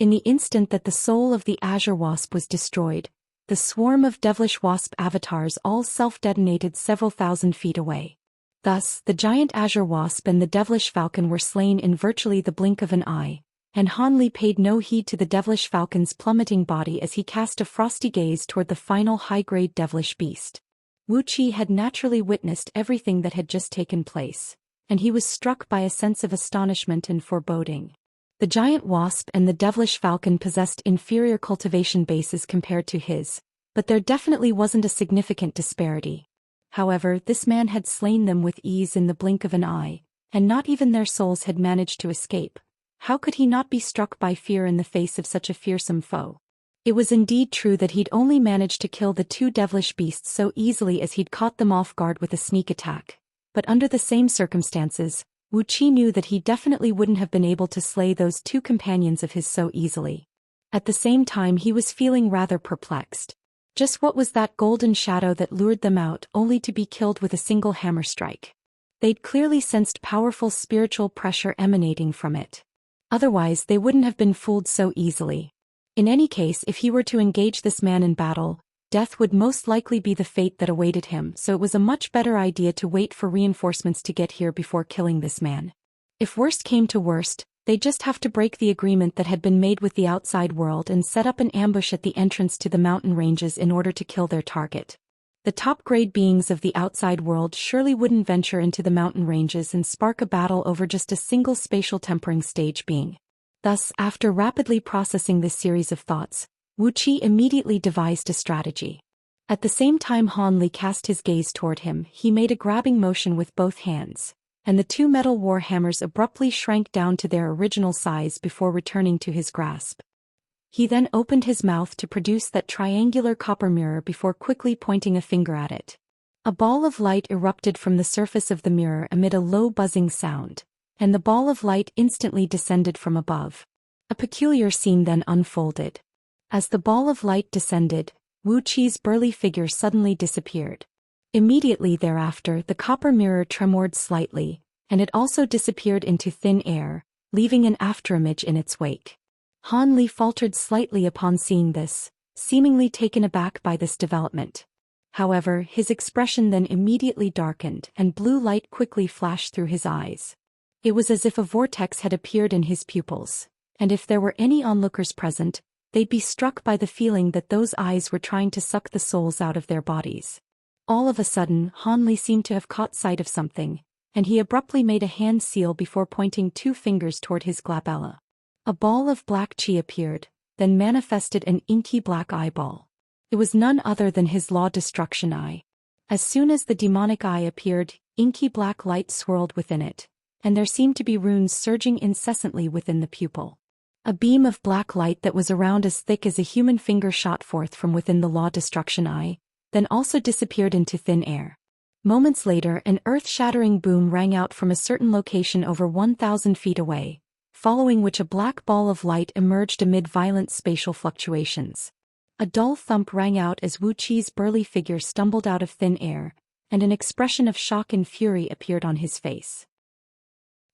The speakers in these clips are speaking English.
In the instant that the soul of the azure wasp was destroyed, the swarm of devilish wasp avatars all self-detonated several thousand feet away. Thus, the giant azure wasp and the devilish falcon were slain in virtually the blink of an eye, and Han Li paid no heed to the devilish falcon's plummeting body as he cast a frosty gaze toward the final high-grade devilish beast. Wuxia had naturally witnessed everything that had just taken place, and he was struck by a sense of astonishment and foreboding. The giant wasp and the devilish falcon possessed inferior cultivation bases compared to his, but there definitely wasn't a significant disparity. However, this man had slain them with ease in the blink of an eye, and not even their souls had managed to escape. How could he not be struck by fear in the face of such a fearsome foe? It was indeed true that he'd only managed to kill the two devilish beasts so easily as he'd caught them off guard with a sneak attack, but under the same circumstances, Wuxia knew that he definitely wouldn't have been able to slay those two companions of his so easily. At the same time, he was feeling rather perplexed. Just what was that golden shadow that lured them out only to be killed with a single hammer strike? They'd clearly sensed powerful spiritual pressure emanating from it. Otherwise, they wouldn't have been fooled so easily. In any case, if he were to engage this man in battle, death would most likely be the fate that awaited him, so it was a much better idea to wait for reinforcements to get here before killing this man. If worst came to worst, they'd just have to break the agreement that had been made with the outside world and set up an ambush at the entrance to the mountain ranges in order to kill their target. The top-grade beings of the outside world surely wouldn't venture into the mountain ranges and spark a battle over just a single spatial tempering stage being. Thus, after rapidly processing this series of thoughts, Wuxia immediately devised a strategy. At the same time Han Li cast his gaze toward him, he made a grabbing motion with both hands, and the two metal war hammers abruptly shrank down to their original size before returning to his grasp. He then opened his mouth to produce that triangular copper mirror before quickly pointing a finger at it. A ball of light erupted from the surface of the mirror amid a low buzzing sound, and the ball of light instantly descended from above. A peculiar scene then unfolded. As the ball of light descended, Wuxia's burly figure suddenly disappeared. Immediately thereafter, the copper mirror tremored slightly, and it also disappeared into thin air, leaving an afterimage in its wake. Han Li faltered slightly upon seeing this, seemingly taken aback by this development. However, his expression then immediately darkened and blue light quickly flashed through his eyes. It was as if a vortex had appeared in his pupils, and if there were any onlookers present, they'd be struck by the feeling that those eyes were trying to suck the souls out of their bodies. All of a sudden, Han Li seemed to have caught sight of something, and he abruptly made a hand seal before pointing two fingers toward his glabella. A ball of black chi appeared, then manifested an inky black eyeball. It was none other than his law destruction eye. As soon as the demonic eye appeared, inky black light swirled within it, and there seemed to be runes surging incessantly within the pupil. A beam of black light that was around as thick as a human finger shot forth from within the law destruction eye, then also disappeared into thin air. Moments later, an earth-shattering boom rang out from a certain location over 1,000 feet away, following which a black ball of light emerged amid violent spatial fluctuations. A dull thump rang out as Wuxia's burly figure stumbled out of thin air, and an expression of shock and fury appeared on his face.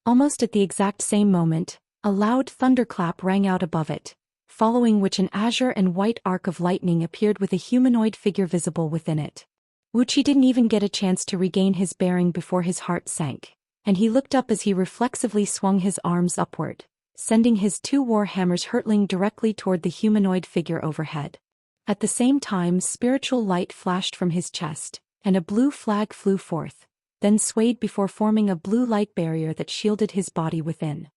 Almost at the exact same moment, a loud thunderclap rang out above it, following which an azure and white arc of lightning appeared with a humanoid figure visible within it. Wuxia didn't even get a chance to regain his bearing before his heart sank, and he looked up as he reflexively swung his arms upward, sending his two war hammers hurtling directly toward the humanoid figure overhead. At the same time, spiritual light flashed from his chest, and a blue flag flew forth, then swayed before forming a blue light barrier that shielded his body within.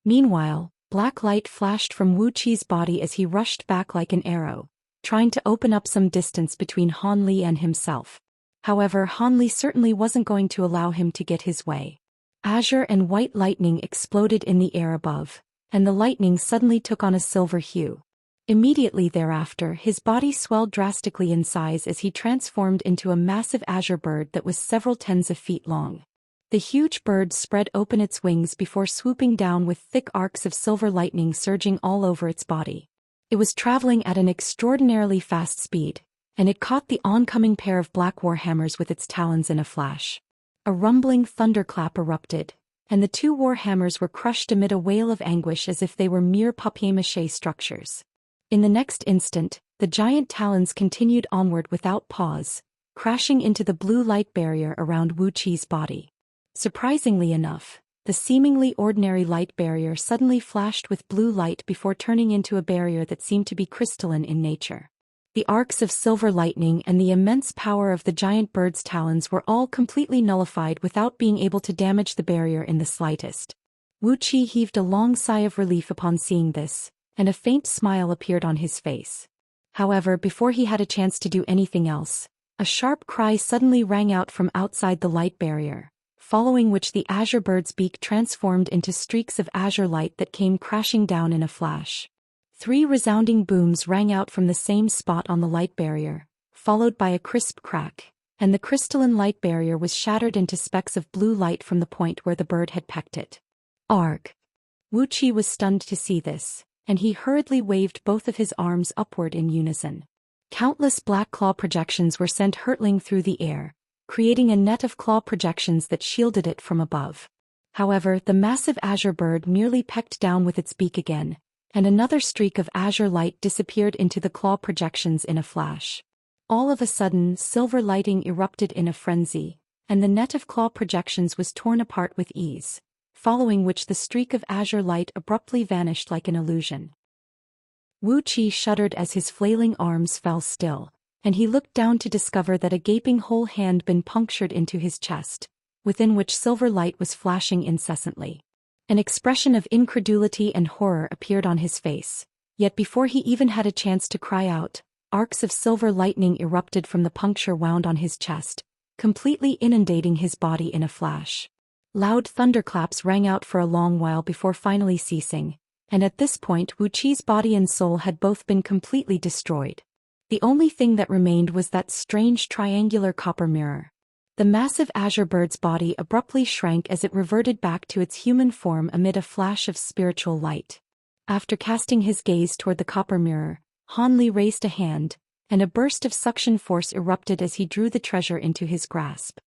Meanwhile, black light flashed from Wuxia's body as he rushed back like an arrow, trying to open up some distance between Han Li and himself. However, Han Li certainly wasn't going to allow him to get his way. Azure and white lightning exploded in the air above, and the lightning suddenly took on a silver hue. Immediately thereafter, his body swelled drastically in size as he transformed into a massive azure bird that was several tens of feet long. The huge bird spread open its wings before swooping down with thick arcs of silver lightning surging all over its body. It was traveling at an extraordinarily fast speed, and it caught the oncoming pair of black warhammers with its talons in a flash. A rumbling thunderclap erupted, and the two warhammers were crushed amid a wail of anguish as if they were mere papier-mâché structures. In the next instant, the giant talons continued onward without pause, crashing into the blue light barrier around Wuqi's body. Surprisingly enough, the seemingly ordinary light barrier suddenly flashed with blue light before turning into a barrier that seemed to be crystalline in nature. The arcs of silver lightning and the immense power of the giant bird's talons were all completely nullified without being able to damage the barrier in the slightest. Wuqi heaved a long sigh of relief upon seeing this, and a faint smile appeared on his face. However, before he had a chance to do anything else, a sharp cry suddenly rang out from outside the light barrier, following which the azure bird's beak transformed into streaks of azure light that came crashing down in a flash. 3 resounding booms rang out from the same spot on the light barrier, followed by a crisp crack, and the crystalline light barrier was shattered into specks of blue light from the point where the bird had pecked it. Arg! Wuqi was stunned to see this, and he hurriedly waved both of his arms upward in unison. Countless black claw projections were sent hurtling through the air, creating a net of claw projections that shielded it from above. However, the massive azure bird merely pecked down with its beak again, and another streak of azure light disappeared into the claw projections in a flash. All of a sudden, silver lighting erupted in a frenzy, and the net of claw projections was torn apart with ease, following which the streak of azure light abruptly vanished like an illusion. Wuqi shuddered as his flailing arms fell still, and he looked down to discover that a gaping hole had been punctured into his chest, within which silver light was flashing incessantly. An expression of incredulity and horror appeared on his face, yet before he even had a chance to cry out, arcs of silver lightning erupted from the puncture wound on his chest, completely inundating his body in a flash. Loud thunderclaps rang out for a long while before finally ceasing, and at this point Wuqi's body and soul had both been completely destroyed. The only thing that remained was that strange triangular copper mirror. The massive azure bird's body abruptly shrank as it reverted back to its human form amid a flash of spiritual light. After casting his gaze toward the copper mirror, Hanli raised a hand, and a burst of suction force erupted as he drew the treasure into his grasp.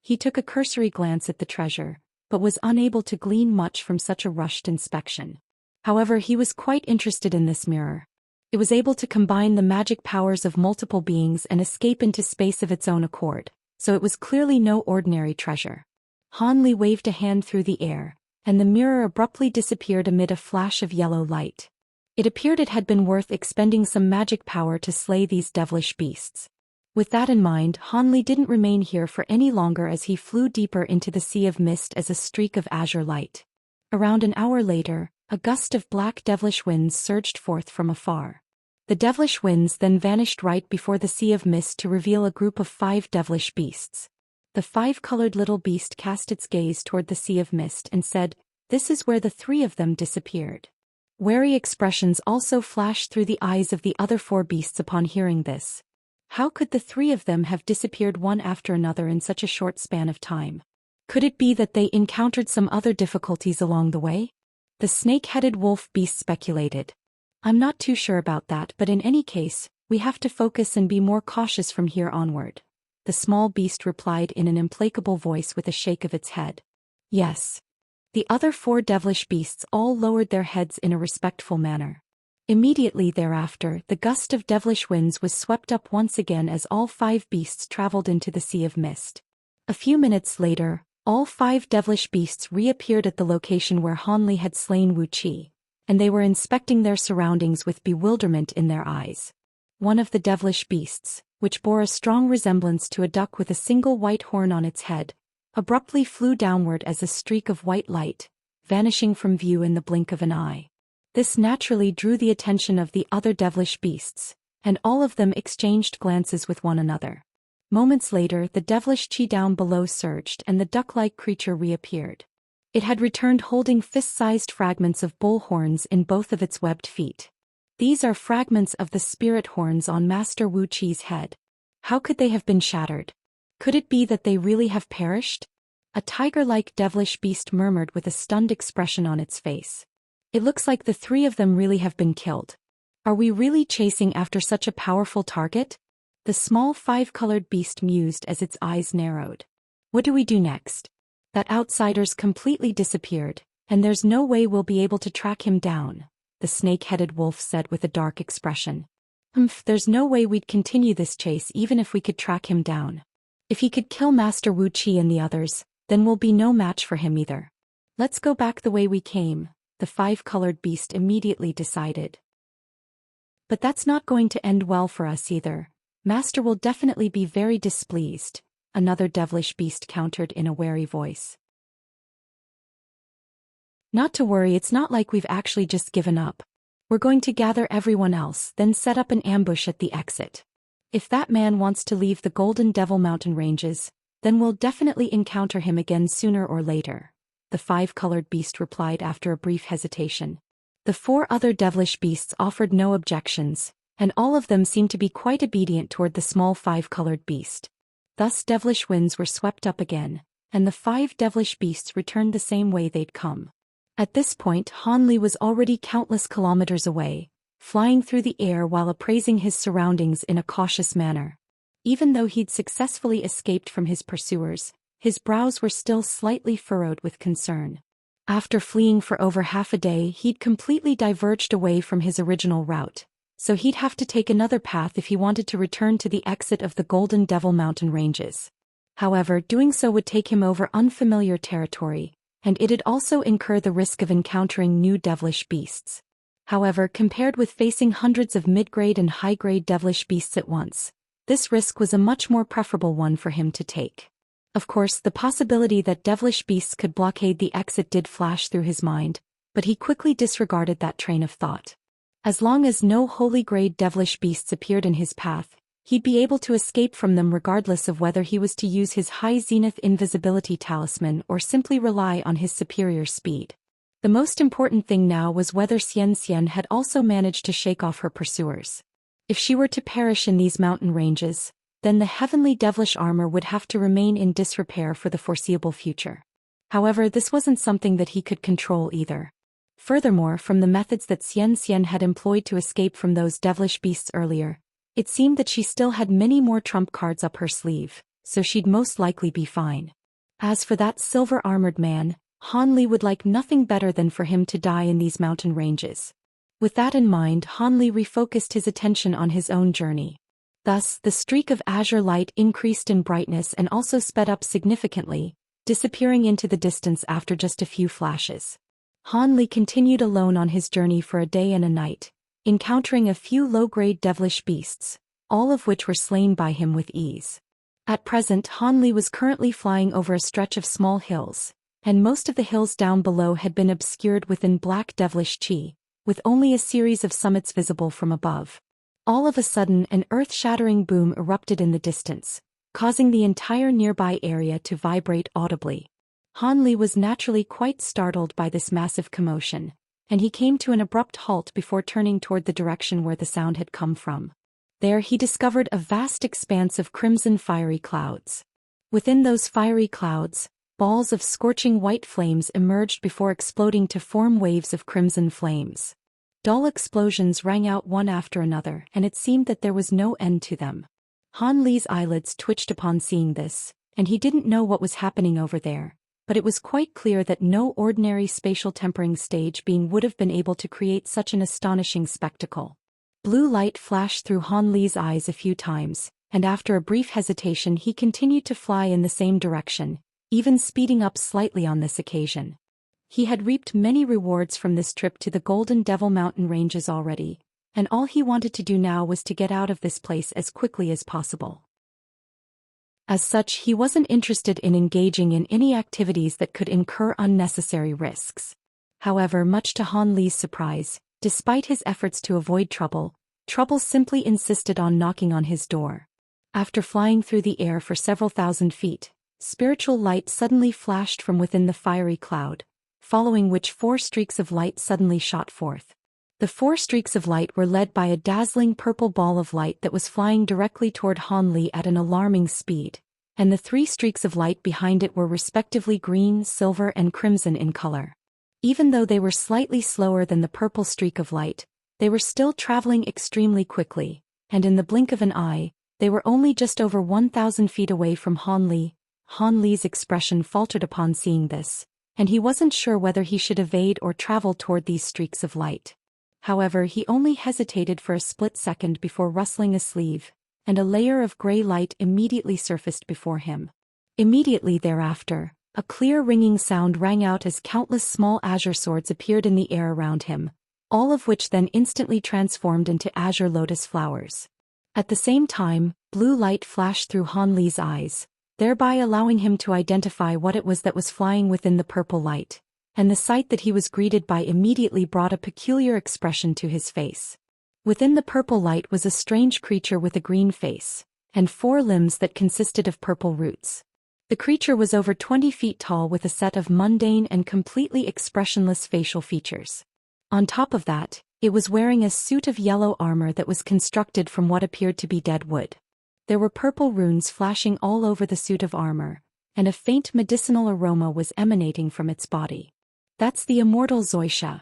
He took a cursory glance at the treasure, but was unable to glean much from such a rushed inspection. However, he was quite interested in this mirror. It was able to combine the magic powers of multiple beings and escape into space of its own accord, so it was clearly no ordinary treasure. Hanli waved a hand through the air, and the mirror abruptly disappeared amid a flash of yellow light. It appeared it had been worth expending some magic power to slay these devilish beasts. With that in mind, Hanli didn't remain here for any longer as he flew deeper into the sea of mist as a streak of azure light. Around an hour later, a gust of black devilish winds surged forth from afar. The devilish winds then vanished right before the sea of mist to reveal a group of 5 devilish beasts. The 5-colored little beast cast its gaze toward the sea of mist and said, "This is where the 3 of them disappeared." Wary expressions also flashed through the eyes of the other 4 beasts upon hearing this. How could the 3 of them have disappeared one after another in such a short span of time? Could it be that they encountered some other difficulties along the way? The snake-headed wolf beast speculated. "I'm not too sure about that, but in any case, we have to focus and be more cautious from here onward," the small beast replied in an implacable voice with a shake of its head. "Yes." The other 4 devilish beasts all lowered their heads in a respectful manner. Immediately thereafter, the gust of devilish winds was swept up once again as all 5 beasts traveled into the sea of mist. A few minutes later, all 5 devilish beasts reappeared at the location where Hanli had slain Wuqi, and they were inspecting their surroundings with bewilderment in their eyes. One of the devilish beasts, which bore a strong resemblance to a duck with a single white horn on its head, abruptly flew downward as a streak of white light, vanishing from view in the blink of an eye. This naturally drew the attention of the other devilish beasts, and all of them exchanged glances with one another. Moments later, the devilish chi down below surged and the duck-like creature reappeared. It had returned holding fist-sized fragments of bull horns in both of its webbed feet. "These are fragments of the spirit horns on Master Wu Qi's head. How could they have been shattered? Could it be that they really have perished?" A tiger-like devilish beast murmured with a stunned expression on its face. "It looks like the 3 of them really have been killed. Are we really chasing after such a powerful target?" The small 5-colored beast mused as its eyes narrowed. "What do we do next?" That outsider's completely disappeared, and there's no way we'll be able to track him down, the snake-headed wolf said with a dark expression. There's no way we'd continue this chase even if we could track him down. If he could kill Master Wu Qi and the others, then we'll be no match for him either. Let's go back the way we came, the five-colored beast immediately decided. But that's not going to end well for us either. Master will definitely be very displeased, another devilish beast countered in a wary voice. Not to worry, it's not like we've actually just given up. We're going to gather everyone else, then set up an ambush at the exit. If that man wants to leave the Golden Devil Mountain ranges, then we'll definitely encounter him again sooner or later, the five-colored beast replied after a brief hesitation. The four other devilish beasts offered no objections, and all of them seemed to be quite obedient toward the small five-colored beast. Thus devilish winds were swept up again, and the five devilish beasts returned the same way they'd come. At this point Han Li was already countless kilometers away, flying through the air while appraising his surroundings in a cautious manner. Even though he'd successfully escaped from his pursuers, his brows were still slightly furrowed with concern. After fleeing for over half a day, he'd completely diverged away from his original route, so he'd have to take another path if he wanted to return to the exit of the Golden Devil Mountain ranges. However, doing so would take him over unfamiliar territory, and it'd also incur the risk of encountering new devilish beasts. However, compared with facing hundreds of mid-grade and high-grade devilish beasts at once, this risk was a much more preferable one for him to take. Of course, the possibility that devilish beasts could blockade the exit did flash through his mind, but he quickly disregarded that train of thought. As long as no holy-grade devilish beasts appeared in his path, he'd be able to escape from them regardless of whether he was to use his high-zenith invisibility talisman or simply rely on his superior speed. The most important thing now was whether Xianxia had also managed to shake off her pursuers. If she were to perish in these mountain ranges, then the heavenly devilish armor would have to remain in disrepair for the foreseeable future. However, this wasn't something that he could control either. Furthermore, from the methods that Xianxia had employed to escape from those devilish beasts earlier, it seemed that she still had many more trump cards up her sleeve, so she'd most likely be fine. As for that silver-armored man, Han Li would like nothing better than for him to die in these mountain ranges. With that in mind, Han Li refocused his attention on his own journey. Thus, the streak of azure light increased in brightness and also sped up significantly, disappearing into the distance after just a few flashes. Han Li continued alone on his journey for a day and a night, encountering a few low-grade devilish beasts, all of which were slain by him with ease. At present, Han Li was currently flying over a stretch of small hills, and most of the hills down below had been obscured within black devilish chi, with only a series of summits visible from above. All of a sudden, an earth-shattering boom erupted in the distance, causing the entire nearby area to vibrate audibly. Han Li was naturally quite startled by this massive commotion, and he came to an abrupt halt before turning toward the direction where the sound had come from. There he discovered a vast expanse of crimson fiery clouds. Within those fiery clouds, balls of scorching white flames emerged before exploding to form waves of crimson flames. Dull explosions rang out one after another, and it seemed that there was no end to them. Han Li's eyelids twitched upon seeing this, and he didn't know what was happening over there, but it was quite clear that no ordinary spatial tempering stage being would have been able to create such an astonishing spectacle. Blue light flashed through Han Li's eyes a few times, and after a brief hesitation he continued to fly in the same direction, even speeding up slightly on this occasion. He had reaped many rewards from this trip to the Golden Devil Mountain ranges already, and all he wanted to do now was to get out of this place as quickly as possible. As such, he wasn't interested in engaging in any activities that could incur unnecessary risks. However, much to Han Li's surprise, despite his efforts to avoid trouble, trouble simply insisted on knocking on his door. After flying through the air for several thousand feet, spiritual light suddenly flashed from within the fiery cloud, following which 4 streaks of light suddenly shot forth. The 4 streaks of light were led by a dazzling purple ball of light that was flying directly toward Han Li at an alarming speed, and the 3 streaks of light behind it were respectively green, silver, and crimson in color. Even though they were slightly slower than the purple streak of light, they were still traveling extremely quickly, and in the blink of an eye, they were only just over 1,000 feet away from Han Li. Han Li's expression faltered upon seeing this, and he wasn't sure whether he should evade or travel toward these streaks of light. However, he only hesitated for a split second before rustling a sleeve, and a layer of gray light immediately surfaced before him. Immediately thereafter, a clear ringing sound rang out as countless small azure swords appeared in the air around him, all of which then instantly transformed into azure lotus flowers. At the same time, blue light flashed through Han Li's eyes, thereby allowing him to identify what it was that was flying within the purple light, and the sight that he was greeted by immediately brought a peculiar expression to his face. Within the purple light was a strange creature with a green face, and 4 limbs that consisted of purple roots. The creature was over 20 feet tall with a set of mundane and completely expressionless facial features. On top of that, it was wearing a suit of yellow armor that was constructed from what appeared to be dead wood. There were purple runes flashing all over the suit of armor, and a faint medicinal aroma was emanating from its body. That's the immortal Zhou Xian.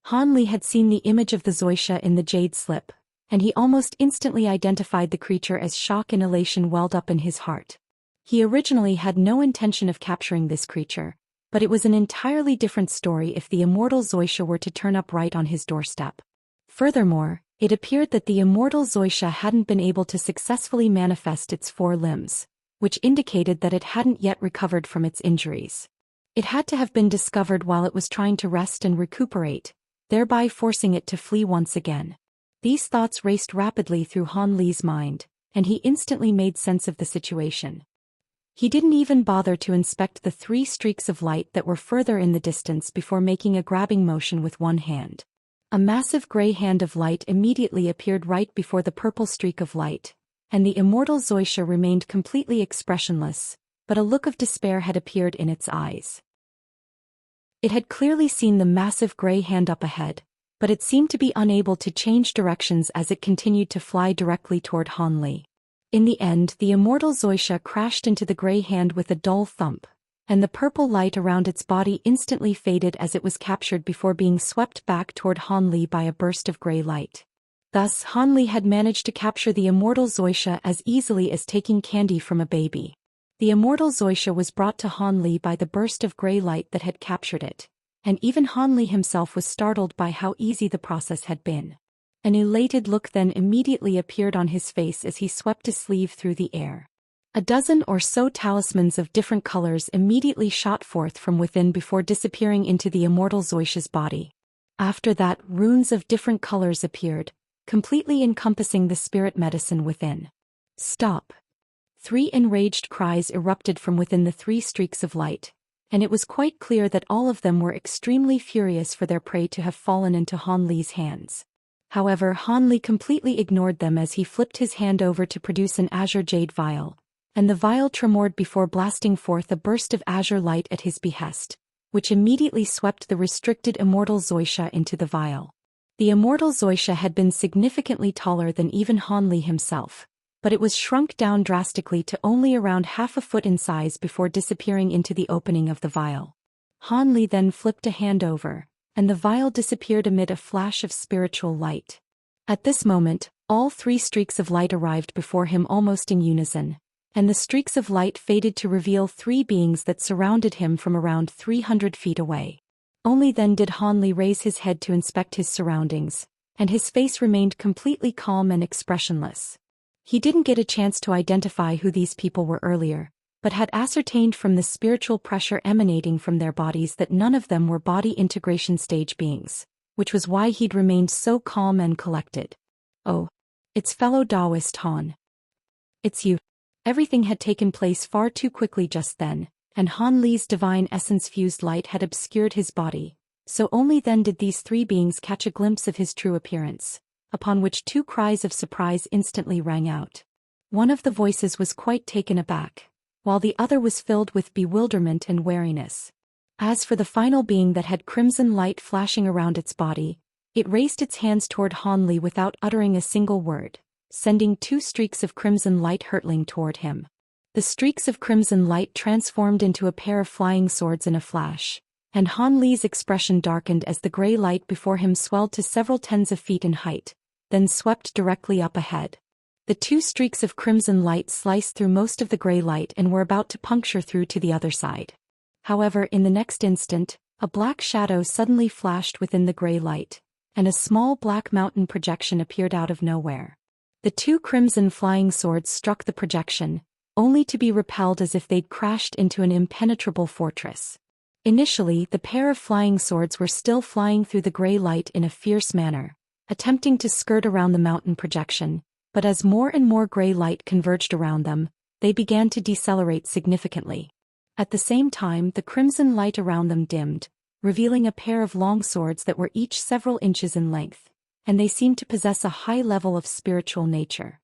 Han Li had seen the image of the Zhou Xian in the jade slip, and he almost instantly identified the creature as shock and elation welled up in his heart. He originally had no intention of capturing this creature, but it was an entirely different story if the immortal Zhou Xian were to turn up right on his doorstep. Furthermore, it appeared that the immortal Zhou Xian hadn't been able to successfully manifest its 4 limbs, which indicated that it hadn't yet recovered from its injuries. It had to have been discovered while it was trying to rest and recuperate, thereby forcing it to flee once again. These thoughts raced rapidly through Han Li's mind, and he instantly made sense of the situation. He didn't even bother to inspect the 3 streaks of light that were further in the distance before making a grabbing motion with one hand. A massive gray hand of light immediately appeared right before the purple streak of light, and the immortal Zhou Xian remained completely expressionless, but a look of despair had appeared in its eyes. It had clearly seen the massive gray hand up ahead, but it seemed to be unable to change directions as it continued to fly directly toward Han Li. In the end, the immortal Zhou Xian crashed into the gray hand with a dull thump, and the purple light around its body instantly faded as it was captured before being swept back toward Han Li by a burst of gray light. Thus, Han Li had managed to capture the immortal Zhou Xian as easily as taking candy from a baby. The immortal Zhou Xian was brought to Han Li by the burst of gray light that had captured it, and even Han Li himself was startled by how easy the process had been. An elated look then immediately appeared on his face as he swept a sleeve through the air. A dozen or so talismans of different colors immediately shot forth from within before disappearing into the immortal Zhou Xian's body. After that, runes of different colors appeared, completely encompassing the spirit medicine within. Stop! 3 enraged cries erupted from within the 3 streaks of light, and it was quite clear that all of them were extremely furious for their prey to have fallen into Han Li's hands. However, Han Li completely ignored them as he flipped his hand over to produce an azure jade vial, and the vial tremored before blasting forth a burst of azure light at his behest, which immediately swept the restricted immortal Zhou Xian into the vial. The immortal Zhou Xian had been significantly taller than even Han Li himself, but it was shrunk down drastically to only around half a foot in size before disappearing into the opening of the vial. Han Li then flipped a hand over, and the vial disappeared amid a flash of spiritual light. At this moment, all 3 streaks of light arrived before him almost in unison, and the streaks of light faded to reveal 3 beings that surrounded him from around 300 feet away. Only then did Han Li raise his head to inspect his surroundings, and his face remained completely calm and expressionless. He didn't get a chance to identify who these people were earlier, but had ascertained from the spiritual pressure emanating from their bodies that none of them were body integration stage beings, which was why he'd remained so calm and collected. Oh, it's fellow Taoist Han. It's you. Everything had taken place far too quickly just then, and Han Li's divine essence-fused light had obscured his body, so only then did these 3 beings catch a glimpse of his true appearance, upon which 2 cries of surprise instantly rang out. One of the voices was quite taken aback, while the other was filled with bewilderment and wariness. As for the final being that had crimson light flashing around its body, it raised its hands toward Han Li without uttering a single word, sending 2 streaks of crimson light hurtling toward him. The streaks of crimson light transformed into a pair of flying swords in a flash, and Han Li's expression darkened as the gray light before him swelled to several tens of feet in height, then swept directly up ahead. The two streaks of crimson light sliced through most of the gray light and were about to puncture through to the other side. However, in the next instant, a black shadow suddenly flashed within the gray light, and a small black mountain projection appeared out of nowhere. The two crimson flying swords struck the projection, only to be repelled as if they'd crashed into an impenetrable fortress. Initially, the pair of flying swords were still flying through the gray light in a fierce manner, attempting to skirt around the mountain projection, but as more and more gray light converged around them, they began to decelerate significantly. At the same time, the crimson light around them dimmed, revealing a pair of long swords that were each several inches in length, and they seemed to possess a high level of spiritual nature.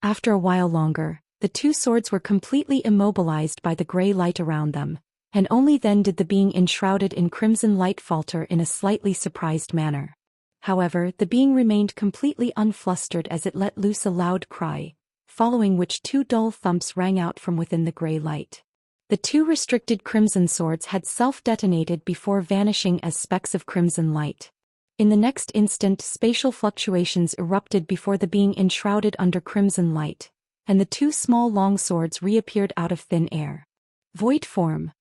After a while longer, the two swords were completely immobilized by the gray light around them, and only then did the being enshrouded in crimson light falter in a slightly surprised manner. However, the being remained completely unflustered as it let loose a loud cry, following which two dull thumps rang out from within the gray light. The two restricted crimson swords had self-detonated before vanishing as specks of crimson light. In the next instant, spatial fluctuations erupted before the being enshrouded under crimson light, and the two small long swords reappeared out of thin air. Void form.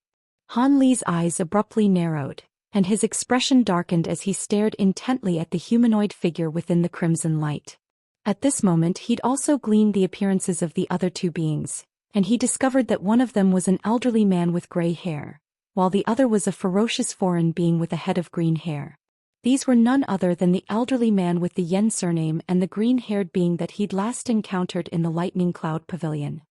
Han Li's eyes abruptly narrowed, and his expression darkened as he stared intently at the humanoid figure within the crimson light. At this moment he'd also gleaned the appearances of the other two beings, and he discovered that one of them was an elderly man with gray hair, while the other was a ferocious foreign being with a head of green hair. These were none other than the elderly man with the Yen surname and the green-haired being that he'd last encountered in the Lightning Cloud Pavilion.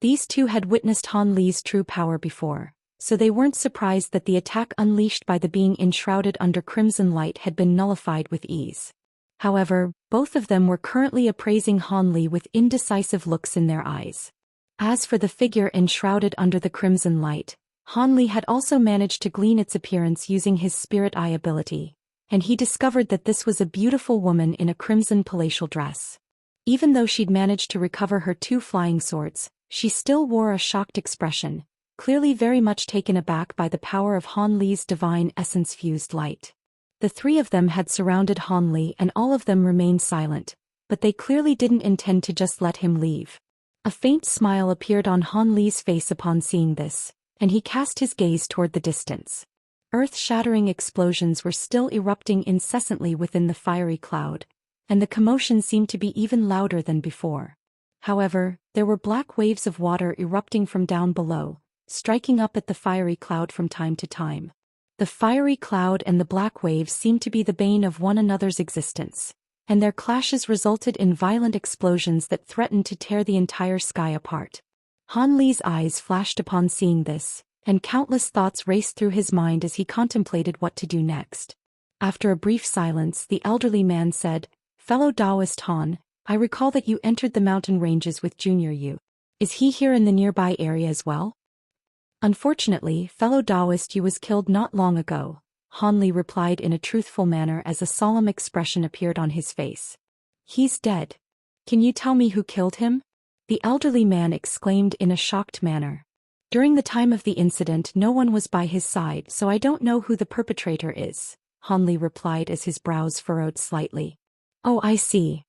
These two had witnessed Han Li's true power before, so they weren't surprised that the attack unleashed by the being enshrouded under crimson light had been nullified with ease. However, both of them were currently appraising Han Li with indecisive looks in their eyes. As for the figure enshrouded under the crimson light, Han Li had also managed to glean its appearance using his spirit eye ability, and he discovered that this was a beautiful woman in a crimson palatial dress. Even though she'd managed to recover her two flying swords, she still wore a shocked expression, clearly very much taken aback by the power of Han Li's divine essence-fused light. The three of them had surrounded Han Li and all of them remained silent, but they clearly didn't intend to just let him leave. A faint smile appeared on Han Li's face upon seeing this, and he cast his gaze toward the distance. Earth-shattering explosions were still erupting incessantly within the fiery cloud, and the commotion seemed to be even louder than before. However, there were black waves of water erupting from down below, striking up at the fiery cloud from time to time. The fiery cloud and the black waves seemed to be the bane of one another's existence, and their clashes resulted in violent explosions that threatened to tear the entire sky apart. Han Li's eyes flashed upon seeing this, and countless thoughts raced through his mind as he contemplated what to do next. After a brief silence, the elderly man said, "Fellow Taoist Han, I recall that you entered the mountain ranges with Junior Yu. Is he here in the nearby area as well?" "Unfortunately, fellow Taoist Yu was killed not long ago," Han Li replied in a truthful manner as a solemn expression appeared on his face. "He's dead. Can you tell me who killed him?" the elderly man exclaimed in a shocked manner. "During the time of the incident no one was by his side, so I don't know who the perpetrator is," Han Li replied as his brows furrowed slightly. "Oh, I see."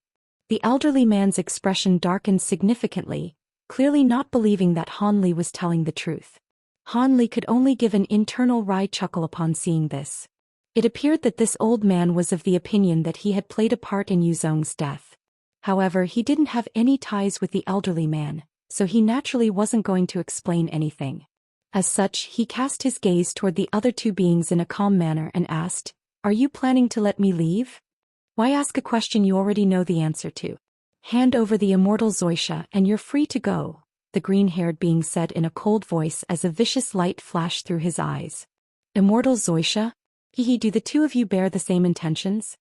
The elderly man's expression darkened significantly, clearly not believing that Han Li was telling the truth. Han Li could only give an internal wry chuckle upon seeing this. It appeared that this old man was of the opinion that he had played a part in Yu Zhong's death. However, he didn't have any ties with the elderly man, so he naturally wasn't going to explain anything. As such, he cast his gaze toward the other two beings in a calm manner and asked, "Are you planning to let me leave? Why ask a question you already know the answer to? Hand over the immortal Zhou Xian and you're free to go," the green-haired being said in a cold voice as a vicious light flashed through his eyes. "Immortal Zhou Xian? Hehe, do the two of you bear the same intentions?"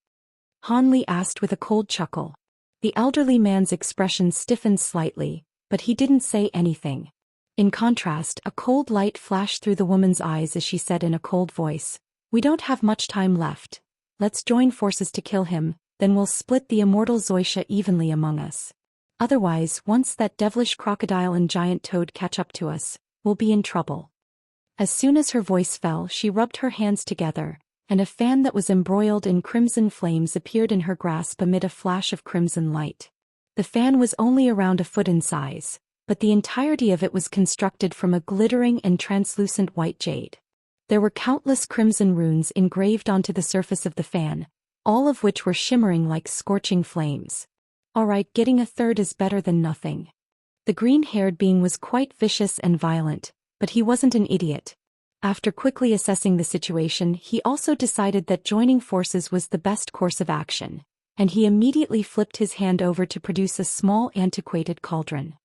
Han Li asked with a cold chuckle. The elderly man's expression stiffened slightly, but he didn't say anything. In contrast, a cold light flashed through the woman's eyes as she said in a cold voice, "We don't have much time left. Let's join forces to kill him, then we'll split the immortal Zhou Xian evenly among us. Otherwise, once that devilish crocodile and giant toad catch up to us, we'll be in trouble." As soon as her voice fell, she rubbed her hands together, and a fan that was embroiled in crimson flames appeared in her grasp amid a flash of crimson light. The fan was only around a foot in size, but the entirety of it was constructed from a glittering and translucent white jade. There were countless crimson runes engraved onto the surface of the fan, all of which were shimmering like scorching flames. Alright, getting a third is better than nothing. The green-haired being was quite vicious and violent, but he wasn't an idiot. After quickly assessing the situation, he also decided that joining forces was the best course of action, and he immediately flipped his hand over to produce a small antiquated cauldron.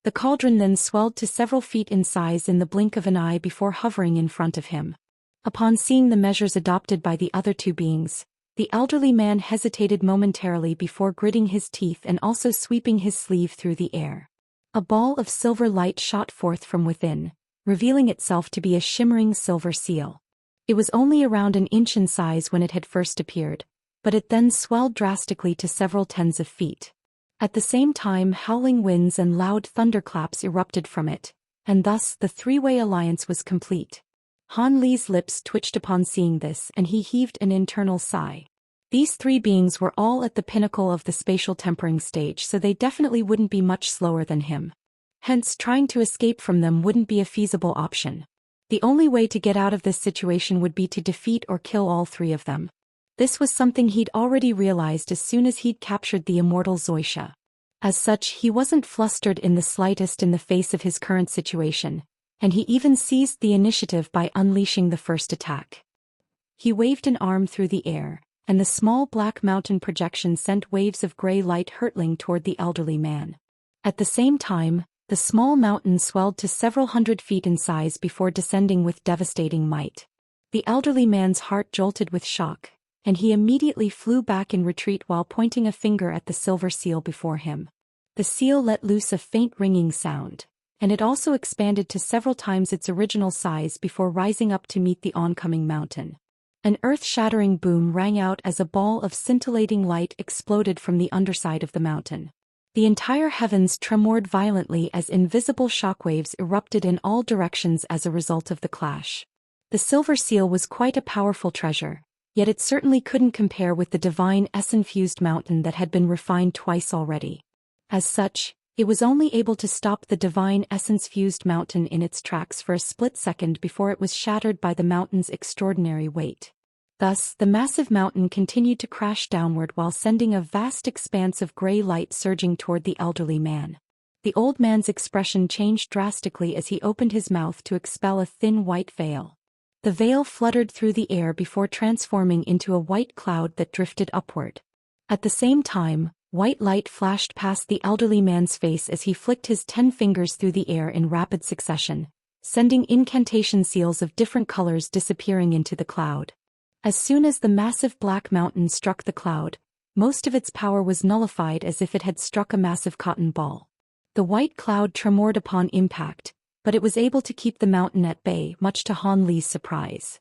The cauldron then swelled to several feet in size in the blink of an eye before hovering in front of him. Upon seeing the measures adopted by the other two beings, the elderly man hesitated momentarily before gritting his teeth and also sweeping his sleeve through the air. A ball of silver light shot forth from within, revealing itself to be a shimmering silver seal. It was only around an inch in size when it had first appeared, but it then swelled drastically to several tens of feet. At the same time, howling winds and loud thunderclaps erupted from it, and thus the three-way alliance was complete. Han Li's lips twitched upon seeing this, and he heaved an internal sigh. These three beings were all at the pinnacle of the spatial tempering stage, so they definitely wouldn't be much slower than him. Hence, trying to escape from them wouldn't be a feasible option. The only way to get out of this situation would be to defeat or kill all three of them. This was something he'd already realized as soon as he'd captured the immortal Zhou Xian. As such, he wasn't flustered in the slightest in the face of his current situation, and he even seized the initiative by unleashing the first attack. He waved an arm through the air, and the small black mountain projection sent waves of gray light hurtling toward the elderly man. At the same time, the small mountain swelled to several hundred feet in size before descending with devastating might. The elderly man's heart jolted with shock, and he immediately flew back in retreat while pointing a finger at the silver seal before him. The seal let loose a faint ringing sound, and it also expanded to several times its original size before rising up to meet the oncoming mountain. An earth-shattering boom rang out as a ball of scintillating light exploded from the underside of the mountain. The entire heavens tremored violently as invisible shockwaves erupted in all directions as a result of the clash. The silver seal was quite a powerful treasure, yet it certainly couldn't compare with the divine essence-fused mountain that had been refined twice already. As such, it was only able to stop the divine essence-fused mountain in its tracks for a split second before it was shattered by the mountain's extraordinary weight. Thus, the massive mountain continued to crash downward while sending a vast expanse of gray light surging toward the elderly man. The old man's expression changed drastically as he opened his mouth to expel a thin white veil. The veil fluttered through the air before transforming into a white cloud that drifted upward. At the same time, white light flashed past the elderly man's face as he flicked his 10 fingers through the air in rapid succession, sending incantation seals of different colors disappearing into the cloud. As soon as the massive black mountain struck the cloud, most of its power was nullified as if it had struck a massive cotton ball. The white cloud tremored upon impact, but it was able to keep the mountain at bay, much to Han Li's surprise.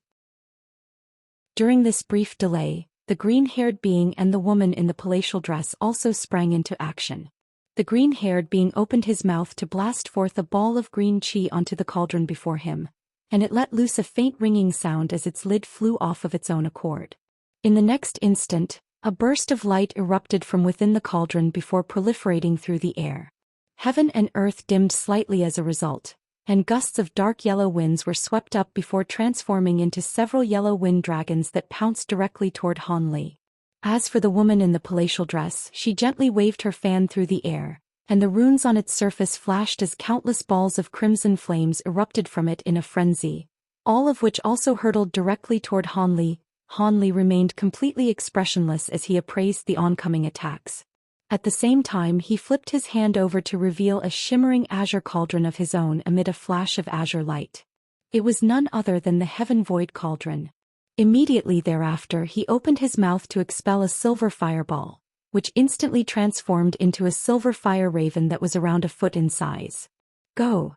During this brief delay, the green-haired being and the woman in the palatial dress also sprang into action. The green-haired being opened his mouth to blast forth a ball of green chi onto the cauldron before him, and it let loose a faint ringing sound as its lid flew off of its own accord. In the next instant, a burst of light erupted from within the cauldron before proliferating through the air. Heaven and earth dimmed slightly as a result, and gusts of dark yellow winds were swept up before transforming into several yellow wind dragons that pounced directly toward Han Li. As for the woman in the palatial dress, she gently waved her fan through the air, and the runes on its surface flashed as countless balls of crimson flames erupted from it in a frenzy, all of which also hurtled directly toward Han Li. Han Li remained completely expressionless as he appraised the oncoming attacks. At the same time, he flipped his hand over to reveal a shimmering azure cauldron of his own amid a flash of azure light. It was none other than the Heaven Void Cauldron. Immediately thereafter, he opened his mouth to expel a silver fireball, which instantly transformed into a silver fire raven that was around a foot in size. Go!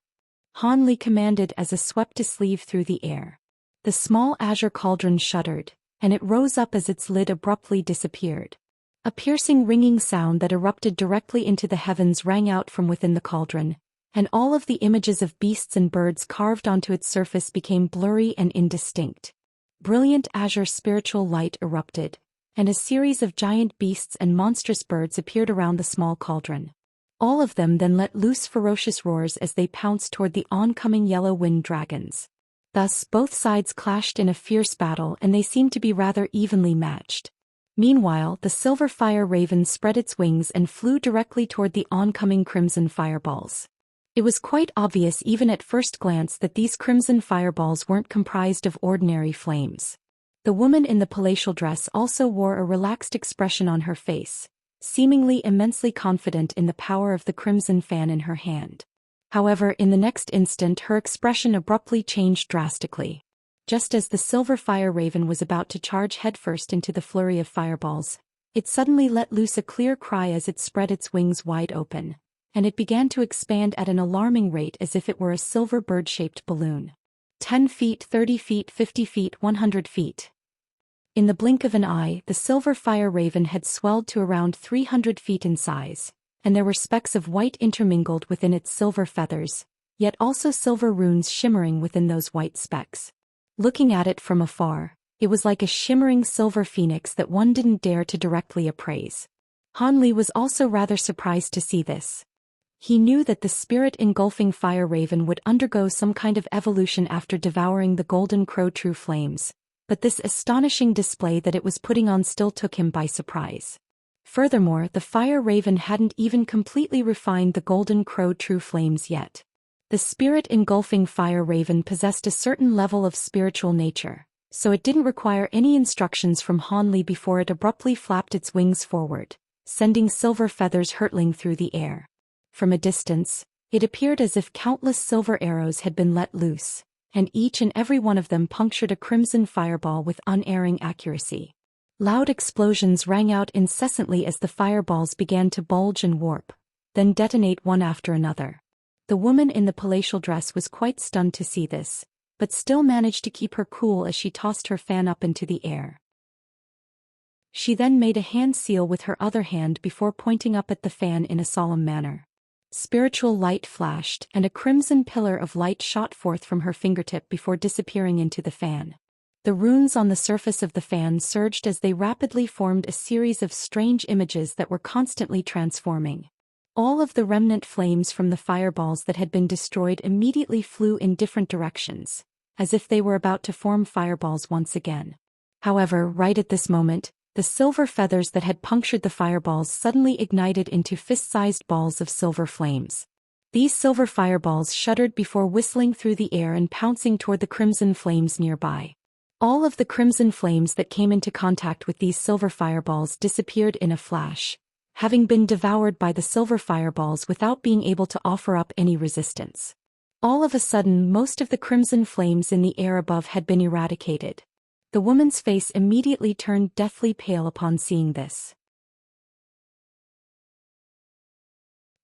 Han Li commanded as a swept a sleeve through the air. The small azure cauldron shuddered, and it rose up as its lid abruptly disappeared. A piercing ringing sound that erupted directly into the heavens rang out from within the cauldron, and all of the images of beasts and birds carved onto its surface became blurry and indistinct. brilliant azure spiritual light erupted, and a series of giant beasts and monstrous birds appeared around the small cauldron. All of them then let loose ferocious roars as they pounced toward the oncoming yellow-winged dragons. Thus, both sides clashed in a fierce battle, and they seemed to be rather evenly matched. Meanwhile, the silver fire raven spread its wings and flew directly toward the oncoming crimson fireballs. It was quite obvious even at first glance that these crimson fireballs weren't comprised of ordinary flames. The woman in the palatial dress also wore a relaxed expression on her face, seemingly immensely confident in the power of the crimson fan in her hand. However, in the next instant her expression abruptly changed drastically. Just as the silver fire raven was about to charge headfirst into the flurry of fireballs, it suddenly let loose a clear cry as it spread its wings wide open, and it began to expand at an alarming rate as if it were a silver bird-shaped balloon. 10 feet, 30 feet, 50 feet, 100 feet. In the blink of an eye, the silver fire raven had swelled to around 300 feet in size, and there were specks of white intermingled within its silver feathers, yet also silver runes shimmering within those white specks. Looking at it from afar, it was like a shimmering silver phoenix that one didn't dare to directly appraise. Han Li was also rather surprised to see this. He knew that the spirit-engulfing fire raven would undergo some kind of evolution after devouring the golden crow true flames, but this astonishing display that it was putting on still took him by surprise. Furthermore, the fire raven hadn't even completely refined the golden crow true flames yet. The spirit-engulfing fire raven possessed a certain level of spiritual nature, so it didn't require any instructions from Han Li before it abruptly flapped its wings forward, sending silver feathers hurtling through the air. From a distance, it appeared as if countless silver arrows had been let loose, and each and every one of them punctured a crimson fireball with unerring accuracy. Loud explosions rang out incessantly as the fireballs began to bulge and warp, then detonate one after another. The woman in the palatial dress was quite stunned to see this, but still managed to keep her cool as she tossed her fan up into the air. She then made a hand seal with her other hand before pointing up at the fan in a solemn manner. Spiritual light flashed, and a crimson pillar of light shot forth from her fingertip before disappearing into the fan. The runes on the surface of the fan surged as they rapidly formed a series of strange images that were constantly transforming. All of the remnant flames from the fireballs that had been destroyed immediately flew in different directions, as if they were about to form fireballs once again. However, right at this moment, the silver feathers that had punctured the fireballs suddenly ignited into fist-sized balls of silver flames. These silver fireballs shuddered before whistling through the air and pouncing toward the crimson flames nearby. All of the crimson flames that came into contact with these silver fireballs disappeared in a flash, having been devoured by the silver fireballs without being able to offer up any resistance. All of a sudden, most of the crimson flames in the air above had been eradicated. The woman's face immediately turned deathly pale upon seeing this.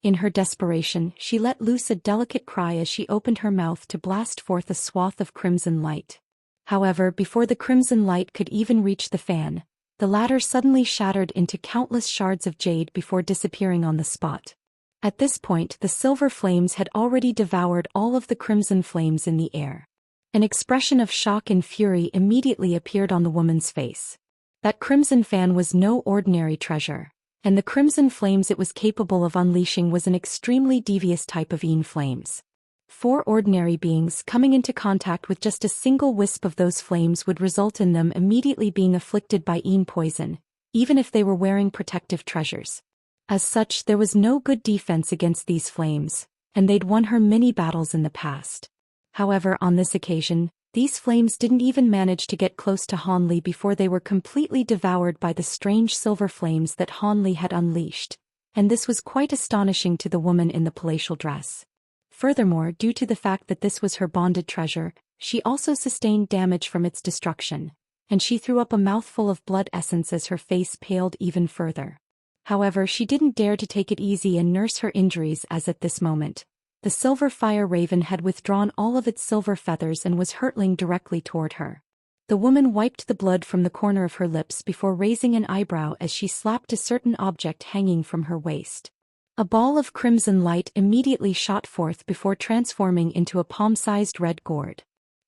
In her desperation, she let loose a delicate cry as she opened her mouth to blast forth a swath of crimson light. However, before the crimson light could even reach the fan, the latter suddenly shattered into countless shards of jade before disappearing on the spot. At this point, the silver flames had already devoured all of the crimson flames in the air. An expression of shock and fury immediately appeared on the woman's face. That crimson fan was no ordinary treasure, and the crimson flames it was capable of unleashing was an extremely devious type of Yin flames. 4 ordinary beings coming into contact with just a single wisp of those flames would result in them immediately being afflicted by Yin poison, even if they were wearing protective treasures. As such, there was no good defense against these flames, and they'd won her many battles in the past. However, on this occasion, these flames didn't even manage to get close to Han Li before they were completely devoured by the strange silver flames that Han Li had unleashed, and this was quite astonishing to the woman in the palatial dress. Furthermore, due to the fact that this was her bonded treasure, she also sustained damage from its destruction, and she threw up a mouthful of blood essence as her face paled even further. However, she didn't dare to take it easy and nurse her injuries as at this moment, the silver fire raven had withdrawn all of its silver feathers and was hurtling directly toward her. The woman wiped the blood from the corner of her lips before raising an eyebrow as she slapped a certain object hanging from her waist. A ball of crimson light immediately shot forth before transforming into a palm-sized red gourd.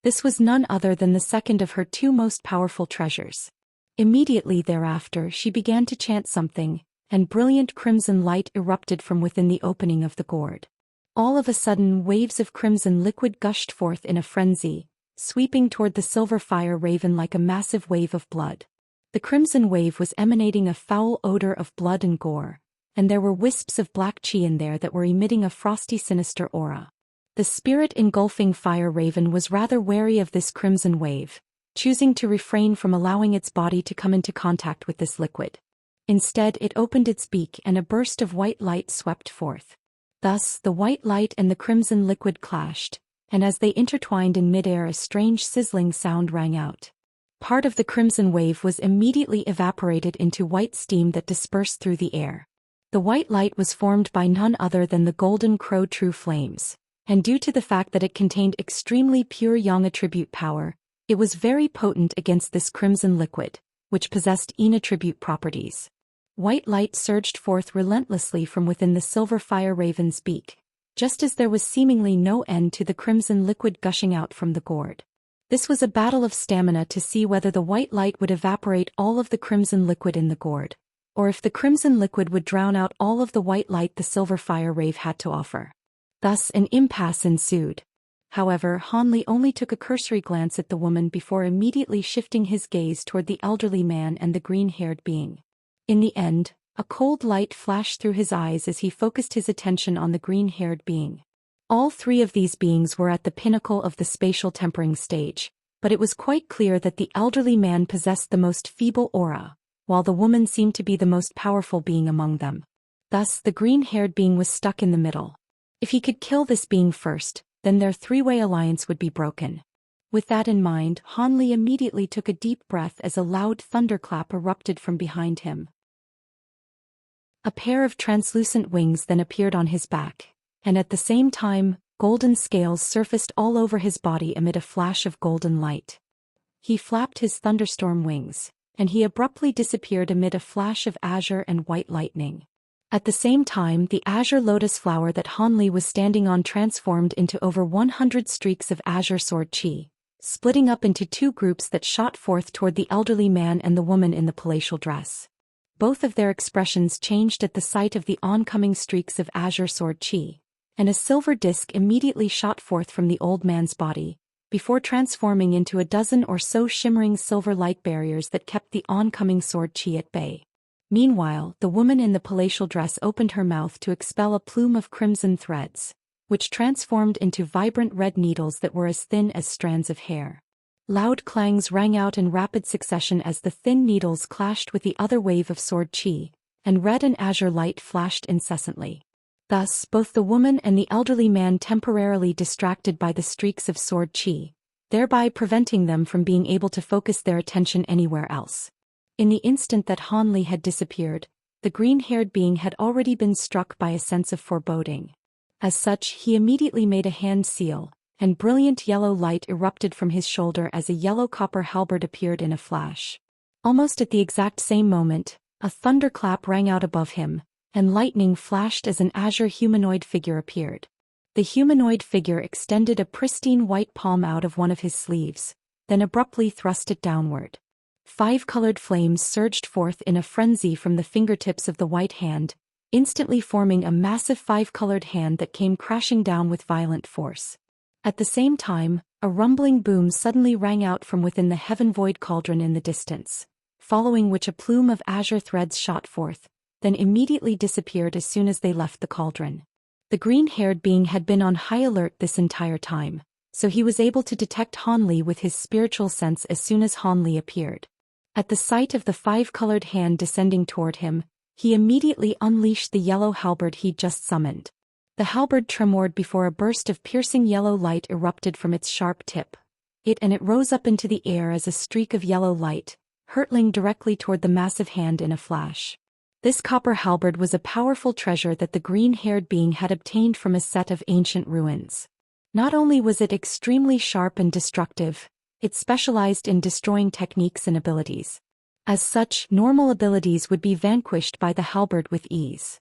This was none other than the second of her two most powerful treasures. Immediately thereafter she began to chant something, and brilliant crimson light erupted from within the opening of the gourd. All of a sudden waves of crimson liquid gushed forth in a frenzy, sweeping toward the silver fire raven like a massive wave of blood. The crimson wave was emanating a foul odor of blood and gore, and there were wisps of black chi in there that were emitting a frosty sinister aura. The spirit-engulfing fire raven was rather wary of this crimson wave, choosing to refrain from allowing its body to come into contact with this liquid. Instead it opened its beak and a burst of white light swept forth. Thus the white light and the crimson liquid clashed, and as they intertwined in midair a strange sizzling sound rang out. Part of the crimson wave was immediately evaporated into white steam that dispersed through the air. The white light was formed by none other than the golden crow true flames, and due to the fact that it contained extremely pure yang attribute power, it was very potent against this crimson liquid, which possessed yin attribute properties. White light surged forth relentlessly from within the silver fire raven's beak, just as there was seemingly no end to the crimson liquid gushing out from the gourd. This was a battle of stamina to see whether the white light would evaporate all of the crimson liquid in the gourd, or if the crimson liquid would drown out all of the white light the silver fire rave had to offer. Thus an impasse ensued. However, Hanli only took a cursory glance at the woman before immediately shifting his gaze toward the elderly man and the green-haired being. In the end, a cold light flashed through his eyes as he focused his attention on the green-haired being. All three of these beings were at the pinnacle of the spatial tempering stage, but it was quite clear that the elderly man possessed the most feeble aura, while the woman seemed to be the most powerful being among them. Thus the green-haired being was stuck in the middle. If he could kill this being first, then their three-way alliance would be broken. With that in mind, Hanli immediately took a deep breath as a loud thunderclap erupted from behind him. A pair of translucent wings then appeared on his back, and at the same time, golden scales surfaced all over his body amid a flash of golden light. He flapped his thunderstorm wings, and he abruptly disappeared amid a flash of azure and white lightning. At the same time, the azure lotus flower that Hanli was standing on transformed into over 100 streaks of azure sword chi, splitting up into two groups that shot forth toward the elderly man and the woman in the palatial dress. Both of their expressions changed at the sight of the oncoming streaks of azure sword chi, and a silver disc immediately shot forth from the old man's body, before transforming into a dozen or so shimmering silver light barriers that kept the oncoming sword chi at bay. Meanwhile, the woman in the palatial dress opened her mouth to expel a plume of crimson threads, which transformed into vibrant red needles that were as thin as strands of hair. Loud clangs rang out in rapid succession as the thin needles clashed with the other wave of sword chi, and red and azure light flashed incessantly. Thus, both the woman and the elderly man temporarily distracted by the streaks of sword chi, thereby preventing them from being able to focus their attention anywhere else. In the instant that Hanli had disappeared, the green-haired being had already been struck by a sense of foreboding. As such, he immediately made a hand seal, and brilliant yellow light erupted from his shoulder as a yellow copper halberd appeared in a flash. Almost at the exact same moment, a thunderclap rang out above him, and lightning flashed as an azure humanoid figure appeared. The humanoid figure extended a pristine white palm out of one of his sleeves, then abruptly thrust it downward. 5 colored flames surged forth in a frenzy from the fingertips of the white hand, instantly forming a massive 5-colored hand that came crashing down with violent force. At the same time, a rumbling boom suddenly rang out from within the heaven-void cauldron in the distance, following which a plume of azure threads shot forth, then immediately disappeared as soon as they left the cauldron. The green-haired being had been on high alert this entire time, so he was able to detect Hanli with his spiritual sense as soon as Hanli appeared. At the sight of the 5-colored hand descending toward him, he immediately unleashed the yellow halberd he'd just summoned. The halberd tremored before a burst of piercing yellow light erupted from its sharp tip. It rose up into the air as a streak of yellow light, hurtling directly toward the massive hand in a flash. This copper halberd was a powerful treasure that the green-haired being had obtained from a set of ancient ruins. Not only was it extremely sharp and destructive, it specialized in destroying techniques and abilities. As such, normal abilities would be vanquished by the halberd with ease.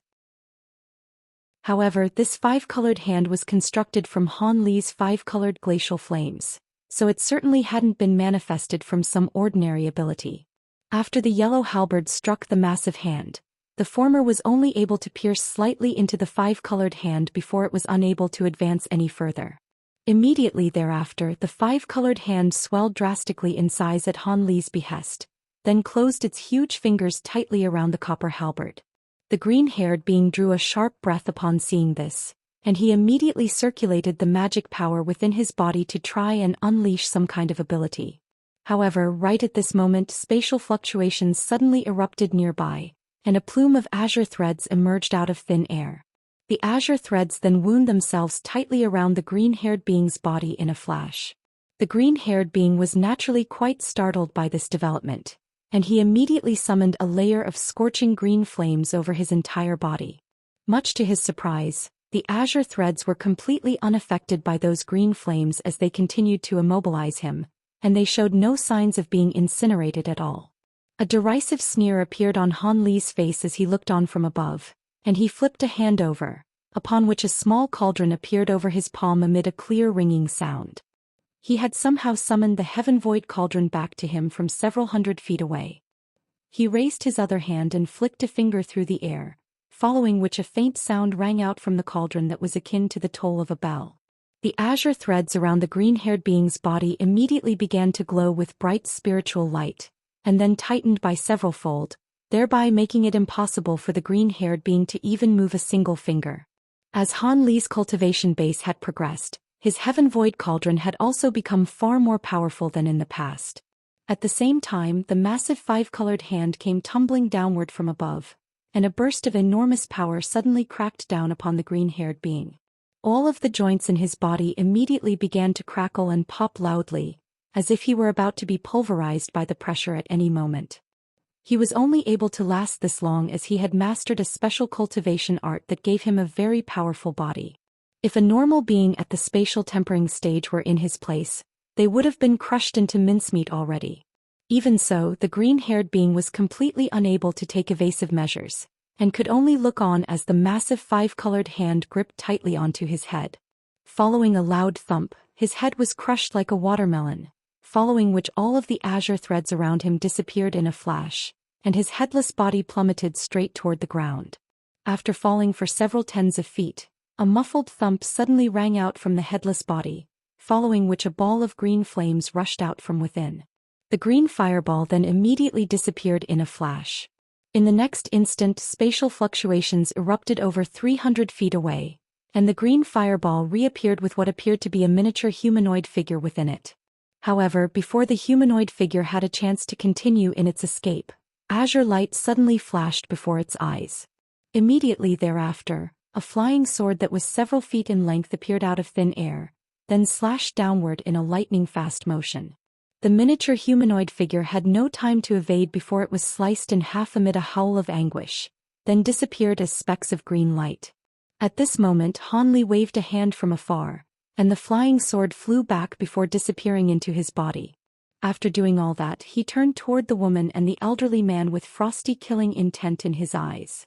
However, this 5-colored hand was constructed from Hanli's 5-colored glacial flames, so it certainly hadn't been manifested from some ordinary ability. After the yellow halberd struck the massive hand, the former was only able to pierce slightly into the five-colored hand before it was unable to advance any further. Immediately thereafter, the five-colored hand swelled drastically in size at Han Li's behest, then closed its huge fingers tightly around the copper halberd. The green-haired being drew a sharp breath upon seeing this, and he immediately circulated the magic power within his body to try and unleash some kind of ability. However, right at this moment, spatial fluctuations suddenly erupted nearby, and a plume of azure threads emerged out of thin air. The azure threads then wound themselves tightly around the green-haired being's body in a flash. The green-haired being was naturally quite startled by this development, and he immediately summoned a layer of scorching green flames over his entire body. Much to his surprise, the azure threads were completely unaffected by those green flames as they continued to immobilize him, and they showed no signs of being incinerated at all. A derisive sneer appeared on Han Li's face as he looked on from above, and he flipped a hand over, upon which a small cauldron appeared over his palm amid a clear ringing sound. He had somehow summoned the heaven void cauldron back to him from several hundred feet away. He raised his other hand and flicked a finger through the air, following which a faint sound rang out from the cauldron that was akin to the toll of a bell. The azure threads around the green-haired being's body immediately began to glow with bright spiritual light, and then tightened by several-fold, thereby making it impossible for the green-haired being to even move a single finger. As Han Li's cultivation base had progressed, his heaven void cauldron had also become far more powerful than in the past. At the same time, the massive five-colored hand came tumbling downward from above, and a burst of enormous power suddenly cracked down upon the green-haired being. All of the joints in his body immediately began to crackle and pop loudly, as if he were about to be pulverized by the pressure at any moment. He was only able to last this long as he had mastered a special cultivation art that gave him a very powerful body. If a normal being at the spatial tempering stage were in his place, they would have been crushed into mincemeat already. Even so, the green-haired being was completely unable to take evasive measures, and could only look on as the massive five-colored hand gripped tightly onto his head. Following a loud thump, his head was crushed like a watermelon, following which all of the azure threads around him disappeared in a flash, and his headless body plummeted straight toward the ground. After falling for several tens of feet, a muffled thump suddenly rang out from the headless body, following which a ball of green flames rushed out from within. The green fireball then immediately disappeared in a flash. In the next instant, spatial fluctuations erupted over 300 feet away, and the green fireball reappeared with what appeared to be a miniature humanoid figure within it. However, before the humanoid figure had a chance to continue in its escape, azure light suddenly flashed before its eyes. Immediately thereafter, a flying sword that was several feet in length appeared out of thin air, then slashed downward in a lightning-fast motion. The miniature humanoid figure had no time to evade before it was sliced in half amid a howl of anguish, then disappeared as specks of green light. At this moment, Han Li waved a hand from afar, and the flying sword flew back before disappearing into his body. After doing all that, he turned toward the woman and the elderly man with frosty killing intent in his eyes.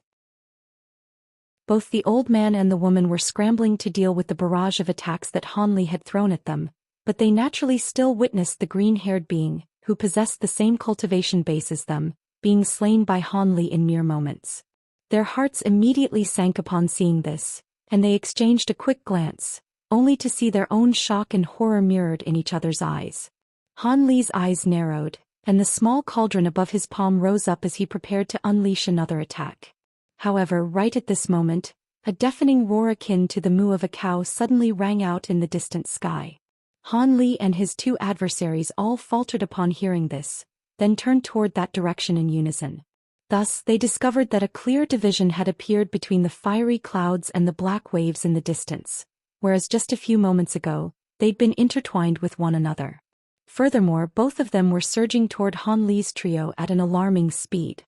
Both the old man and the woman were scrambling to deal with the barrage of attacks that Han Li had thrown at them, but they naturally still witnessed the green-haired being, who possessed the same cultivation base as them, being slain by Han Li in mere moments. Their hearts immediately sank upon seeing this, and they exchanged a quick glance, only to see their own shock and horror mirrored in each other's eyes. Han Li's eyes narrowed, and the small cauldron above his palm rose up as he prepared to unleash another attack. However, right at this moment, a deafening roar akin to the moo of a cow suddenly rang out in the distant sky. Han Li and his two adversaries all faltered upon hearing this, then turned toward that direction in unison. Thus, they discovered that a clear division had appeared between the fiery clouds and the black waves in the distance, whereas just a few moments ago, they'd been intertwined with one another. Furthermore, both of them were surging toward Han Li's trio at an alarming speed.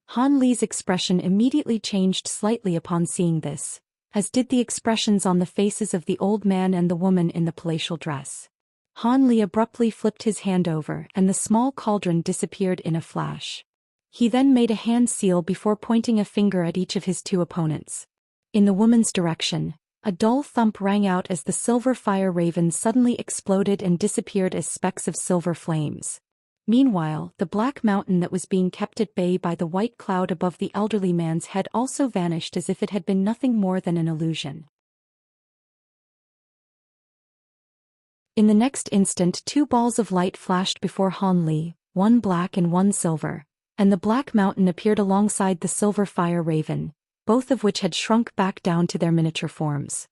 Han Li's expression immediately changed slightly upon seeing this, as did the expressions on the faces of the old man and the woman in the palatial dress. Han Li abruptly flipped his hand over and the small cauldron disappeared in a flash. He then made a hand seal before pointing a finger at each of his two opponents. In the woman's direction, A dull thump rang out as the silver fire raven suddenly exploded and disappeared as specks of silver flames. Meanwhile, the black mountain that was being kept at bay by the white cloud above the elderly man's head also vanished as if it had been nothing more than an illusion. In the next instant, two balls of light flashed before Han Li, one black and one silver, and the black mountain appeared alongside the silver fire raven, both of which had shrunk back down to their miniature forms.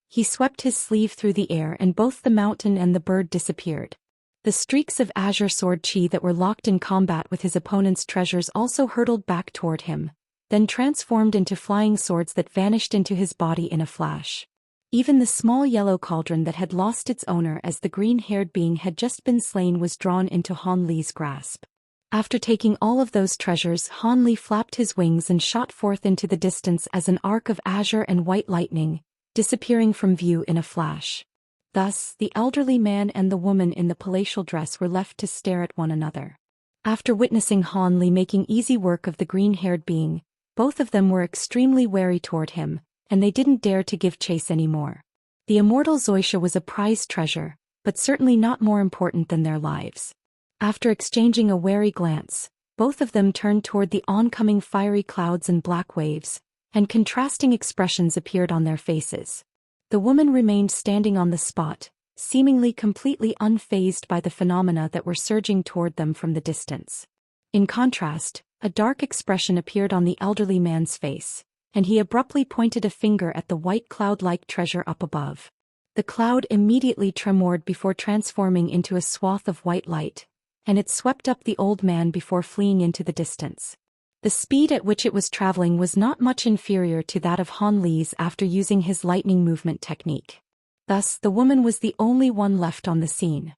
He swept his sleeve through the air and both the mountain and the bird disappeared. The streaks of azure sword chi that were locked in combat with his opponent's treasures also hurtled back toward him, then transformed into flying swords that vanished into his body in a flash. Even the small yellow cauldron that had lost its owner as the green-haired being had just been slain was drawn into Han Li's grasp. After taking all of those treasures, Han Li flapped his wings and shot forth into the distance as an arc of azure and white lightning, disappearing from view in a flash. Thus, the elderly man and the woman in the palatial dress were left to stare at one another. After witnessing Han Li making easy work of the green-haired being, both of them were extremely wary toward him, and they didn't dare to give chase anymore. The immortal Xianxia was a prized treasure, but certainly not more important than their lives. After exchanging a wary glance, both of them turned toward the oncoming fiery clouds and black waves, and contrasting expressions appeared on their faces. The woman remained standing on the spot, seemingly completely unfazed by the phenomena that were surging toward them from the distance. In contrast, a dark expression appeared on the elderly man's face, and he abruptly pointed a finger at the white cloud-like treasure up above. The cloud immediately tremored before transforming into a swath of white light, and it swept up the old man before fleeing into the distance. The speed at which it was traveling was not much inferior to that of Han Li's after using his lightning movement technique. Thus, the woman was the only one left on the scene.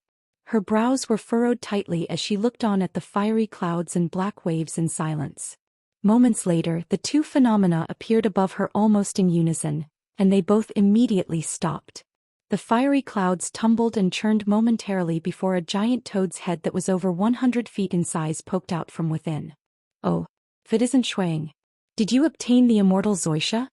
Her brows were furrowed tightly as she looked on at the fiery clouds and black waves in silence. Moments later, the two phenomena appeared above her almost in unison, and they both immediately stopped. The fiery clouds tumbled and churned momentarily before a giant toad's head that was over 100 feet in size poked out from within. "Oh, if it isn't Shuang. Did you obtain the immortal Xianxia?"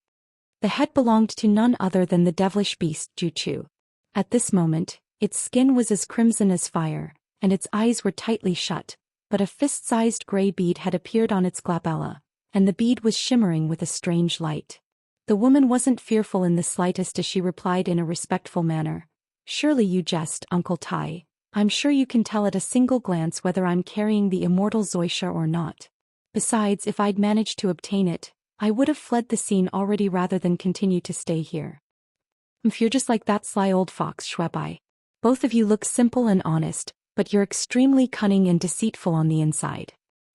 The head belonged to none other than the devilish beast Zhou. At this moment, its skin was as crimson as fire, and its eyes were tightly shut, but a fist-sized gray bead had appeared on its glabella, and the bead was shimmering with a strange light. The woman wasn't fearful in the slightest as she replied in a respectful manner, "Surely you jest, Uncle Tai. I'm sure you can tell at a single glance whether I'm carrying the immortal Xianxia or not. Besides, if I'd managed to obtain it, I would have fled the scene already rather than continue to stay here. If you're just like that sly old fox, Shuebai. Both of you look simple and honest, but you're extremely cunning and deceitful on the inside.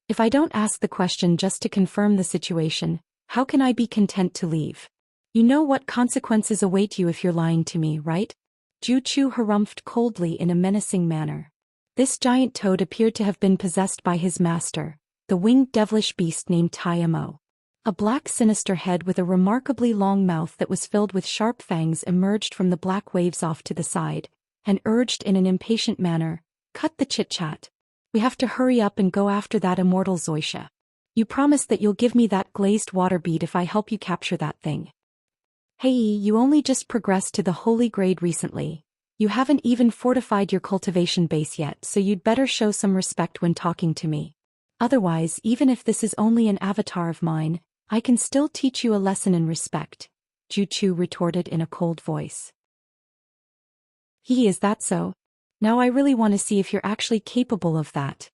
If I don't ask the question just to confirm the situation, how can I be content to leave? You know what consequences await you if you're lying to me, right?" Zhou harumphed coldly in a menacing manner. This giant toad appeared to have been possessed by his master, the winged devilish beast named Tai Mo. A black sinister head with a remarkably long mouth that was filled with sharp fangs emerged from the black waves off to the side, and urged in an impatient manner, "Cut the chit-chat. We have to hurry up and go after that immortal Xianxia. You promised that you'll give me that glazed water bead if I help you capture that thing. Hey, you only just progressed to the holy grade recently. You haven't even fortified your cultivation base yet, so you'd better show some respect when talking to me. Otherwise, even if this is only an avatar of mine, I can still teach you a lesson in respect," Zhou retorted in a cold voice. "Is that so? Now I really want to see if you're actually capable of that."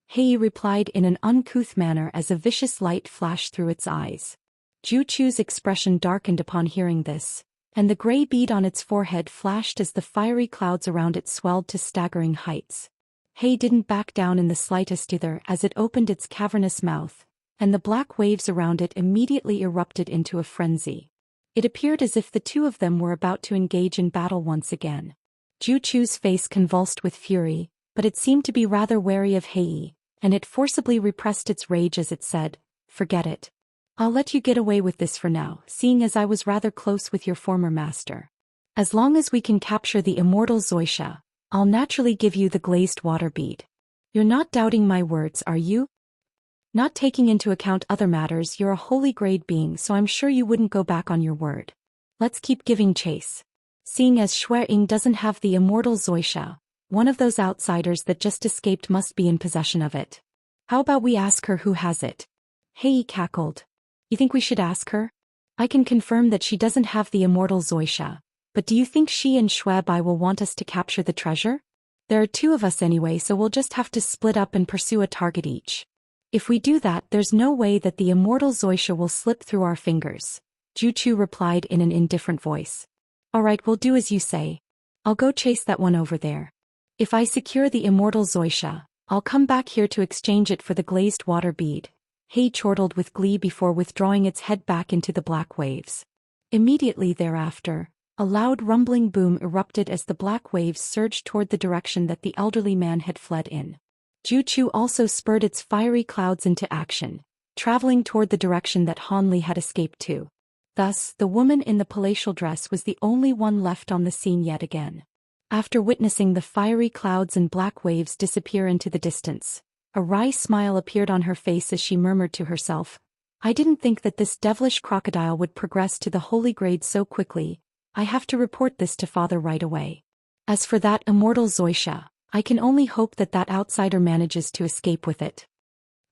He replied in an uncouth manner as a vicious light flashed through its eyes. Zhou's expression darkened upon hearing this, and the gray bead on its forehead flashed as the fiery clouds around it swelled to staggering heights. He didn't back down in the slightest either as it opened its cavernous mouth, and the black waves around it immediately erupted into a frenzy. It appeared as if the two of them were about to engage in battle once again. Zhou's face convulsed with fury, but it seemed to be rather wary of Hei, and it forcibly repressed its rage as it said, "Forget it. I'll let you get away with this for now, seeing as I was rather close with your former master. As long as we can capture the immortal Xianxia, I'll naturally give you the glazed water bead. You're not doubting my words, are you? Not taking into account other matters, you're a holy grade being, so I'm sure you wouldn't go back on your word. Let's keep giving chase. Seeing as Shui Ying doesn't have the immortal Zhou Xian, one of those outsiders that just escaped must be in possession of it. How about we ask her who has it? Hei cackled. You think we should ask her? I can confirm that she doesn't have the immortal Zhou Xian, but do you think she and Shui Bai will want us to capture the treasure? There are two of us anyway, so we'll just have to split up and pursue a target each. If we do that, there's no way that the immortal Zhou Xian will slip through our fingers, Zhu Chu replied in an indifferent voice. Alright, we'll do as you say. I'll go chase that one over there. If I secure the immortal Zhou Xian, I'll come back here to exchange it for the glazed water bead. Hei chortled with glee before withdrawing its head back into the black waves. Immediately thereafter, a loud rumbling boom erupted as the black waves surged toward the direction that the elderly man had fled in. Zhu Chu also spurred its fiery clouds into action, traveling toward the direction that Han Li had escaped to. Thus, the woman in the palatial dress was the only one left on the scene yet again. After witnessing the fiery clouds and black waves disappear into the distance, a wry smile appeared on her face as she murmured to herself, I didn't think that this devilish crocodile would progress to the holy grade so quickly. I have to report this to father right away. As for that immortal Zhou Xian, I can only hope that that outsider manages to escape with it.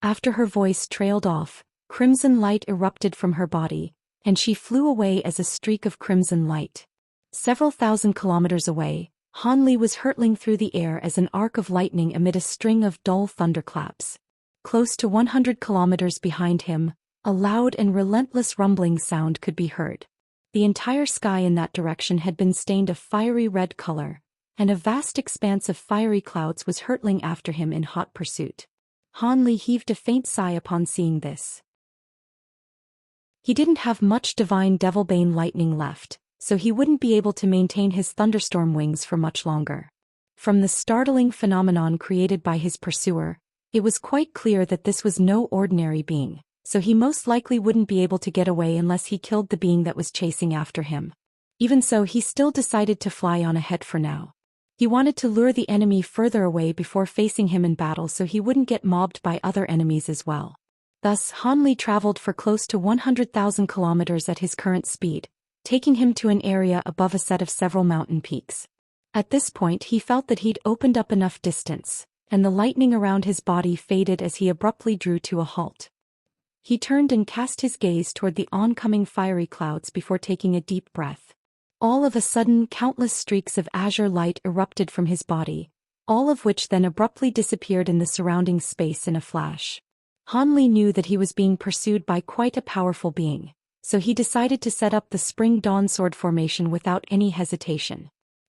After her voice trailed off, crimson light erupted from her body, and she flew away as a streak of crimson light. Several thousand kilometers away, Han Li was hurtling through the air as an arc of lightning amid a string of dull thunderclaps. Close to 100 kilometers behind him, a loud and relentless rumbling sound could be heard. The entire sky in that direction had been stained a fiery red color, and a vast expanse of fiery clouds was hurtling after him in hot pursuit. Han Li heaved a faint sigh upon seeing this. He didn't have much divine devilbane lightning left, so he wouldn't be able to maintain his thunderstorm wings for much longer. From the startling phenomenon created by his pursuer, it was quite clear that this was no ordinary being, so he most likely wouldn't be able to get away unless he killed the being that was chasing after him. Even so, he still decided to fly on ahead for now. He wanted to lure the enemy further away before facing him in battle so he wouldn't get mobbed by other enemies as well. Thus, Han Li traveled for close to 100,000 kilometers at his current speed, taking him to an area above a set of several mountain peaks. At this point he felt that he'd opened up enough distance, and the lightning around his body faded as he abruptly drew to a halt. He turned and cast his gaze toward the oncoming fiery clouds before taking a deep breath. All of a sudden, countless streaks of azure light erupted from his body, all of which then abruptly disappeared in the surrounding space in a flash. Han Li knew that he was being pursued by quite a powerful being, so he decided to set up the Spring Dawn sword formation without any hesitation.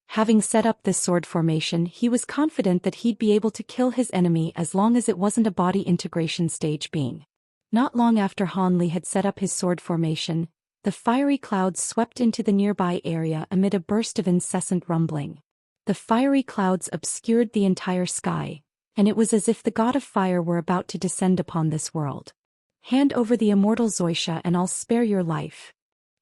Having set up this sword formation, he was confident that he'd be able to kill his enemy as long as it wasn't a body integration stage being. Not long after Han Li had set up his sword formation, the fiery clouds swept into the nearby area amid a burst of incessant rumbling. The fiery clouds obscured the entire sky, and it was as if the god of fire were about to descend upon this world. Hand over the immortal Zhou Xian and I'll spare your life.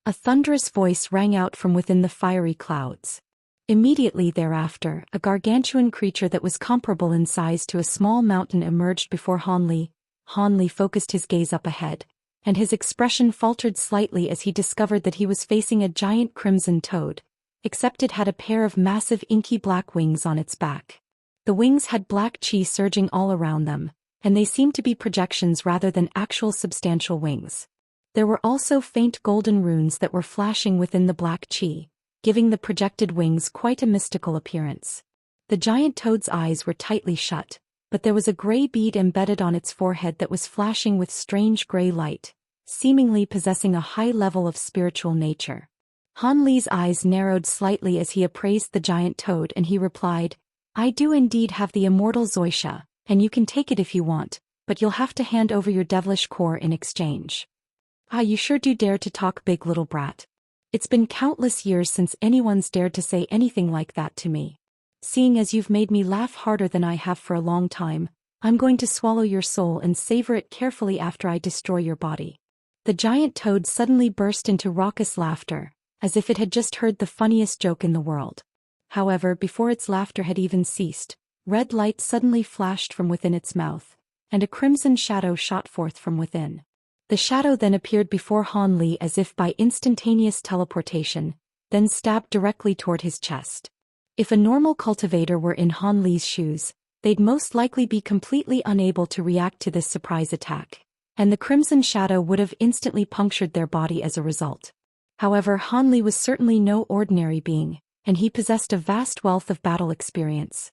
A thunderous voice rang out from within the fiery clouds. Immediately thereafter, a gargantuan creature that was comparable in size to a small mountain emerged before Han Li. Han Li focused his gaze up ahead, and his expression faltered slightly as he discovered that he was facing a giant crimson toad, except it had a pair of massive inky black wings on its back. The wings had black chi surging all around them, and they seemed to be projections rather than actual substantial wings. There were also faint golden runes that were flashing within the black chi, giving the projected wings quite a mystical appearance. The giant toad's eyes were tightly shut, but there was a gray bead embedded on its forehead that was flashing with strange gray light, seemingly possessing a high level of spiritual nature. Han Li's eyes narrowed slightly as he appraised the giant toad, and he replied, I do indeed have the immortal Zhou Xian, and you can take it if you want, but you'll have to hand over your devilish core in exchange. Ah, you sure do dare to talk big, little brat. It's been countless years since anyone's dared to say anything like that to me. Seeing as you've made me laugh harder than I have for a long time, I'm going to swallow your soul and savor it carefully after I destroy your body. The giant toad suddenly burst into raucous laughter, as if it had just heard the funniest joke in the world. However, before its laughter had even ceased, red light suddenly flashed from within its mouth, and a crimson shadow shot forth from within. The shadow then appeared before Han Li as if by instantaneous teleportation, then stabbed directly toward his chest. If a normal cultivator were in Han Li's shoes, they'd most likely be completely unable to react to this surprise attack, and the crimson shadow would have instantly punctured their body as a result. However, Han Li was certainly no ordinary being, and he possessed a vast wealth of battle experience.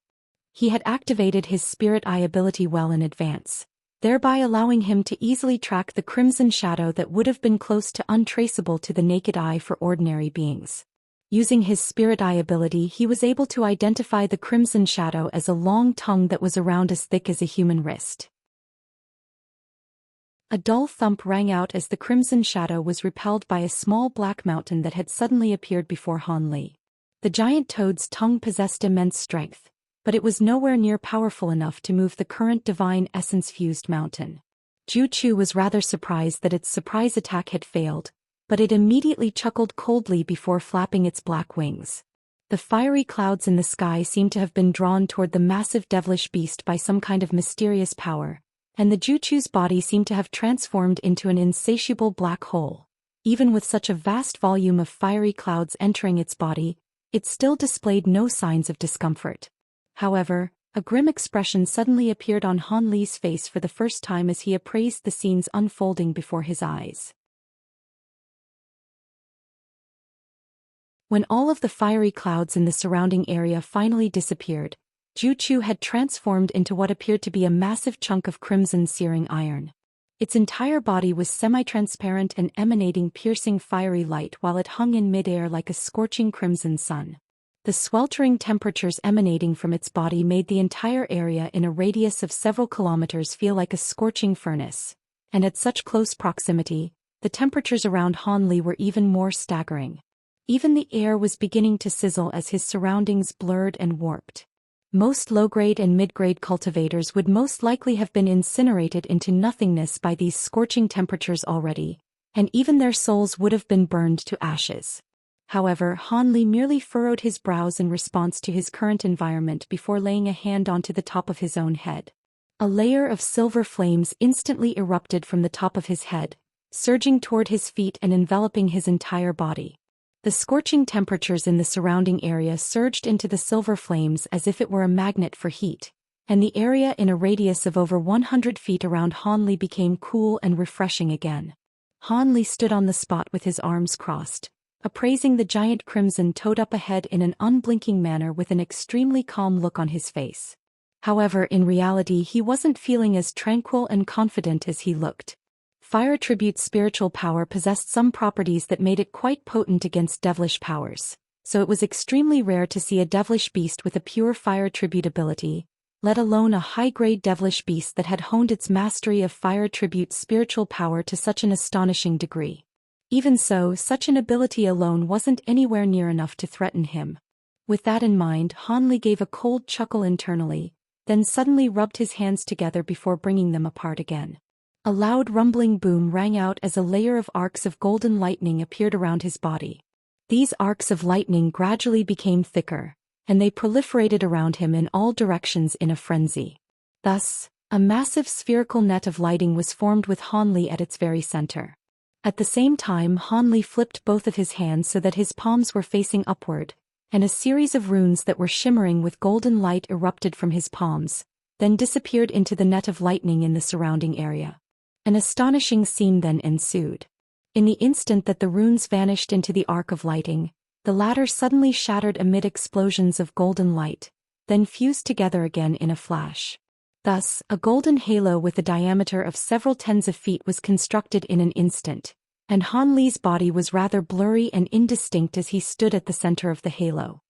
He had activated his spirit eye ability well in advance, thereby allowing him to easily track the crimson shadow that would have been close to untraceable to the naked eye for ordinary beings. Using his spirit eye ability, he was able to identify the crimson shadow as a long tongue that was around as thick as a human wrist. A dull thump rang out as the crimson shadow was repelled by a small black mountain that had suddenly appeared before Han Li. The giant toad's tongue possessed immense strength, but it was nowhere near powerful enough to move the current divine essence-fused mountain. Zhu Chu was rather surprised that its surprise attack had failed, but it immediately chuckled coldly before flapping its black wings. The fiery clouds in the sky seemed to have been drawn toward the massive devilish beast by some kind of mysterious power, and the Zhu Chu's body seemed to have transformed into an insatiable black hole. Even with such a vast volume of fiery clouds entering its body, it still displayed no signs of discomfort. However, a grim expression suddenly appeared on Han Li's face for the first time as he appraised the scenes unfolding before his eyes. When all of the fiery clouds in the surrounding area finally disappeared, Zhu Chu had transformed into what appeared to be a massive chunk of crimson searing iron. Its entire body was semi-transparent and emanating piercing fiery light while it hung in midair like a scorching crimson sun. The sweltering temperatures emanating from its body made the entire area in a radius of several kilometers feel like a scorching furnace, and at such close proximity, the temperatures around Han Li were even more staggering. Even the air was beginning to sizzle as his surroundings blurred and warped. Most low-grade and mid-grade cultivators would most likely have been incinerated into nothingness by these scorching temperatures already, and even their souls would have been burned to ashes. However, Han Li merely furrowed his brows in response to his current environment before laying a hand onto the top of his own head. A layer of silver flames instantly erupted from the top of his head, surging toward his feet and enveloping his entire body. The scorching temperatures in the surrounding area surged into the silver flames as if it were a magnet for heat, and the area in a radius of over 100 feet around Han Li became cool and refreshing again. Han Li stood on the spot with his arms crossed, appraising the giant crimson toad up ahead in an unblinking manner with an extremely calm look on his face. However, in reality he wasn't feeling as tranquil and confident as he looked. Fire Tribute's spiritual power possessed some properties that made it quite potent against devilish powers, so it was extremely rare to see a devilish beast with a pure Fire Tribute ability, let alone a high-grade devilish beast that had honed its mastery of Fire Tribute's spiritual power to such an astonishing degree. Even so, such an ability alone wasn't anywhere near enough to threaten him. With that in mind, Han Li gave a cold chuckle internally, then suddenly rubbed his hands together before bringing them apart again. A loud rumbling boom rang out as a layer of arcs of golden lightning appeared around his body. These arcs of lightning gradually became thicker, and they proliferated around him in all directions in a frenzy. Thus, a massive spherical net of lighting was formed with Han Li at its very center. At the same time, Han Li flipped both of his hands so that his palms were facing upward, and a series of runes that were shimmering with golden light erupted from his palms, then disappeared into the net of lightning in the surrounding area. An astonishing scene then ensued. In the instant that the runes vanished into the arc of lighting, the latter suddenly shattered amid explosions of golden light, then fused together again in a flash. Thus, a golden halo with a diameter of several tens of feet was constructed in an instant, and Han Li's body was rather blurry and indistinct as he stood at the center of the halo.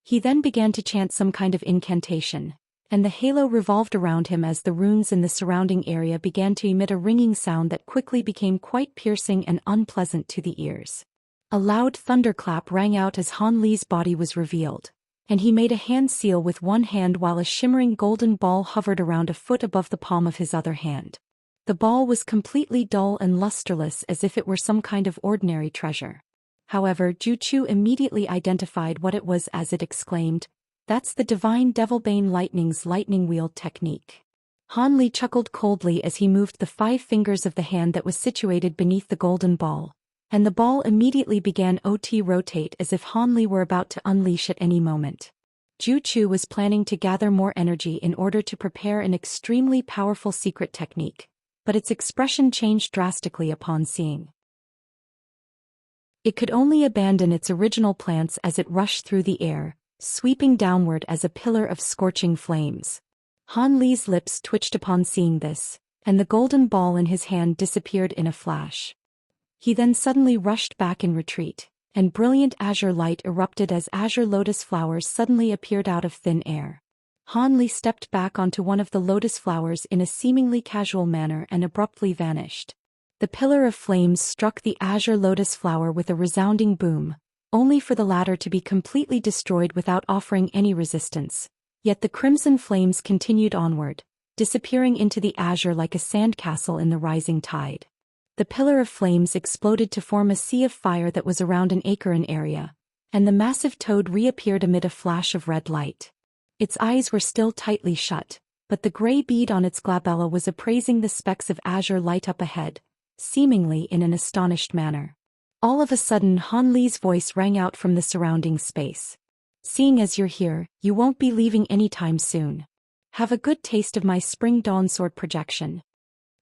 He then began to chant some kind of incantation, and the halo revolved around him as the runes in the surrounding area began to emit a ringing sound that quickly became quite piercing and unpleasant to the ears. A loud thunderclap rang out as Han Li's body was revealed, and he made a hand seal with one hand while a shimmering golden ball hovered around a foot above the palm of his other hand. The ball was completely dull and lusterless as if it were some kind of ordinary treasure. However, Zhu Chu immediately identified what it was as it exclaimed, "That's the divine Devilbane Lightning's lightning wield technique." Han Li chuckled coldly as he moved the 5 fingers of the hand that was situated beneath the golden ball, and the ball immediately began to rotate as if Han Li were about to unleash at any moment. Zhu Chu was planning to gather more energy in order to prepare an extremely powerful secret technique, but its expression changed drastically upon seeing. It could only abandon its original plans as it rushed through the air, sweeping downward as a pillar of scorching flames. Han Li's lips twitched upon seeing this, and the golden ball in his hand disappeared in a flash. He then suddenly rushed back in retreat, and brilliant azure light erupted as azure lotus flowers suddenly appeared out of thin air. Han Li stepped back onto one of the lotus flowers in a seemingly casual manner and abruptly vanished. The pillar of flames struck the azure lotus flower with a resounding boom, only for the latter to be completely destroyed without offering any resistance. Yet the crimson flames continued onward, disappearing into the azure like a sandcastle in the rising tide. The pillar of flames exploded to form a sea of fire that was around an acre in area, and the massive toad reappeared amid a flash of red light. Its eyes were still tightly shut, but the gray bead on its glabella was appraising the specks of azure light up ahead, seemingly in an astonished manner. All of a sudden Han Li's voice rang out from the surrounding space. "Seeing as you're here, you won't be leaving anytime soon. Have a good taste of my spring dawn sword projection."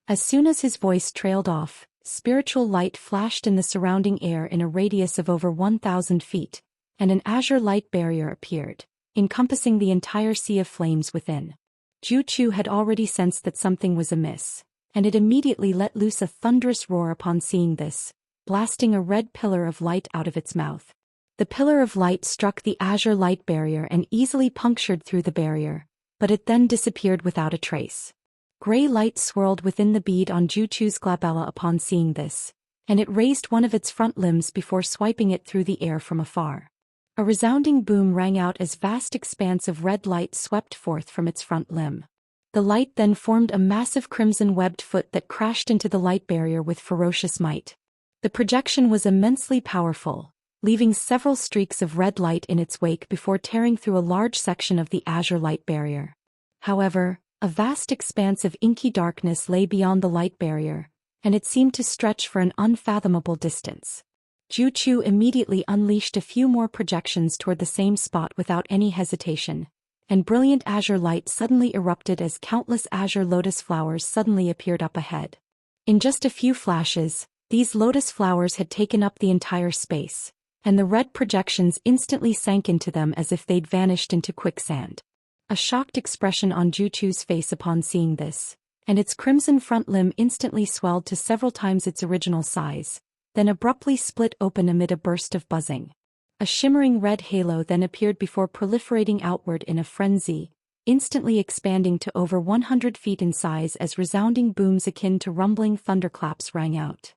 As soon as his voice trailed off, spiritual light flashed in the surrounding air in a radius of over 1,000 feet, and an azure light barrier appeared, encompassing the entire sea of flames within. Zhu Chu had already sensed that something was amiss, and it immediately let loose a thunderous roar upon seeing this, blasting a red pillar of light out of its mouth. The pillar of light struck the azure light barrier and easily punctured through the barrier, but it then disappeared without a trace. Gray light swirled within the bead on Zhu Chu's glabella upon seeing this, and it raised one of its front limbs before swiping it through the air from afar. A resounding boom rang out as vast expanse of red light swept forth from its front limb. The light then formed a massive crimson-webbed foot that crashed into the light barrier with ferocious might. The projection was immensely powerful, leaving several streaks of red light in its wake before tearing through a large section of the azure light barrier. However, a vast expanse of inky darkness lay beyond the light barrier, and it seemed to stretch for an unfathomable distance. Zhu Chu immediately unleashed a few more projections toward the same spot without any hesitation, and brilliant azure light suddenly erupted as countless azure lotus flowers suddenly appeared up ahead. In just a few flashes, these lotus flowers had taken up the entire space, and the red projections instantly sank into them as if they'd vanished into quicksand. A shocked expression on Zhu Chu's face upon seeing this, and its crimson front limb instantly swelled to several times its original size, then abruptly split open amid a burst of buzzing. A shimmering red halo then appeared before proliferating outward in a frenzy, instantly expanding to over 100 feet in size as resounding booms akin to rumbling thunderclaps rang out.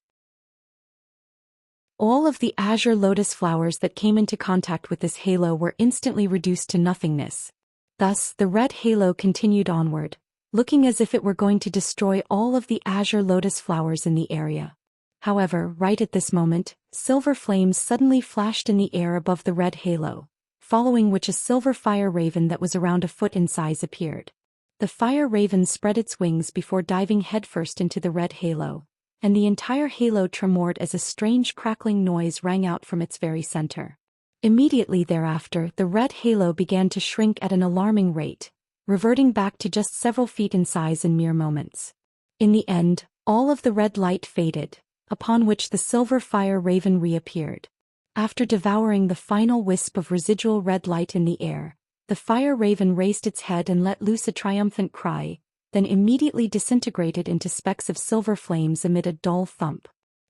All of the azure lotus flowers that came into contact with this halo were instantly reduced to nothingness. Thus, the red halo continued onward, looking as if it were going to destroy all of the azure lotus flowers in the area. However, right at this moment, silver flames suddenly flashed in the air above the red halo, following which a silver fire raven that was around a foot in size appeared. The fire raven spread its wings before diving headfirst into the red halo, and the entire halo tremored as a strange crackling noise rang out from its very center. Immediately thereafter, the red halo began to shrink at an alarming rate, reverting back to just several feet in size in mere moments. In the end, all of the red light faded, upon which the silver fire raven reappeared. After devouring the final wisp of residual red light in the air, the fire raven raised its head and let loose a triumphant cry, then immediately disintegrated into specks of silver flames amid a dull thump.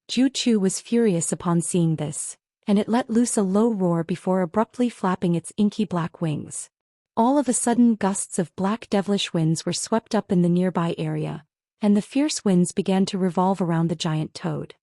Zhu Chu was furious upon seeing this, and it let loose a low roar before abruptly flapping its inky black wings. All of a sudden gusts of black devilish winds were swept up in the nearby area, and the fierce winds began to revolve around the giant toad.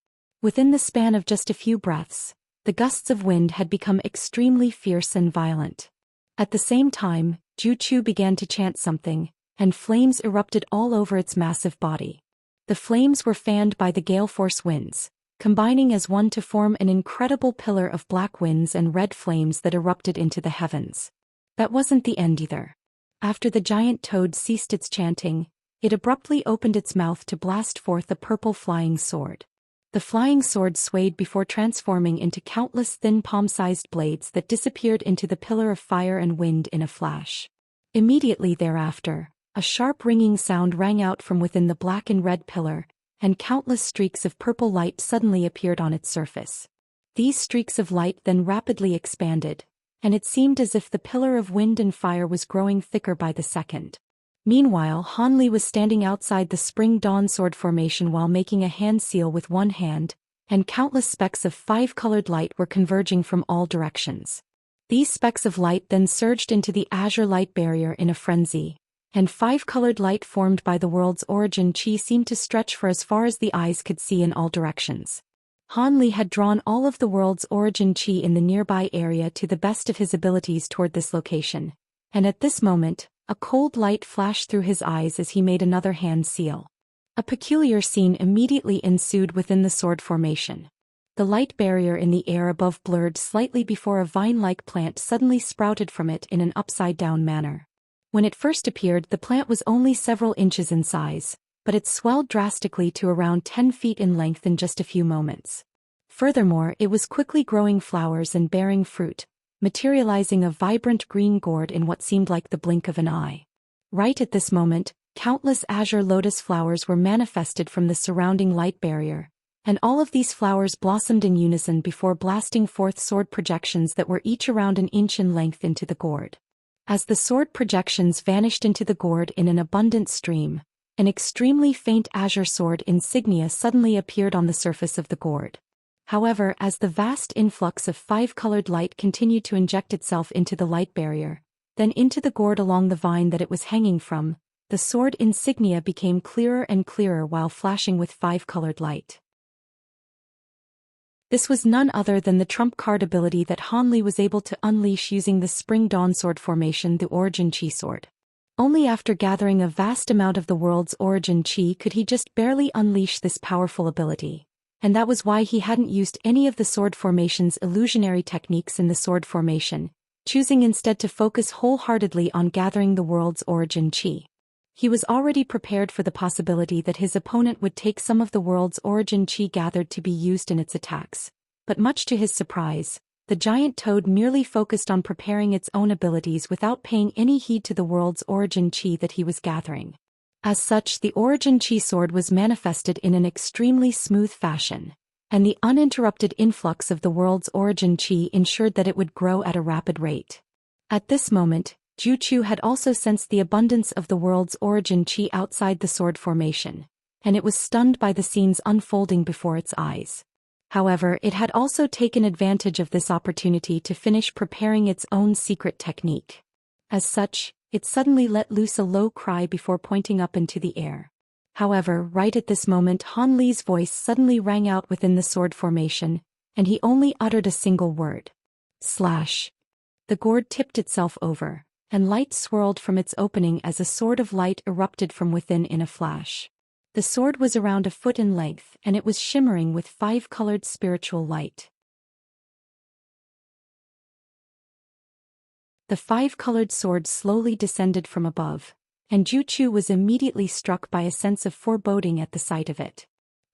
Within the span of just a few breaths, the gusts of wind had become extremely fierce and violent. At the same time, Zhu Chu began to chant something, and flames erupted all over its massive body. The flames were fanned by the gale force winds, combining as one to form an incredible pillar of black winds and red flames that erupted into the heavens. That wasn't the end either. After the giant toad ceased its chanting, it abruptly opened its mouth to blast forth a purple flying sword. The flying sword swayed before transforming into countless thin palm-sized blades that disappeared into the pillar of fire and wind in a flash. Immediately thereafter, a sharp ringing sound rang out from within the black and red pillar, and countless streaks of purple light suddenly appeared on its surface. These streaks of light then rapidly expanded, and it seemed as if the pillar of wind and fire was growing thicker by the second. Meanwhile, Han Li was standing outside the Spring Dawn sword formation while making a hand seal with one hand, and countless specks of five-colored light were converging from all directions. These specks of light then surged into the azure light barrier in a frenzy, and five-colored light formed by the world's origin chi seemed to stretch for as far as the eyes could see in all directions. Han Li had drawn all of the world's origin chi in the nearby area to the best of his abilities toward this location, and at this moment, a cold light flashed through his eyes as he made another hand seal. A peculiar scene immediately ensued within the sword formation. The light barrier in the air above blurred slightly before a vine-like plant suddenly sprouted from it in an upside-down manner. When it first appeared, the plant was only several inches in size, but it swelled drastically to around 10 feet in length in just a few moments. Furthermore, it was quickly growing flowers and bearing fruit, materializing a vibrant green gourd in what seemed like the blink of an eye. Right at this moment, countless azure lotus flowers were manifested from the surrounding light barrier, and all of these flowers blossomed in unison before blasting forth sword projections that were each around an inch in length into the gourd. As the sword projections vanished into the gourd in an abundant stream, an extremely faint azure sword insignia suddenly appeared on the surface of the gourd. However, as the vast influx of five-colored light continued to inject itself into the light barrier, then into the gourd along the vine that it was hanging from, the sword insignia became clearer and clearer while flashing with five-colored light. This was none other than the trump card ability that Han Li was able to unleash using the Spring Dawn sword formation, the Origin Chi sword. Only after gathering a vast amount of the world's origin chi could he just barely unleash this powerful ability. And that was why he hadn't used any of the sword formation's illusionary techniques in the sword formation, choosing instead to focus wholeheartedly on gathering the world's origin chi. He was already prepared for the possibility that his opponent would take some of the world's origin chi gathered to be used in its attacks, but much to his surprise, the giant toad merely focused on preparing its own abilities without paying any heed to the world's origin chi that he was gathering. As such, the Origin Chi sword was manifested in an extremely smooth fashion, and the uninterrupted influx of the world's origin chi ensured that it would grow at a rapid rate. At this moment, Zhu Chu had also sensed the abundance of the world's origin chi outside the sword formation, and it was stunned by the scenes unfolding before its eyes. However, it had also taken advantage of this opportunity to finish preparing its own secret technique. As such, it suddenly let loose a low cry before pointing up into the air. However, right at this moment Han Li's voice suddenly rang out within the sword formation, and he only uttered a single word. Slash. The gourd tipped itself over, and light swirled from its opening as a sword of light erupted from within in a flash. The sword was around a foot in length, and it was shimmering with five-colored spiritual light. The five-colored sword slowly descended from above, and Zhu Chu was immediately struck by a sense of foreboding at the sight of it.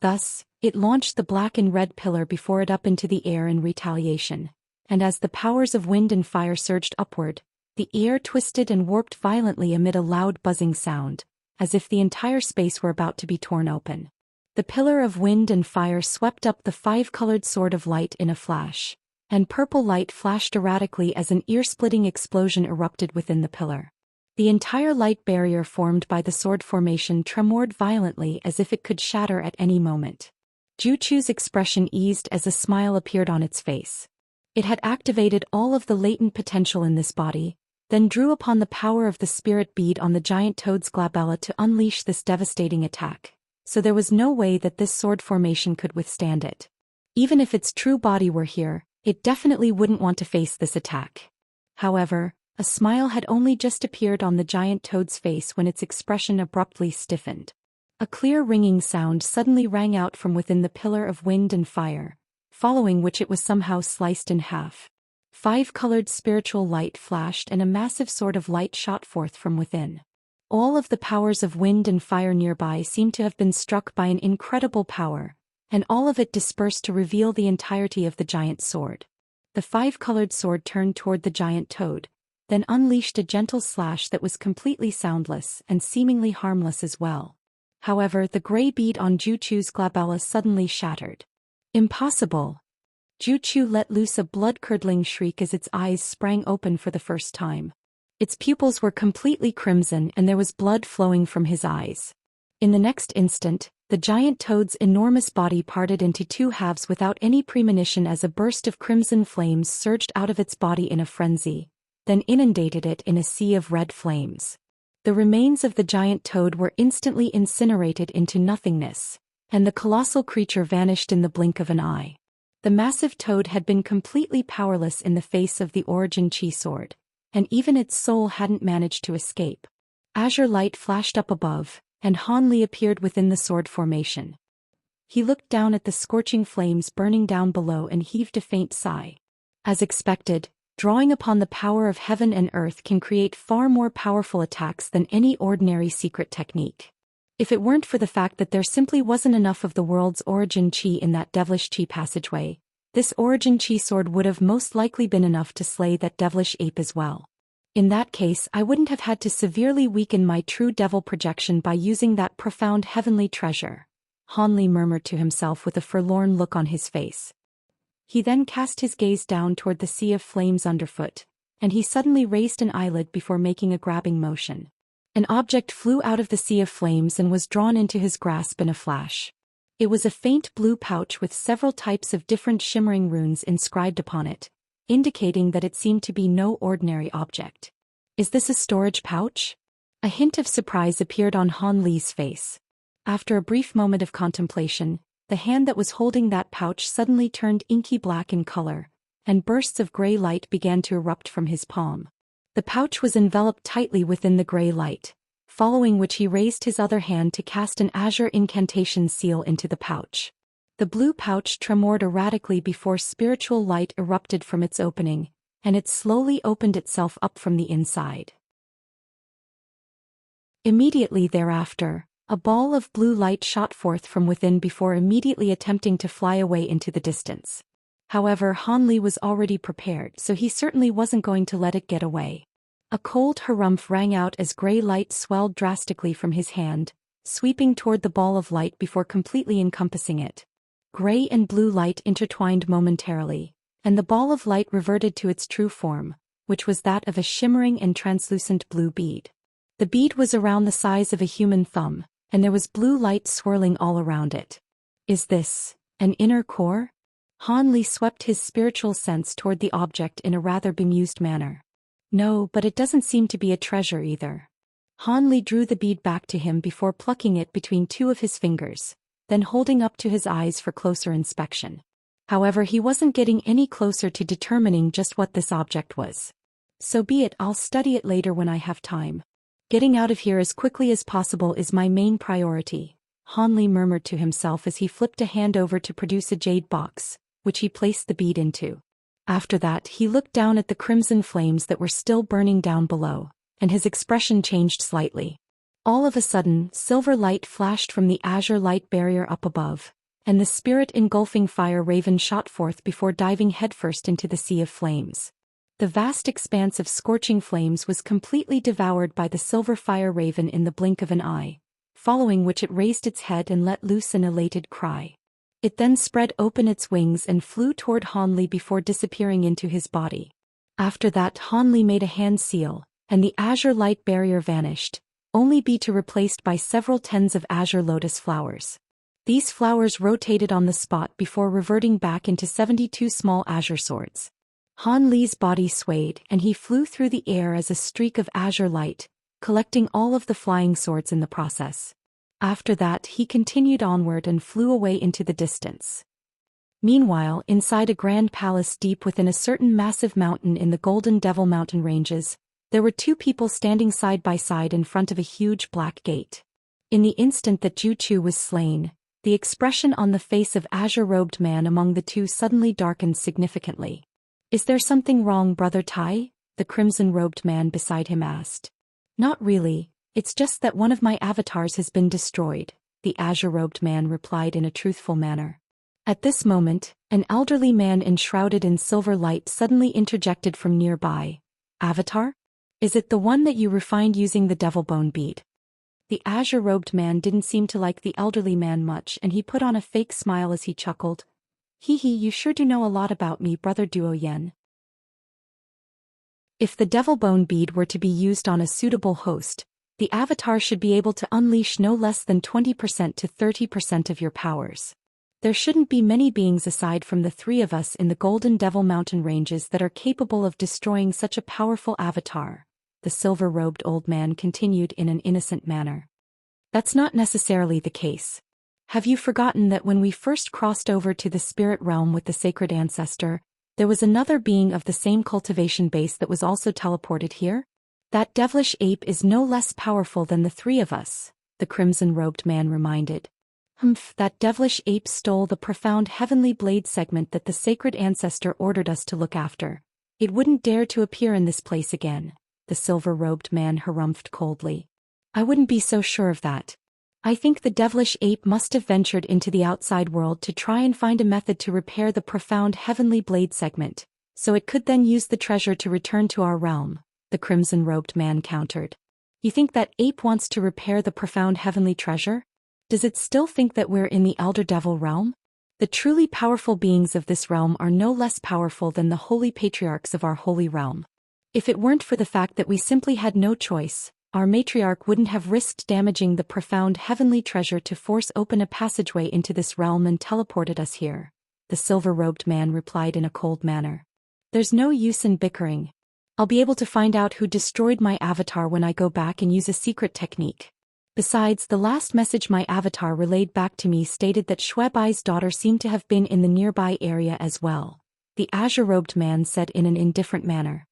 Thus, it launched the black and red pillar before it up into the air in retaliation, and as the powers of wind and fire surged upward, the air twisted and warped violently amid a loud buzzing sound, as if the entire space were about to be torn open. The pillar of wind and fire swept up the five-colored sword of light in a flash, and purple light flashed erratically as an ear-splitting explosion erupted within the pillar. The entire light barrier formed by the sword formation tremored violently as if it could shatter at any moment. Zhu Chu's expression eased as a smile appeared on its face. It had activated all of the latent potential in this body, then drew upon the power of the spirit bead on the giant toad's glabella to unleash this devastating attack, so there was no way that this sword formation could withstand it. Even if its true body were here, it definitely wouldn't want to face this attack. However, a smile had only just appeared on the giant toad's face when its expression abruptly stiffened. A clear ringing sound suddenly rang out from within the pillar of wind and fire, following which it was somehow sliced in half. Five-colored spiritual light flashed and a massive sword of light shot forth from within. All of the powers of wind and fire nearby seemed to have been struck by an incredible power, and all of it dispersed to reveal the entirety of the giant sword. The five-colored sword turned toward the giant toad, then unleashed a gentle slash that was completely soundless and seemingly harmless as well. However, the gray bead on Zhu Chu's glabella suddenly shattered. Impossible! Zhu Chu let loose a blood-curdling shriek as its eyes sprang open for the first time. Its pupils were completely crimson and there was blood flowing from his eyes. In the next instant, the giant toad's enormous body parted into two halves without any premonition as a burst of crimson flames surged out of its body in a frenzy, then inundated it in a sea of red flames. The remains of the giant toad were instantly incinerated into nothingness, and the colossal creature vanished in the blink of an eye. The massive toad had been completely powerless in the face of the Origin Chi sword, and even its soul hadn't managed to escape. Azure light flashed up above, and Han Li appeared within the sword formation. He looked down at the scorching flames burning down below and heaved a faint sigh. As expected, drawing upon the power of heaven and earth can create far more powerful attacks than any ordinary secret technique. If it weren't for the fact that there simply wasn't enough of the world's Origin Chi in that devilish Chi passageway, this Origin Chi sword would have most likely been enough to slay that devilish ape as well. In that case, I wouldn't have had to severely weaken my true devil projection by using that profound heavenly treasure, Han Li murmured to himself with a forlorn look on his face. He then cast his gaze down toward the sea of flames underfoot, and he suddenly raised an eyelid before making a grabbing motion. An object flew out of the sea of flames and was drawn into his grasp in a flash. It was a faint blue pouch with several types of different shimmering runes inscribed upon it, indicating that it seemed to be no ordinary object. Is this a storage pouch? A hint of surprise appeared on Han Li's face. After a brief moment of contemplation, the hand that was holding that pouch suddenly turned inky black in color, and bursts of gray light began to erupt from his palm. The pouch was enveloped tightly within the gray light, following which he raised his other hand to cast an azure incantation seal into the pouch. The blue pouch tremored erratically before spiritual light erupted from its opening, and it slowly opened itself up from the inside. Immediately thereafter, a ball of blue light shot forth from within before immediately attempting to fly away into the distance. However, Han Li was already prepared, so he certainly wasn't going to let it get away. A cold harumph rang out as gray light swelled drastically from his hand, sweeping toward the ball of light before completely encompassing it. Gray and blue light intertwined momentarily, and the ball of light reverted to its true form, which was that of a shimmering and translucent blue bead. The bead was around the size of a human thumb, and there was blue light swirling all around it. Is this an inner core? Han Li swept his spiritual sense toward the object in a rather bemused manner. No, but it doesn't seem to be a treasure either. Han Li drew the bead back to him before plucking it between two of his fingers, then holding up to his eyes for closer inspection. However, he wasn't getting any closer to determining just what this object was. So be it, I'll study it later when I have time. Getting out of here as quickly as possible is my main priority, Han Li murmured to himself as he flipped a hand over to produce a jade box, which he placed the bead into. After that, he looked down at the crimson flames that were still burning down below, and his expression changed slightly. All of a sudden, silver light flashed from the azure light barrier up above, and the spirit-engulfing fire raven shot forth before diving headfirst into the sea of flames. The vast expanse of scorching flames was completely devoured by the silver fire raven in the blink of an eye, following which it raised its head and let loose an elated cry. It then spread open its wings and flew toward Han Li before disappearing into his body. After that, Han Li made a hand seal, and the azure light barrier vanished, only to be replaced by several tens of azure lotus flowers. These flowers rotated on the spot before reverting back into 72 small azure swords. Han Li's body swayed and he flew through the air as a streak of azure light, collecting all of the flying swords in the process. After that, he continued onward and flew away into the distance. Meanwhile, inside a grand palace deep within a certain massive mountain in the Golden Devil Mountain ranges, there were two people standing side by side in front of a huge black gate. In the instant that Zhu Chu was slain, the expression on the face of azure-robed man among the two suddenly darkened significantly. Is there something wrong, Brother Tai? The crimson-robed man beside him asked. Not really, It's just that one of my avatars has been destroyed, the azure-robed man replied in a truthful manner. At this moment, an elderly man enshrouded in silver light suddenly interjected from nearby. Avatar? Is it the one that you refined using the devil bone bead? The azure-robed man didn't seem to like the elderly man much and he put on a fake smile as he chuckled. Hee hee, you sure do know a lot about me, brother Zhou Xian. If the devil bone bead were to be used on a suitable host, the avatar should be able to unleash no less than 20% to 30% of your powers. There shouldn't be many beings aside from the three of us in the Golden Devil Mountain ranges that are capable of destroying such a powerful avatar, the silver-robed old man continued in an innocent manner. That's not necessarily the case. Have you forgotten that when we first crossed over to the spirit realm with the sacred ancestor, there was another being of the same cultivation base that was also teleported here? That devilish ape is no less powerful than the three of us, the crimson-robed man reminded. That devilish ape stole the profound heavenly blade segment that the sacred ancestor ordered us to look after. It wouldn't dare to appear in this place again, the silver-robed man harumphed coldly. I wouldn't be so sure of that. I think the devilish ape must have ventured into the outside world to try and find a method to repair the profound heavenly blade segment, so it could then use the treasure to return to our realm, the crimson-robed man countered. You think that ape wants to repair the profound heavenly treasure? Does it still think that we're in the Elder Devil realm? The truly powerful beings of this realm are no less powerful than the holy patriarchs of our holy realm. If it weren't for the fact that we simply had no choice, our matriarch wouldn't have risked damaging the profound heavenly treasure to force open a passageway into this realm and teleported us here, the silver-robed man replied in a cold manner. There's no use in bickering. I'll be able to find out who destroyed my avatar when I go back and use a secret technique. Besides, the last message my avatar relayed back to me stated that Shuebai's daughter seemed to have been in the nearby area as well, the azure-robed man said in an indifferent manner.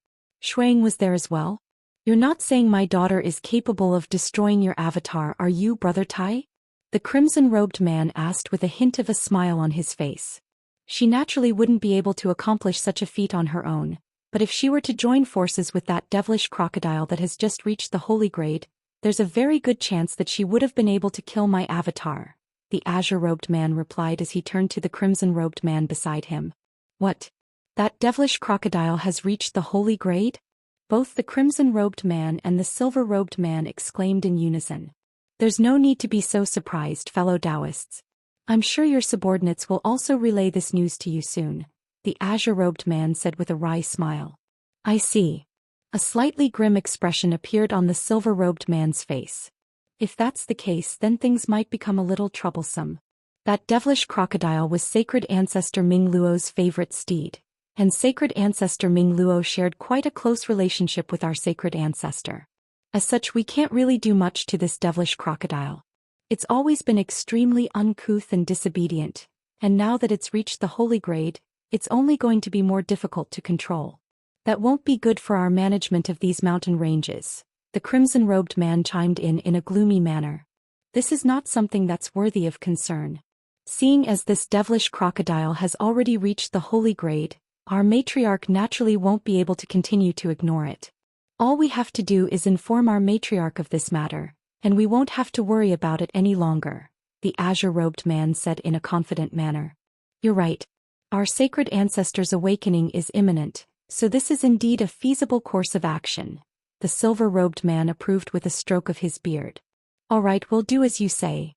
Shuang was there as well? You're not saying my daughter is capable of destroying your avatar, are you, Brother Tai? The crimson-robed man asked with a hint of a smile on his face. She naturally wouldn't be able to accomplish such a feat on her own, but if she were to join forces with that devilish crocodile that has just reached the holy grade, there's a very good chance that she would have been able to kill my avatar, the azure-robed man replied as he turned to the crimson-robed man beside him. What? That devilish crocodile has reached the holy grade? Both the crimson-robed man and the silver-robed man exclaimed in unison. There's no need to be so surprised, fellow Taoists. I'm sure your subordinates will also relay this news to you soon, the azure-robed man said with a wry smile. I see. A slightly grim expression appeared on the silver-robed man's face. If that's the case, then things might become a little troublesome. That devilish crocodile was sacred ancestor Ming Luo's favorite steed, and sacred ancestor Ming Luo shared quite a close relationship with our sacred ancestor. As such, we can't really do much to this devilish crocodile. It's always been extremely uncouth and disobedient, and now that it's reached the holy grade, it's only going to be more difficult to control. That won't be good for our management of these mountain ranges, the crimson-robed man chimed in a gloomy manner. This is not something that's worthy of concern. Seeing as this devilish crocodile has already reached the holy grade, our matriarch naturally won't be able to continue to ignore it. All we have to do is inform our matriarch of this matter, and we won't have to worry about it any longer, the azure-robed man said in a confident manner. You're right. Our sacred ancestor's awakening is imminent. So this is indeed a feasible course of action, the silver-robed man approved with a stroke of his beard. All right, we'll do as you say.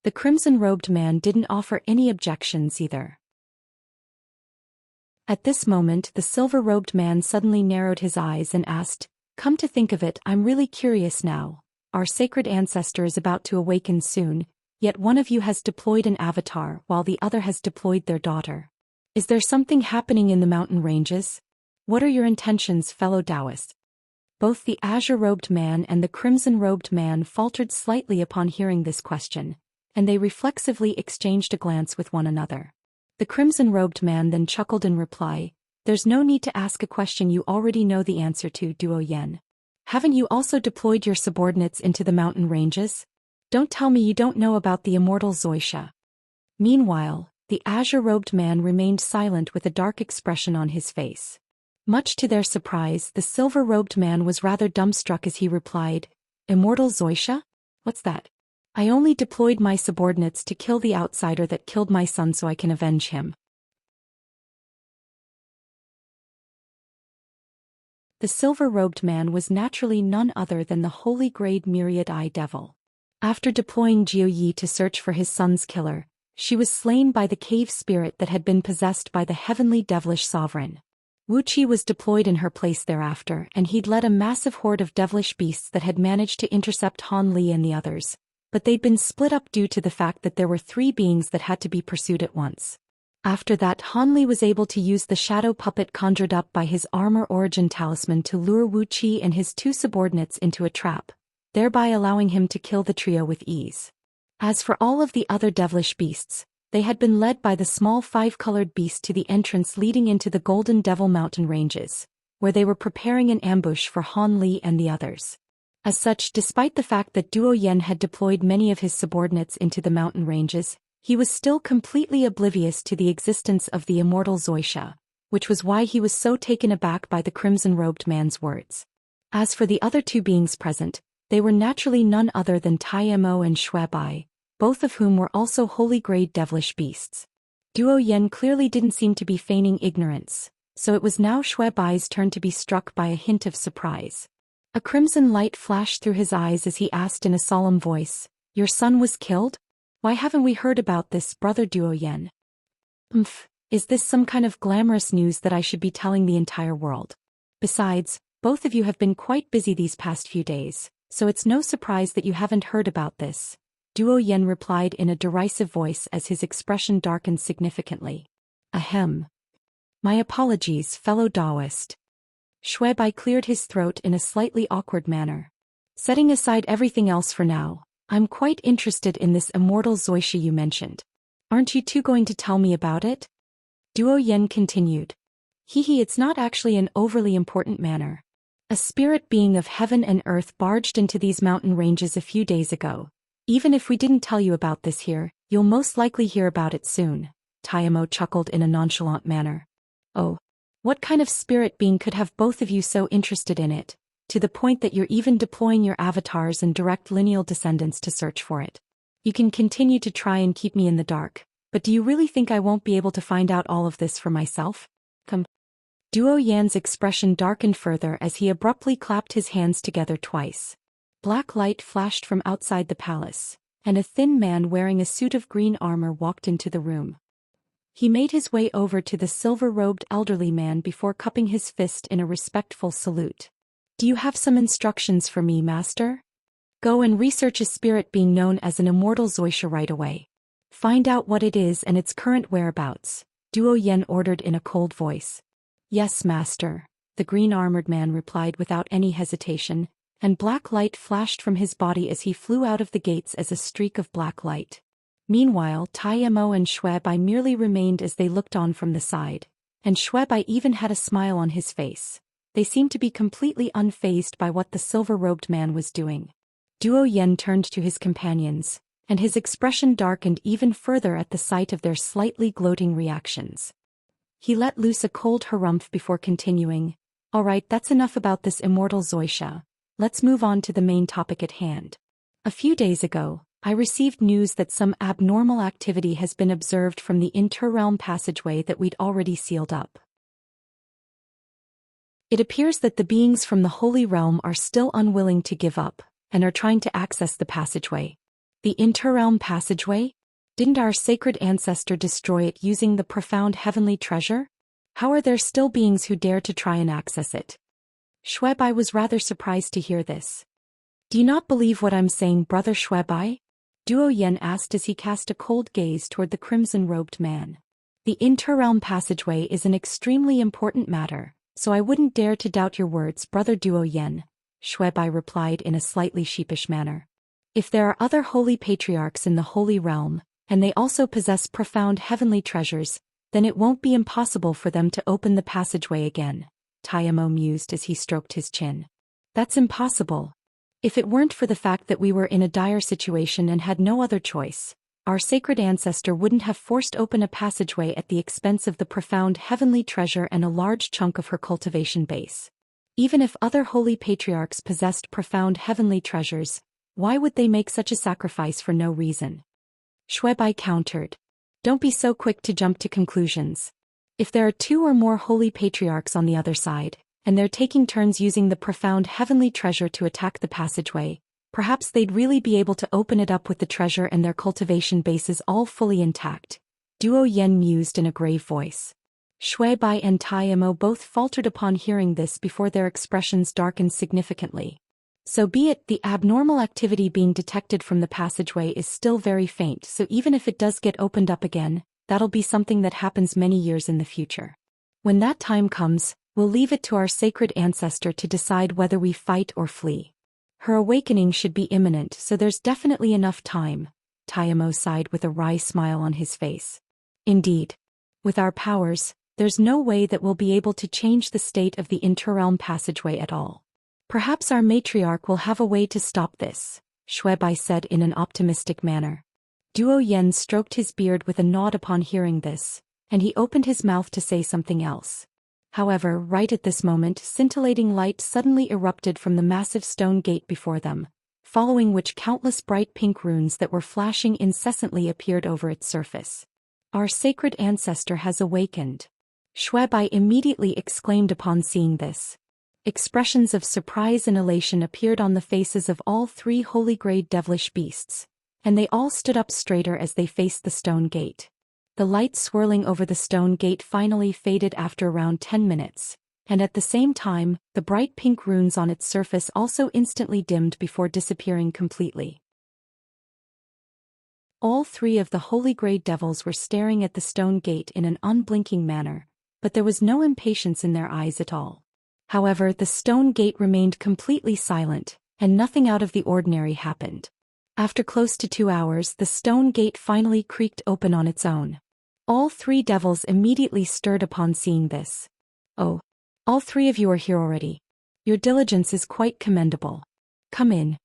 The crimson-robed man didn't offer any objections either. At this moment, the silver-robed man suddenly narrowed his eyes and asked, Come to think of it, I'm really curious now. Our sacred ancestor is about to awaken soon, yet one of you has deployed an avatar while the other has deployed their daughter. Is there something happening in the mountain ranges? What are your intentions, fellow Taoists? Both the azure-robed man and the crimson-robed man faltered slightly upon hearing this question, and they reflexively exchanged a glance with one another. The crimson-robed man then chuckled in reply, There's no need to ask a question you already know the answer to, Zhou Xian. Haven't you also deployed your subordinates into the mountain ranges? Don't tell me you don't know about the immortal Zhou Xian. Meanwhile, the azure-robed man remained silent with a dark expression on his face. Much to their surprise, the silver-robed man was rather dumbstruck as he replied, Immortal Zhou? What's that? I only deployed my subordinates to kill the outsider that killed my son so I can avenge him. The silver-robed man was naturally none other than the holy grade myriad-eye devil. After deploying Zhou Yi to search for his son's killer, she was slain by the cave spirit that had been possessed by the heavenly devilish sovereign. Wuxia was deployed in her place thereafter, and he'd led a massive horde of devilish beasts that had managed to intercept Han Li and the others, but they'd been split up due to the fact that there were 3 beings that had to be pursued at once. After that, Han Li was able to use the shadow puppet conjured up by his armor origin talisman to lure Wuxia and his 2 subordinates into a trap, thereby allowing him to kill the trio with ease. As for all of the other devilish beasts, they had been led by the small 5-colored beast to the entrance leading into the Golden Devil Mountain ranges, where they were preparing an ambush for Han Li and the others. As such, despite the fact that Zhou Xian had deployed many of his subordinates into the mountain ranges, he was still completely oblivious to the existence of the immortal Zhou Xian, which was why he was so taken aback by the crimson-robed man's words. As for the other 2 beings present, they were naturally none other than Tai Mo and Shui Bai, both of whom were also holy-grade devilish beasts. Zhou Xian clearly didn't seem to be feigning ignorance, so it was now Shui Bai's turn to be struck by a hint of surprise. A crimson light flashed through his eyes as he asked in a solemn voice, "Your son was killed? Why haven't we heard about this, Brother Zhou Xian?" Is this some kind of glamorous news that I should be telling the entire world? Besides, both of you have been quite busy these past few days, so it's no surprise that you haven't heard about this, Zhou Xian replied in a derisive voice as his expression darkened significantly. Ahem. My apologies, fellow Taoist. Shui Bai cleared his throat in a slightly awkward manner. Setting aside everything else for now, I'm quite interested in this immortal Zhou Xian you mentioned. Aren't you 2 going to tell me about it? Zhou Xian continued. It's not actually an overly important matter. A spirit being of heaven and earth barged into these mountain ranges a few days ago. Even if we didn't tell you about this here, you'll most likely hear about it soon, Tai Mo chuckled in a nonchalant manner. Oh. What kind of spirit being could have both of you so interested in it, to the point that you're even deploying your avatars and direct lineal descendants to search for it? You can continue to try and keep me in the dark, but do you really think I won't be able to find out all of this for myself? Come. Zhou Xian's expression darkened further as he abruptly clapped his hands together twice. Black light flashed from outside the palace, and a thin man wearing a suit of green armor walked into the room. He made his way over to the silver-robed elderly man before cupping his fist in a respectful salute. Do you have some instructions for me, master? Go and research a spirit being known as an immortal Zhou Xian right away. Find out what it is and its current whereabouts, Zhou Xian ordered in a cold voice. Yes, master, the green-armored man replied without any hesitation, and black light flashed from his body as he flew out of the gates as a streak of black light. Meanwhile, Tai Mo and Shui Bai merely remained as they looked on from the side, and Shui Bai even had a smile on his face. They seemed to be completely unfazed by what the silver-robed man was doing. Zhou Xian turned to his companions, and his expression darkened even further at the sight of their slightly gloating reactions. He let loose a cold harumph before continuing, "All right, that's enough about this immortal Zhou Xian. Let's move on to the main topic at hand. A few days ago, I received news that some abnormal activity has been observed from the interrealm passageway that we'd already sealed up. It appears that the beings from the Holy Realm are still unwilling to give up, and are trying to access the passageway. The interrealm passageway? Didn't our sacred ancestor destroy it using the profound heavenly treasure? How are there still beings who dare to try and access it? Shui Bai was rather surprised to hear this. Do you not believe what I'm saying, Brother Shui Bai? Zhou Xian asked as he cast a cold gaze toward the crimson-robed man. The interrealm passageway is an extremely important matter, so I wouldn't dare to doubt your words, Brother Zhou Xian, Shui Bai replied in a slightly sheepish manner. If there are other holy patriarchs in the Holy Realm, and they also possess profound heavenly treasures, then it won't be impossible for them to open the passageway again, Tai Mo mused as he stroked his chin. That's impossible. If it weren't for the fact that we were in a dire situation and had no other choice, our sacred ancestor wouldn't have forced open a passageway at the expense of the profound heavenly treasure and a large chunk of her cultivation base. Even if other holy patriarchs possessed profound heavenly treasures, why would they make such a sacrifice for no reason? Shuebai countered. Don't be so quick to jump to conclusions. If there are 2 or more holy patriarchs on the other side, and they're taking turns using the profound heavenly treasure to attack the passageway, perhaps they'd really be able to open it up with the treasure and their cultivation bases all fully intact. Duo Yen mused in a grave voice. Shuebai and Taimo both faltered upon hearing this before their expressions darkened significantly. So be it, the abnormal activity being detected from the passageway is still very faint, so even if it does get opened up again, that'll be something that happens many years in the future. When that time comes, we'll leave it to our sacred ancestor to decide whether we fight or flee. Her awakening should be imminent, so there's definitely enough time. Taimo sighed with a wry smile on his face. Indeed. With our powers, there's no way that we'll be able to change the state of the interrealm passageway at all. Perhaps our matriarch will have a way to stop this, Shuebai said in an optimistic manner. Duo Yen stroked his beard with a nod upon hearing this, and he opened his mouth to say something else. However, right at this moment, scintillating light suddenly erupted from the massive stone gate before them, following which countless bright pink runes that were flashing incessantly appeared over its surface. Our sacred ancestor has awakened. Shuebai immediately exclaimed upon seeing this. Expressions of surprise and elation appeared on the faces of all 3 holy-grade devilish beasts, and they all stood up straighter as they faced the stone gate. The light swirling over the stone gate finally faded after around 10 minutes, and at the same time, the bright pink runes on its surface also instantly dimmed before disappearing completely. All 3 of the holy-grade devils were staring at the stone gate in an unblinking manner, but there was no impatience in their eyes at all. However, the stone gate remained completely silent, and nothing out of the ordinary happened. After close to 2 hours, the stone gate finally creaked open on its own. All 3 devils immediately stirred upon seeing this. Oh, all 3 of you are here already. Your diligence is quite commendable. Come in.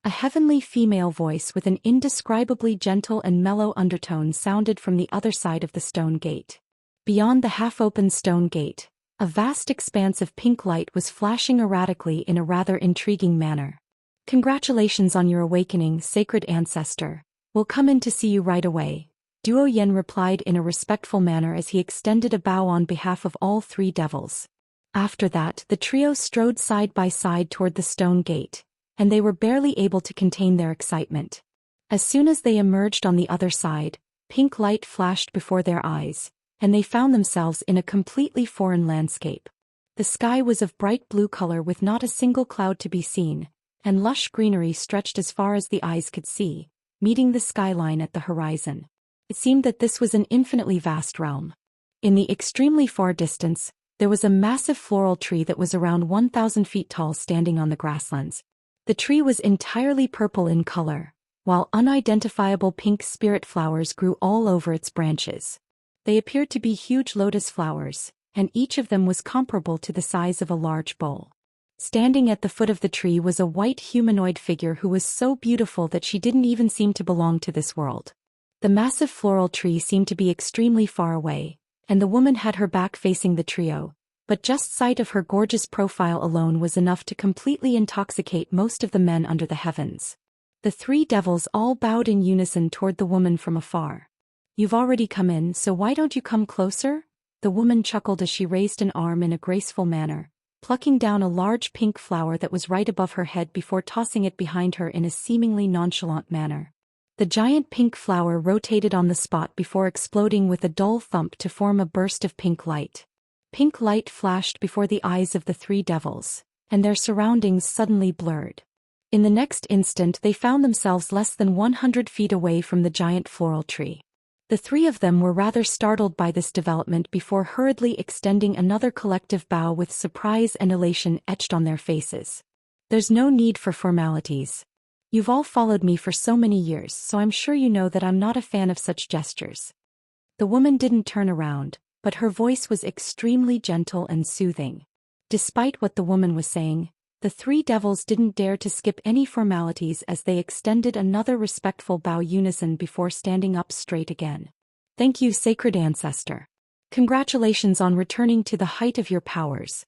A heavenly female voice with an indescribably gentle and mellow undertone sounded from the other side of the stone gate. Beyond the half-open stone gate, a vast expanse of pink light was flashing erratically in a rather intriguing manner. Congratulations on your awakening, sacred ancestor. We'll come in to see you right away, Duo Yen replied in a respectful manner as he extended a bow on behalf of all 3 devils. After that, the trio strode side by side toward the stone gate, and they were barely able to contain their excitement. As soon as they emerged on the other side, pink light flashed before their eyes, and they found themselves in a completely foreign landscape. The sky was of bright blue color with not a single cloud to be seen, and lush greenery stretched as far as the eyes could see, meeting the skyline at the horizon. It seemed that this was an infinitely vast realm. In the extremely far distance, there was a massive floral tree that was around 1,000 feet tall standing on the grasslands. The tree was entirely purple in color, while unidentifiable pink spirit flowers grew all over its branches. They appeared to be huge lotus flowers, and each of them was comparable to the size of a large bowl. Standing at the foot of the tree was a white humanoid figure who was so beautiful that she didn't even seem to belong to this world. The massive floral tree seemed to be extremely far away, and the woman had her back facing the trio, but just sight of her gorgeous profile alone was enough to completely intoxicate most of the men under the heavens. The 3 devils all bowed in unison toward the woman from afar. You've already come in, so why don't you come closer? The woman chuckled as she raised an arm in a graceful manner, plucking down a large pink flower that was right above her head before tossing it behind her in a seemingly nonchalant manner. The giant pink flower rotated on the spot before exploding with a dull thump to form a burst of pink light. Pink light flashed before the eyes of the 3 devils, and their surroundings suddenly blurred. In the next instant they found themselves less than 100 feet away from the giant floral tree. The 3 of them were rather startled by this development before hurriedly extending another collective bow with surprise and elation etched on their faces. There's no need for formalities. You've all followed me for so many years, so I'm sure you know that I'm not a fan of such gestures. The woman didn't turn around, but her voice was extremely gentle and soothing. Despite what the woman was saying, the 3 devils didn't dare to skip any formalities as they extended another respectful bow unison before standing up straight again. Thank you, sacred ancestor. Congratulations on returning to the height of your powers.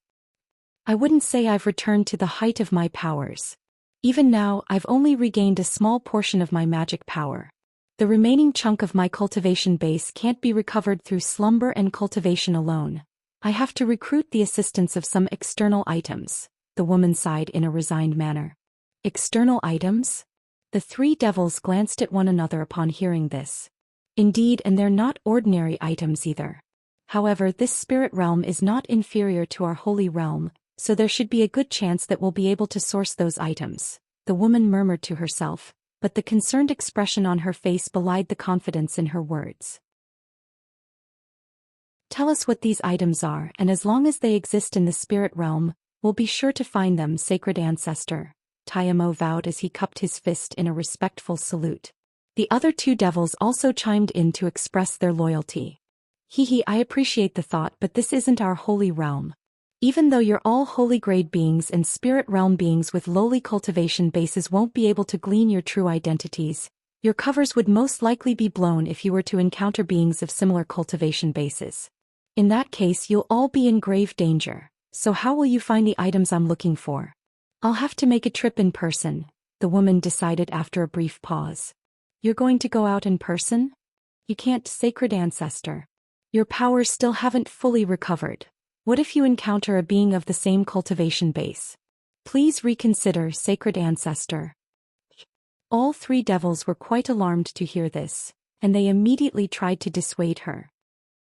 I wouldn't say I've returned to the height of my powers. Even now, I've only regained a small portion of my magic power. The remaining chunk of my cultivation base can't be recovered through slumber and cultivation alone. I have to recruit the assistance of some external items, the woman sighed in a resigned manner. External items? The three devils glanced at one another upon hearing this. Indeed, and they're not ordinary items either. However, this spirit realm is not inferior to our holy realm, so there should be a good chance that we'll be able to source those items, the woman murmured to herself, but the concerned expression on her face belied the confidence in her words. Tell us what these items are, and as long as they exist in the spirit realm, we'll be sure to find them, sacred ancestor, Tiamo vowed as he cupped his fist in a respectful salute. The other two devils also chimed in to express their loyalty. I appreciate the thought, but this isn't our holy realm. Even though you're all holy grade beings and spirit realm beings with lowly cultivation bases won't be able to glean your true identities, your covers would most likely be blown if you were to encounter beings of similar cultivation bases. In that case, you'll all be in grave danger, so how will you find the items I'm looking for? I'll have to make a trip in person, the woman decided after a brief pause. You're going to go out in person? You can't, sacred ancestor. Your powers still haven't fully recovered. What if you encounter a being of the same cultivation base? Please reconsider, sacred ancestor. All three devils were quite alarmed to hear this, and they immediately tried to dissuade her.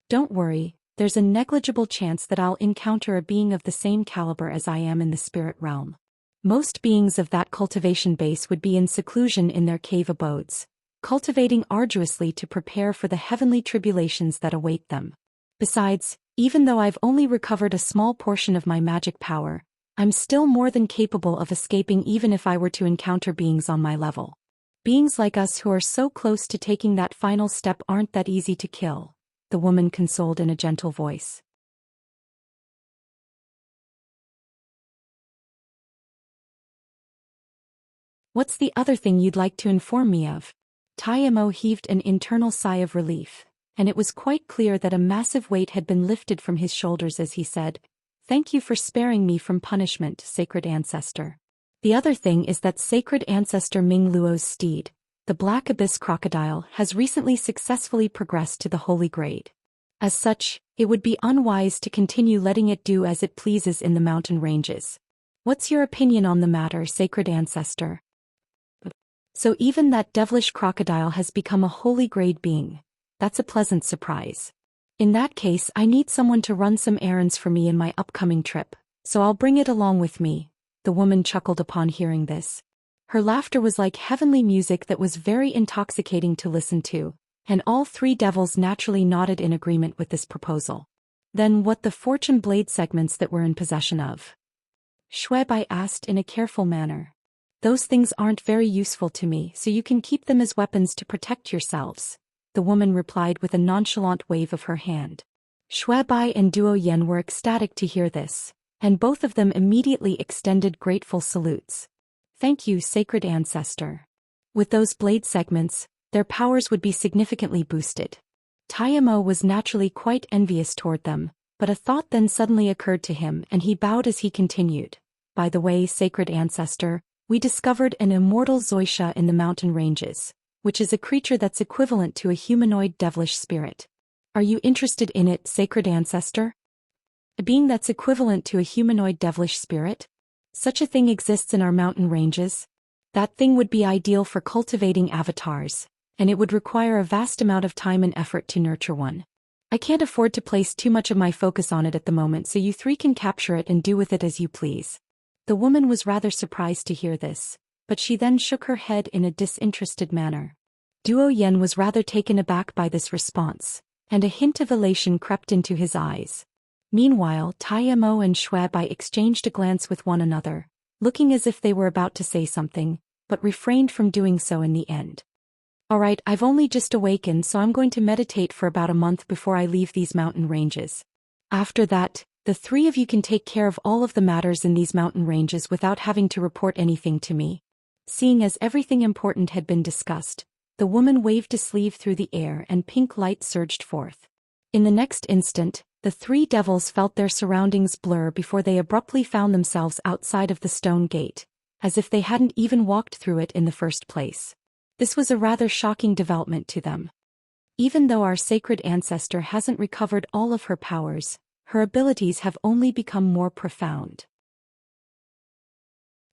Don't worry, there's a negligible chance that I'll encounter a being of the same caliber as I am in the spirit realm. Most beings of that cultivation base would be in seclusion in their cave abodes, cultivating arduously to prepare for the heavenly tribulations that await them. Besides, even though I've only recovered a small portion of my magic power, I'm still more than capable of escaping even if I were to encounter beings on my level. Beings like us who are so close to taking that final step aren't that easy to kill, the woman consoled in a gentle voice. What's the other thing you'd like to inform me of? Tiamo heaved an internal sigh of relief, and it was quite clear that a massive weight had been lifted from his shoulders as he said, "Thank you for sparing me from punishment, sacred ancestor. The other thing is that sacred ancestor Ming Luo's steed, the Black Abyss crocodile, has recently successfully progressed to the holy grade. As such, it would be unwise to continue letting it do as it pleases in the mountain ranges. What's your opinion on the matter, sacred ancestor?" So even that devilish crocodile has become a holy grade being. That's a pleasant surprise. In that case, I need someone to run some errands for me in my upcoming trip, so I'll bring it along with me, the woman chuckled upon hearing this. Her laughter was like heavenly music that was very intoxicating to listen to, and all three devils naturally nodded in agreement with this proposal. Then what the fortune blade segments that we're in possession of? Shuebai asked in a careful manner. Those things aren't very useful to me, so you can keep them as weapons to protect yourselves, the woman replied with a nonchalant wave of her hand. Shuebai and Duo Yen were ecstatic to hear this, and both of them immediately extended grateful salutes. Thank you, sacred ancestor. With those blade segments, their powers would be significantly boosted. Tiamo was naturally quite envious toward them, but a thought then suddenly occurred to him and he bowed as he continued. By the way, sacred ancestor, we discovered an immortal Zhou Xian in the mountain ranges, which is a creature that's equivalent to a humanoid devilish spirit. Are you interested in it, sacred ancestor? A being that's equivalent to a humanoid devilish spirit? Such a thing exists in our mountain ranges. That thing would be ideal for cultivating avatars, and it would require a vast amount of time and effort to nurture one. I can't afford to place too much of my focus on it at the moment, so you three can capture it and do with it as you please. The woman was rather surprised to hear this, but she then shook her head in a disinterested manner. Duo Yen was rather taken aback by this response, and a hint of elation crept into his eyes. Meanwhile, Tiamo and Shuebai exchanged a glance with one another, looking as if they were about to say something, but refrained from doing so in the end. Alright, I've only just awakened, so I'm going to meditate for about a month before I leave these mountain ranges. After that, the three of you can take care of all of the matters in these mountain ranges without having to report anything to me. Seeing as everything important had been discussed, the woman waved a sleeve through the air and pink light surged forth. In the next instant, The three devils felt their surroundings blur before they abruptly found themselves outside of the stone gate, as if they hadn't even walked through it in the first place. This was a rather shocking development to them. Even though our sacred ancestor hasn't recovered all of her powers, her abilities have only become more profound.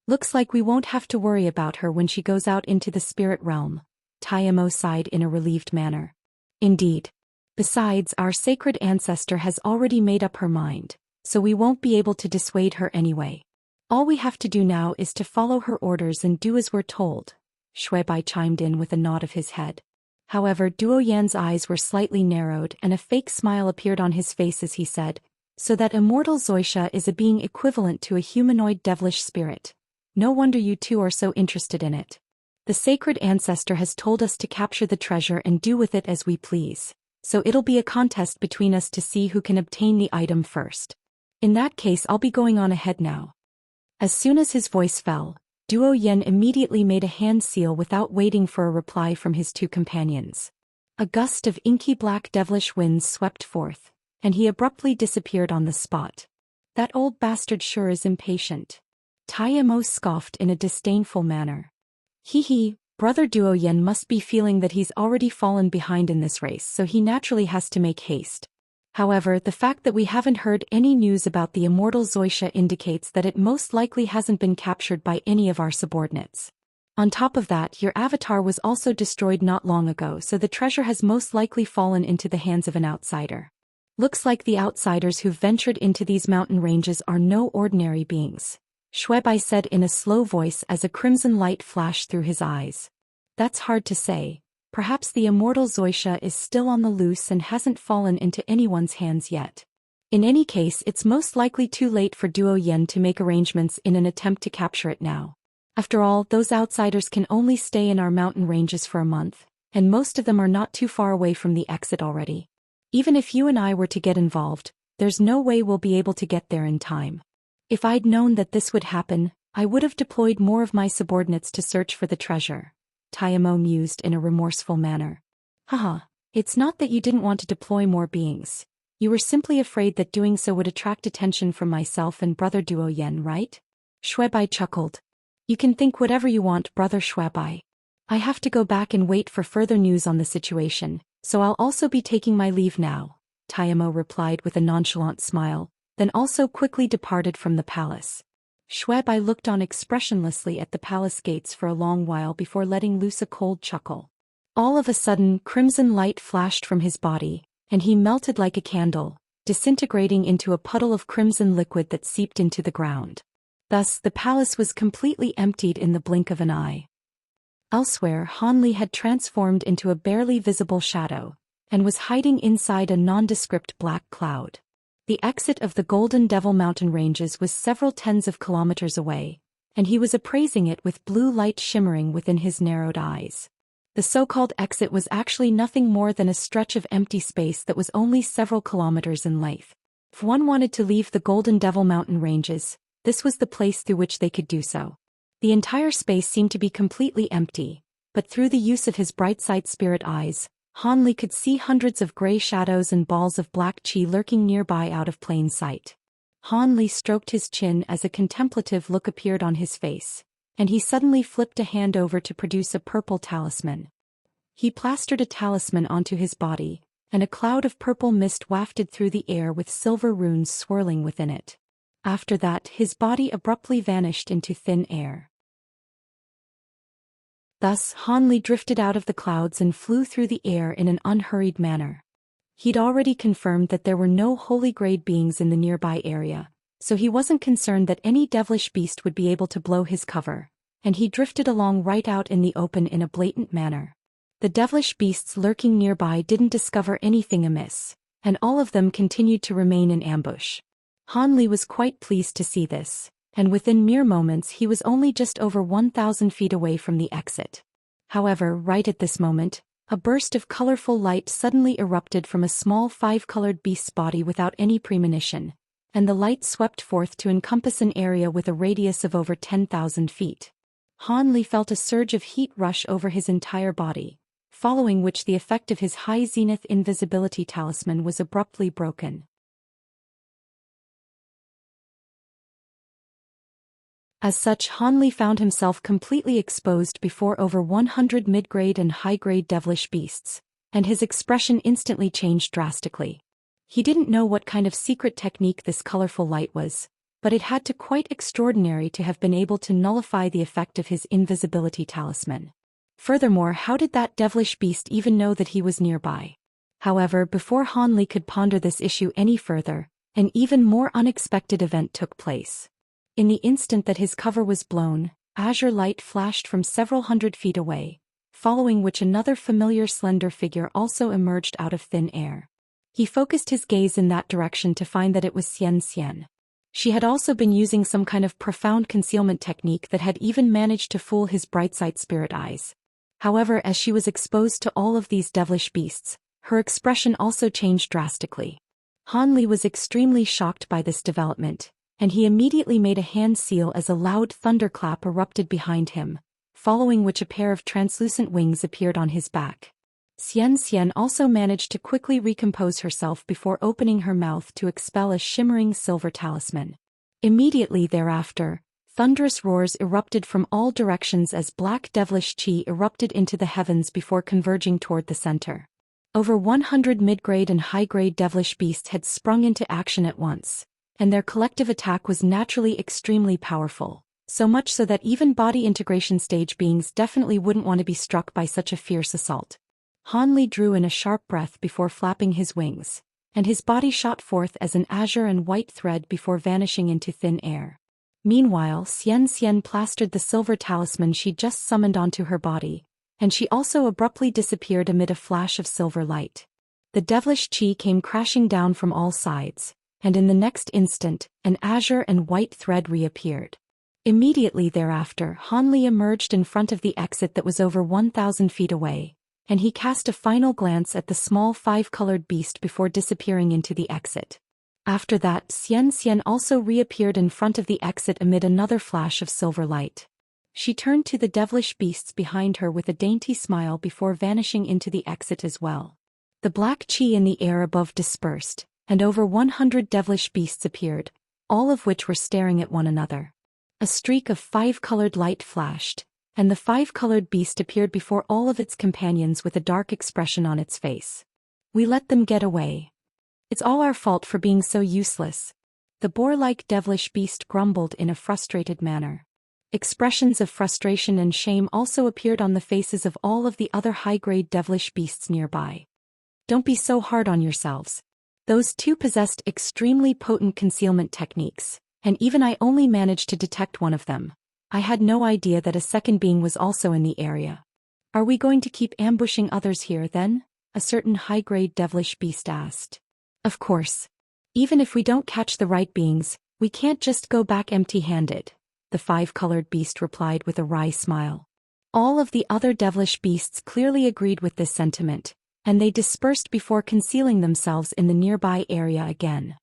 Looks like we won't have to worry about her when she goes out into the spirit realm, Taimo sighed in a relieved manner. Indeed. Besides, our sacred ancestor has already made up her mind, so we won't be able to dissuade her anyway. All we have to do now is to follow her orders and do as we're told, Shuebai chimed in with a nod of his head. However, Duo Yan's eyes were slightly narrowed and a fake smile appeared on his face as he said, so that immortal Zhou Xian is a being equivalent to a humanoid devilish spirit. No wonder you two are so interested in it. The sacred ancestor has told us to capture the treasure and do with it as we please, so it'll be a contest between us to see who can obtain the item first. In that case, I'll be going on ahead now. As soon as his voice fell, Duo Yan immediately made a hand seal without waiting for a reply from his two companions. A gust of inky black devilish winds swept forth, and he abruptly disappeared on the spot. That old bastard sure is impatient. Taimo scoffed in a disdainful manner. Hee, brother Duo Yan must be feeling that he's already fallen behind in this race, so he naturally has to make haste. However, the fact that we haven't heard any news about the immortal Zhou Xian indicates that it most likely hasn't been captured by any of our subordinates. On top of that, your avatar was also destroyed not long ago, so the treasure has most likely fallen into the hands of an outsider. Looks like the outsiders who've ventured into these mountain ranges are no ordinary beings, Shuebai said in a slow voice as a crimson light flashed through his eyes. That's hard to say. Perhaps the immortal Zhou Xian is still on the loose and hasn't fallen into anyone's hands yet. In any case, it's most likely too late for Duo Yan to make arrangements in an attempt to capture it now. After all, those outsiders can only stay in our mountain ranges for a month, and most of them are not too far away from the exit already. Even if you and I were to get involved, there's no way we'll be able to get there in time. If I'd known that this would happen, I would have deployed more of my subordinates to search for the treasure, Taimo mused in a remorseful manner. Haha, it's not that you didn't want to deploy more beings. You were simply afraid that doing so would attract attention from myself and brother Duo Yan, right? Shuebai chuckled. You can think whatever you want, brother Shuebai. I have to go back and wait for further news on the situation, so I'll also be taking my leave now, Taimo replied with a nonchalant smile, then also quickly departed from the palace. Shuebai looked on expressionlessly at the palace gates for a long while before letting loose a cold chuckle. All of a sudden, crimson light flashed from his body, and he melted like a candle, disintegrating into a puddle of crimson liquid that seeped into the ground. Thus, the palace was completely emptied in the blink of an eye. Elsewhere, Hanli had transformed into a barely visible shadow, and was hiding inside a nondescript black cloud. The exit of the Golden Devil mountain ranges was several tens of kilometers away, and he was appraising it with blue light shimmering within his narrowed eyes. The so-called exit was actually nothing more than a stretch of empty space that was only several kilometers in length. If one wanted to leave the Golden Devil mountain ranges, this was the place through which they could do so. The entire space seemed to be completely empty, but through the use of his bright sight spirit eyes, Hanli could see hundreds of gray shadows and balls of black chi lurking nearby out of plain sight. Hanli stroked his chin as a contemplative look appeared on his face, and he suddenly flipped a hand over to produce a purple talisman. He plastered a talisman onto his body, and a cloud of purple mist wafted through the air with silver runes swirling within it. After that, his body abruptly vanished into thin air. Thus, Hanli drifted out of the clouds and flew through the air in an unhurried manner. He'd already confirmed that there were no holy grade beings in the nearby area, so he wasn't concerned that any devilish beast would be able to blow his cover, and he drifted along right out in the open in a blatant manner. The devilish beasts lurking nearby didn't discover anything amiss, and all of them continued to remain in ambush. Hanli was quite pleased to see this, and within mere moments he was only just over 1,000 feet away from the exit. However, right at this moment, a burst of colorful light suddenly erupted from a small five-colored beast's body without any premonition, and the light swept forth to encompass an area with a radius of over 10,000 feet. Hanli felt a surge of heat rush over his entire body, following which the effect of his high zenith invisibility talisman was abruptly broken. As such, Han Li found himself completely exposed before over 100 mid-grade and high-grade devilish beasts, and his expression instantly changed drastically. He didn't know what kind of secret technique this colorful light was, but it had to quite extraordinary to have been able to nullify the effect of his invisibility talisman. Furthermore, how did that devilish beast even know that he was nearby? However, before Han Li could ponder this issue any further, an even more unexpected event took place. In the instant that his cover was blown, azure light flashed from several hundred feet away, following which another familiar slender figure also emerged out of thin air. He focused his gaze in that direction to find that it was Xianxia. She had also been using some kind of profound concealment technique that had even managed to fool his bright-sight spirit eyes. However, as she was exposed to all of these devilish beasts, her expression also changed drastically. Han Li was extremely shocked by this development, and he immediately made a hand seal as a loud thunderclap erupted behind him, following which a pair of translucent wings appeared on his back. Xianxia also managed to quickly recompose herself before opening her mouth to expel a shimmering silver talisman. Immediately thereafter, thunderous roars erupted from all directions as black devilish chi erupted into the heavens before converging toward the center. Over 100 mid-grade and high-grade devilish beasts had sprung into action at once, and their collective attack was naturally extremely powerful, so much so that even body integration stage beings definitely wouldn't want to be struck by such a fierce assault. Han Li drew in a sharp breath before flapping his wings, and his body shot forth as an azure and white thread before vanishing into thin air. Meanwhile, Xianxia plastered the silver talisman she just summoned onto her body, and she also abruptly disappeared amid a flash of silver light. The devilish chi came crashing down from all sides, and in the next instant, an azure and white thread reappeared. Immediately thereafter, Han Li emerged in front of the exit that was over 1,000 feet away, and he cast a final glance at the small five-colored beast before disappearing into the exit. After that, Xianxia also reappeared in front of the exit amid another flash of silver light. She turned to the devilish beasts behind her with a dainty smile before vanishing into the exit as well. The black chi in the air above dispersed, and over 100 devilish beasts appeared, all of which were staring at one another. A streak of five-colored light flashed, and the five-colored beast appeared before all of its companions with a dark expression on its face. "We let them get away. It's all our fault for being so useless." The boar-like devilish beast grumbled in a frustrated manner. Expressions of frustration and shame also appeared on the faces of all of the other high-grade devilish beasts nearby. "Don't be so hard on yourselves. Those two possessed extremely potent concealment techniques, and even I only managed to detect one of them. I had no idea that a second being was also in the area. Are we going to keep ambushing others here then?" a certain high-grade devilish beast asked. "Of course. Even if we don't catch the right beings, we can't just go back empty-handed," the five-colored beast replied with a wry smile. All of the other devilish beasts clearly agreed with this sentiment, and they dispersed before concealing themselves in the nearby area again.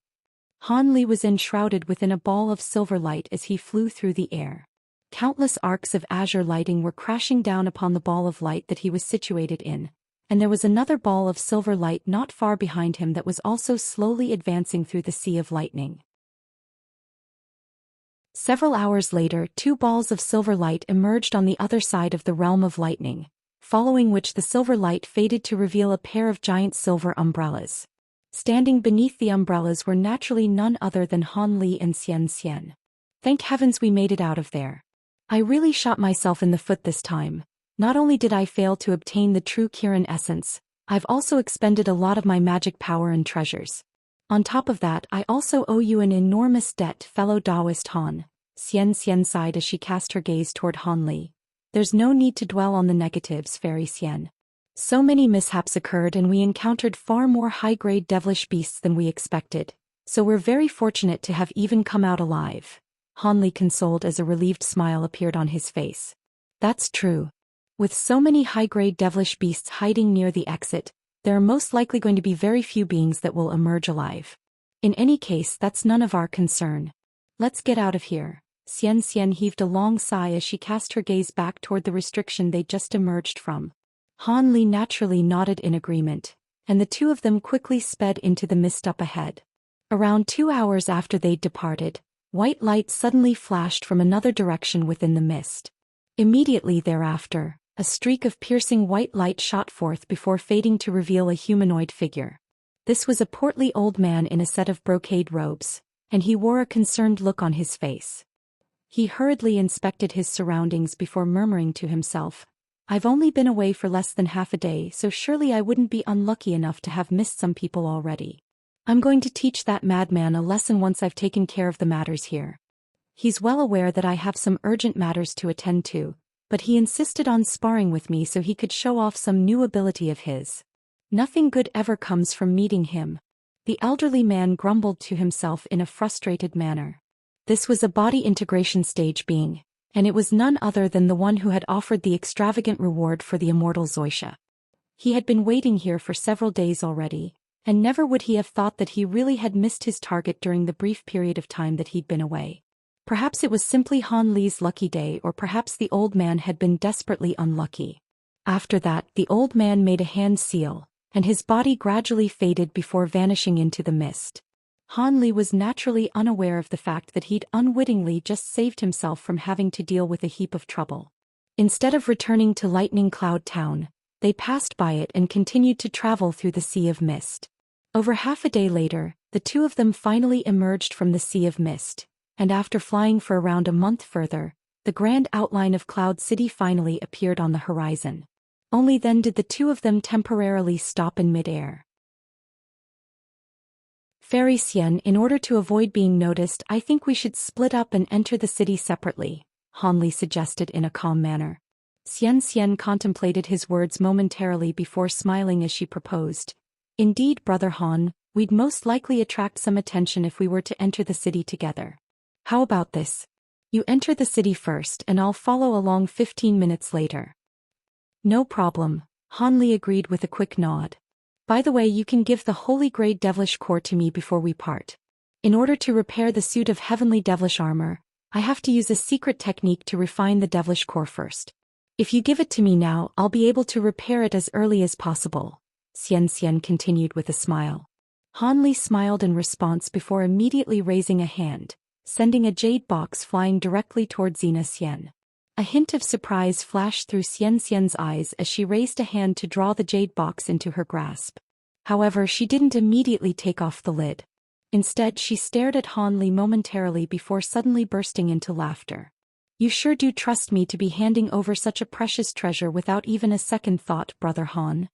Han Li was enshrouded within a ball of silver light as he flew through the air. Countless arcs of azure lighting were crashing down upon the ball of light that he was situated in, and there was another ball of silver light not far behind him that was also slowly advancing through the sea of lightning. Several hours later, two balls of silver light emerged on the other side of the realm of lightning, following which the silver light faded to reveal a pair of giant silver umbrellas. Standing beneath the umbrellas were naturally none other than Han Li and Xianxia. "Thank heavens we made it out of there. I really shot myself in the foot this time. Not only did I fail to obtain the true Kirin essence, I've also expended a lot of my magic power and treasures. On top of that, I also owe you an enormous debt, fellow Taoist Han," Xianxia sighed as she cast her gaze toward Han Li. "There's no need to dwell on the negatives, Fairy Xian. So many mishaps occurred and we encountered far more high-grade devilish beasts than we expected, so we're very fortunate to have even come out alive," Han Li consoled as a relieved smile appeared on his face. "That's true. With so many high-grade devilish beasts hiding near the exit, there are most likely going to be very few beings that will emerge alive. In any case, that's none of our concern. Let's get out of here." Xianxia heaved a long sigh as she cast her gaze back toward the restriction they just emerged from. Han Li naturally nodded in agreement, and the two of them quickly sped into the mist up ahead. Around 2 hours after they'd departed, White light suddenly flashed from another direction within the mist. Immediately thereafter, a streak of piercing white light shot forth before fading to reveal a humanoid figure. This was a portly old man in a set of brocade robes, and he wore a concerned look on his face. He hurriedly inspected his surroundings before murmuring to himself, "I've only been away for less than half a day, so surely I wouldn't be unlucky enough to have missed some people already. I'm going to teach that madman a lesson once I've taken care of the matters here." He's well aware that I have some urgent matters to attend to, but he insisted on sparring with me so he could show off some new ability of his. Nothing good ever comes from meeting him. The elderly man grumbled to himself in a frustrated manner. This was a body integration stage being, and it was none other than the one who had offered the extravagant reward for the immortal Zhou Xian. He had been waiting here for several days already, and never would he have thought that he really had missed his target during the brief period of time that he'd been away. Perhaps it was simply Han Li's lucky day, or perhaps the old man had been desperately unlucky. After that, the old man made a hand seal, and his body gradually faded before vanishing into the mist. Han Li was naturally unaware of the fact that he'd unwittingly just saved himself from having to deal with a heap of trouble. Instead of returning to Lightning Cloud Town, they passed by it and continued to travel through the Sea of Mist. Over half a day later, the two of them finally emerged from the Sea of Mist, and after flying for around a month further, the grand outline of Cloud City finally appeared on the horizon. Only then did the two of them temporarily stop in mid-air. "Fairy Xian, in order to avoid being noticed, I think we should split up and enter the city separately," Han Li suggested in a calm manner. Xianxia contemplated his words momentarily before smiling as she proposed, "Indeed, Brother Han, we'd most likely attract some attention if we were to enter the city together. How about this? You enter the city first and I'll follow along 15 minutes later." "No problem," Han Li agreed with a quick nod. "By the way, you can give the holy grade devilish core to me before we part. In order to repair the suit of heavenly devilish armor, I have to use a secret technique to refine the devilish core first. If you give it to me now, I'll be able to repair it as early as possible," Xianxia continued with a smile. Han Li smiled in response before immediately raising a hand, sending a jade box flying directly toward Xianxia. A hint of surprise flashed through Xianxia's eyes as she raised a hand to draw the jade box into her grasp. However, she didn't immediately take off the lid. Instead, she stared at Han Li momentarily before suddenly bursting into laughter. "You sure do trust me to be handing over such a precious treasure without even a second thought, Brother Han."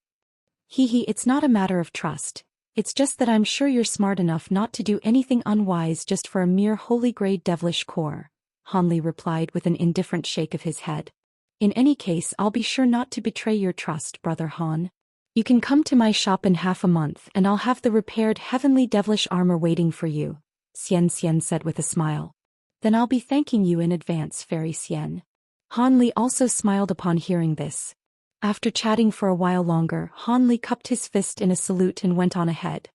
"Hee, it's not a matter of trust. It's just that I'm sure you're smart enough not to do anything unwise just for a mere holy grade devilish core," Han Li replied with an indifferent shake of his head. "In any case, I'll be sure not to betray your trust, Brother Han. You can come to my shop in half a month and I'll have the repaired heavenly devilish armor waiting for you," Xianxia said with a smile. "Then I'll be thanking you in advance, Fairy Xian." Han Li also smiled upon hearing this. After chatting for a while longer, Han Li cupped his fist in a salute and went on ahead.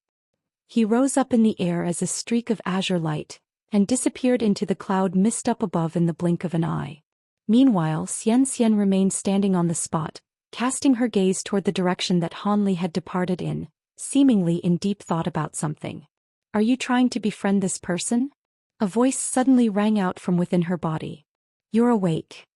He rose up in the air as a streak of azure light, and disappeared into the cloud mist up above in the blink of an eye. Meanwhile, Xianxia remained standing on the spot, casting her gaze toward the direction that Han Li had departed in, seemingly in deep thought about something. "Are you trying to befriend this person?" A voice suddenly rang out from within her body. "You're awake."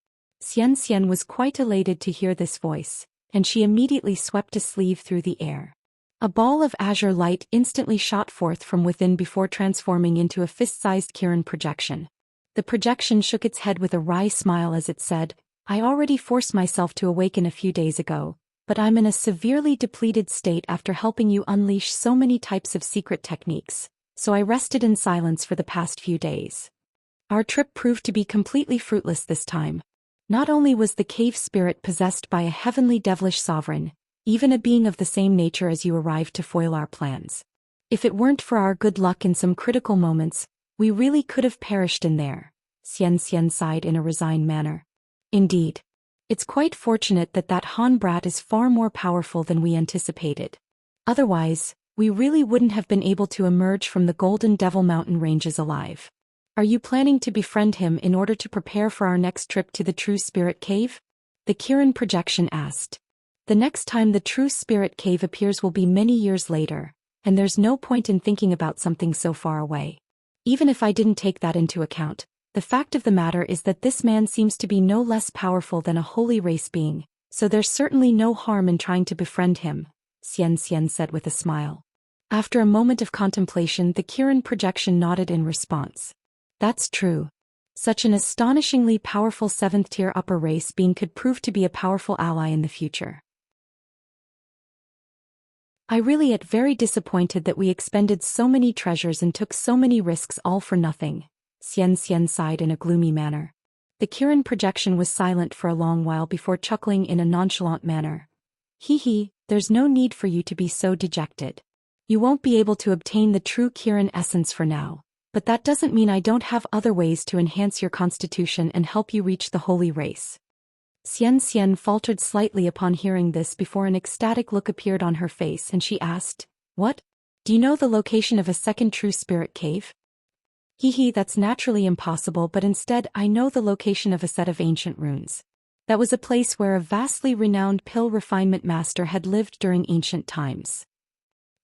Xianxia was quite elated to hear this voice, and she immediately swept a sleeve through the air. A ball of azure light instantly shot forth from within before transforming into a fist-sized Kirin projection. The projection shook its head with a wry smile as it said, "I already forced myself to awaken a few days ago, but I'm in a severely depleted state after helping you unleash so many types of secret techniques, so I rested in silence for the past few days. Our trip proved to be completely fruitless this time. Not only was the cave spirit possessed by a heavenly devilish sovereign, even a being of the same nature as you arrived to foil our plans. If it weren't for our good luck in some critical moments, we really could have perished in there," Xianxia sighed in a resigned manner. "Indeed. It's quite fortunate that that Han brat is far more powerful than we anticipated. Otherwise, we really wouldn't have been able to emerge from the Golden Devil Mountain ranges alive. Are you planning to befriend him in order to prepare for our next trip to the True Spirit Cave?" the Kirin projection asked. "The next time the True Spirit Cave appears will be many years later, and there's no point in thinking about something so far away. Even if I didn't take that into account, the fact of the matter is that this man seems to be no less powerful than a holy race being, so there's certainly no harm in trying to befriend him, Xianxia said with a smile. After a moment of contemplation, the Kirin projection nodded in response. That's true. Such an astonishingly powerful 7th-tier upper race being could prove to be a powerful ally in the future. I really am very disappointed that we expended so many treasures and took so many risks all for nothing, Xianxia sighed in a gloomy manner. The Kirin projection was silent for a long while before chuckling in a nonchalant manner. Hee, there's no need for you to be so dejected. You won't be able to obtain the true Kirin essence for now, but that doesn't mean I don't have other ways to enhance your constitution and help you reach the holy race. Xianxia faltered slightly upon hearing this before an ecstatic look appeared on her face and she asked, What? Do you know the location of a second true spirit cave? Hee, that's naturally impossible, but instead I know the location of a set of ancient ruins. That was a place where a vastly renowned pill refinement master had lived during ancient times.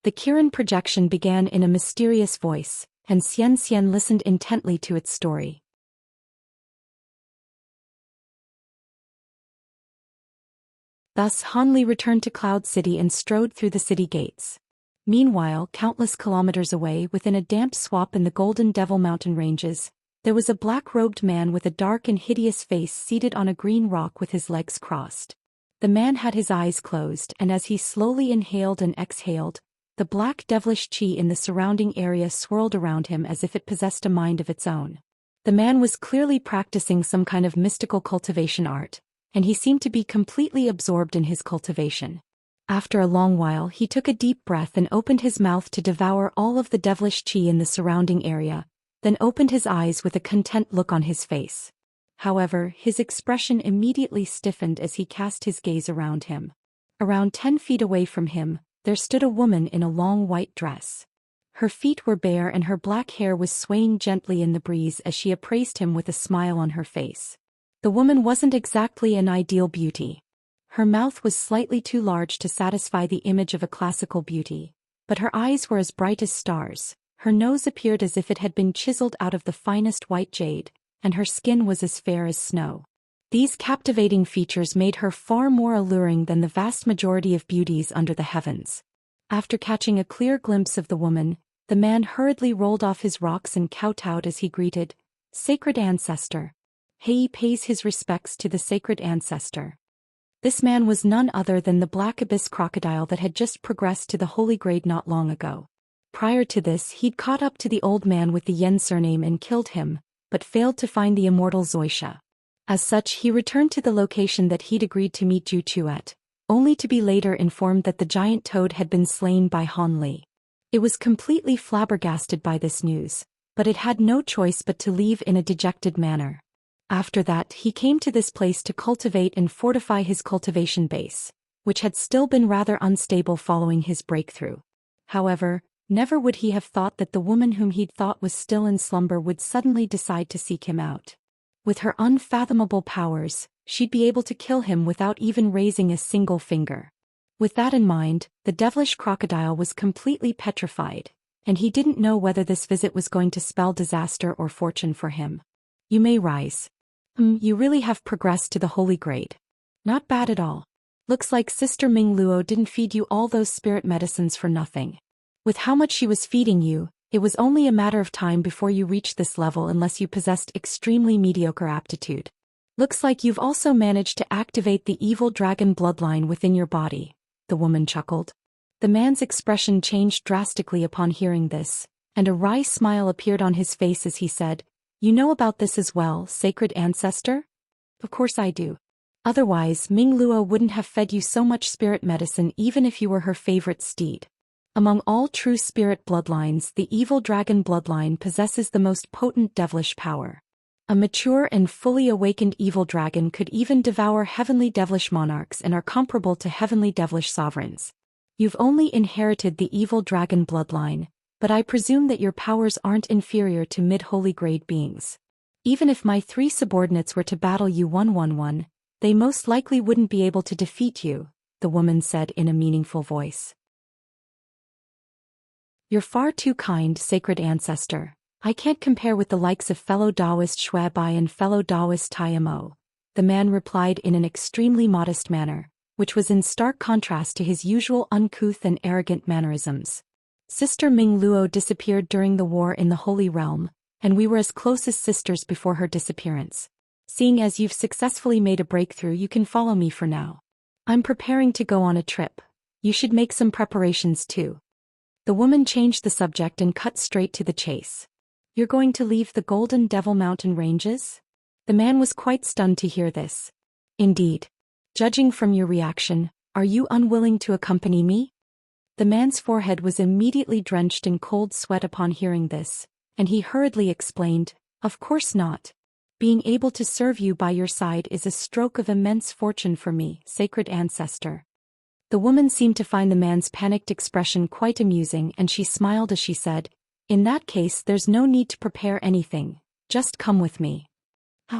The Kirin projection began in a mysterious voice, and Xianxia listened intently to its story. Thus Hanli returned to Cloud City and strode through the city gates. Meanwhile, countless kilometers away, within a damp swamp in the Golden Devil Mountain ranges, there was a black-robed man with a dark and hideous face seated on a green rock with his legs crossed. The man had his eyes closed, and as he slowly inhaled and exhaled, the black devilish qi in the surrounding area swirled around him as if it possessed a mind of its own. The man was clearly practicing some kind of mystical cultivation art, and he seemed to be completely absorbed in his cultivation. After a long while he took a deep breath and opened his mouth to devour all of the devilish qi in the surrounding area, then opened his eyes with a content look on his face. However, his expression immediately stiffened as he cast his gaze around him. Around 10 feet away from him, there stood a woman in a long white dress. Her feet were bare and her black hair was swaying gently in the breeze as she appraised him with a smile on her face. The woman wasn't exactly an ideal beauty. Her mouth was slightly too large to satisfy the image of a classical beauty, but her eyes were as bright as stars, her nose appeared as if it had been chiseled out of the finest white jade, and her skin was as fair as snow. These captivating features made her far more alluring than the vast majority of beauties under the heavens. After catching a clear glimpse of the woman, the man hurriedly rolled off his rocks and kowtowed as he greeted, Sacred Ancestor. He pays his respects to the Sacred Ancestor. This man was none other than the Black Abyss crocodile that had just progressed to the Holy Grade not long ago. Prior to this, he'd caught up to the old man with the Yen surname and killed him, but failed to find the immortal Zhou Xian. As such, he returned to the location that he'd agreed to meet Zhu Chu at, only to be later informed that the giant toad had been slain by Han Li. It was completely flabbergasted by this news, but it had no choice but to leave in a dejected manner. After that, he came to this place to cultivate and fortify his cultivation base, which had still been rather unstable following his breakthrough. However, never would he have thought that the woman whom he'd thought was still in slumber would suddenly decide to seek him out. With her unfathomable powers, she'd be able to kill him without even raising a single finger. With that in mind, the devilish crocodile was completely petrified, and he didn't know whether this visit was going to spell disaster or fortune for him. You may rise. You really have progressed to the holy grade. Not bad at all. Looks like Sister Ming Luo didn't feed you all those spirit medicines for nothing. With how much she was feeding you, it was only a matter of time before you reached this level unless you possessed extremely mediocre aptitude. Looks like you've also managed to activate the evil dragon bloodline within your body, the woman chuckled. The man's expression changed drastically upon hearing this, and a wry smile appeared on his face as he said, You know about this as well, Sacred Ancestor? Of course I do. Otherwise, Ming Luo wouldn't have fed you so much spirit medicine even if you were her favorite steed. Among all true spirit bloodlines, the evil dragon bloodline possesses the most potent devilish power. A mature and fully awakened evil dragon could even devour heavenly devilish monarchs and are comparable to heavenly devilish sovereigns. You've only inherited the evil dragon bloodline, but I presume that your powers aren't inferior to mid-holy grade beings. Even if my 3 subordinates were to battle you 1-1-1, they most likely wouldn't be able to defeat you, the woman said in a meaningful voice. You're far too kind, Sacred Ancestor. I can't compare with the likes of fellow Taoist Shui Bai and fellow Taoist Tai Mo, the man replied in an extremely modest manner, which was in stark contrast to his usual uncouth and arrogant mannerisms. Sister Ming Luo disappeared during the war in the Holy Realm, and we were as close as sisters before her disappearance. Seeing as you've successfully made a breakthrough, you can follow me for now. I'm preparing to go on a trip. You should make some preparations too. The woman changed the subject and cut straight to the chase. You're going to leave the Golden Devil Mountain ranges? The man was quite stunned to hear this. Indeed. Judging from your reaction, are you unwilling to accompany me? The man's forehead was immediately drenched in cold sweat upon hearing this, and he hurriedly explained, of course not. Being able to serve you by your side is a stroke of immense fortune for me, sacred ancestor. The woman seemed to find the man's panicked expression quite amusing, and she smiled as she said, in that case there's no need to prepare anything, just come with me.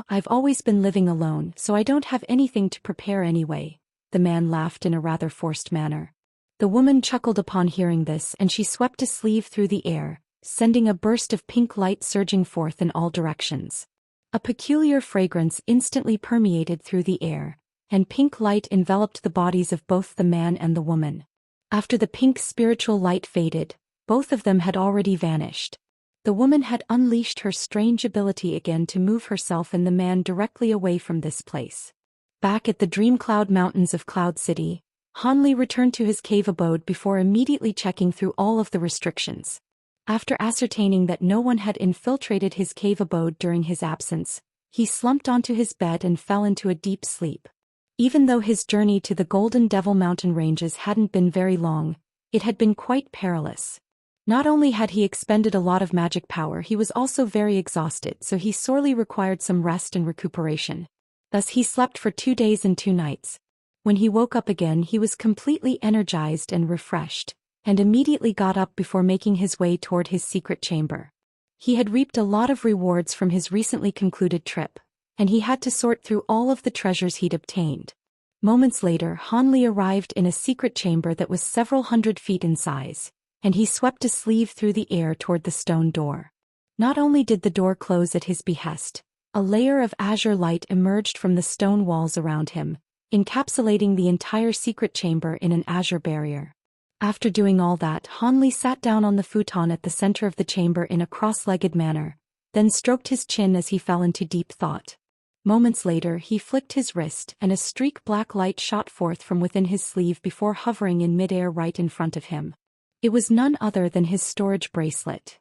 I've always been living alone, so I don't have anything to prepare anyway, the man laughed in a rather forced manner. The woman chuckled upon hearing this, and she swept a sleeve through the air, sending a burst of pink light surging forth in all directions. A peculiar fragrance instantly permeated through the air, and pink light enveloped the bodies of both the man and the woman. After the pink spiritual light faded, both of them had already vanished. The woman had unleashed her strange ability again to move herself and the man directly away from this place. Back at the Dream Cloud Mountains of Cloud City, Hanli returned to his cave abode before immediately checking through all of the restrictions. After ascertaining that no one had infiltrated his cave abode during his absence, he slumped onto his bed and fell into a deep sleep. Even though his journey to the Golden Devil Mountain ranges hadn't been very long, it had been quite perilous. Not only had he expended a lot of magic power, he was also very exhausted, so he sorely required some rest and recuperation. Thus he slept for 2 days and 2 nights. When he woke up again, he was completely energized and refreshed, and immediately got up before making his way toward his secret chamber. He had reaped a lot of rewards from his recently concluded trip, and he had to sort through all of the treasures he'd obtained. Moments later, Hanli arrived in a secret chamber that was several hundred feet in size, and he swept a sleeve through the air toward the stone door. Not only did the door close at his behest, a layer of azure light emerged from the stone walls around him, encapsulating the entire secret chamber in an azure barrier. After doing all that, Hanli sat down on the futon at the center of the chamber in a cross-legged manner, then stroked his chin as he fell into deep thought. Moments later, he flicked his wrist and a streak black light shot forth from within his sleeve before hovering in midair right in front of him. It was none other than his storage bracelet.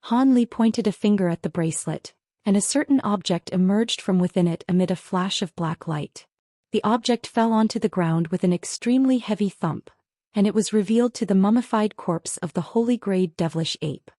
Hanli pointed a finger at the bracelet, and a certain object emerged from within it amid a flash of black light. The object fell onto the ground with an extremely heavy thump, and it was revealed to the mummified corpse of the holy grade devilish ape.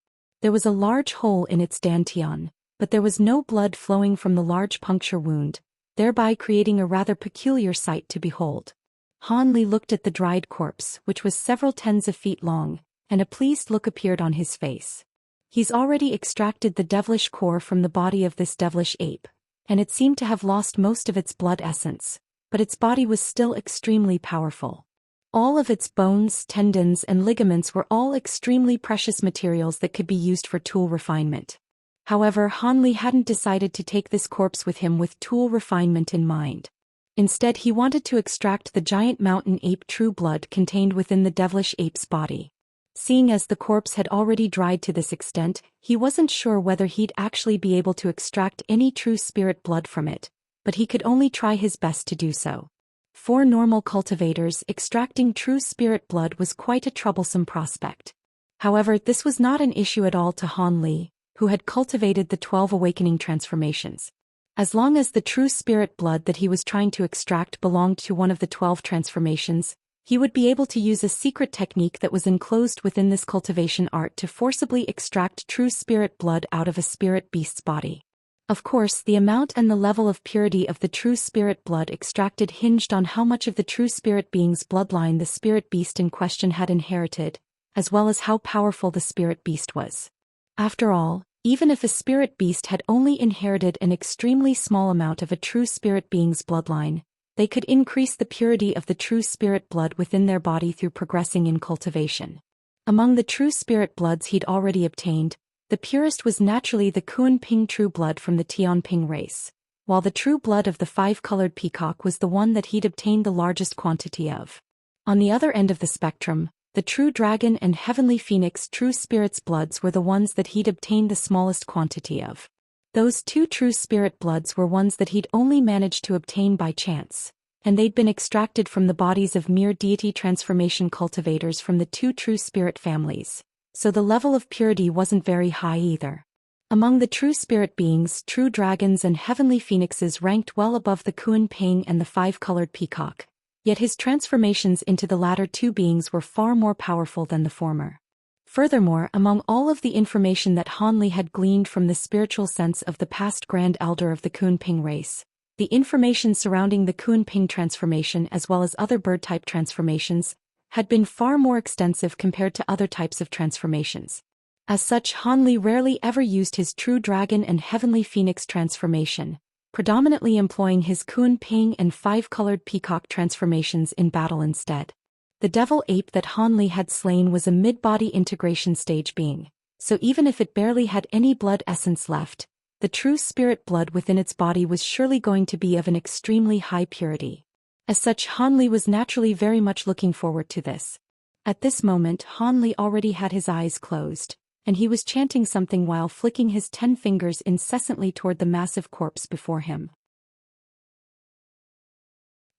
There was a large hole in its dantian, but there was no blood flowing from the large puncture wound, thereby creating a rather peculiar sight to behold. Hanli looked at the dried corpse, which was several tens of feet long, and a pleased look appeared on his face. He's already extracted the devilish core from the body of this devilish ape, and it seemed to have lost most of its blood essence, but its body was still extremely powerful. All of its bones, tendons, and ligaments were all extremely precious materials that could be used for tool refinement. However, Hanli hadn't decided to take this corpse with him with tool refinement in mind. Instead, he wanted to extract the giant mountain ape true blood contained within the devilish ape's body. Seeing as the corpse had already dried to this extent, he wasn't sure whether he'd actually be able to extract any true spirit blood from it, but he could only try his best to do so. For normal cultivators, extracting true spirit blood was quite a troublesome prospect. However, this was not an issue at all to Hanli, who had cultivated the 12 awakening transformations. As long as the true spirit blood that he was trying to extract belonged to one of the 12 transformations, he would be able to use a secret technique that was enclosed within this cultivation art to forcibly extract true spirit blood out of a spirit beast's body. Of course, the amount and the level of purity of the true spirit blood extracted hinged on how much of the true spirit being's bloodline the spirit beast in question had inherited, as well as how powerful the spirit beast was. After all, even if a spirit beast had only inherited an extremely small amount of a true spirit being's bloodline, they could increase the purity of the true spirit blood within their body through progressing in cultivation. Among the true spirit bloods he'd already obtained, the purest was naturally the Kunping true blood from the Tianping race, while the true blood of the five-colored peacock was the one that he'd obtained the largest quantity of. On the other end of the spectrum, the true dragon and heavenly phoenix true spirits bloods were the ones that he'd obtained the smallest quantity of. Those two true spirit bloods were ones that he'd only managed to obtain by chance, and they'd been extracted from the bodies of mere deity transformation cultivators from the two true spirit families, so the level of purity wasn't very high either. Among the true spirit beings, true dragons and heavenly phoenixes ranked well above the Kunping and the five-colored peacock, yet his transformations into the latter two beings were far more powerful than the former. Furthermore, among all of the information that Han Li had gleaned from the spiritual sense of the past Grand Elder of the Kunping race, the information surrounding the Kunping transformation as well as other bird-type transformations had been far more extensive compared to other types of transformations. As such, Han Li rarely ever used his true dragon and heavenly phoenix transformation, predominantly employing his Kunping and five-colored peacock transformations in battle instead. The devil ape that Han Li had slain was a mid-body integration stage being, so even if it barely had any blood essence left, the true spirit blood within its body was surely going to be of an extremely high purity. As such, Han Li was naturally very much looking forward to this. At this moment, Han Li already had his eyes closed, and he was chanting something while flicking his 10 fingers incessantly toward the massive corpse before him.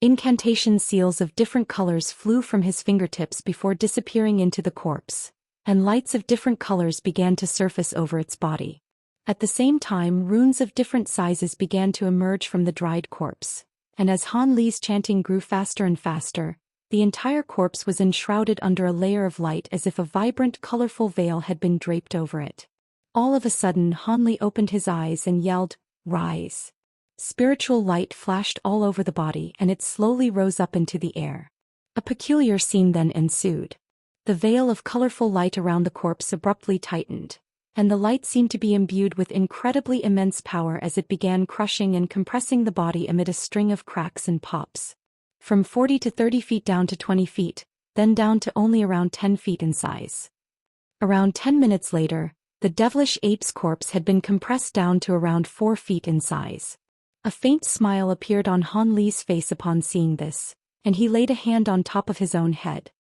Incantation seals of different colors flew from his fingertips before disappearing into the corpse, and lights of different colors began to surface over its body. At the same time, runes of different sizes began to emerge from the dried corpse, and as Han Li's chanting grew faster and faster, the entire corpse was enshrouded under a layer of light as if a vibrant, colorful veil had been draped over it. All of a sudden, Han Li opened his eyes and yelled, "Rise!" Spiritual light flashed all over the body and it slowly rose up into the air. A peculiar scene then ensued. The veil of colorful light around the corpse abruptly tightened, and the light seemed to be imbued with incredibly immense power as it began crushing and compressing the body amid a string of cracks and pops. From 40 to 30 feet down to 20 feet, then down to only around 10 feet in size. Around 10 minutes later, the devilish ape's corpse had been compressed down to around 4 feet in size. A faint smile appeared on Han Li's face upon seeing this, and he laid a hand on top of his own head.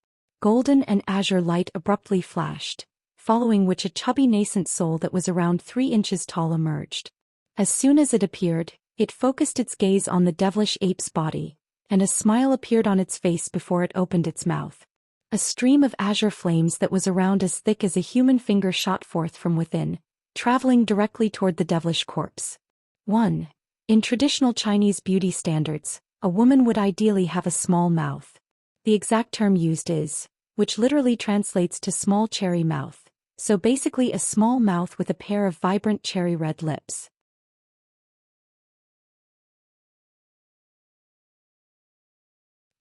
Golden and azure light abruptly flashed, following which a chubby nascent soul that was around 3 inches tall emerged. As soon as it appeared, it focused its gaze on the devilish ape's body, and a smile appeared on its face before it opened its mouth. A stream of azure flames that was around as thick as a human finger shot forth from within, traveling directly toward the devilish corpse. 1. In traditional Chinese beauty standards, a woman would ideally have a small mouth. The exact term used is, which literally translates to small cherry mouth, so basically a small mouth with a pair of vibrant cherry red lips.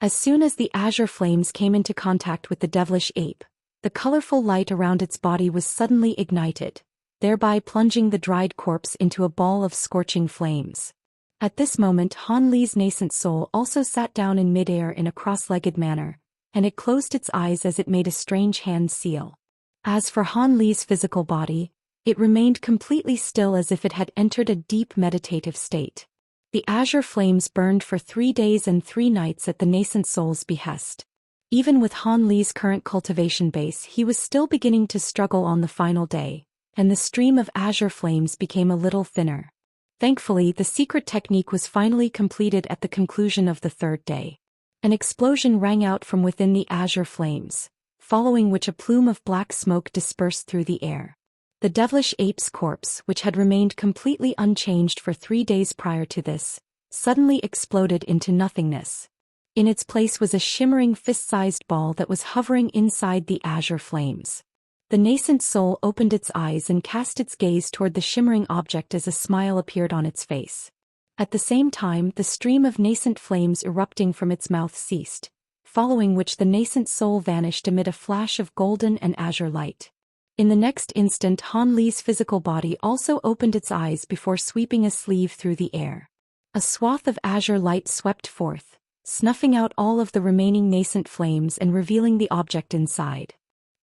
As soon as the azure flames came into contact with the devilish ape, the colorful light around its body was suddenly ignited, thereby plunging the dried corpse into a ball of scorching flames. At this moment, Han Li's nascent soul also sat down in midair in a cross-legged manner, and it closed its eyes as it made a strange hand seal. As for Han Li's physical body, it remained completely still as if it had entered a deep meditative state. The azure flames burned for 3 days and 3 nights at the nascent soul's behest. Even with Han Li's current cultivation base, he was still beginning to struggle on the final day, and the stream of azure flames became a little thinner. Thankfully, the secret technique was finally completed at the conclusion of the 3rd day. An explosion rang out from within the azure flames, following which a plume of black smoke dispersed through the air. The devilish ape's corpse, which had remained completely unchanged for 3 days prior to this, suddenly exploded into nothingness. In its place was a shimmering fist-sized ball that was hovering inside the azure flames. The nascent soul opened its eyes and cast its gaze toward the shimmering object as a smile appeared on its face. At the same time, the stream of nascent flames erupting from its mouth ceased, following which the nascent soul vanished amid a flash of golden and azure light. In the next instant, Han Li's physical body also opened its eyes before sweeping a sleeve through the air. A swath of azure light swept forth, snuffing out all of the remaining nascent flames and revealing the object inside.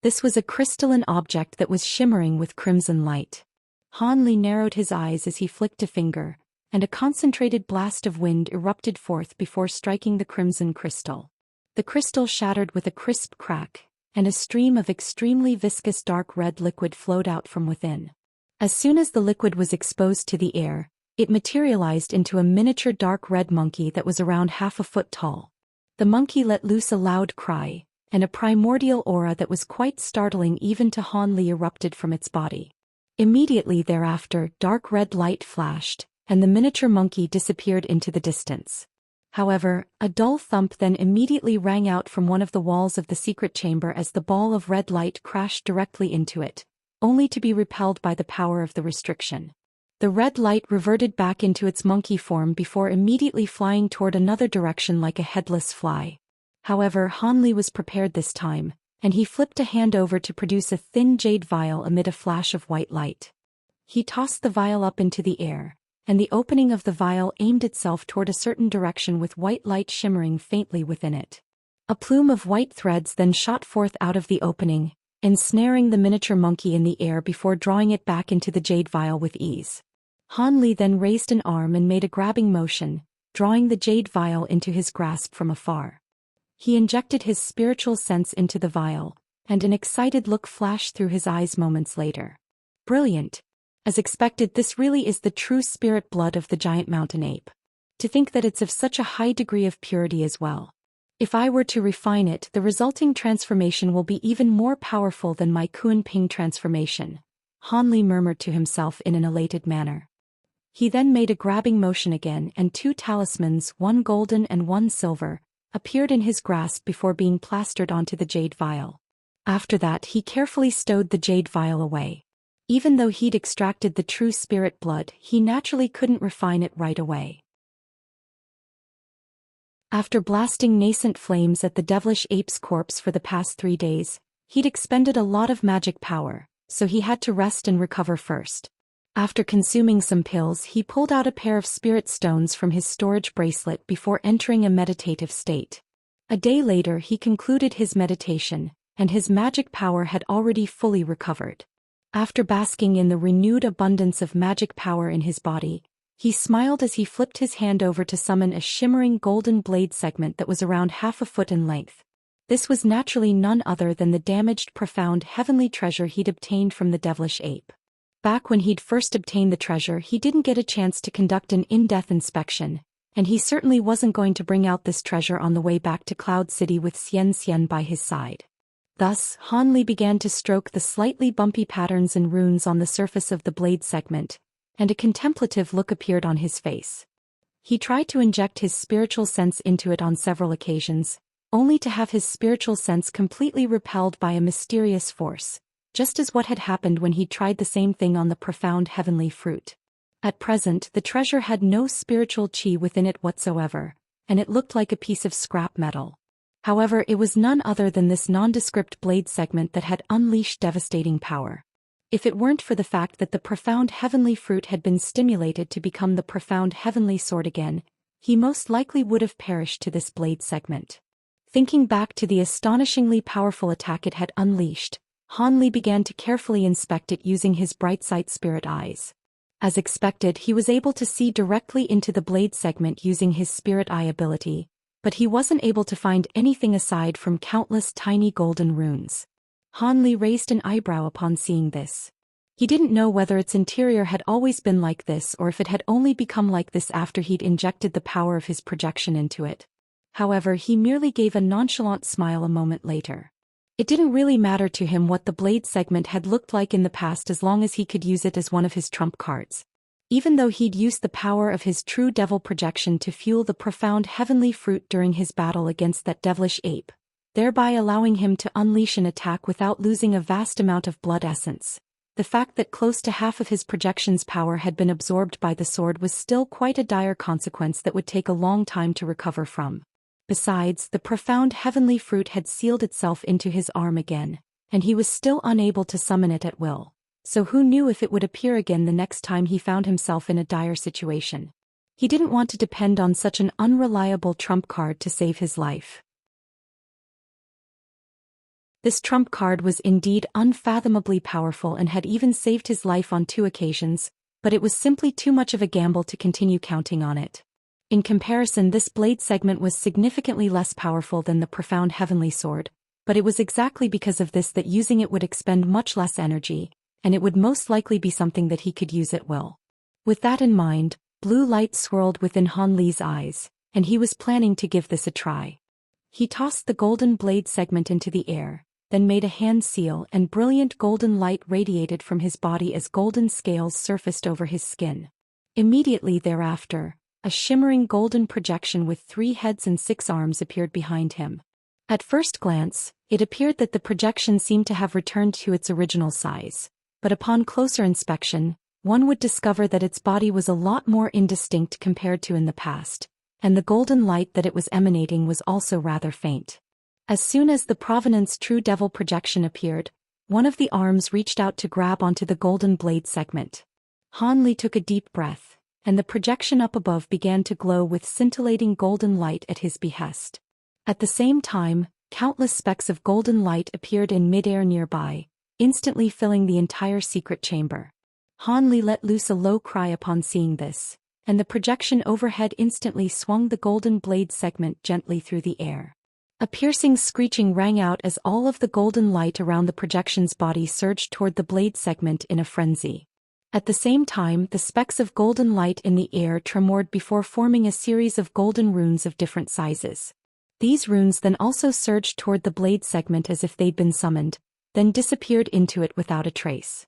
This was a crystalline object that was shimmering with crimson light. Han Li narrowed his eyes as he flicked a finger, and a concentrated blast of wind erupted forth before striking the crimson crystal. The crystal shattered with a crisp crack, and a stream of extremely viscous dark red liquid flowed out from within. As soon as the liquid was exposed to the air, it materialized into a miniature dark red monkey that was around half a foot tall. The monkey let loose a loud cry, and a primordial aura that was quite startling even to Han Li erupted from its body. Immediately thereafter, dark red light flashed, and the miniature monkey disappeared into the distance. However, a dull thump then immediately rang out from one of the walls of the secret chamber as the ball of red light crashed directly into it, only to be repelled by the power of the restriction. The red light reverted back into its monkey form before immediately flying toward another direction like a headless fly. However, Han Li was prepared this time, and he flipped a hand over to produce a thin jade vial amid a flash of white light. He tossed the vial up into the air, and the opening of the vial aimed itself toward a certain direction with white light shimmering faintly within it. A plume of white threads then shot forth out of the opening, ensnaring the miniature monkey in the air before drawing it back into the jade vial with ease. Han Li then raised an arm and made a grabbing motion, drawing the jade vial into his grasp from afar. He injected his spiritual sense into the vial, and an excited look flashed through his eyes moments later. Brilliant! As expected, this really is the true spirit blood of the giant mountain ape. To think that it's of such a high degree of purity as well. If I were to refine it, the resulting transformation will be even more powerful than my Kuan Ping transformation, Han Li murmured to himself in an elated manner. He then made a grabbing motion again, and two talismans, one golden and one silver, appeared in his grasp before being plastered onto the jade vial. After that, he carefully stowed the jade vial away. Even though he'd extracted the true spirit blood, he naturally couldn't refine it right away. After blasting nascent flames at the devilish ape's corpse for the past 3 days, he'd expended a lot of magic power, so he had to rest and recover first. After consuming some pills, he pulled out a pair of spirit stones from his storage bracelet before entering a meditative state. A day later, he concluded his meditation, and his magic power had already fully recovered. After basking in the renewed abundance of magic power in his body, he smiled as he flipped his hand over to summon a shimmering golden blade segment that was around half a foot in length. This was naturally none other than the damaged profound heavenly treasure he'd obtained from the devilish ape. Back when he'd first obtained the treasure, he didn't get a chance to conduct an in-depth inspection, and he certainly wasn't going to bring out this treasure on the way back to Cloud City with Xianxia by his side. Thus, Han Li began to stroke the slightly bumpy patterns and runes on the surface of the blade segment, and a contemplative look appeared on his face. He tried to inject his spiritual sense into it on several occasions, only to have his spiritual sense completely repelled by a mysterious force, just as what had happened when he tried the same thing on the profound heavenly fruit. At present, the treasure had no spiritual chi within it whatsoever, and it looked like a piece of scrap metal. However, it was none other than this nondescript blade segment that had unleashed devastating power. If it weren't for the fact that the profound heavenly fruit had been stimulated to become the profound heavenly sword again, he most likely would have perished to this blade segment. Thinking back to the astonishingly powerful attack it had unleashed, Han Li began to carefully inspect it using his bright sight spirit eyes. As expected, he was able to see directly into the blade segment using his spirit eye ability, but he wasn't able to find anything aside from countless tiny golden runes. Han Li raised an eyebrow upon seeing this. He didn't know whether its interior had always been like this or if it had only become like this after he'd injected the power of his projection into it. However, he merely gave a nonchalant smile a moment later. It didn't really matter to him what the blade segment had looked like in the past as long as he could use it as one of his trump cards. Even though he'd used the power of his true devil projection to fuel the profound heavenly fruit during his battle against that devilish ape, thereby allowing him to unleash an attack without losing a vast amount of blood essence, the fact that close to half of his projection's power had been absorbed by the sword was still quite a dire consequence that would take a long time to recover from. Besides, the profound heavenly fruit had sealed itself into his arm again, and he was still unable to summon it at will. So who knew if it would appear again the next time he found himself in a dire situation. He didn't want to depend on such an unreliable trump card to save his life. This trump card was indeed unfathomably powerful and had even saved his life on 2 occasions, but it was simply too much of a gamble to continue counting on it. In comparison, this blade segment was significantly less powerful than the profound heavenly sword, but it was exactly because of this that using it would expend much less energy, and it would most likely be something that he could use at will. With that in mind, blue light swirled within Han Li's eyes, and he was planning to give this a try. He tossed the golden blade segment into the air, then made a hand seal, and brilliant golden light radiated from his body as golden scales surfaced over his skin. Immediately thereafter, a shimmering golden projection with 3 heads and 6 arms appeared behind him. At first glance, it appeared that the projection seemed to have returned to its original size, but upon closer inspection, one would discover that its body was a lot more indistinct compared to in the past, and the golden light that it was emanating was also rather faint. As soon as the Provenance True Devil projection appeared, one of the arms reached out to grab onto the golden blade segment. Han Li took a deep breath, and the projection up above began to glow with scintillating golden light at his behest. At the same time, countless specks of golden light appeared in midair nearby, instantly filling the entire secret chamber. Han Li let loose a low cry upon seeing this, and the projection overhead instantly swung the golden blade segment gently through the air. A piercing screeching rang out as all of the golden light around the projection's body surged toward the blade segment in a frenzy. At the same time, the specks of golden light in the air tremored before forming a series of golden runes of different sizes. These runes then also surged toward the blade segment as if they'd been summoned, then disappeared into it without a trace.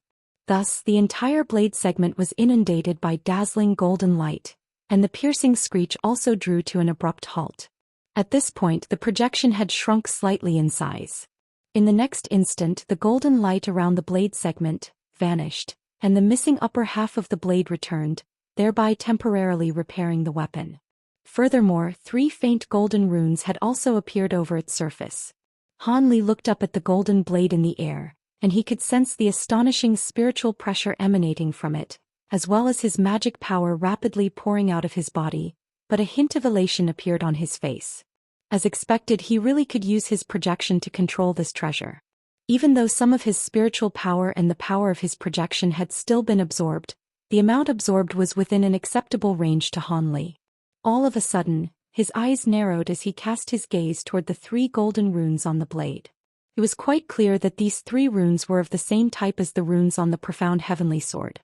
Thus, the entire blade segment was inundated by dazzling golden light, and the piercing screech also drew to an abrupt halt. At this point, the projection had shrunk slightly in size. In the next instant, the golden light around the blade segment vanished, and the missing upper half of the blade returned, thereby temporarily repairing the weapon. Furthermore, 3 faint golden runes had also appeared over its surface. Han Li looked up at the golden blade in the air, and he could sense the astonishing spiritual pressure emanating from it, as well as his magic power rapidly pouring out of his body, but a hint of elation appeared on his face. As expected, he really could use his projection to control this treasure. Even though some of his spiritual power and the power of his projection had still been absorbed, the amount absorbed was within an acceptable range to Han Li. All of a sudden, his eyes narrowed as he cast his gaze toward the 3 golden runes on the blade. It was quite clear that these 3 runes were of the same type as the runes on the profound heavenly sword.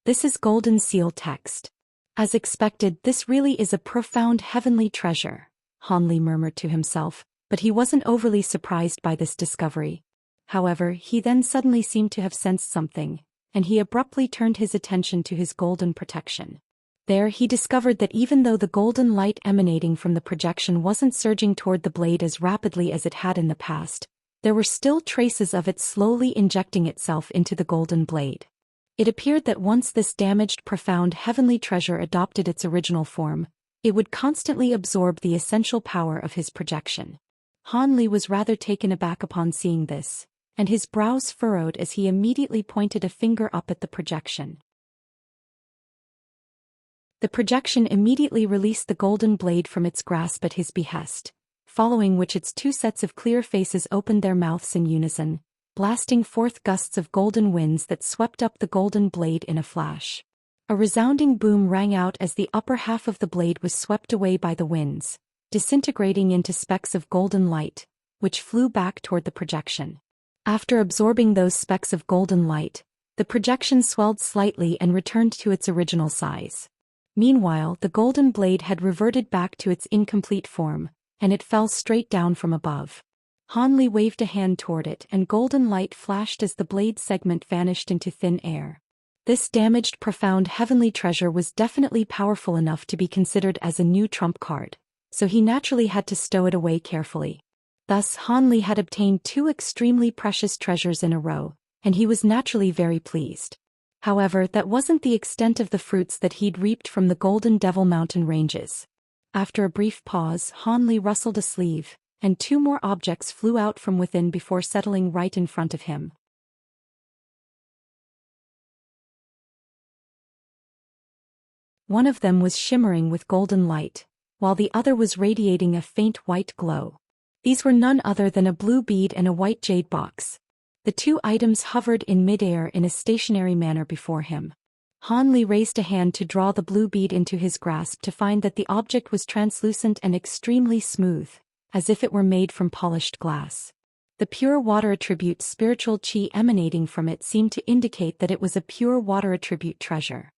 This is golden seal text. As expected, this really is a profound heavenly treasure, Han Li murmured to himself, but he wasn't overly surprised by this discovery. However, he then suddenly seemed to have sensed something, and he abruptly turned his attention to his golden protection. There he discovered that even though the golden light emanating from the projection wasn't surging toward the blade as rapidly as it had in the past, there were still traces of it slowly injecting itself into the golden blade. It appeared that once this damaged profound heavenly treasure adopted its original form, it would constantly absorb the essential power of his projection. Han Li was rather taken aback upon seeing this, and his brows furrowed as he immediately pointed a finger up at the projection. The projection immediately released the golden blade from its grasp at his behest, following which its 2 sets of clear faces opened their mouths in unison, blasting forth gusts of golden winds that swept up the golden blade in a flash. A resounding boom rang out as the upper half of the blade was swept away by the winds, disintegrating into specks of golden light, which flew back toward the projection. After absorbing those specks of golden light, the projection swelled slightly and returned to its original size. Meanwhile, the golden blade had reverted back to its incomplete form, and it fell straight down from above. Han Li waved a hand toward it, and golden light flashed as the blade segment vanished into thin air. This damaged profound heavenly treasure was definitely powerful enough to be considered as a new trump card, so he naturally had to stow it away carefully. Thus Han Li had obtained 2 extremely precious treasures in a row, and he was naturally very pleased. However, that wasn't the extent of the fruits that he'd reaped from the Golden Devil Mountain ranges. After a brief pause, Han Li rustled a sleeve, and 2 more objects flew out from within before settling right in front of him. One of them was shimmering with golden light, while the other was radiating a faint white glow. These were none other than a blue bead and a white jade box. The two items hovered in midair in a stationary manner before him. Han Li raised a hand to draw the blue bead into his grasp to find that the object was translucent and extremely smooth, as if it were made from polished glass. The pure water attribute spiritual qi emanating from it seemed to indicate that it was a pure water attribute treasure.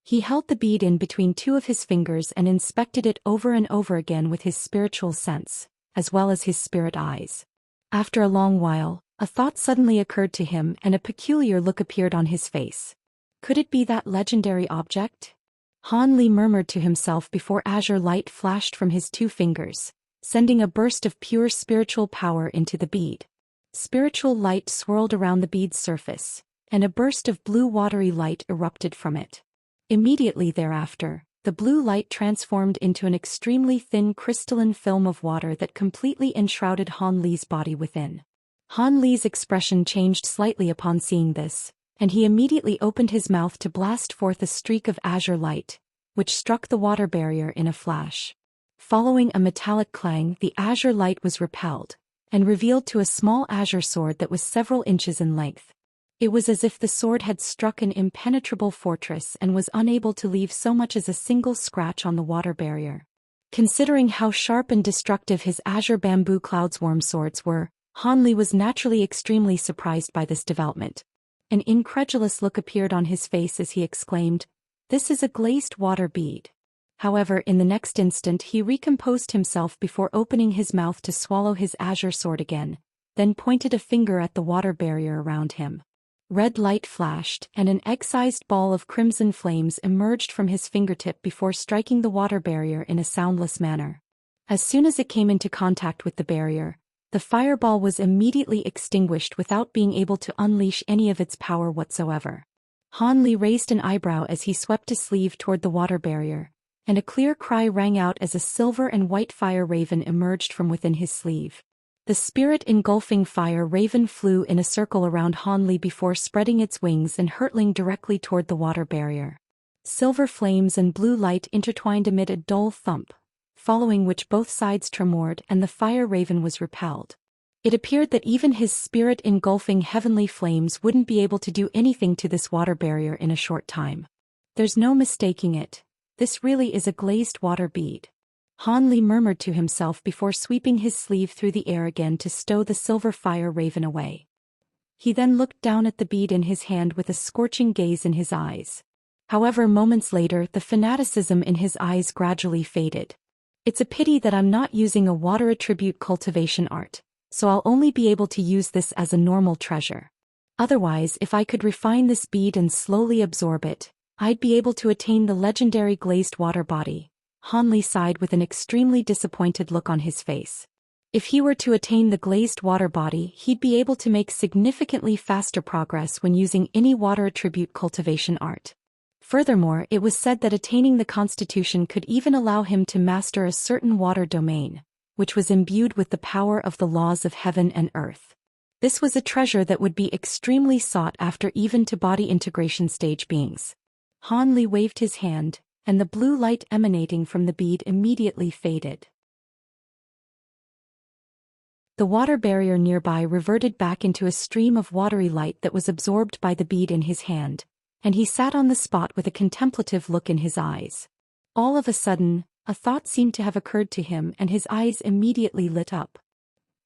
He held the bead in between two of his fingers and inspected it over and over again with his spiritual sense, as well as his spirit eyes. After a long while, a thought suddenly occurred to him and a peculiar look appeared on his face. Could it be that legendary object? Han Li murmured to himself before azure light flashed from his two fingers, sending a burst of pure spiritual power into the bead. Spiritual light swirled around the bead's surface, and a burst of blue watery light erupted from it. Immediately thereafter, the blue light transformed into an extremely thin crystalline film of water that completely enshrouded Han Li's body within. Han Li's expression changed slightly upon seeing this, and he immediately opened his mouth to blast forth a streak of azure light, which struck the water barrier in a flash. Following a metallic clang, the azure light was repelled, and revealed to a small azure sword that was several inches in length. It was as if the sword had struck an impenetrable fortress and was unable to leave so much as a single scratch on the water barrier. Considering how sharp and destructive his azure bamboo cloudsworm swords were, Han Li was naturally extremely surprised by this development. An incredulous look appeared on his face as he exclaimed, "This is a glazed water bead." However, in the next instant he recomposed himself before opening his mouth to swallow his azure sword again, then pointed a finger at the water barrier around him. Red light flashed, and an egg-sized ball of crimson flames emerged from his fingertip before striking the water barrier in a soundless manner. As soon as it came into contact with the barrier, the fireball was immediately extinguished without being able to unleash any of its power whatsoever. Han Li raised an eyebrow as he swept his sleeve toward the water barrier, and a clear cry rang out as a silver and white fire raven emerged from within his sleeve. The spirit-engulfing fire raven flew in a circle around Han Li before spreading its wings and hurtling directly toward the water barrier. Silver flames and blue light intertwined amid a dull thump, following which both sides tremored and the fire raven was repelled. It appeared that even his spirit-engulfing heavenly flames wouldn't be able to do anything to this water barrier in a short time. There's no mistaking it. This really is a glazed water bead. Han Li murmured to himself before sweeping his sleeve through the air again to stow the silver fire raven away. He then looked down at the bead in his hand with a scorching gaze in his eyes. However, moments later, the fanaticism in his eyes gradually faded. It's a pity that I'm not using a water attribute cultivation art, so I'll only be able to use this as a normal treasure. Otherwise, if I could refine this bead and slowly absorb it, I'd be able to attain the legendary glazed water body. Han Li sighed with an extremely disappointed look on his face. If he were to attain the glazed water body, he'd be able to make significantly faster progress when using any water attribute cultivation art. Furthermore, it was said that attaining the constitution could even allow him to master a certain water domain, which was imbued with the power of the laws of heaven and earth. This was a treasure that would be extremely sought after even to body integration stage beings. Han Li waved his hand, and the blue light emanating from the bead immediately faded. The water barrier nearby reverted back into a stream of watery light that was absorbed by the bead in his hand, and he sat on the spot with a contemplative look in his eyes. All of a sudden, a thought seemed to have occurred to him and his eyes immediately lit up.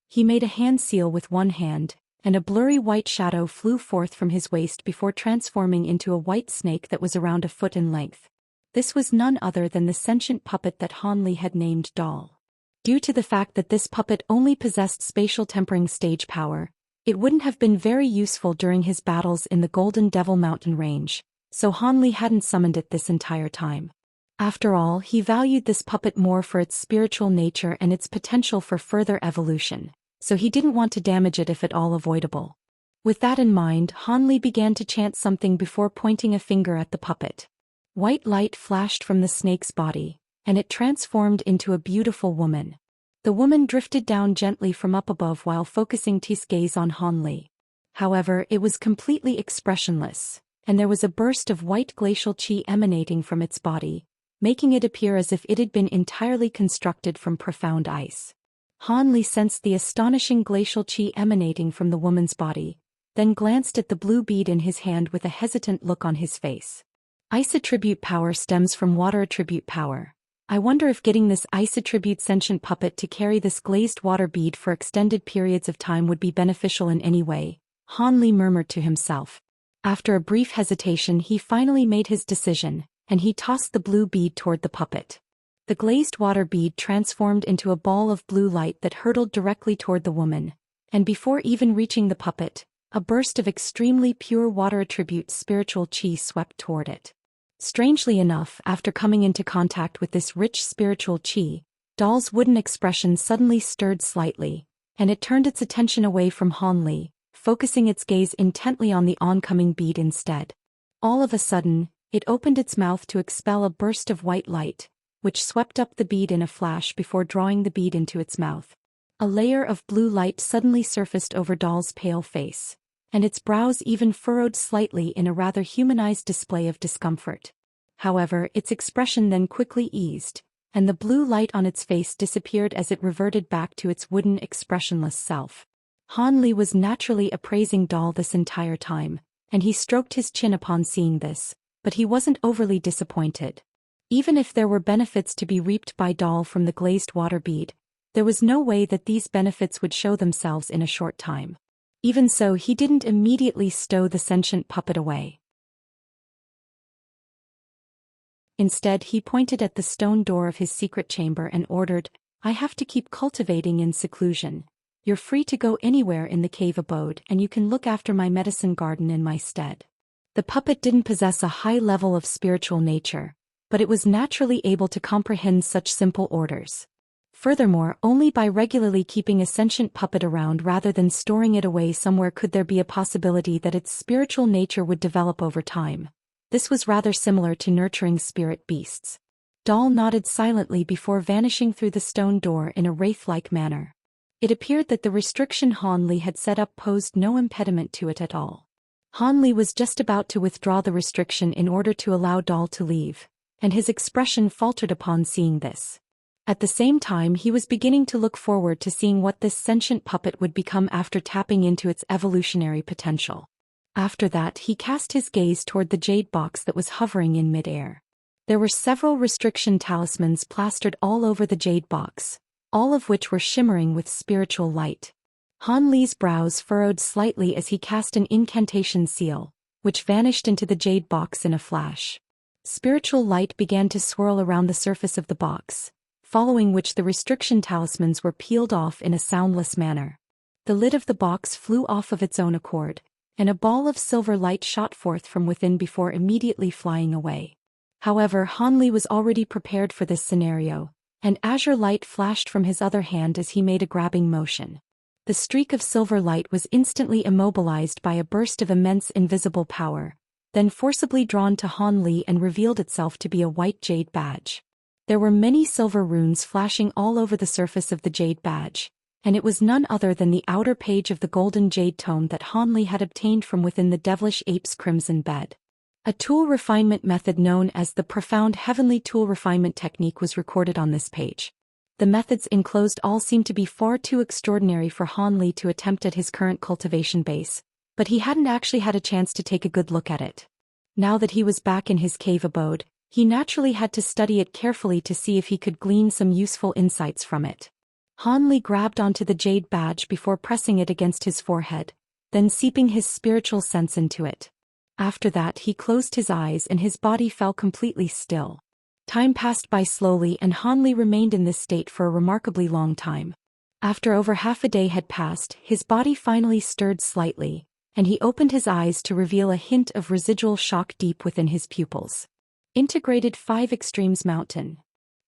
He made a hand seal with one hand, and a blurry white shadow flew forth from his waist before transforming into a white snake that was around a foot in length. This was none other than the sentient puppet that Han Li had named Doll. Due to the fact that this puppet only possessed spatial tempering stage power, it wouldn't have been very useful during his battles in the Golden Devil Mountain range, so Han Li hadn't summoned it this entire time. After all, he valued this puppet more for its spiritual nature and its potential for further evolution, so he didn't want to damage it if at all avoidable. With that in mind, Han Li began to chant something before pointing a finger at the puppet. White light flashed from the snake's body, and it transformed into a beautiful woman. The woman drifted down gently from up above while focusing his gaze on Han Li. However, it was completely expressionless, and there was a burst of white glacial qi emanating from its body, making it appear as if it had been entirely constructed from profound ice. Han Li sensed the astonishing glacial qi emanating from the woman's body, then glanced at the blue bead in his hand with a hesitant look on his face. Ice attribute power stems from water attribute power. I wonder if getting this ice attribute sentient puppet to carry this glazed water bead for extended periods of time would be beneficial in any way, Han Li murmured to himself. After a brief hesitation he finally made his decision, and he tossed the blue bead toward the puppet. The glazed water bead transformed into a ball of blue light that hurtled directly toward the woman, and before even reaching the puppet, a burst of extremely pure water attribute spiritual qi swept toward it. Strangely enough, after coming into contact with this rich spiritual qi, Doll's wooden expression suddenly stirred slightly, and it turned its attention away from Han Li, focusing its gaze intently on the oncoming bead instead. All of a sudden, it opened its mouth to expel a burst of white light, which swept up the bead in a flash before drawing the bead into its mouth. A layer of blue light suddenly surfaced over Doll's pale face, and its brows even furrowed slightly in a rather humanized display of discomfort. However, its expression then quickly eased, and the blue light on its face disappeared as it reverted back to its wooden, expressionless self. Han Li was naturally appraising Doll this entire time, and he stroked his chin upon seeing this, but he wasn't overly disappointed. Even if there were benefits to be reaped by Doll from the glazed water bead, there was no way that these benefits would show themselves in a short time. Even so, he didn't immediately stow the sentient puppet away. Instead, he pointed at the stone door of his secret chamber and ordered, "I have to keep cultivating in seclusion. You're free to go anywhere in the cave abode and you can look after my medicine garden in my stead." The puppet didn't possess a high level of spiritual nature, but it was naturally able to comprehend such simple orders. Furthermore, only by regularly keeping a sentient puppet around rather than storing it away somewhere could there be a possibility that its spiritual nature would develop over time. This was rather similar to nurturing spirit beasts. Doll nodded silently before vanishing through the stone door in a wraith-like manner. It appeared that the restriction Han Li had set up posed no impediment to it at all. Han Li was just about to withdraw the restriction in order to allow Doll to leave, and his expression faltered upon seeing this. At the same time, he was beginning to look forward to seeing what this sentient puppet would become after tapping into its evolutionary potential. After that, he cast his gaze toward the jade box that was hovering in mid-air. There were several restriction talismans plastered all over the jade box, all of which were shimmering with spiritual light. Han Li's brows furrowed slightly as he cast an incantation seal, which vanished into the jade box in a flash. Spiritual light began to swirl around the surface of the box, following which the restriction talismans were peeled off in a soundless manner. The lid of the box flew off of its own accord, and a ball of silver light shot forth from within before immediately flying away. However, Han Li was already prepared for this scenario, and azure light flashed from his other hand as he made a grabbing motion. The streak of silver light was instantly immobilized by a burst of immense invisible power, then forcibly drawn to Han Li and revealed itself to be a white jade badge. There were many silver runes flashing all over the surface of the jade badge, and it was none other than the outer page of the golden jade tome that Han Li had obtained from within the devilish ape's crimson bed. A tool refinement method known as the Profound Heavenly Tool Refinement Technique was recorded on this page. The methods enclosed all seemed to be far too extraordinary for Han Li to attempt at his current cultivation base, but he hadn't actually had a chance to take a good look at it. Now that he was back in his cave abode, he naturally had to study it carefully to see if he could glean some useful insights from it. Han Li grabbed onto the jade badge before pressing it against his forehead, then seeping his spiritual sense into it. After that, he closed his eyes and his body fell completely still. Time passed by slowly and Han Li remained in this state for a remarkably long time. After over half a day had passed, his body finally stirred slightly, and he opened his eyes to reveal a hint of residual shock deep within his pupils. Integrated 5 Extremes Mountain.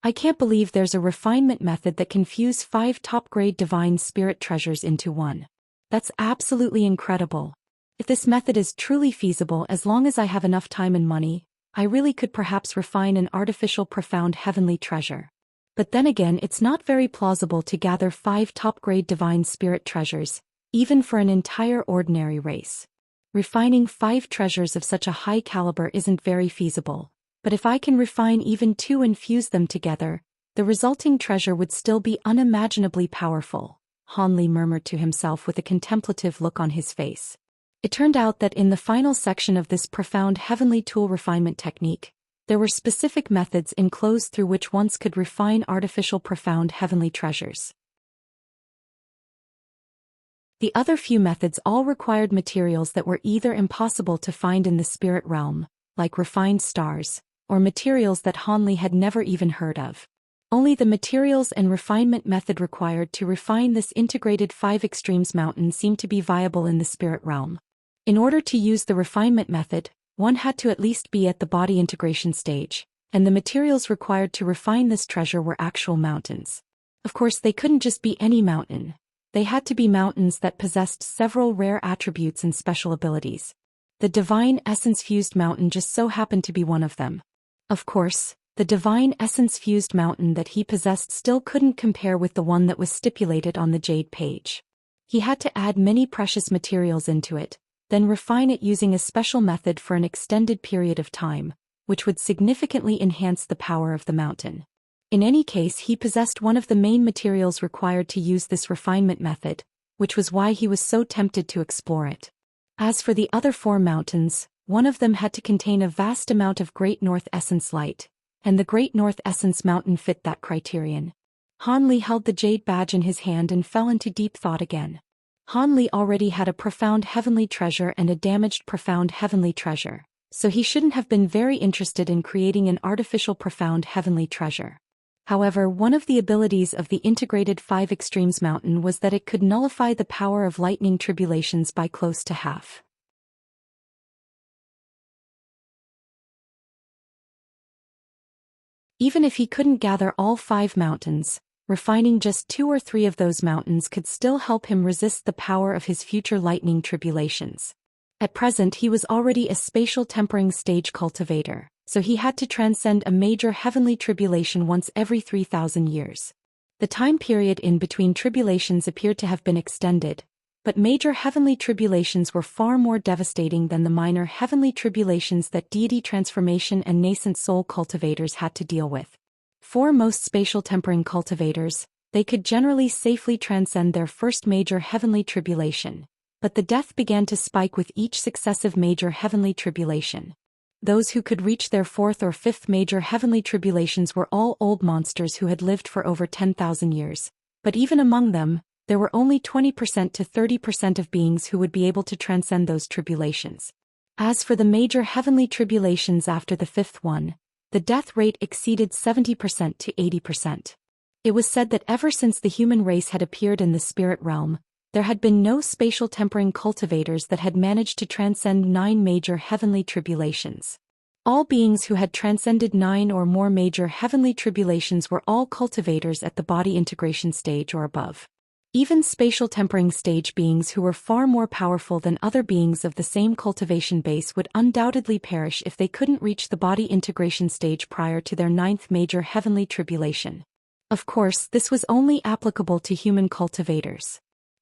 I can't believe there's a refinement method that can fuse 5 top-grade divine spirit treasures into one. That's absolutely incredible. If this method is truly feasible, as long as I have enough time and money, I really could perhaps refine an artificial profound heavenly treasure. But then again, it's not very plausible to gather 5 top-grade divine spirit treasures, even for an entire ordinary race. Refining 5 treasures of such a high caliber isn't very feasible, but if I can refine even 2 and fuse them together, the resulting treasure would still be unimaginably powerful, Hanli murmured to himself with a contemplative look on his face. It turned out that in the final section of this profound heavenly tool refinement technique, there were specific methods enclosed through which one could refine artificial profound heavenly treasures. The other few methods all required materials that were either impossible to find in the spirit realm, like refined stars, or materials that Hanli had never even heard of. Only the materials and refinement method required to refine this integrated 5 extremes mountain seemed to be viable in the spirit realm. In order to use the refinement method, one had to at least be at the body integration stage, and the materials required to refine this treasure were actual mountains. Of course, they couldn't just be any mountain. They had to be mountains that possessed several rare attributes and special abilities. The divine essence-fused mountain just so happened to be one of them. Of course, the divine essence-fused mountain that he possessed still couldn't compare with the one that was stipulated on the jade page. He had to add many precious materials into it, then refine it using a special method for an extended period of time, which would significantly enhance the power of the mountain. In any case, he possessed one of the main materials required to use this refinement method, which was why he was so tempted to explore it. As for the other 4 mountains, one of them had to contain a vast amount of Great North Essence light, and the Great North Essence mountain fit that criterion. Hanli held the jade badge in his hand and fell into deep thought again. Hanli already had a profound heavenly treasure and a damaged profound heavenly treasure, so he shouldn't have been very interested in creating an artificial profound heavenly treasure. However, one of the abilities of the integrated 5 extremes mountain was that it could nullify the power of lightning tribulations by close to half. Even if he couldn't gather all 5 mountains, refining just 2 or 3 of those mountains could still help him resist the power of his future lightning tribulations. At present he was already a spatial tempering stage cultivator, so he had to transcend a major heavenly tribulation once every 3,000 years. The time period in between tribulations appeared to have been extended, but major heavenly tribulations were far more devastating than the minor heavenly tribulations that deity transformation and nascent soul cultivators had to deal with. For most spatial tempering cultivators, they could generally safely transcend their first major heavenly tribulation, but the death began to spike with each successive major heavenly tribulation. Those who could reach their 4th or 5th major heavenly tribulations were all old monsters who had lived for over 10,000 years, but even among them, there were only 20% to 30% of beings who would be able to transcend those tribulations. As for the major heavenly tribulations after the 5th one, the death rate exceeded 70% to 80%. It was said that ever since the human race had appeared in the spirit realm, there had been no spatial tempering cultivators that had managed to transcend 9 major heavenly tribulations. All beings who had transcended 9 or more major heavenly tribulations were all cultivators at the body integration stage or above. Even spatial tempering stage beings who were far more powerful than other beings of the same cultivation base would undoubtedly perish if they couldn't reach the body integration stage prior to their 9th major heavenly tribulation. Of course, this was only applicable to human cultivators.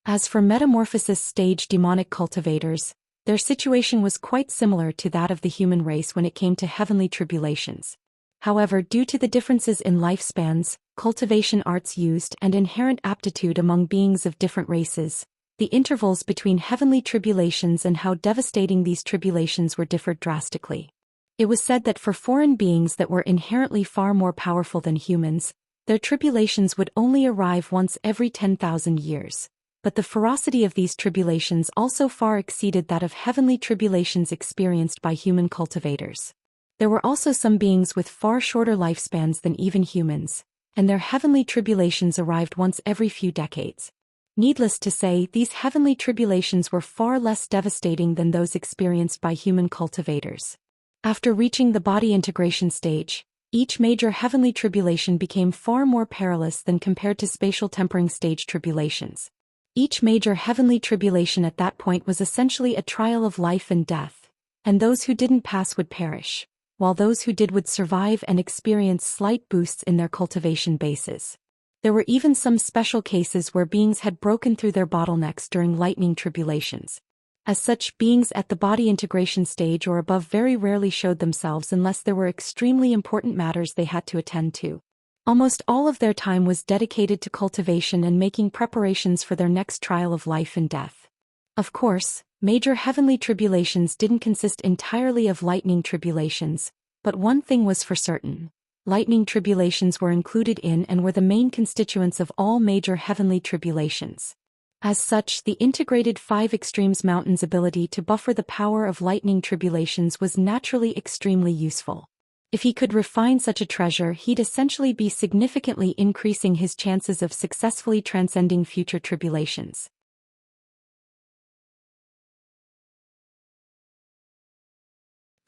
As for metamorphosis stage demonic cultivators, their situation was quite similar to that of the human race when it came to heavenly tribulations. However, due to the differences in lifespans, cultivation arts used and inherent aptitude among beings of different races, the intervals between heavenly tribulations and how devastating these tribulations were differed drastically. It was said that for foreign beings that were inherently far more powerful than humans, their tribulations would only arrive once every 10,000 years. But the ferocity of these tribulations also far exceeded that of heavenly tribulations experienced by human cultivators. There were also some beings with far shorter lifespans than even humans, and their heavenly tribulations arrived once every few decades. Needless to say, these heavenly tribulations were far less devastating than those experienced by human cultivators. After reaching the body integration stage, each major heavenly tribulation became far more perilous than compared to spatial tempering stage tribulations. Each major heavenly tribulation at that point was essentially a trial of life and death, and those who didn't pass would perish, while those who did would survive and experience slight boosts in their cultivation bases. There were even some special cases where beings had broken through their bottlenecks during lightning tribulations. As such, beings at the body integration stage or above very rarely showed themselves unless there were extremely important matters they had to attend to. Almost all of their time was dedicated to cultivation and making preparations for their next trial of life and death. Of course, major heavenly tribulations didn't consist entirely of lightning tribulations, but one thing was for certain. Lightning tribulations were included in and were the main constituents of all major heavenly tribulations. As such, the integrated 5 extremes mountain's ability to buffer the power of lightning tribulations was naturally extremely useful. If he could refine such a treasure, he'd essentially be significantly increasing his chances of successfully transcending future tribulations.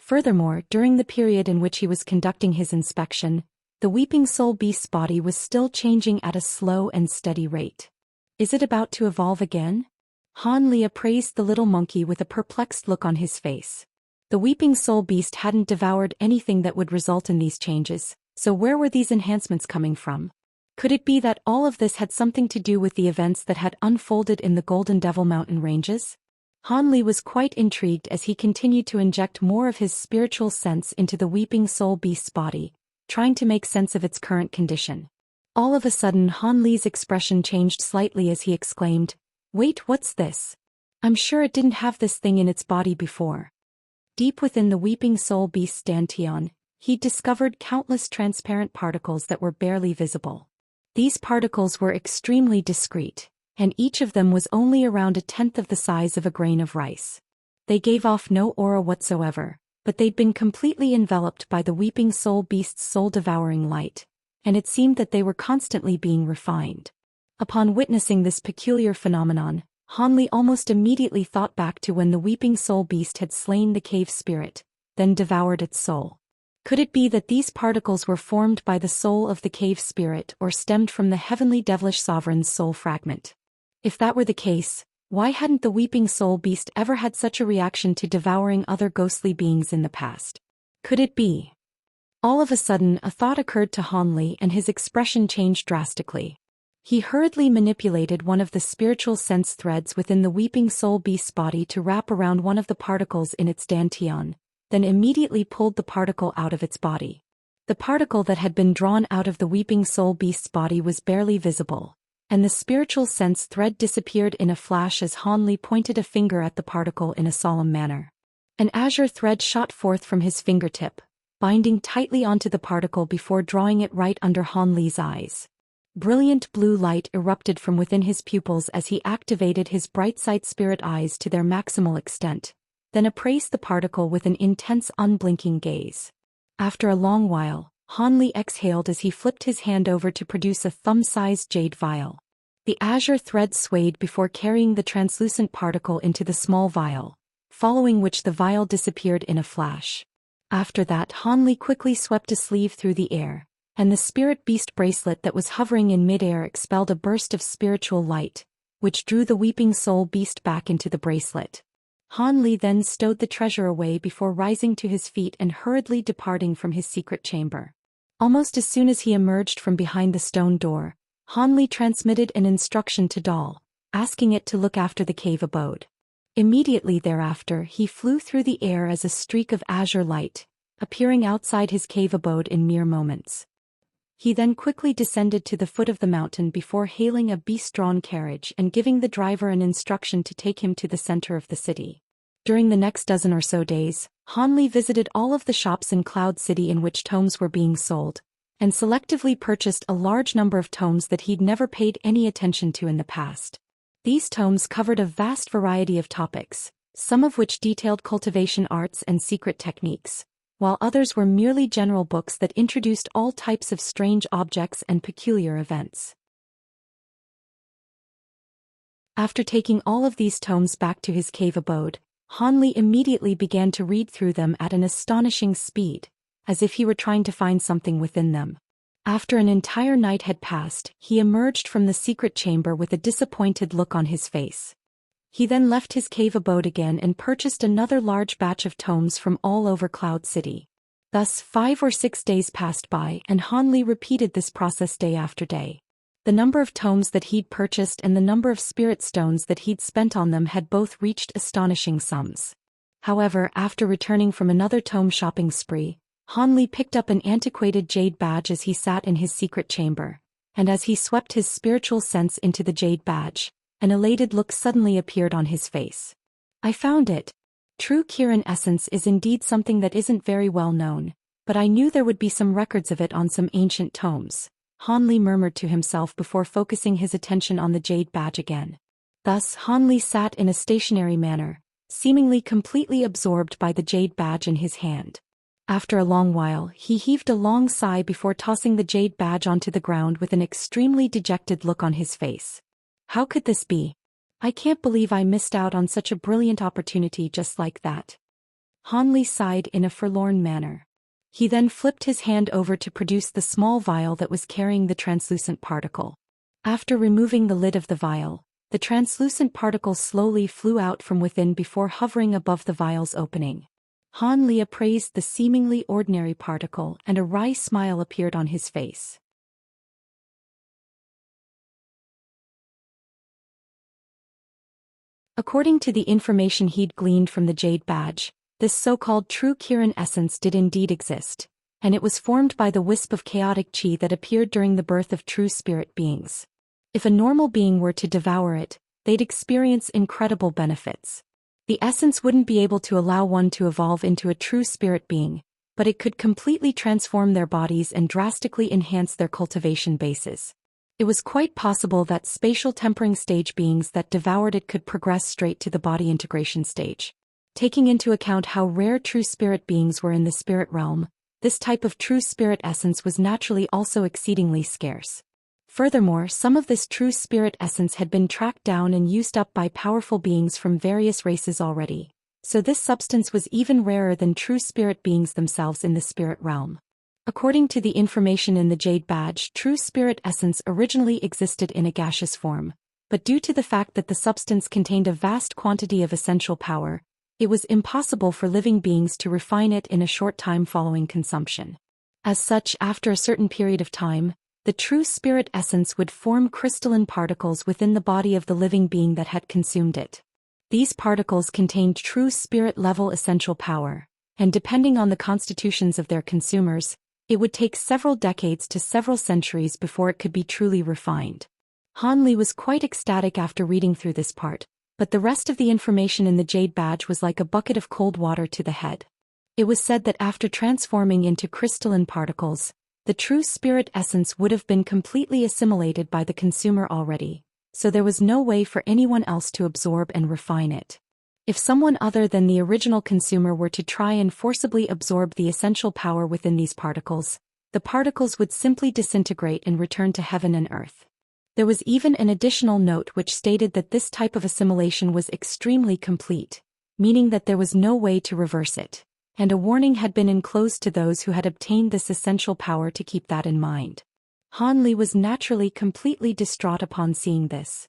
Furthermore, during the period in which he was conducting his inspection, the Weeping Soul Beast's body was still changing at a slow and steady rate. Is it about to evolve again? Han Li appraised the little monkey with a perplexed look on his face. The Weeping Soul Beast hadn't devoured anything that would result in these changes, so where were these enhancements coming from? Could it be that all of this had something to do with the events that had unfolded in the Golden Devil Mountain ranges? Han Li was quite intrigued as he continued to inject more of his spiritual sense into the Weeping Soul Beast's body, trying to make sense of its current condition. All of a sudden, Han Li's expression changed slightly as he exclaimed, "Wait, what's this? I'm sure it didn't have this thing in its body before." Deep within the Weeping Soul Beast's dantian, he discovered countless transparent particles that were barely visible. These particles were extremely discreet, and each of them was only around 1/10 of the size of a grain of rice. They gave off no aura whatsoever, but they'd been completely enveloped by the Weeping Soul Beast's soul-devouring light, and it seemed that they were constantly being refined. Upon witnessing this peculiar phenomenon, Han Li almost immediately thought back to when the Weeping Soul Beast had slain the cave spirit, then devoured its soul. Could it be that these particles were formed by the soul of the cave spirit or stemmed from the heavenly devilish sovereign's soul fragment? If that were the case, why hadn't the Weeping Soul Beast ever had such a reaction to devouring other ghostly beings in the past? Could it be? All of a sudden, a thought occurred to Han Li and his expression changed drastically. He hurriedly manipulated one of the spiritual sense threads within the Weeping Soul Beast's body to wrap around one of the particles in its dantian, then immediately pulled the particle out of its body. The particle that had been drawn out of the Weeping Soul Beast's body was barely visible, and the spiritual sense thread disappeared in a flash as Han Li pointed a finger at the particle in a solemn manner. An azure thread shot forth from his fingertip, binding tightly onto the particle before drawing it right under Han Li's eyes. Brilliant blue light erupted from within his pupils as he activated his bright sight spirit eyes to their maximal extent, then appraised the particle with an intense unblinking gaze. After a long while, Han Li exhaled as he flipped his hand over to produce a thumb-sized jade vial. The azure thread swayed before carrying the translucent particle into the small vial, following which the vial disappeared in a flash. After that, Han Li quickly swept a sleeve through the air, and the spirit beast bracelet that was hovering in midair expelled a burst of spiritual light, which drew the Weeping Soul Beast back into the bracelet. Han Li then stowed the treasure away before rising to his feet and hurriedly departing from his secret chamber. Almost as soon as he emerged from behind the stone door, Han Li transmitted an instruction to Dal, asking it to look after the cave abode. Immediately thereafter, he flew through the air as a streak of azure light, appearing outside his cave abode in mere moments. He then quickly descended to the foot of the mountain before hailing a beast-drawn carriage and giving the driver an instruction to take him to the center of the city. During the next dozen or so days, Han Li visited all of the shops in Cloud City in which tomes were being sold, and selectively purchased a large number of tomes that he'd never paid any attention to in the past. These tomes covered a vast variety of topics, some of which detailed cultivation arts and secret techniques, while others were merely general books that introduced all types of strange objects and peculiar events. After taking all of these tomes back to his cave abode, Han Li immediately began to read through them at an astonishing speed, as if he were trying to find something within them. After an entire night had passed, he emerged from the secret chamber with a disappointed look on his face. He then left his cave abode again and purchased another large batch of tomes from all over Cloud City. Thus 5 or 6 days passed by and Han Li repeated this process day after day. The number of tomes that he'd purchased and the number of spirit stones that he'd spent on them had both reached astonishing sums. However, after returning from another tome shopping spree, Han Li picked up an antiquated jade badge as he sat in his secret chamber, and as he swept his spiritual sense into the jade badge, an elated look suddenly appeared on his face. I found it. True Kirin essence is indeed something that isn't very well known, but I knew there would be some records of it on some ancient tomes, Han Li murmured to himself before focusing his attention on the jade badge again. Thus Han Li sat in a stationary manner, seemingly completely absorbed by the jade badge in his hand. After a long while, he heaved a long sigh before tossing the jade badge onto the ground with an extremely dejected look on his face. How could this be? I can't believe I missed out on such a brilliant opportunity just like that. Han Li sighed in a forlorn manner. He then flipped his hand over to produce the small vial that was carrying the translucent particle. After removing the lid of the vial, the translucent particle slowly flew out from within before hovering above the vial's opening. Han Li appraised the seemingly ordinary particle and a wry smile appeared on his face. According to the information he'd gleaned from the jade badge, this so-called true Kirin essence did indeed exist, and it was formed by the wisp of chaotic chi that appeared during the birth of true spirit beings. If a normal being were to devour it, they'd experience incredible benefits. The essence wouldn't be able to allow one to evolve into a true spirit being, but it could completely transform their bodies and drastically enhance their cultivation bases. It was quite possible that spatial tempering stage beings that devoured it could progress straight to the body integration stage. Taking into account how rare true spirit beings were in the spirit realm, this type of true spirit essence was naturally also exceedingly scarce. Furthermore, some of this true spirit essence had been tracked down and used up by powerful beings from various races already, so this substance was even rarer than true spirit beings themselves in the spirit realm. According to the information in the jade badge, true spirit essence originally existed in a gaseous form, but due to the fact that the substance contained a vast quantity of essential power, it was impossible for living beings to refine it in a short time following consumption. As such, after a certain period of time, the true spirit essence would form crystalline particles within the body of the living being that had consumed it. These particles contained true spirit-level essential power, and depending on the constitutions of their consumers, it would take several decades to several centuries before it could be truly refined. Han Li was quite ecstatic after reading through this part, but the rest of the information in the jade badge was like a bucket of cold water to the head. It was said that after transforming into crystalline particles, the true spirit essence would have been completely assimilated by the consumer already, so there was no way for anyone else to absorb and refine it. If someone other than the original consumer were to try and forcibly absorb the essential power within these particles, the particles would simply disintegrate and return to heaven and earth. There was even an additional note which stated that this type of assimilation was extremely complete, meaning that there was no way to reverse it, and a warning had been enclosed to those who had obtained this essential power to keep that in mind. Han Li was naturally completely distraught upon seeing this.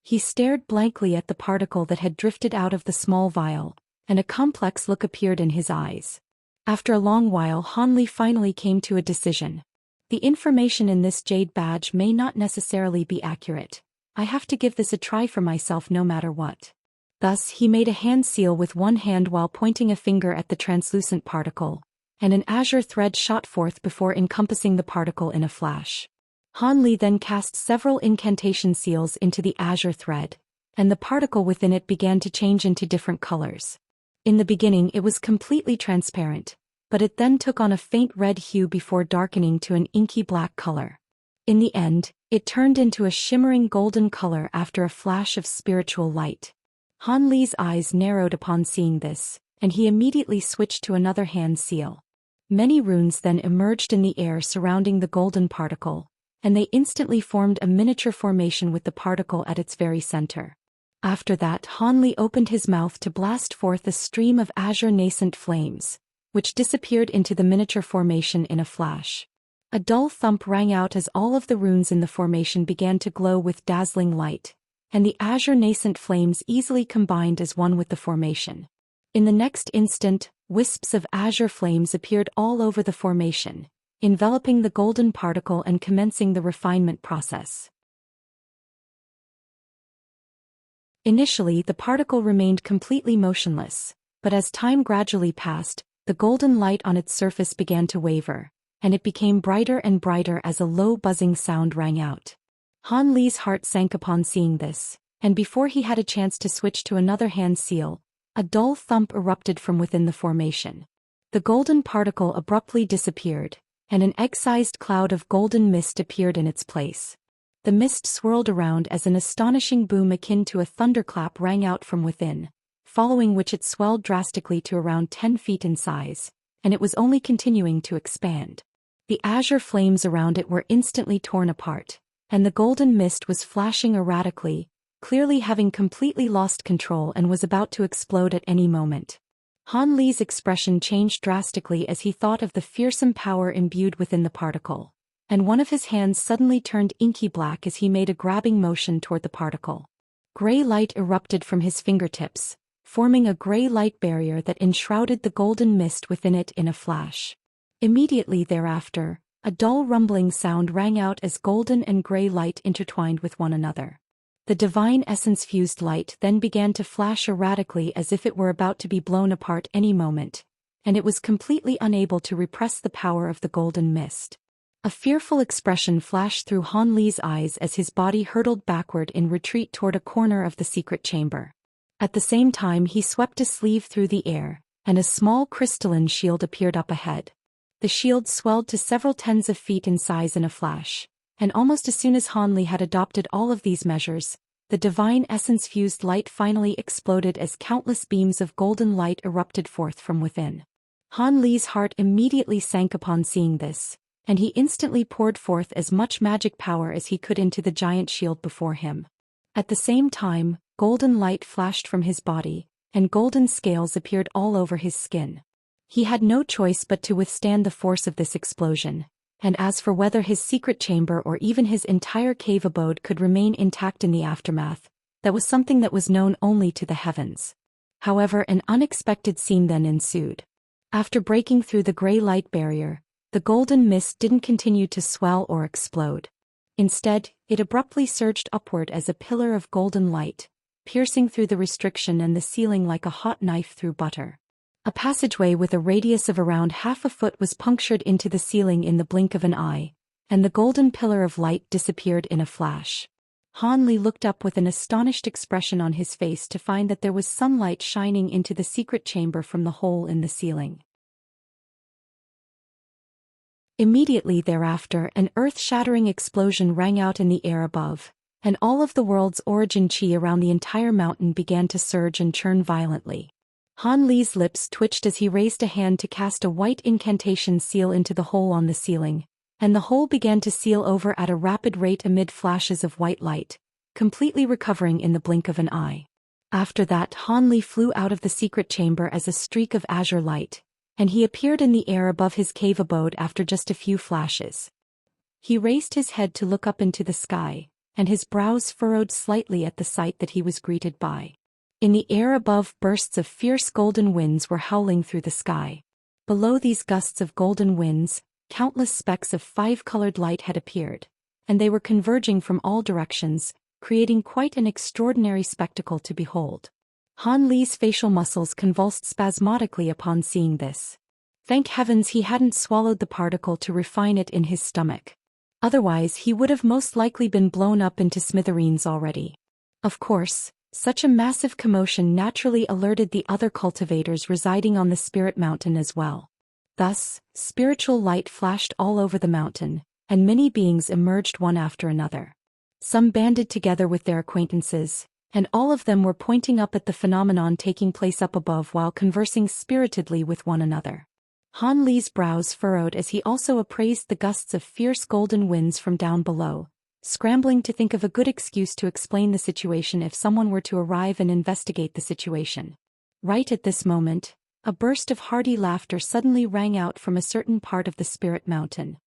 He stared blankly at the particle that had drifted out of the small vial, and a complex look appeared in his eyes. After a long while, Han Li finally came to a decision. The information in this jade badge may not necessarily be accurate. I have to give this a try for myself no matter what. Thus, he made a hand seal with one hand while pointing a finger at the translucent particle, and an azure thread shot forth before encompassing the particle in a flash. Han Li then cast several incantation seals into the azure thread, and the particle within it began to change into different colors. In the beginning it was completely transparent, but it then took on a faint red hue before darkening to an inky black color. In the end, it turned into a shimmering golden color after a flash of spiritual light. Han Li's eyes narrowed upon seeing this, and he immediately switched to another hand seal. Many runes then emerged in the air surrounding the golden particle, and they instantly formed a miniature formation with the particle at its very center. After that, Han Li opened his mouth to blast forth a stream of azure nascent flames, which disappeared into the miniature formation in a flash. A dull thump rang out as all of the runes in the formation began to glow with dazzling light, and the azure nascent flames easily combined as one with the formation. In the next instant, wisps of azure flames appeared all over the formation, enveloping the golden particle and commencing the refinement process. Initially, the particle remained completely motionless, but as time gradually passed, The golden light on its surface began to waver, and it became brighter and brighter as a low buzzing sound rang out. Han Li's heart sank upon seeing this, and before he had a chance to switch to another hand seal, a dull thump erupted from within the formation. The golden particle abruptly disappeared, and an egg-sized cloud of golden mist appeared in its place. The mist swirled around as an astonishing boom akin to a thunderclap rang out from within, following which it swelled drastically to around 10 feet in size, and it was only continuing to expand. The azure flames around it were instantly torn apart, and the golden mist was flashing erratically, clearly having completely lost control and was about to explode at any moment. Han Li's expression changed drastically as he thought of the fearsome power imbued within the particle, and one of his hands suddenly turned inky black as he made a grabbing motion toward the particle. Gray light erupted from his fingertips, forming a gray light barrier that enshrouded the golden mist within it in a flash. Immediately thereafter, a dull rumbling sound rang out as golden and gray light intertwined with one another. The divine essence-fused light then began to flash erratically as if it were about to be blown apart any moment, and it was completely unable to repress the power of the golden mist. A fearful expression flashed through Han Li's eyes as his body hurtled backward in retreat toward a corner of the secret chamber. At the same time he swept a sleeve through the air, and a small crystalline shield appeared up ahead. The shield swelled to several tens of feet in size in a flash, and almost as soon as Han Li had adopted all of these measures, the divine essence-fused light finally exploded as countless beams of golden light erupted forth from within. Han Li's heart immediately sank upon seeing this, and he instantly poured forth as much magic power as he could into the giant shield before him. At the same time, golden light flashed from his body, and golden scales appeared all over his skin. He had no choice but to withstand the force of this explosion, and as for whether his secret chamber or even his entire cave abode could remain intact in the aftermath, that was something that was known only to the heavens. However, an unexpected scene then ensued. After breaking through the gray light barrier, the golden mist didn't continue to swell or explode. Instead, it abruptly surged upward as a pillar of golden light, piercing through the restriction and the ceiling like a hot knife through butter. A passageway with a radius of around half a foot was punctured into the ceiling in the blink of an eye, and the golden pillar of light disappeared in a flash. Han Li looked up with an astonished expression on his face to find that there was sunlight shining into the secret chamber from the hole in the ceiling. Immediately thereafter, an earth-shattering explosion rang out in the air above, and all of the world's origin chi around the entire mountain began to surge and churn violently. Han Li's lips twitched as he raised a hand to cast a white incantation seal into the hole on the ceiling, and the hole began to seal over at a rapid rate amid flashes of white light, completely recovering in the blink of an eye. After that, Han Li flew out of the secret chamber as a streak of azure light, and he appeared in the air above his cave abode after just a few flashes. He raised his head to look up into the sky, and his brows furrowed slightly at the sight that he was greeted by. In the air above, bursts of fierce golden winds were howling through the sky. Below these gusts of golden winds, countless specks of five-colored light had appeared, and they were converging from all directions, creating quite an extraordinary spectacle to behold. Han Li's facial muscles convulsed spasmodically upon seeing this. Thank heavens he hadn't swallowed the particle to refine it in his stomach. Otherwise he would have most likely been blown up into smithereens already. Of course, such a massive commotion naturally alerted the other cultivators residing on the Spirit Mountain as well. Thus, spiritual light flashed all over the mountain, and many beings emerged one after another. Some banded together with their acquaintances, and all of them were pointing up at the phenomenon taking place up above while conversing spiritedly with one another. Han Li's brows furrowed as he also appraised the gusts of fierce golden winds from down below, scrambling to think of a good excuse to explain the situation if someone were to arrive and investigate the situation. Right at this moment, a burst of hearty laughter suddenly rang out from a certain part of the Spirit Mountain.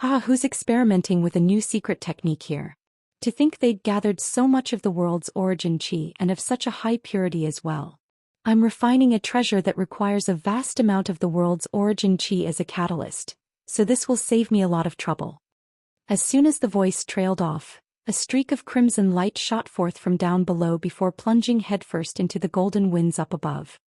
Ah, who's experimenting with a new secret technique here? To think they'd gathered so much of the world's origin chi and of such a high purity as well. I'm refining a treasure that requires a vast amount of the world's origin chi as a catalyst, so this will save me a lot of trouble. As soon as the voice trailed off, a streak of crimson light shot forth from down below before plunging headfirst into the golden winds up above.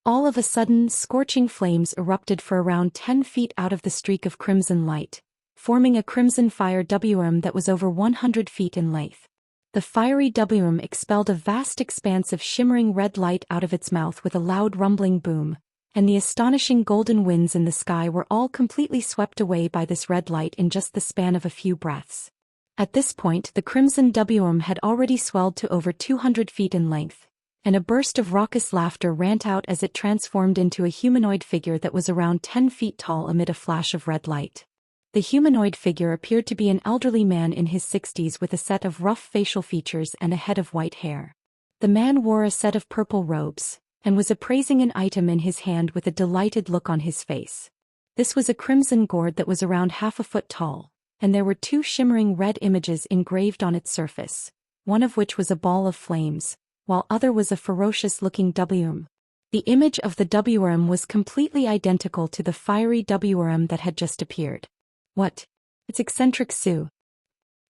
All of a sudden, scorching flames erupted for around 10 feet out of the streak of crimson light, forming a crimson fire WM that was over 100 feet in length. The fiery WM expelled a vast expanse of shimmering red light out of its mouth with a loud rumbling boom, and the astonishing golden winds in the sky were all completely swept away by this red light in just the span of a few breaths. At this point, the crimson WM had already swelled to over 200 feet in length, and a burst of raucous laughter rang out as it transformed into a humanoid figure that was around 10 feet tall amid a flash of red light. The humanoid figure appeared to be an elderly man in his 60s with a set of rough facial features and a head of white hair. The man wore a set of purple robes, and was appraising an item in his hand with a delighted look on his face. This was a crimson gourd that was around half a foot tall, and there were two shimmering red images engraved on its surface, one of which was a ball of flames, while other was a ferocious-looking WM. The image of the WM was completely identical to the fiery WM that had just appeared. What? It's eccentric Su.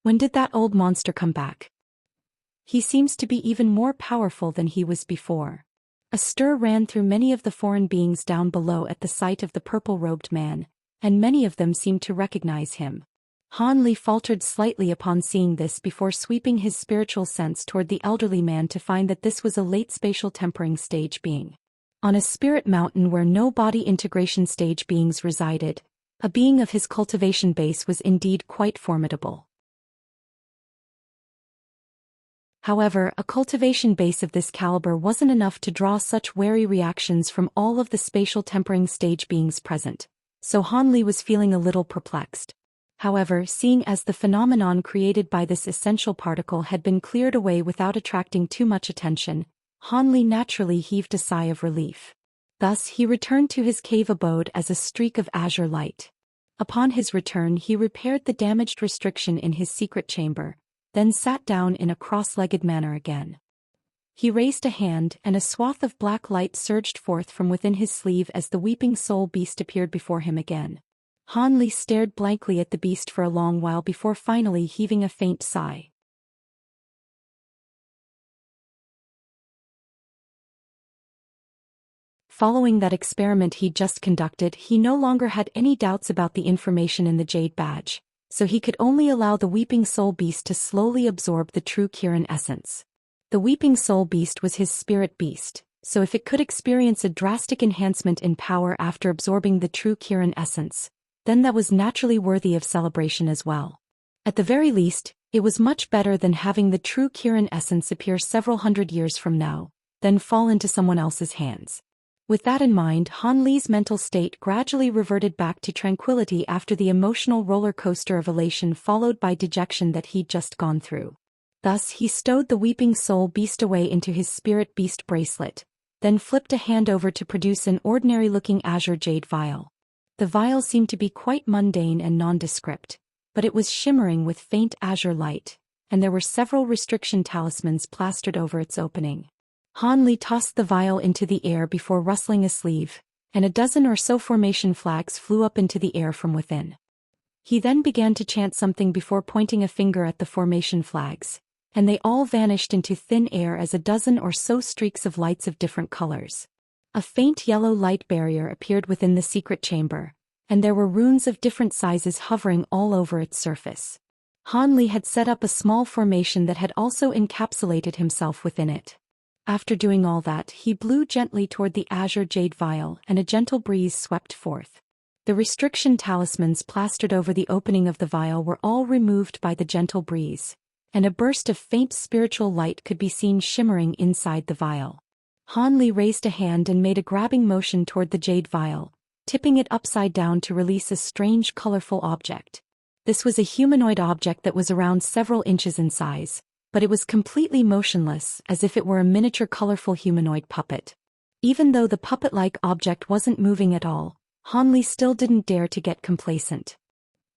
When did that old monster come back? He seems to be even more powerful than he was before. A stir ran through many of the foreign beings down below at the sight of the purple-robed man, and many of them seemed to recognize him. Han Li faltered slightly upon seeing this before sweeping his spiritual sense toward the elderly man to find that this was a late spatial tempering stage being. On a spirit mountain where no body integration stage beings resided, a being of his cultivation base was indeed quite formidable. However, a cultivation base of this caliber wasn't enough to draw such wary reactions from all of the spatial tempering stage beings present, so Han Li was feeling a little perplexed. However, seeing as the phenomenon created by this essential particle had been cleared away without attracting too much attention, Han Li naturally heaved a sigh of relief. Thus he returned to his cave abode as a streak of azure light. Upon his return he repaired the damaged restriction in his secret chamber, then sat down in a cross-legged manner again. He raised a hand and a swath of black light surged forth from within his sleeve as the weeping soul beast appeared before him again. Han Li stared blankly at the beast for a long while before finally heaving a faint sigh. Following that experiment he'd just conducted, he no longer had any doubts about the information in the Jade Badge, so he could only allow the Weeping Soul Beast to slowly absorb the true Kirin essence. The Weeping Soul Beast was his spirit beast, so if it could experience a drastic enhancement in power after absorbing the true Kirin essence, then that was naturally worthy of celebration as well. At the very least, it was much better than having the true Kirin essence appear several hundred years from now, then fall into someone else's hands. With that in mind, Han Li's mental state gradually reverted back to tranquility after the emotional roller coaster of elation followed by dejection that he'd just gone through. Thus he stowed the Weeping Soul Beast away into his Spirit Beast bracelet, then flipped a hand over to produce an ordinary-looking azure jade vial. The vial seemed to be quite mundane and nondescript, but it was shimmering with faint azure light, and there were several restriction talismans plastered over its opening. Han Li tossed the vial into the air before rustling a sleeve, and a dozen or so formation flags flew up into the air from within. He then began to chant something before pointing a finger at the formation flags, and they all vanished into thin air as a dozen or so streaks of lights of different colors. A faint yellow light barrier appeared within the secret chamber, and there were runes of different sizes hovering all over its surface. Han Li had set up a small formation that had also encapsulated himself within it. After doing all that, he blew gently toward the azure jade vial and a gentle breeze swept forth. The restriction talismans plastered over the opening of the vial were all removed by the gentle breeze, and a burst of faint spiritual light could be seen shimmering inside the vial. Han Li raised a hand and made a grabbing motion toward the jade vial, tipping it upside down to release a strange colorful object. This was a humanoid object that was around several inches in size, but it was completely motionless, as if it were a miniature colorful humanoid puppet. Even though the puppet-like object wasn't moving at all, Han Li still didn't dare to get complacent.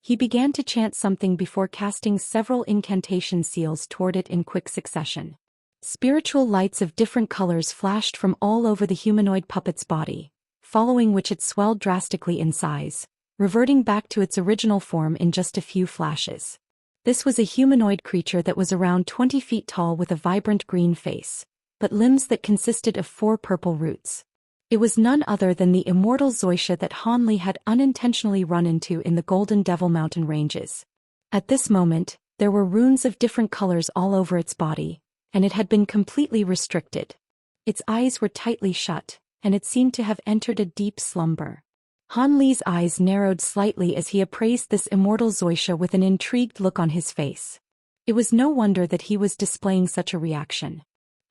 He began to chant something before casting several incantation seals toward it in quick succession. Spiritual lights of different colors flashed from all over the humanoid puppet's body, following which it swelled drastically in size, reverting back to its original form in just a few flashes. This was a humanoid creature that was around 20 feet tall with a vibrant green face, but limbs that consisted of 4 purple roots. It was none other than the immortal Zhou Xian that Han Li had unintentionally run into in the Golden Devil Mountain ranges. At this moment, there were runes of different colors all over its body, and it had been completely restricted. Its eyes were tightly shut, and it seemed to have entered a deep slumber. Han Li's eyes narrowed slightly as he appraised this immortal Zhou Xian with an intrigued look on his face. It was no wonder that he was displaying such a reaction.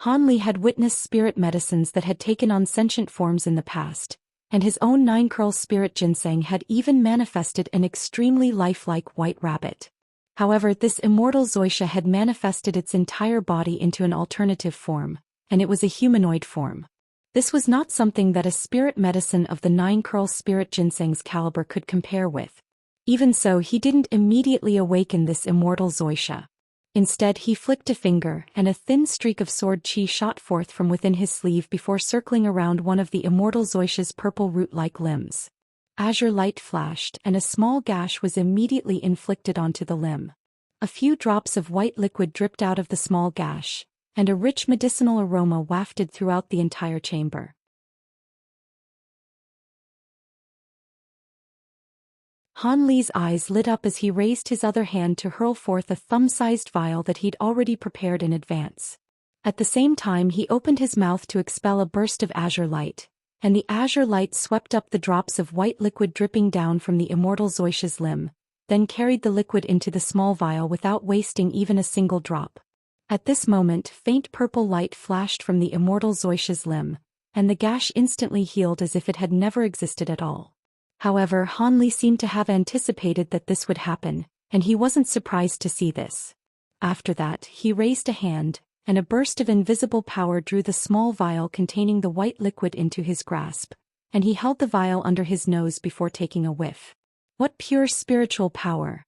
Han Li had witnessed spirit medicines that had taken on sentient forms in the past, and his own 9-curl spirit ginseng had even manifested an extremely lifelike white rabbit. However, this immortal Zhou Xian had manifested its entire body into an alternative form, and it was a humanoid form. This was not something that a spirit medicine of the 9-curl spirit ginseng's caliber could compare with. Even so, he didn't immediately awaken this immortal Zhou Xian. Instead, he flicked a finger, and a thin streak of sword chi shot forth from within his sleeve before circling around one of the immortal Zhou Xian's purple root-like limbs. Azure light flashed, and a small gash was immediately inflicted onto the limb. A few drops of white liquid dripped out of the small gash, and a rich medicinal aroma wafted throughout the entire chamber. Han Li's eyes lit up as he raised his other hand to hurl forth a thumb-sized vial that he'd already prepared in advance. At the same time, he opened his mouth to expel a burst of azure light, and the azure light swept up the drops of white liquid dripping down from the immortal Zhou Xian's limb, then carried the liquid into the small vial without wasting even a single drop. At this moment, faint purple light flashed from the immortal Zhou Xian's limb, and the gash instantly healed as if it had never existed at all. However, Han Li seemed to have anticipated that this would happen, and he wasn't surprised to see this. After that, he raised a hand, and a burst of invisible power drew the small vial containing the white liquid into his grasp, and he held the vial under his nose before taking a whiff. What pure spiritual power!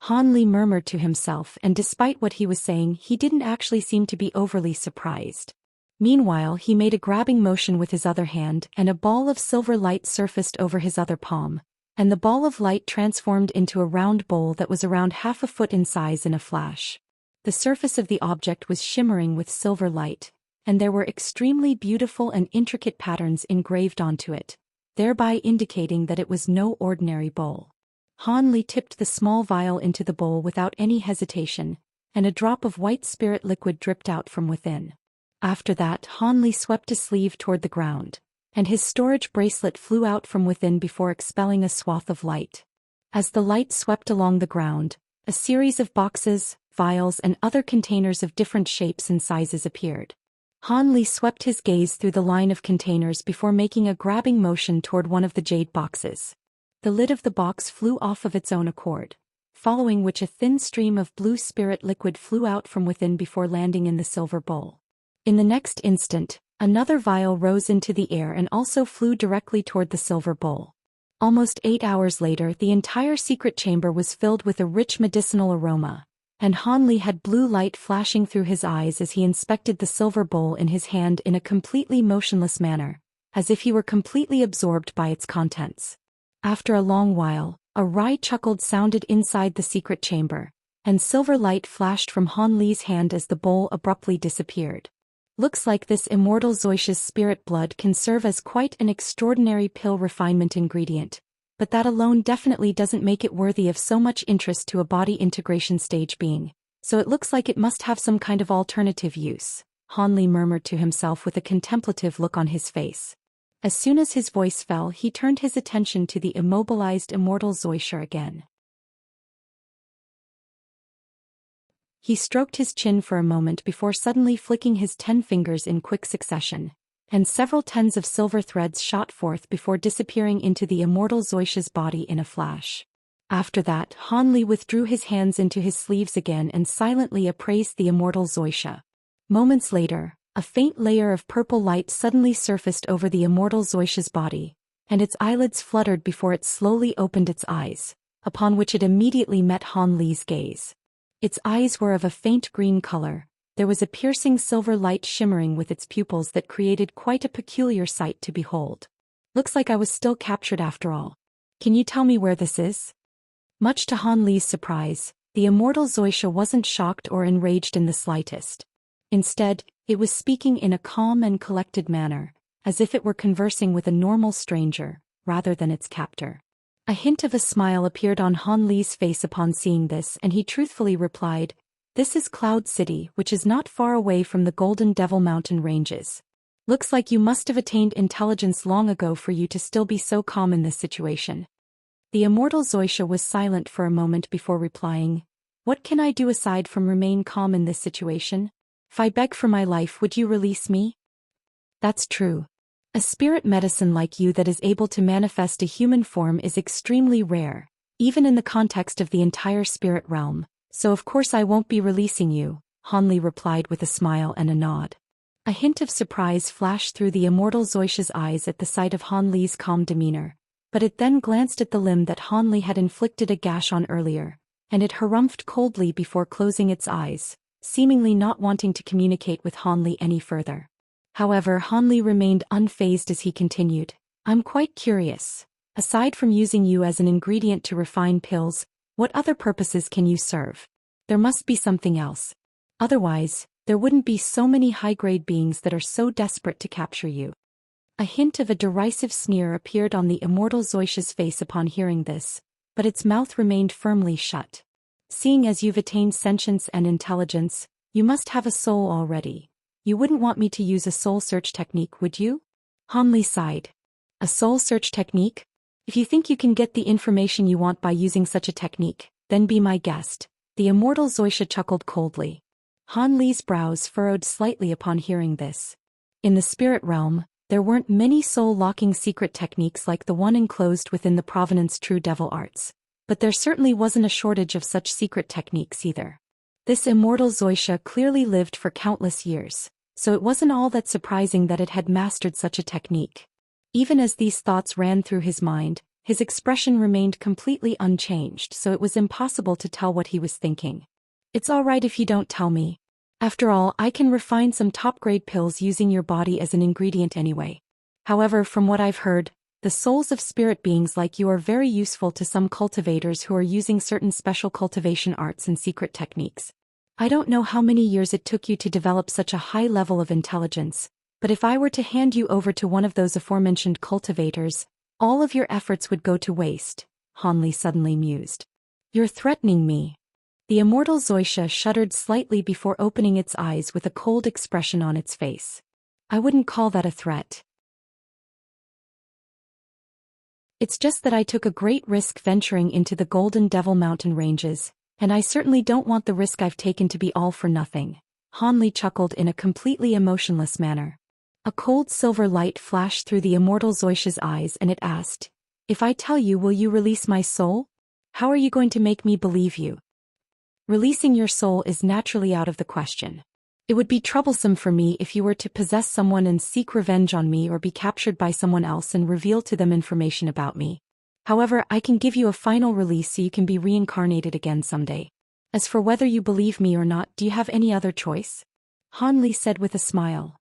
Han Li murmured to himself, and despite what he was saying, he didn't actually seem to be overly surprised. Meanwhile, he made a grabbing motion with his other hand, and a ball of silver light surfaced over his other palm, and the ball of light transformed into a round bowl that was around half a foot in size in a flash. The surface of the object was shimmering with silver light, and there were extremely beautiful and intricate patterns engraved onto it, thereby indicating that it was no ordinary bowl. Han Li tipped the small vial into the bowl without any hesitation, and a drop of white spirit liquid dripped out from within. After that, Han Li swept a sleeve toward the ground, and his storage bracelet flew out from within before expelling a swath of light. As the light swept along the ground, a series of boxes, vials, and other containers of different shapes and sizes appeared. Han Li swept his gaze through the line of containers before making a grabbing motion toward one of the jade boxes. The lid of the box flew off of its own accord, following which a thin stream of blue spirit liquid flew out from within before landing in the silver bowl. In the next instant, another vial rose into the air and also flew directly toward the silver bowl. Almost 8 hours later, the entire secret chamber was filled with a rich medicinal aroma, and Han Li had blue light flashing through his eyes as he inspected the silver bowl in his hand in a completely motionless manner, as if he were completely absorbed by its contents. After a long while, a wry chuckle sounded inside the secret chamber, and silver light flashed from Han Li's hand as the bowl abruptly disappeared. Looks like this immortal Zhou Xian's spirit blood can serve as quite an extraordinary pill refinement ingredient, but that alone definitely doesn't make it worthy of so much interest to a body integration stage being, so it looks like it must have some kind of alternative use, Han Li murmured to himself with a contemplative look on his face. As soon as his voice fell, he turned his attention to the immobilized immortal Zhou Xian again. He stroked his chin for a moment before suddenly flicking his 10 fingers in quick succession, and several tens of silver threads shot forth before disappearing into the immortal Zhou Xian's body in a flash. After that, Han Li withdrew his hands into his sleeves again and silently appraised the immortal Zhou Xian. Moments later, a faint layer of purple light suddenly surfaced over the immortal Zhou Xian's body, and its eyelids fluttered before it slowly opened its eyes, upon which it immediately met Han Li's gaze. Its eyes were of a faint green color. There was a piercing silver light shimmering with its pupils that created quite a peculiar sight to behold. Looks like I was still captured after all. Can you tell me where this is? Much to Han Li's surprise, the immortal Zhou Xian wasn't shocked or enraged in the slightest. Instead, it was speaking in a calm and collected manner, as if it were conversing with a normal stranger, rather than its captor. A hint of a smile appeared on Han Li's face upon seeing this, and he truthfully replied, "This is Cloud City, which is not far away from the Golden Devil Mountain ranges. Looks like you must have attained intelligence long ago for you to still be so calm in this situation." The immortal Zhou Xian was silent for a moment before replying, "What can I do aside from remain calm in this situation? If I beg for my life, would you release me?" "That's true. A spirit medicine like you that is able to manifest a human form is extremely rare, even in the context of the entire spirit realm, so of course I won't be releasing you," Han Li replied with a smile and a nod. A hint of surprise flashed through the immortal Zhou Xian's eyes at the sight of Han Li's calm demeanor, but it then glanced at the limb that Han Li had inflicted a gash on earlier, and it harumphed coldly before closing its eyes, seemingly not wanting to communicate with Han Li any further. However, Han Li remained unfazed as he continued, "I'm quite curious. Aside from using you as an ingredient to refine pills, what other purposes can you serve? There must be something else. Otherwise, there wouldn't be so many high-grade beings that are so desperate to capture you." A hint of a derisive sneer appeared on the immortal Zhou Xian's face upon hearing this, but its mouth remained firmly shut. "Seeing as you've attained sentience and intelligence, you must have a soul already. You wouldn't want me to use a soul search technique, would you?" Han Li sighed. "A soul search technique? If you think you can get the information you want by using such a technique, then be my guest." The immortal Zhou Xian chuckled coldly. Han Li's brows furrowed slightly upon hearing this. In the spirit realm, there weren't many soul-locking secret techniques like the one enclosed within the Provenance True Devil Arts, but there certainly wasn't a shortage of such secret techniques either. This immortal Zhou Xian clearly lived for countless years, so it wasn't all that surprising that it had mastered such a technique. Even as these thoughts ran through his mind, his expression remained completely unchanged, so it was impossible to tell what he was thinking. "It's all right if you don't tell me. After all, I can refine some top-grade pills using your body as an ingredient anyway. However, from what I've heard, the souls of spirit beings like you are very useful to some cultivators who are using certain special cultivation arts and secret techniques. I don't know how many years it took you to develop such a high level of intelligence, but if I were to hand you over to one of those aforementioned cultivators, all of your efforts would go to waste," Han Li suddenly mused. "You're threatening me." The immortal Zhou Xian shuddered slightly before opening its eyes with a cold expression on its face. "I wouldn't call that a threat. It's just that I took a great risk venturing into the Golden Devil Mountain ranges, and I certainly don't want the risk I've taken to be all for nothing." Han Li chuckled in a completely emotionless manner. A cold silver light flashed through the immortal Zhou Xian's eyes and it asked, "If I tell you, will you release my soul? How are you going to make me believe you?" "Releasing your soul is naturally out of the question. It would be troublesome for me if you were to possess someone and seek revenge on me or be captured by someone else and reveal to them information about me. However, I can give you a final release so you can be reincarnated again someday. As for whether you believe me or not, do you have any other choice?" Han Li said with a smile.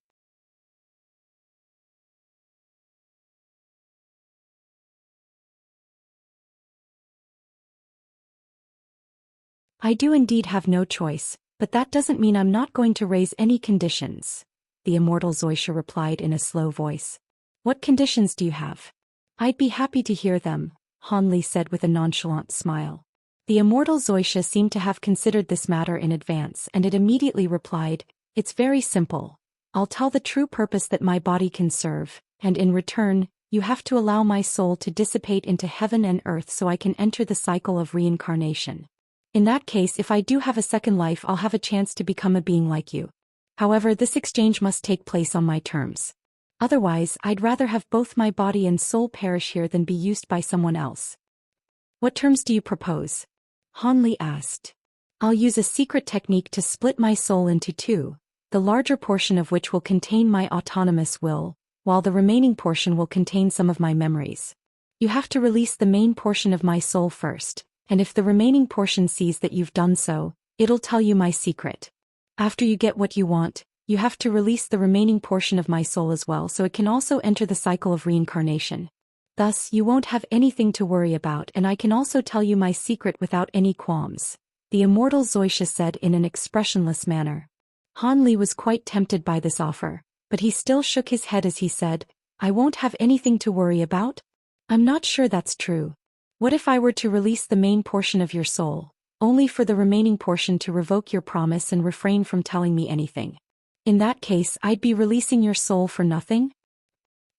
"I do indeed have no choice, but that doesn't mean I'm not going to raise any conditions," the immortal Zhou Xian replied in a slow voice. "What conditions do you have?" "I'd be happy to hear them," Han Li said with a nonchalant smile. The immortal Zhou Xian seemed to have considered this matter in advance, and it immediately replied, "It's very simple. I'll tell the true purpose that my body can serve, and in return, you have to allow my soul to dissipate into heaven and earth so I can enter the cycle of reincarnation. In that case, if I do have a second life, I'll have a chance to become a being like you. However, this exchange must take place on my terms. Otherwise, I'd rather have both my body and soul perish here than be used by someone else." "What terms do you propose?" Han Li asked. "I'll use a secret technique to split my soul into two, the larger portion of which will contain my autonomous will, while the remaining portion will contain some of my memories. You have to release the main portion of my soul first, and if the remaining portion sees that you've done so, it'll tell you my secret. After you get what you want, you have to release the remaining portion of my soul as well so it can also enter the cycle of reincarnation. Thus, you won't have anything to worry about, and I can also tell you my secret without any qualms," the immortal Zhou Xian said in an expressionless manner. Han Li was quite tempted by this offer, but he still shook his head as he said, I won't have anything to worry about? I'm not sure that's true. What if I were to release the main portion of your soul, only for the remaining portion to revoke your promise and refrain from telling me anything? In that case, I'd be releasing your soul for nothing?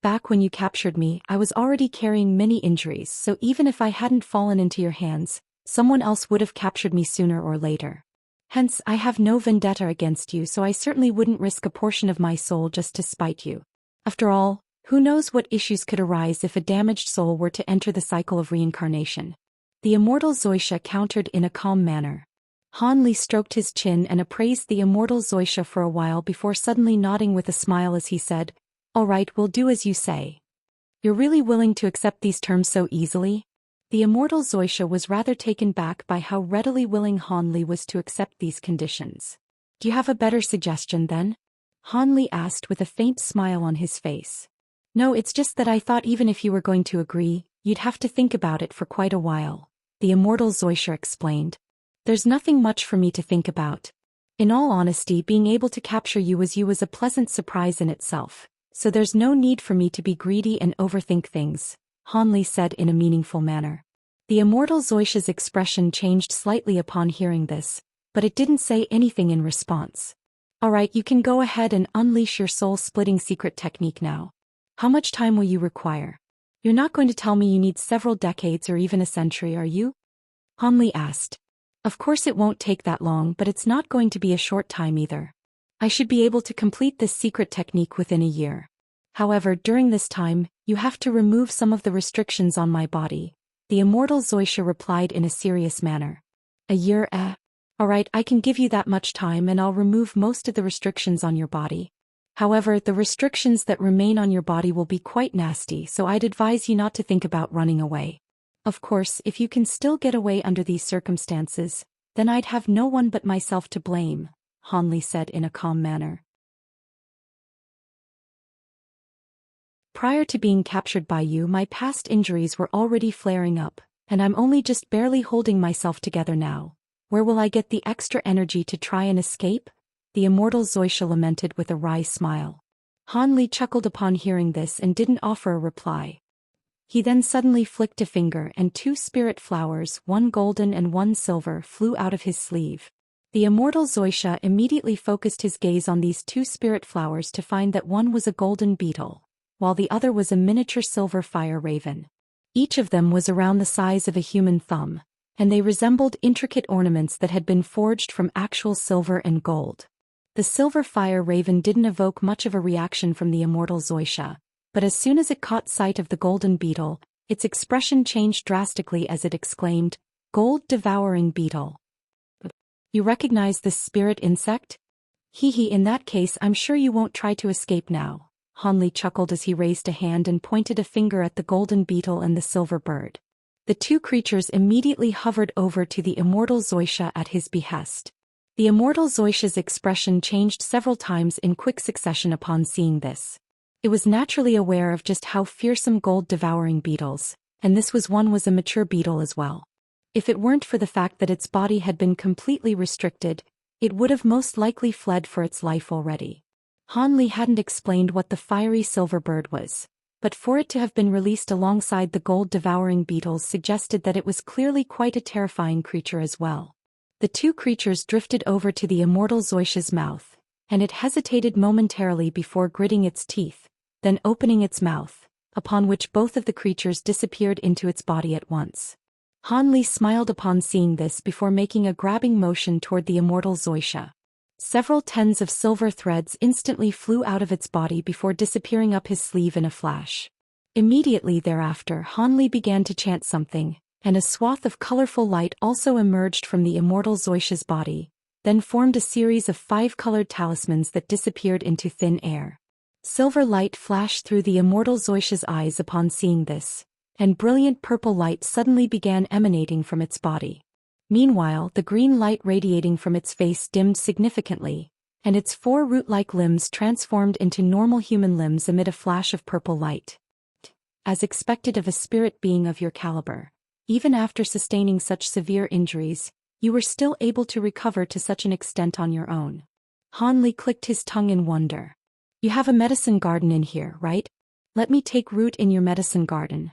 Back when you captured me, I was already carrying many injuries, so even if I hadn't fallen into your hands, someone else would have captured me sooner or later. Hence, I have no vendetta against you, so I certainly wouldn't risk a portion of my soul just to spite you. After all, who knows what issues could arise if a damaged soul were to enter the cycle of reincarnation? The immortal Zhou Xian countered in a calm manner. Han Li stroked his chin and appraised the immortal Zhou Xian for a while before suddenly nodding with a smile as he said, "All right, we'll do as you say." "You're really willing to accept these terms so easily?" The immortal Zhou Xian was rather taken back by how readily willing Han Li was to accept these conditions. "Do you have a better suggestion then?" Han Li asked with a faint smile on his face. "No, it's just that I thought even if you were going to agree, you'd have to think about it for quite a while," the immortal Zhou Xian explained. "There's nothing much for me to think about. In all honesty, being able to capture you was a pleasant surprise in itself, so there's no need for me to be greedy and overthink things," Han Li said in a meaningful manner. The immortal Zhou Xian's expression changed slightly upon hearing this, but it didn't say anything in response. "All right, you can go ahead and unleash your soul-splitting secret technique now. How much time will you require? You're not going to tell me you need several decades or even a century, are you?" Han Li asked. "Of course it won't take that long, but it's not going to be a short time either. I should be able to complete this secret technique within a year. However, during this time, you have to remove some of the restrictions on my body," the immortal Zhou Xian replied in a serious manner. "A year, eh? All right, I can give you that much time and I'll remove most of the restrictions on your body. However, the restrictions that remain on your body will be quite nasty, so I'd advise you not to think about running away. Of course, if you can still get away under these circumstances, then I'd have no one but myself to blame," Han Li said in a calm manner. "Prior to being captured by you, my past injuries were already flaring up, and I'm only just barely holding myself together now. Where will I get the extra energy to try and escape?" the immortal Zhou Xian lamented with a wry smile. Han Li chuckled upon hearing this and didn't offer a reply. He then suddenly flicked a finger and 2 spirit flowers, one golden and one silver, flew out of his sleeve. The immortal Zhou Xian immediately focused his gaze on these 2 spirit flowers to find that one was a golden beetle, while the other was a miniature silver fire raven. Each of them was around the size of a human thumb, and they resembled intricate ornaments that had been forged from actual silver and gold. The silver fire raven didn't evoke much of a reaction from the immortal Zhou Xian, but as soon as it caught sight of the golden beetle, its expression changed drastically as it exclaimed, "Gold-devouring beetle. You recognize this spirit insect? Hee, in that case I'm sure you won't try to escape now." Han Li chuckled as he raised a hand and pointed a finger at the golden beetle and the silver bird. The 2 creatures immediately hovered over to the immortal Zhou Xian at his behest. The immortal Zhou Xian's expression changed several times in quick succession upon seeing this. It was naturally aware of just how fearsome gold-devouring beetles, and this was a mature beetle as well. If it weren't for the fact that its body had been completely restricted, it would have most likely fled for its life already. Han Li hadn't explained what the fiery silver bird was, but for it to have been released alongside the gold-devouring beetles suggested that it was clearly quite a terrifying creature as well. The 2 creatures drifted over to the immortal Zhou Xian's mouth, and it hesitated momentarily before gritting its teeth, then opening its mouth, upon which both of the creatures disappeared into its body at once. Han Li smiled upon seeing this before making a grabbing motion toward the immortal Zhou Xian. Several tens of silver threads instantly flew out of its body before disappearing up his sleeve in a flash. Immediately thereafter, Han Li began to chant something, and a swath of colorful light also emerged from the immortal Zhou Xian's body, then formed a series of 5-colored talismans that disappeared into thin air. Silver light flashed through the immortal Zhou Xian's eyes upon seeing this, and brilliant purple light suddenly began emanating from its body. Meanwhile, the green light radiating from its face dimmed significantly, and its 4 root-like limbs transformed into normal human limbs amid a flash of purple light. As expected of a spirit being of your caliber, even after sustaining such severe injuries, you were still able to recover to such an extent on your own. Han Li clicked his tongue in wonder. "You have a medicine garden in here, right? Let me take root in your medicine garden.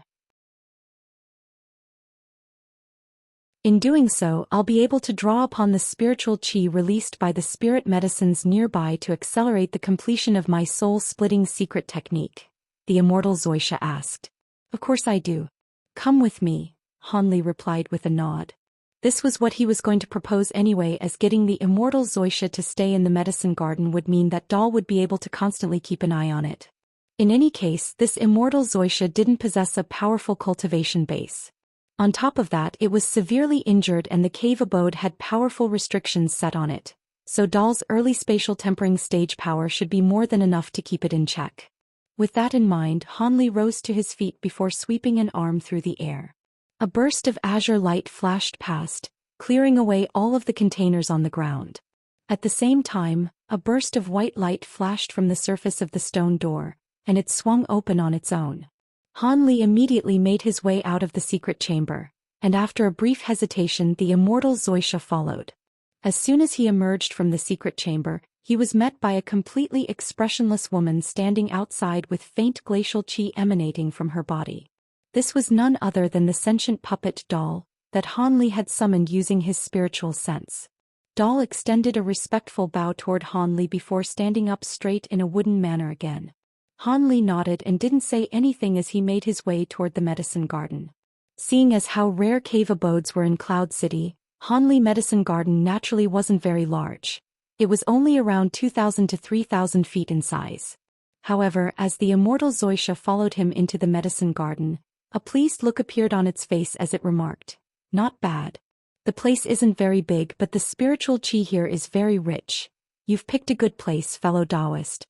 In doing so, I'll be able to draw upon the spiritual qi released by the spirit medicines nearby to accelerate the completion of my soul-splitting secret technique, the immortal Zhou Xian asked. Of course I do. Come with me, Han Li replied with a nod. This was what he was going to propose anyway, as getting the immortal Zhou Xian to stay in the medicine garden would mean that Dal would be able to constantly keep an eye on it. In any case, this immortal Zhou Xian didn't possess a powerful cultivation base. On top of that, it was severely injured and the cave abode had powerful restrictions set on it, so Dal's early spatial tempering stage power should be more than enough to keep it in check. With that in mind, Han Li rose to his feet before sweeping an arm through the air. A burst of azure light flashed past, clearing away all of the containers on the ground. At the same time, a burst of white light flashed from the surface of the stone door, and it swung open on its own. Han Li immediately made his way out of the secret chamber, and after a brief hesitation the immortal Zhou Xian followed. As soon as he emerged from the secret chamber, he was met by a completely expressionless woman standing outside with faint glacial qi emanating from her body. This was none other than the sentient puppet Dal that Han Li had summoned using his spiritual sense. Dal extended a respectful bow toward Han Li before standing up straight in a wooden manner again. Han Li nodded and didn't say anything as he made his way toward the medicine garden. Seeing as how rare cave abodes were in Cloud City, Han Li medicine garden naturally wasn't very large. It was only around 2,000 to 3,000 feet in size. However, as the immortal Zhou Xian followed him into the medicine garden, a pleased look appeared on its face as it remarked, "Not bad. The place isn't very big, but the spiritual qi here is very rich. You've picked a good place, fellow Taoist."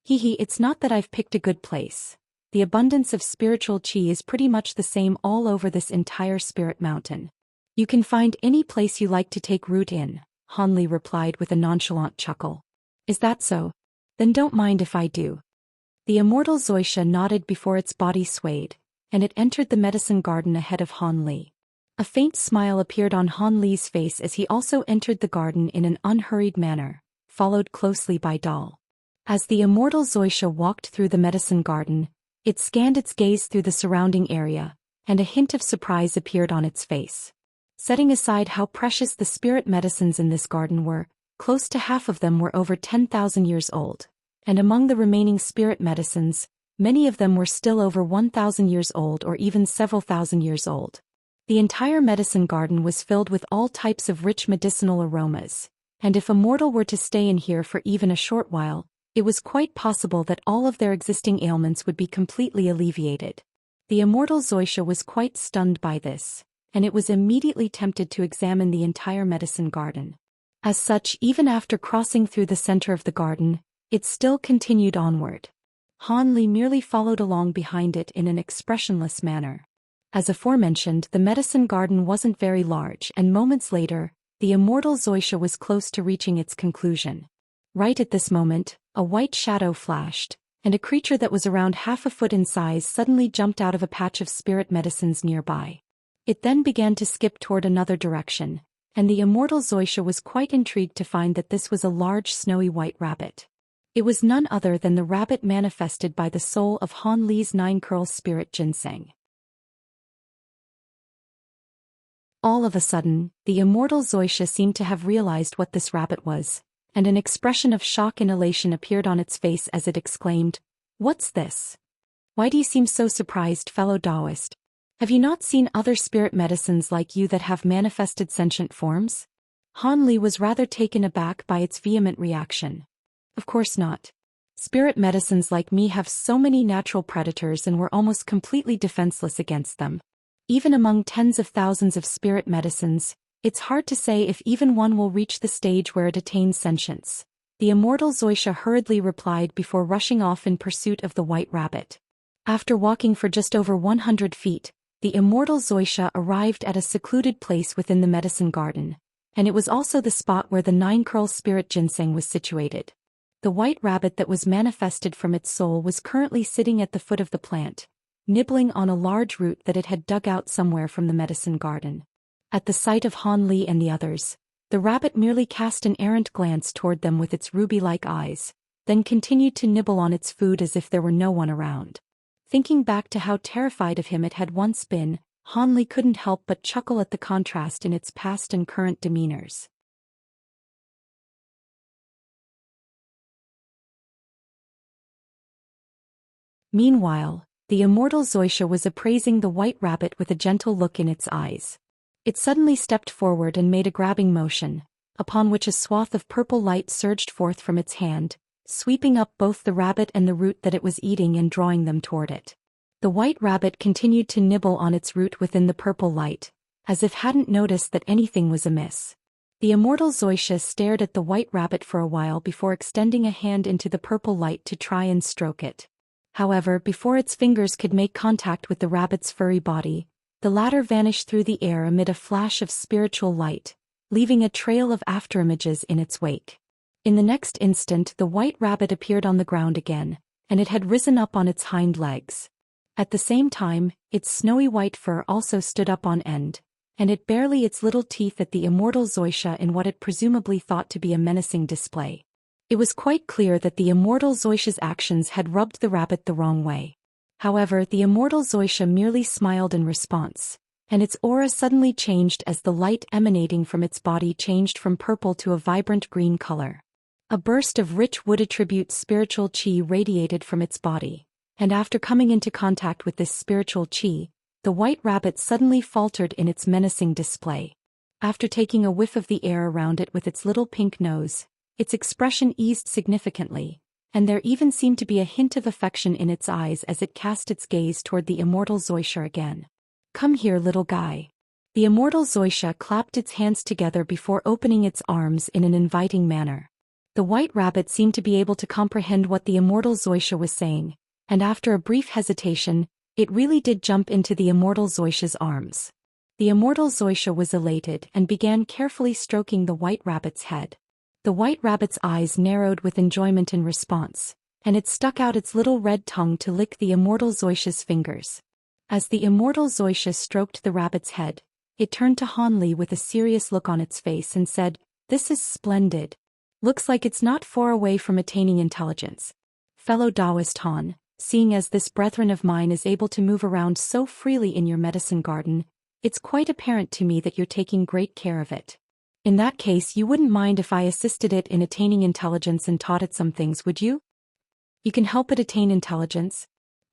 It's not that I've picked a good place. The abundance of spiritual qi is pretty much the same all over this entire spirit mountain. You can find any place you like to take root in, Han Li replied with a nonchalant chuckle. Is that so? Then don't mind if I do. The immortal Zhou Xian nodded before its body swayed, and it entered the medicine garden ahead of Han Li. A faint smile appeared on Han Li's face as he also entered the garden in an unhurried manner, followed closely by Dal. As the immortal Zhou Xian walked through the medicine garden, it scanned its gaze through the surrounding area, and a hint of surprise appeared on its face. Setting aside how precious the spirit medicines in this garden were, close to half of them were over 10,000 years old, and among the remaining spirit medicines, many of them were still over 1,000 years old or even several thousand years old. The entire medicine garden was filled with all types of rich medicinal aromas, and if a mortal were to stay in here for even a short while, it was quite possible that all of their existing ailments would be completely alleviated. The immortal Zhou Xian was quite stunned by this, and it was immediately tempted to examine the entire medicine garden. As such, even after crossing through the center of the garden, it still continued onward. Han Li merely followed along behind it in an expressionless manner. As aforementioned, the medicine garden wasn't very large, and moments later, the immortal Zhou Xian was close to reaching its conclusion. Right at this moment, a white shadow flashed, and a creature that was around half a foot in size suddenly jumped out of a patch of spirit medicines nearby. It then began to skip toward another direction, and the immortal Zhou Xian was quite intrigued to find that this was a large snowy white rabbit. It was none other than the rabbit manifested by the soul of Han Li's nine-curl spirit ginseng. All of a sudden, the immortal Zhou Xian seemed to have realized what this rabbit was, and an expression of shock and elation appeared on its face as it exclaimed, "What's this? Why do you seem so surprised, fellow Taoist? Have you not seen other spirit medicines like you that have manifested sentient forms?" Han Li was rather taken aback by its vehement reaction. Of course not. Spirit medicines like me have so many natural predators and we're almost completely defenseless against them. Even among tens of thousands of spirit medicines, it's hard to say if even one will reach the stage where it attains sentience. The immortal Zhou Xian hurriedly replied before rushing off in pursuit of the white rabbit. After walking for just over 100 feet, the immortal Zhou Xian arrived at a secluded place within the medicine garden, and it was also the spot where the nine-curl spirit ginseng was situated. The white rabbit that was manifested from its soul was currently sitting at the foot of the plant, nibbling on a large root that it had dug out somewhere from the medicine garden. At the sight of Han Li and the others, the rabbit merely cast an errant glance toward them with its ruby-like eyes, then continued to nibble on its food as if there were no one around. Thinking back to how terrified of him it had once been, Han Li couldn't help but chuckle at the contrast in its past and current demeanors. Meanwhile, the immortal Zhou was appraising the white rabbit with a gentle look in its eyes. It suddenly stepped forward and made a grabbing motion, upon which a swath of purple light surged forth from its hand, sweeping up both the rabbit and the root that it was eating and drawing them toward it. The white rabbit continued to nibble on its root within the purple light, as if hadn't noticed that anything was amiss. The immortal Zhou stared at the white rabbit for a while before extending a hand into the purple light to try and stroke it. However, before its fingers could make contact with the rabbit's furry body, the latter vanished through the air amid a flash of spiritual light, leaving a trail of afterimages in its wake. In the next instant, the white rabbit appeared on the ground again, and it had risen up on its hind legs. At the same time, its snowy white fur also stood up on end, and it barely its little teeth at the immortal Zhou in what it presumably thought to be a menacing display. It was quite clear that the immortal Zhou's actions had rubbed the rabbit the wrong way. However, the immortal Zhou merely smiled in response, and its aura suddenly changed as the light emanating from its body changed from purple to a vibrant green color. A burst of rich wood-attribute spiritual qi radiated from its body, and after coming into contact with this spiritual qi, the white rabbit suddenly faltered in its menacing display. After taking a whiff of the air around it with its little pink nose, its expression eased significantly, and there even seemed to be a hint of affection in its eyes as it cast its gaze toward the immortal Zhou again. "Come here, little guy." The immortal Zhou clapped its hands together before opening its arms in an inviting manner. The white rabbit seemed to be able to comprehend what the immortal Zhou was saying, and after a brief hesitation, it really did jump into the immortal Zhou's arms. The immortal Zhou was elated and began carefully stroking the white rabbit's head. The white rabbit's eyes narrowed with enjoyment in response, and it stuck out its little red tongue to lick the immortal Zhou's fingers. As the immortal Zhou stroked the rabbit's head, it turned to Han Li with a serious look on its face and said, "This is splendid. Looks like it's not far away from attaining intelligence. Fellow Taoist Han, seeing as this brethren of mine is able to move around so freely in your medicine garden, it's quite apparent to me that you're taking great care of it. In that case, you wouldn't mind if I assisted it in attaining intelligence and taught it some things, would you?" "You can help it attain intelligence?"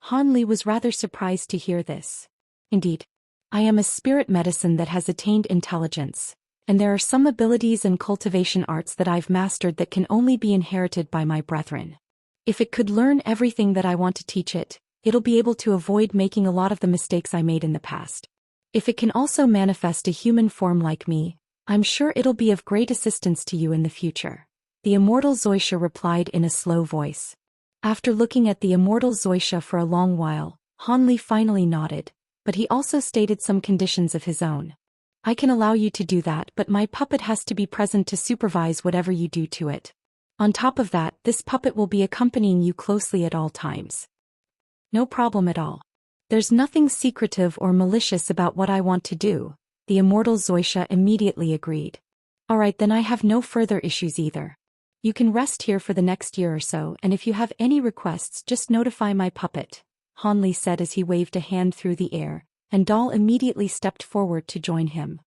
Han Li was rather surprised to hear this. "Indeed. I am a spirit medicine that has attained intelligence, and there are some abilities and cultivation arts that I've mastered that can only be inherited by my brethren. If it could learn everything that I want to teach it, it'll be able to avoid making a lot of the mistakes I made in the past. If it can also manifest a human form like me, I'm sure it'll be of great assistance to you in the future," the immortal Zhou replied in a slow voice. After looking at the immortal Zhou for a long while, Han Li finally nodded, but he also stated some conditions of his own. "I can allow you to do that, but my puppet has to be present to supervise whatever you do to it. On top of that, this puppet will be accompanying you closely at all times." "No problem at all. There's nothing secretive or malicious about what I want to do," the immortal Zhou immediately agreed. "All right, then I have no further issues either. You can rest here for the next year or so, and if you have any requests, just notify my puppet," Han Li said as he waved a hand through the air, and Dal immediately stepped forward to join him.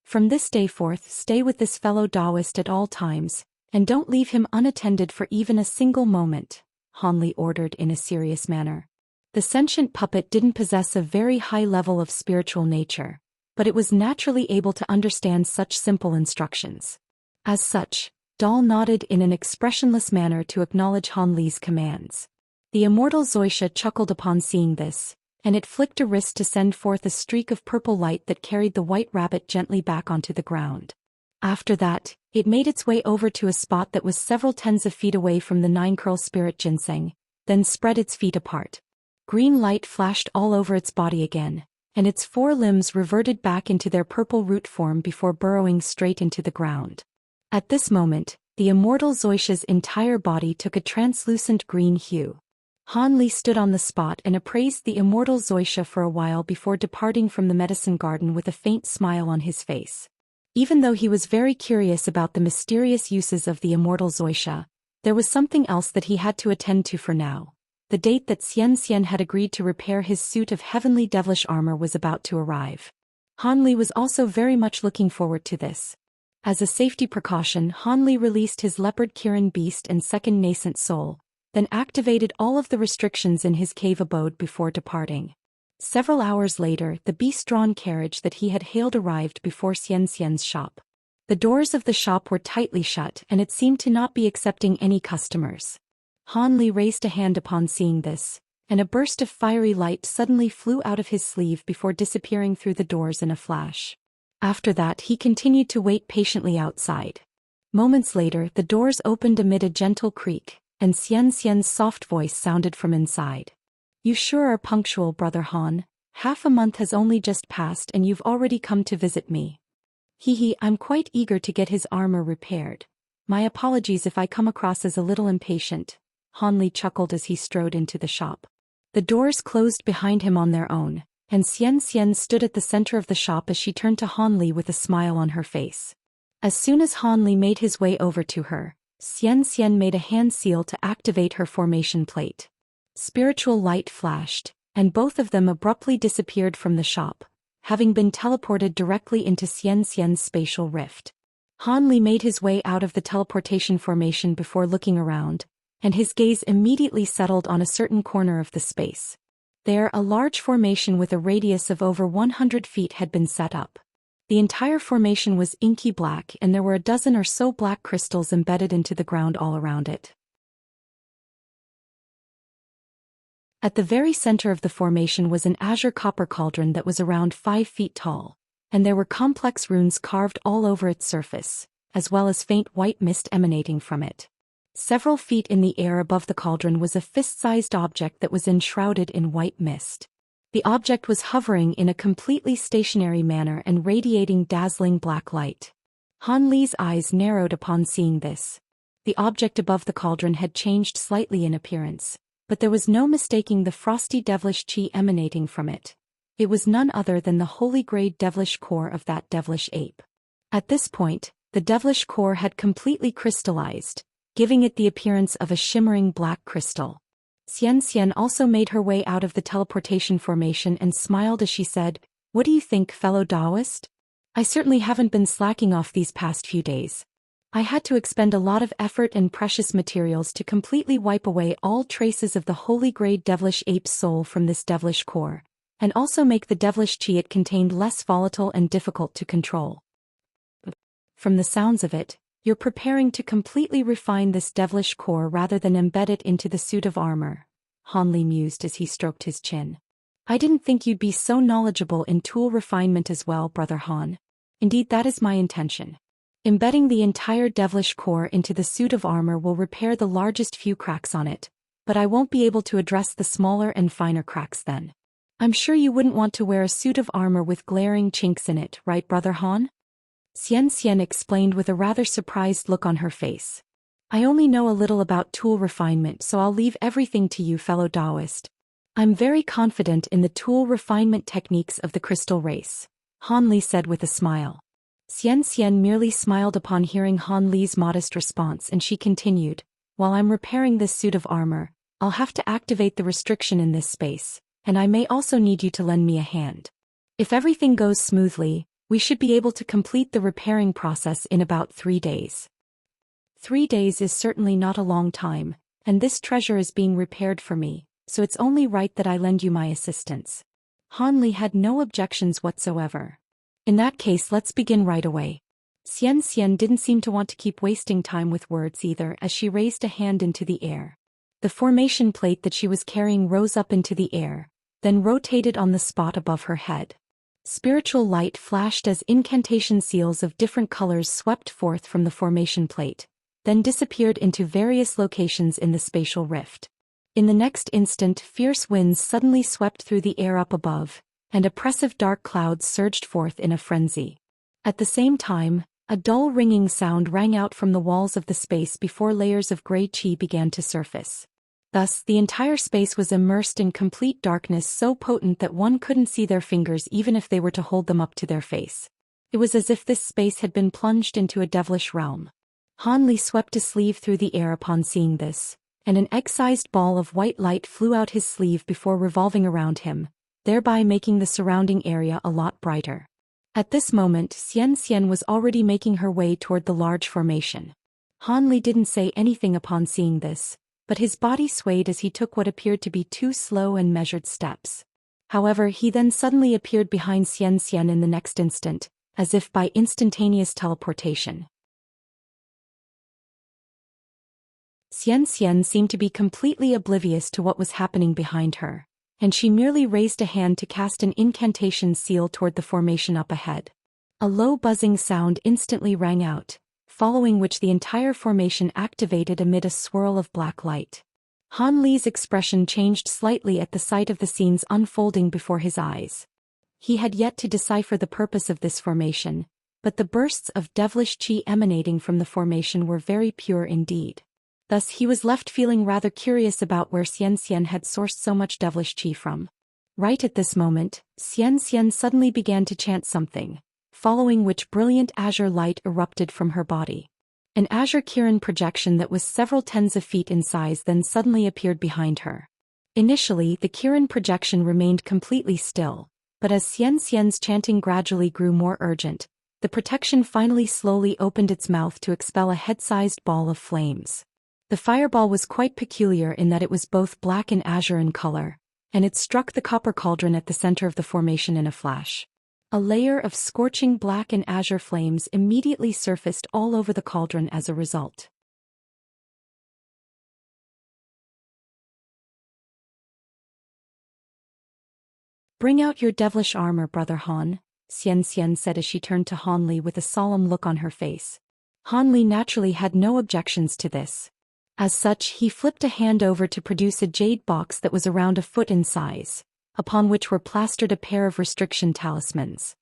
"From this day forth, stay with this fellow Taoist at all times, and don't leave him unattended for even a single moment," Han Li ordered in a serious manner. The sentient puppet didn't possess a very high level of spiritual nature, but it was naturally able to understand such simple instructions. As such, Dal nodded in an expressionless manner to acknowledge Han Li's commands. The immortal Zhou chuckled upon seeing this, and it flicked a wrist to send forth a streak of purple light that carried the white rabbit gently back onto the ground. After that, it made its way over to a spot that was several tens of feet away from the nine-curl spirit ginseng, then spread its feet apart. Green light flashed all over its body again, and its four limbs reverted back into their purple root form before burrowing straight into the ground. At this moment, the immortal Zhou's entire body took a translucent green hue. Han Li stood on the spot and appraised the immortal Zhou for a while before departing from the medicine garden with a faint smile on his face. Even though he was very curious about the mysterious uses of the immortal Zhou, There was something else that he had to attend to for now. The date that Xianxia had agreed to repair his suit of heavenly devilish armor was about to arrive. Han Li was also very much looking forward to this. As a safety precaution, Han Li released his leopard Kirin beast and second nascent soul, then activated all of the restrictions in his cave abode before departing. Several hours later, the beast-drawn carriage that he had hailed arrived before Xianxia's shop. The doors of the shop were tightly shut and it seemed to not be accepting any customers. Han Li raised a hand upon seeing this, and a burst of fiery light suddenly flew out of his sleeve before disappearing through the doors in a flash. After that he continued to wait patiently outside. Moments later the doors opened amid a gentle creak, and Xianxia's soft voice sounded from inside. "You sure are punctual, Brother Han. Half a month has only just passed and you've already come to visit me." I'm quite eager to get his armor repaired. My apologies if I come across as a little impatient." Han Li chuckled as he strode into the shop. The doors closed behind him on their own, and Xianxia stood at the center of the shop as she turned to Han Li with a smile on her face. As soon as Han Li made his way over to her, Xianxia made a hand seal to activate her formation plate. Spiritual light flashed, and both of them abruptly disappeared from the shop, having been teleported directly into Xianxia's spatial rift. Han Li made his way out of the teleportation formation before looking around, and his gaze immediately settled on a certain corner of the space. There, a large formation with a radius of over 100 feet had been set up. The entire formation was inky black and there were a dozen or so black crystals embedded into the ground all around it. At the very center of the formation was an azure copper cauldron that was around 5 feet tall, and there were complex runes carved all over its surface, as well as faint white mist emanating from it. Several feet in the air above the cauldron was a fist-sized object that was enshrouded in white mist. The object was hovering in a completely stationary manner and radiating dazzling black light. Han Li's eyes narrowed upon seeing this. The object above the cauldron had changed slightly in appearance, but there was no mistaking the frosty devilish chi emanating from it. It was none other than the holy-grade devilish core of that devilish ape. At this point, the devilish core had completely crystallized, giving it the appearance of a shimmering black crystal. Xianxia also made her way out of the teleportation formation and smiled as she said, "What do you think, fellow Taoist? I certainly haven't been slacking off these past few days. I had to expend a lot of effort and precious materials to completely wipe away all traces of the holy-grade devilish ape's soul from this devilish core, and also make the devilish chi it contained less volatile and difficult to control." From the sounds of it, you're preparing to completely refine this devilish core rather than embed it into the suit of armor, Han Li mused as he stroked his chin. "I didn't think you'd be so knowledgeable in tool refinement as well, Brother Han. Indeed, that is my intention. Embedding the entire devilish core into the suit of armor will repair the largest few cracks on it, but I won't be able to address the smaller and finer cracks then. I'm sure you wouldn't want to wear a suit of armor with glaring chinks in it, right, Brother Han?" Xianxia explained with a rather surprised look on her face. "I only know a little about tool refinement, so I'll leave everything to you, fellow Taoist. I'm very confident in the tool refinement techniques of the crystal race," Han Li said with a smile. Xianxia merely smiled upon hearing Han Li's modest response and she continued, "While I'm repairing this suit of armor, I'll have to activate the restriction in this space, and I may also need you to lend me a hand. If everything goes smoothly, we should be able to complete the repairing process in about 3 days. 3 days is certainly not a long time, and this treasure is being repaired for me, so it's only right that I lend you my assistance." Han Li had no objections whatsoever. "In that case, let's begin right away." Xianxia didn't seem to want to keep wasting time with words either as she raised a hand into the air. The formation plate that she was carrying rose up into the air, then rotated on the spot above her head. Spiritual light flashed as incantation seals of different colors swept forth from the formation plate, then disappeared into various locations in the spatial rift. In the next instant, fierce winds suddenly swept through the air up above, and oppressive dark clouds surged forth in a frenzy. At the same time, a dull ringing sound rang out from the walls of the space before layers of gray chi began to surface. Thus, the entire space was immersed in complete darkness so potent that one couldn't see their fingers even if they were to hold them up to their face. It was as if this space had been plunged into a devilish realm. Han Li swept a sleeve through the air upon seeing this, and an egg-sized ball of white light flew out his sleeve before revolving around him, thereby making the surrounding area a lot brighter. At this moment, Xianxia was already making her way toward the large formation. Han Li didn't say anything upon seeing this, but his body swayed as he took what appeared to be 2 slow and measured steps. However, he then suddenly appeared behind Xianxia in the next instant, as if by instantaneous teleportation. Xianxia seemed to be completely oblivious to what was happening behind her, and she merely raised a hand to cast an incantation seal toward the formation up ahead. A low buzzing sound instantly rang out, following which the entire formation activated amid a swirl of black light. Han Li's expression changed slightly at the sight of the scenes unfolding before his eyes. He had yet to decipher the purpose of this formation, but the bursts of devilish qi emanating from the formation were very pure indeed. Thus he was left feeling rather curious about where Xianxia had sourced so much devilish qi from. Right at this moment, Xianxia suddenly began to chant something, following which brilliant azure light erupted from her body. An azure kiran projection that was several tens of feet in size then suddenly appeared behind her. Initially, the kiran projection remained completely still, but as Xianxia's chanting gradually grew more urgent, the protection finally slowly opened its mouth to expel a head-sized ball of flames. The fireball was quite peculiar in that it was both black and azure in color, and it struck the copper cauldron at the center of the formation in a flash. A layer of scorching black and azure flames immediately surfaced all over the cauldron as a result. "Bring out your devilish armor, Brother Han," Xianxia said as she turned to Han Li with a solemn look on her face. Han Li naturally had no objections to this. As such, he flipped a hand over to produce a jade box that was around a foot in size, upon which were plastered a pair of restriction talismans.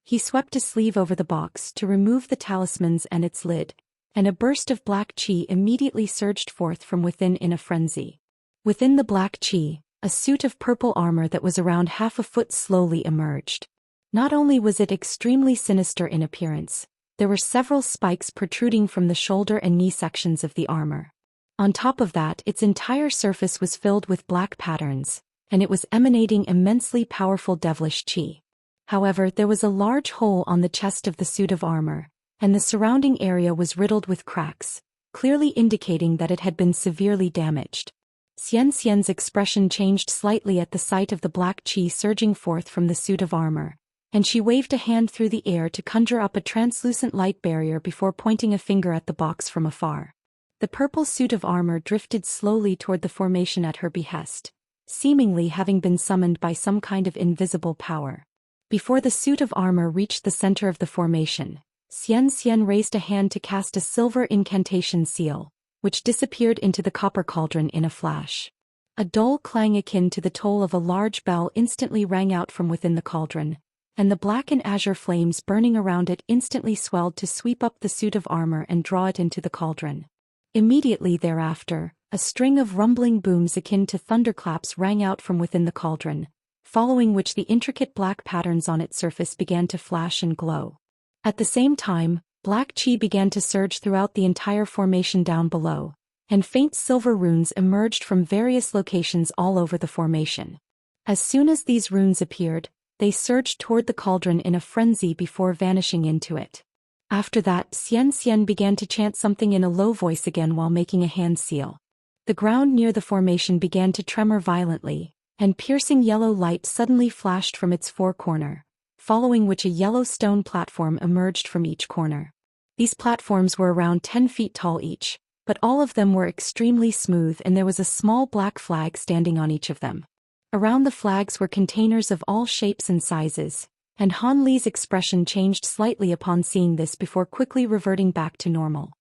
He swept a sleeve over the box to remove the talismans and its lid, and a burst of black qi immediately surged forth from within in a frenzy. Within the black qi, a suit of purple armor that was around half a foot slowly emerged. Not only was it extremely sinister in appearance, there were several spikes protruding from the shoulder and knee sections of the armor. On top of that, its entire surface was filled with black patterns, and it was emanating immensely powerful devilish qi. However, there was a large hole on the chest of the suit of armor, and the surrounding area was riddled with cracks, clearly indicating that it had been severely damaged. Xianxia's expression changed slightly at the sight of the black qi surging forth from the suit of armor, and she waved a hand through the air to conjure up a translucent light barrier before pointing a finger at the box from afar. The purple suit of armor drifted slowly toward the formation at her behest, seemingly having been summoned by some kind of invisible power. Before the suit of armor reached the center of the formation, Xianxia raised a hand to cast a silver incantation seal, which disappeared into the copper cauldron in a flash. A dull clang akin to the toll of a large bell instantly rang out from within the cauldron, and the black and azure flames burning around it instantly swelled to sweep up the suit of armor and draw it into the cauldron. Immediately thereafter, a string of rumbling booms akin to thunderclaps rang out from within the cauldron, following which the intricate black patterns on its surface began to flash and glow. At the same time, black qi began to surge throughout the entire formation down below, and faint silver runes emerged from various locations all over the formation. As soon as these runes appeared, they surged toward the cauldron in a frenzy before vanishing into it. After that, Xianxia began to chant something in a low voice again while making a hand seal. The ground near the formation began to tremor violently, and piercing yellow light suddenly flashed from its four corners, following which a yellow stone platform emerged from each corner. These platforms were around 10 feet tall each, but all of them were extremely smooth and there was a small black flag standing on each of them. Around the flags were containers of all shapes and sizes, and Han Li's expression changed slightly upon seeing this before quickly reverting back to normal.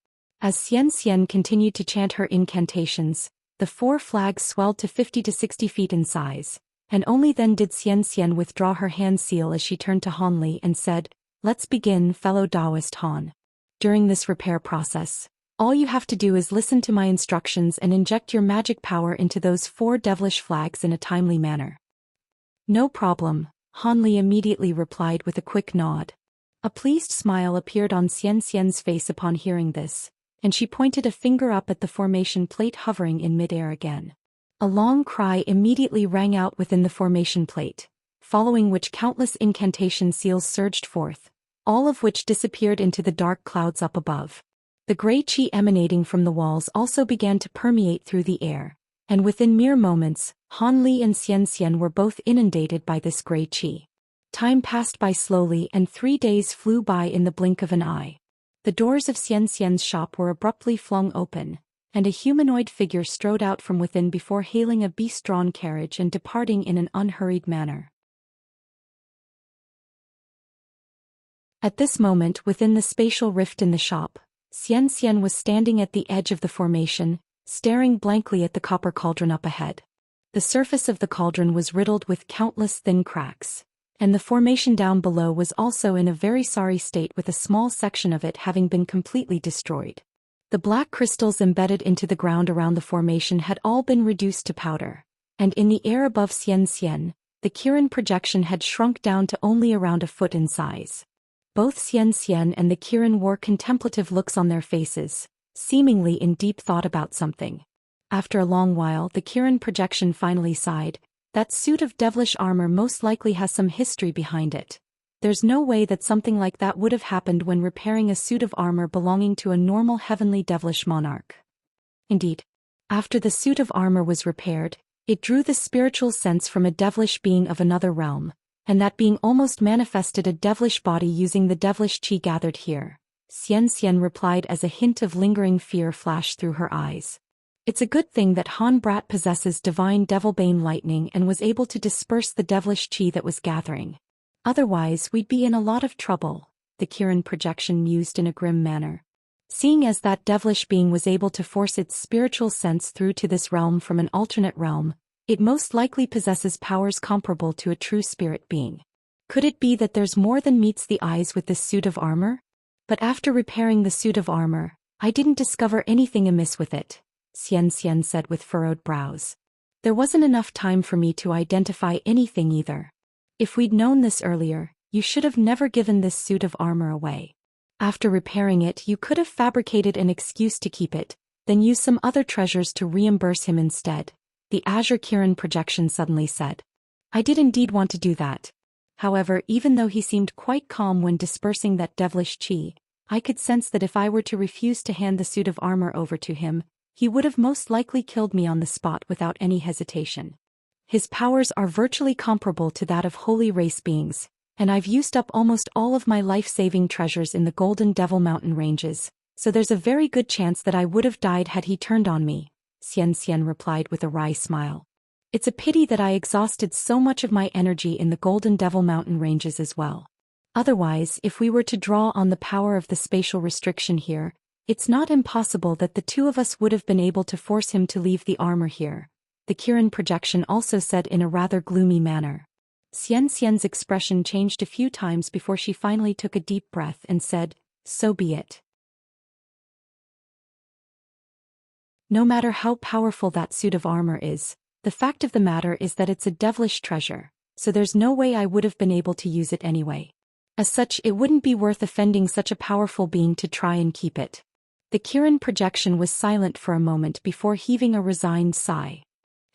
As Xianxia continued to chant her incantations, the 4 flags swelled to 50 to 60 feet in size, and only then did Xianxia withdraw her hand seal as she turned to Han Li and said, "Let's begin, fellow Taoist Han. During this repair process, all you have to do is listen to my instructions and inject your magic power into those 4 devilish flags in a timely manner." "No problem," Han Li immediately replied with a quick nod. A pleased smile appeared on Xianxia's face upon hearing this, and she pointed a finger up at the formation plate hovering in midair again. A long cry immediately rang out within the formation plate, following which countless incantation seals surged forth, all of which disappeared into the dark clouds up above. The gray qi emanating from the walls also began to permeate through the air, and within mere moments, Han Li and Xianxia were both inundated by this gray qi. Time passed by slowly and 3 days flew by in the blink of an eye. The doors of Xianxia's shop were abruptly flung open, and a humanoid figure strode out from within before hailing a beast-drawn carriage and departing in an unhurried manner. At this moment, within the spatial rift in the shop, Xianxia was standing at the edge of the formation, staring blankly at the copper cauldron up ahead. The surface of the cauldron was riddled with countless thin cracks, and the formation down below was also in a very sorry state, with a small section of it having been completely destroyed. The black crystals embedded into the ground around the formation had all been reduced to powder, and in the air above Xianxia, the Kirin projection had shrunk down to only around a foot in size. Both Xianxia and the Kirin wore contemplative looks on their faces, seemingly in deep thought about something. After a long while, the Kirin projection finally sighed. That suit of devilish armor most likely has some history behind it. There's no way that something like that would have happened when repairing a suit of armor belonging to a normal heavenly devilish monarch. Indeed, after the suit of armor was repaired, it drew the spiritual sense from a devilish being of another realm, and that being almost manifested a devilish body using the devilish qi gathered here. Xianxia replied as a hint of lingering fear flashed through her eyes. It's a good thing that Han Brat possesses divine devilbane lightning and was able to disperse the devilish qi that was gathering. Otherwise we'd be in a lot of trouble, the Kirin projection mused in a grim manner. Seeing as that devilish being was able to force its spiritual sense through to this realm from an alternate realm, it most likely possesses powers comparable to a true spirit being. Could it be that there's more than meets the eyes with this suit of armor? But after repairing the suit of armor, I didn't discover anything amiss with it, Xianxia said with furrowed brows. There wasn't enough time for me to identify anything either. If we'd known this earlier, you should have never given this suit of armor away. After repairing it, you could have fabricated an excuse to keep it, then use some other treasures to reimburse him instead, the Azure Kirin projection suddenly said. I did indeed want to do that. However, even though he seemed quite calm when dispersing that devilish qi, I could sense that if I were to refuse to hand the suit of armor over to him, he would have most likely killed me on the spot without any hesitation. His powers are virtually comparable to that of holy race beings, and I've used up almost all of my life-saving treasures in the Golden Devil Mountain ranges, so there's a very good chance that I would have died had he turned on me, Xianxia replied with a wry smile. It's a pity that I exhausted so much of my energy in the Golden Devil Mountain ranges as well. Otherwise, if we were to draw on the power of the spatial restriction here, it's not impossible that the two of us would have been able to force him to leave the armor here, the Kirin projection also said in a rather gloomy manner. Xianxia's expression changed a few times before she finally took a deep breath and said, "So be it." No matter how powerful that suit of armor is, the fact of the matter is that it's a devilish treasure, so there's no way I would have been able to use it anyway. As such, it wouldn't be worth offending such a powerful being to try and keep it. The Kirin projection was silent for a moment before heaving a resigned sigh.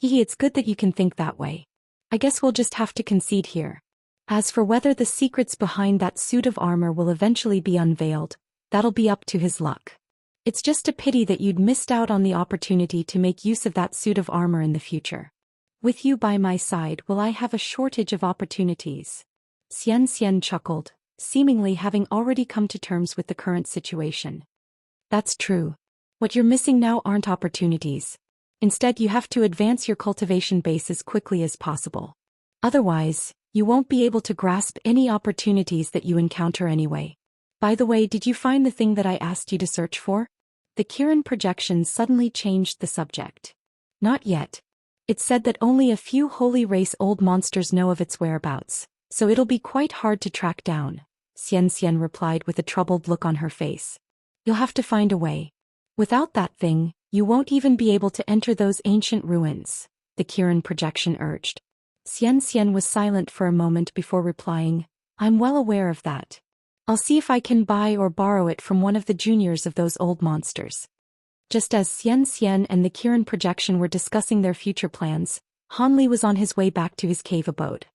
It's good that you can think that way. I guess we'll just have to concede here. As for whether the secrets behind that suit of armor will eventually be unveiled, that'll be up to his luck. It's just a pity that you'd missed out on the opportunity to make use of that suit of armor in the future. With you by my side, will I have a shortage of opportunities? Xianxia chuckled, seemingly having already come to terms with the current situation. That's true. What you're missing now aren't opportunities. Instead, you have to advance your cultivation base as quickly as possible. Otherwise, you won't be able to grasp any opportunities that you encounter anyway. By the way, did you find the thing that I asked you to search for? The Kirin projection suddenly changed the subject. Not yet. It said that only a few holy race old monsters know of its whereabouts, so it'll be quite hard to track down, Xianxia replied with a troubled look on her face. You'll have to find a way. Without that thing, you won't even be able to enter those ancient ruins, the Kirin projection urged. Xianxia was silent for a moment before replying, I'm well aware of that. I'll see if I can buy or borrow it from one of the juniors of those old monsters. Just as Xian and the Kirin projection were discussing their future plans, Han Li was on his way back to his cave abode.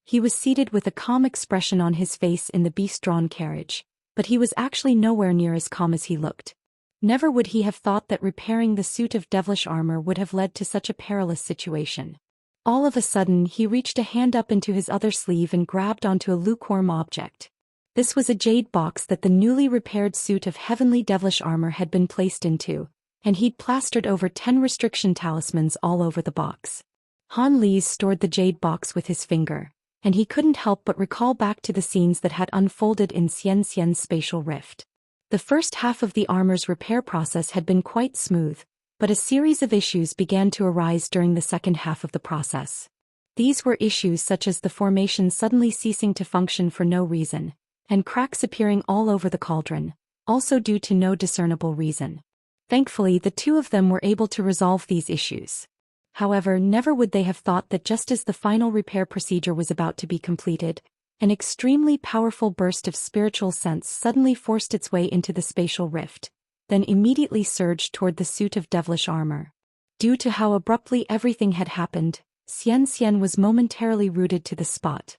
He was seated with a calm expression on his face in the beast-drawn carriage, but he was actually nowhere near as calm as he looked. Never would he have thought that repairing the suit of devilish armor would have led to such a perilous situation. All of a sudden he reached a hand up into his other sleeve and grabbed onto a lukewarm object. This was a jade box that the newly repaired suit of heavenly devilish armor had been placed into, and he'd plastered over 10 restriction talismans all over the box. Han Li stored the jade box with his finger, and he couldn't help but recall back to the scenes that had unfolded in Xianxia's spatial rift. The first half of the armor's repair process had been quite smooth, but a series of issues began to arise during the second half of the process. These were issues such as the formation suddenly ceasing to function for no reason, and cracks appearing all over the cauldron, also due to no discernible reason. Thankfully, the two of them were able to resolve these issues. However, never would they have thought that just as the final repair procedure was about to be completed, an extremely powerful burst of spiritual sense suddenly forced its way into the spatial rift, then immediately surged toward the suit of devilish armor. Due to how abruptly everything had happened, Xian was momentarily rooted to the spot.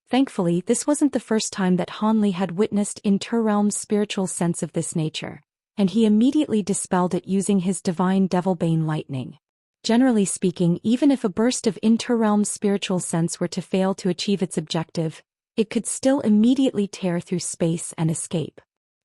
Thankfully, this wasn't the first time that Han Li had witnessed interrealm spiritual sense of this nature, and he immediately dispelled it using his divine Devilbane lightning. Generally speaking, even if a burst of interrealm spiritual sense were to fail to achieve its objective, it could still immediately tear through space and escape.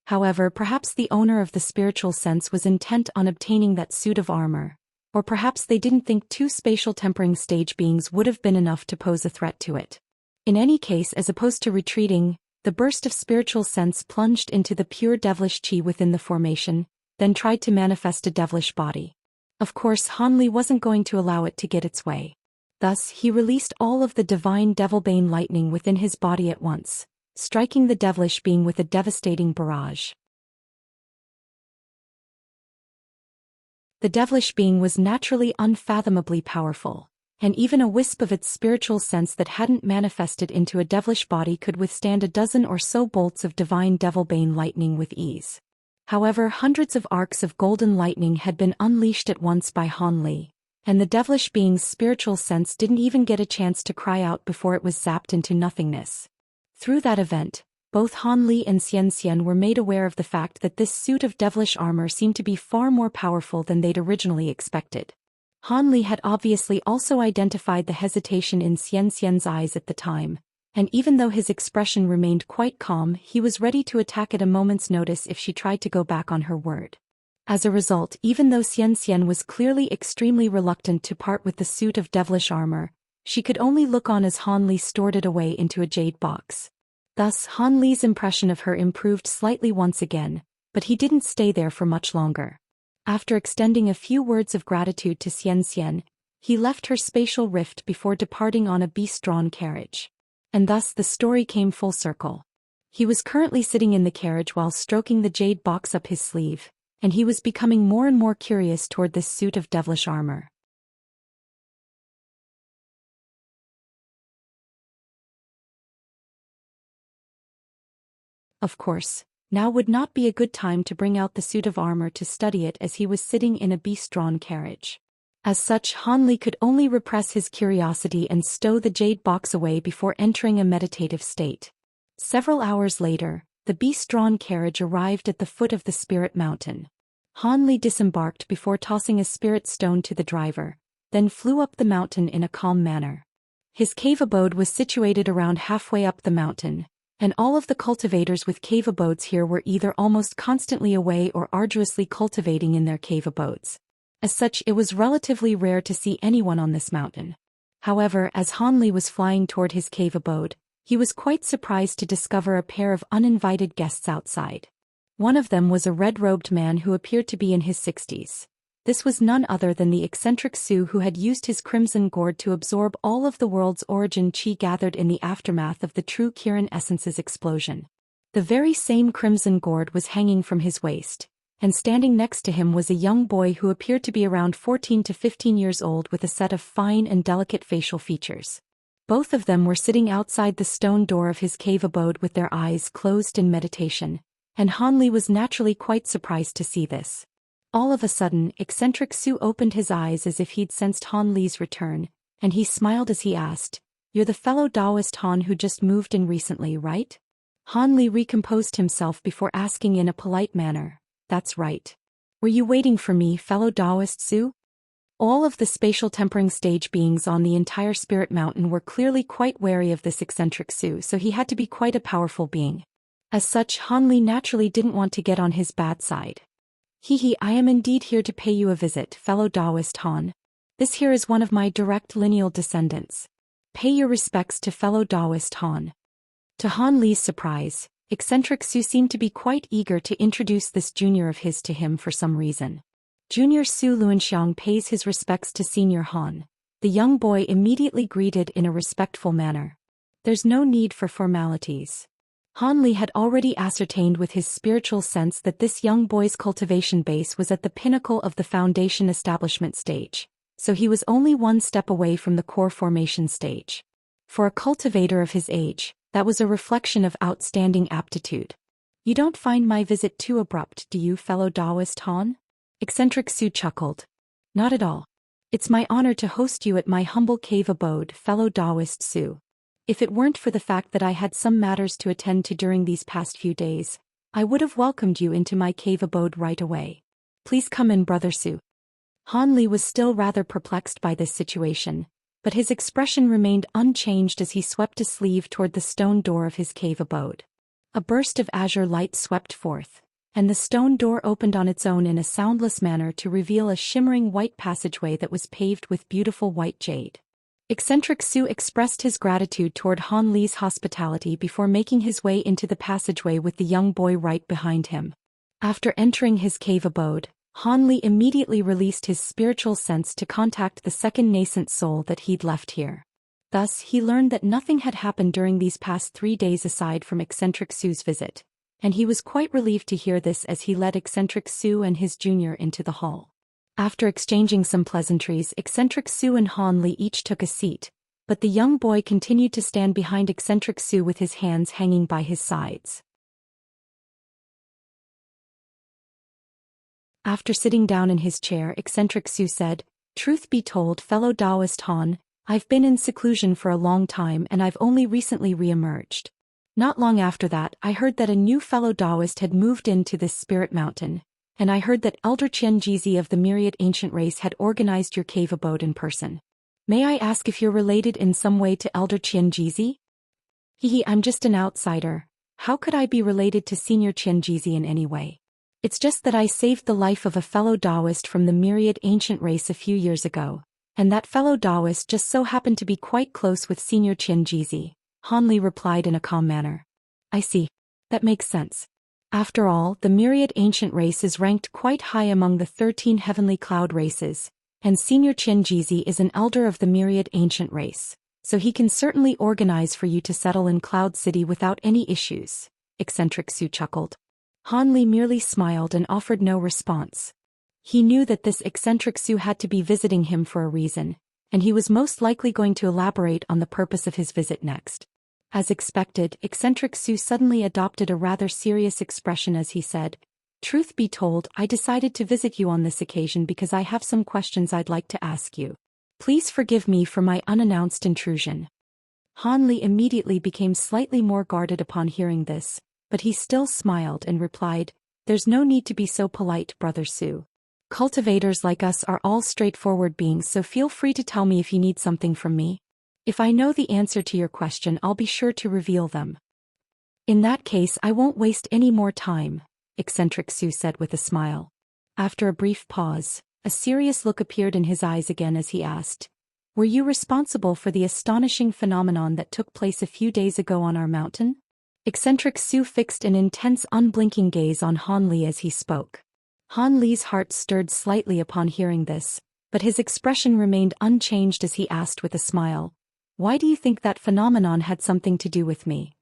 However, perhaps the owner of the spiritual sense was intent on obtaining that suit of armor, or perhaps they didn't think 2 spatial tempering stage beings would have been enough to pose a threat to it. In any case, as opposed to retreating, the burst of spiritual sense plunged into the pure devilish chi within the formation, then tried to manifest a devilish body. Of course, Han Li wasn't going to allow it to get its way. Thus, he released all of the divine Devilbane lightning within his body at once, striking the devilish being with a devastating barrage. The devilish being was naturally unfathomably powerful, and even a wisp of its spiritual sense that hadn't manifested into a devilish body could withstand a dozen or so bolts of divine Devilbane lightning with ease. However, hundreds of arcs of golden lightning had been unleashed at once by Han Li, and the devilish being's spiritual sense didn't even get a chance to cry out before it was zapped into nothingness. Through that event, both Han Li and Xianxia were made aware of the fact that this suit of devilish armor seemed to be far more powerful than they'd originally expected. Han Li had obviously also identified the hesitation in Xianxia's eyes at the time, and even though his expression remained quite calm, he was ready to attack at a moment's notice if she tried to go back on her word. As a result, even though Xianxia was clearly extremely reluctant to part with the suit of devilish armor, she could only look on as Han Li stored it away into a jade box. Thus, Han Li's impression of her improved slightly once again, but he didn't stay there for much longer. After extending a few words of gratitude to Xianxia, he left her spatial rift before departing on a beast-drawn carriage. And thus the story came full circle. He was currently sitting in the carriage while stroking the jade box up his sleeve, and he was becoming more and more curious toward this suit of devilish armor. Of course, now would not be a good time to bring out the suit of armor to study it as he was sitting in a beast-drawn carriage. As such, Han Li could only repress his curiosity and stow the jade box away before entering a meditative state. Several hours later, the beast-drawn carriage arrived at the foot of the spirit mountain. Han Li disembarked before tossing a spirit stone to the driver, then flew up the mountain in a calm manner. His cave abode was situated around halfway up the mountain, and all of the cultivators with cave abodes here were either almost constantly away or arduously cultivating in their cave abodes. As such, it was relatively rare to see anyone on this mountain. However, as Han Li was flying toward his cave abode, he was quite surprised to discover a pair of uninvited guests outside. One of them was a red-robed man who appeared to be in his 60s. This was none other than the eccentric Su who had used his crimson gourd to absorb all of the world's origin qi gathered in the aftermath of the true Kirin essence's explosion. The very same crimson gourd was hanging from his waist, and standing next to him was a young boy who appeared to be around 14 to 15 years old with a set of fine and delicate facial features. Both of them were sitting outside the stone door of his cave abode with their eyes closed in meditation, and Han Li was naturally quite surprised to see this. All of a sudden, eccentric Su opened his eyes as if he'd sensed Han Li's return, and he smiled as he asked, "You're the fellow Taoist Han who just moved in recently, right?" Han Li recomposed himself before asking in a polite manner, "That's right. Were you waiting for me, fellow Taoist Su?" All of the spatial tempering stage beings on the entire spirit mountain were clearly quite wary of this eccentric Su, so he had to be quite a powerful being. As such, Han Li naturally didn't want to get on his bad side. I am indeed here to pay you a visit, fellow Taoist Han. This here is one of my direct lineal descendants. Pay your respects to fellow Taoist Han." To Han Li's surprise, eccentric Su seemed to be quite eager to introduce this junior of his to him for some reason. Junior Su Luanxiang pays his respects to Senior Han. The young boy immediately greeted in a respectful manner. There's no need for formalities. Han Li had already ascertained with his spiritual sense that this young boy's cultivation base was at the pinnacle of the foundation establishment stage, so he was only one step away from the core formation stage. For a cultivator of his age, that was a reflection of outstanding aptitude. "You don't find my visit too abrupt, do you, fellow Taoist Han?" Eccentric Su chuckled. "Not at all. It's my honor to host you at my humble cave abode, fellow Taoist Su. If it weren't for the fact that I had some matters to attend to during these past few days, I would have welcomed you into my cave abode right away. Please come in, brother Su." Han Li was still rather perplexed by this situation, but his expression remained unchanged as he swept a sleeve toward the stone door of his cave abode. A burst of azure light swept forth, and the stone door opened on its own in a soundless manner to reveal a shimmering white passageway that was paved with beautiful white jade. Eccentric Su expressed his gratitude toward Han Li's hospitality before making his way into the passageway with the young boy right behind him. After entering his cave abode, Han Li immediately released his spiritual sense to contact the second nascent soul that he'd left here. Thus, he learned that nothing had happened during these past 3 days aside from eccentric Su's visit, and he was quite relieved to hear this as he led eccentric Su and his junior into the hall. After exchanging some pleasantries, eccentric Su and Han Li each took a seat, but the young boy continued to stand behind eccentric Su with his hands hanging by his sides. After sitting down in his chair, eccentric Su said, "Truth be told, fellow Taoist Han, I've been in seclusion for a long time and I've only recently re-emerged. Not long after that, I heard that a new fellow Taoist had moved into this spirit mountain, and I heard that Elder Xianxia of the myriad ancient race had organized your cave abode in person. May I ask if you're related in some way to Elder Xianxia?" I'm just an outsider. How could I be related to Senior Xianxia in any way? It's just that I saved the life of a fellow Taoist from the myriad ancient race a few years ago, and that fellow Taoist just so happened to be quite close with Senior Xianxia, Han Li replied in a calm manner. "I see. That makes sense. After all, the myriad ancient race is ranked quite high among the 13 heavenly cloud races, and Senior Xianxia is an elder of the myriad ancient race, so he can certainly organize for you to settle in Cloud City without any issues," eccentric Su chuckled. Han Li merely smiled and offered no response. He knew that this eccentric Su had to be visiting him for a reason, and he was most likely going to elaborate on the purpose of his visit next. As expected, eccentric Su suddenly adopted a rather serious expression as he said, "Truth be told, I decided to visit you on this occasion because I have some questions I'd like to ask you. Please forgive me for my unannounced intrusion." Han Li immediately became slightly more guarded upon hearing this, but he still smiled and replied, "There's no need to be so polite, brother Su. Cultivators like us are all straightforward beings, so feel free to tell me if you need something from me. If I know the answer to your question, I'll be sure to reveal them." "In that case, I won't waste any more time," eccentric Su said with a smile. After a brief pause, a serious look appeared in his eyes again as he asked, "Were you responsible for the astonishing phenomenon that took place a few days ago on our mountain?" Eccentric Su fixed an intense unblinking gaze on Han Li as he spoke. Han Li's heart stirred slightly upon hearing this, but his expression remained unchanged as he asked with a smile, "Why do you think that phenomenon had something to do with me?"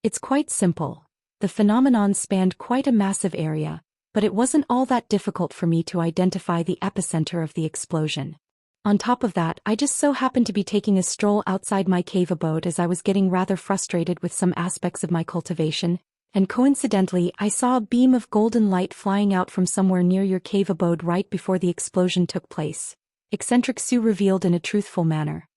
"It's quite simple. The phenomenon spanned quite a massive area, but it wasn't all that difficult for me to identify the epicenter of the explosion. On top of that, I just so happened to be taking a stroll outside my cave abode as I was getting rather frustrated with some aspects of my cultivation, and coincidentally I saw a beam of golden light flying out from somewhere near your cave abode right before the explosion took place. Eccentric Su revealed in a truthful manner.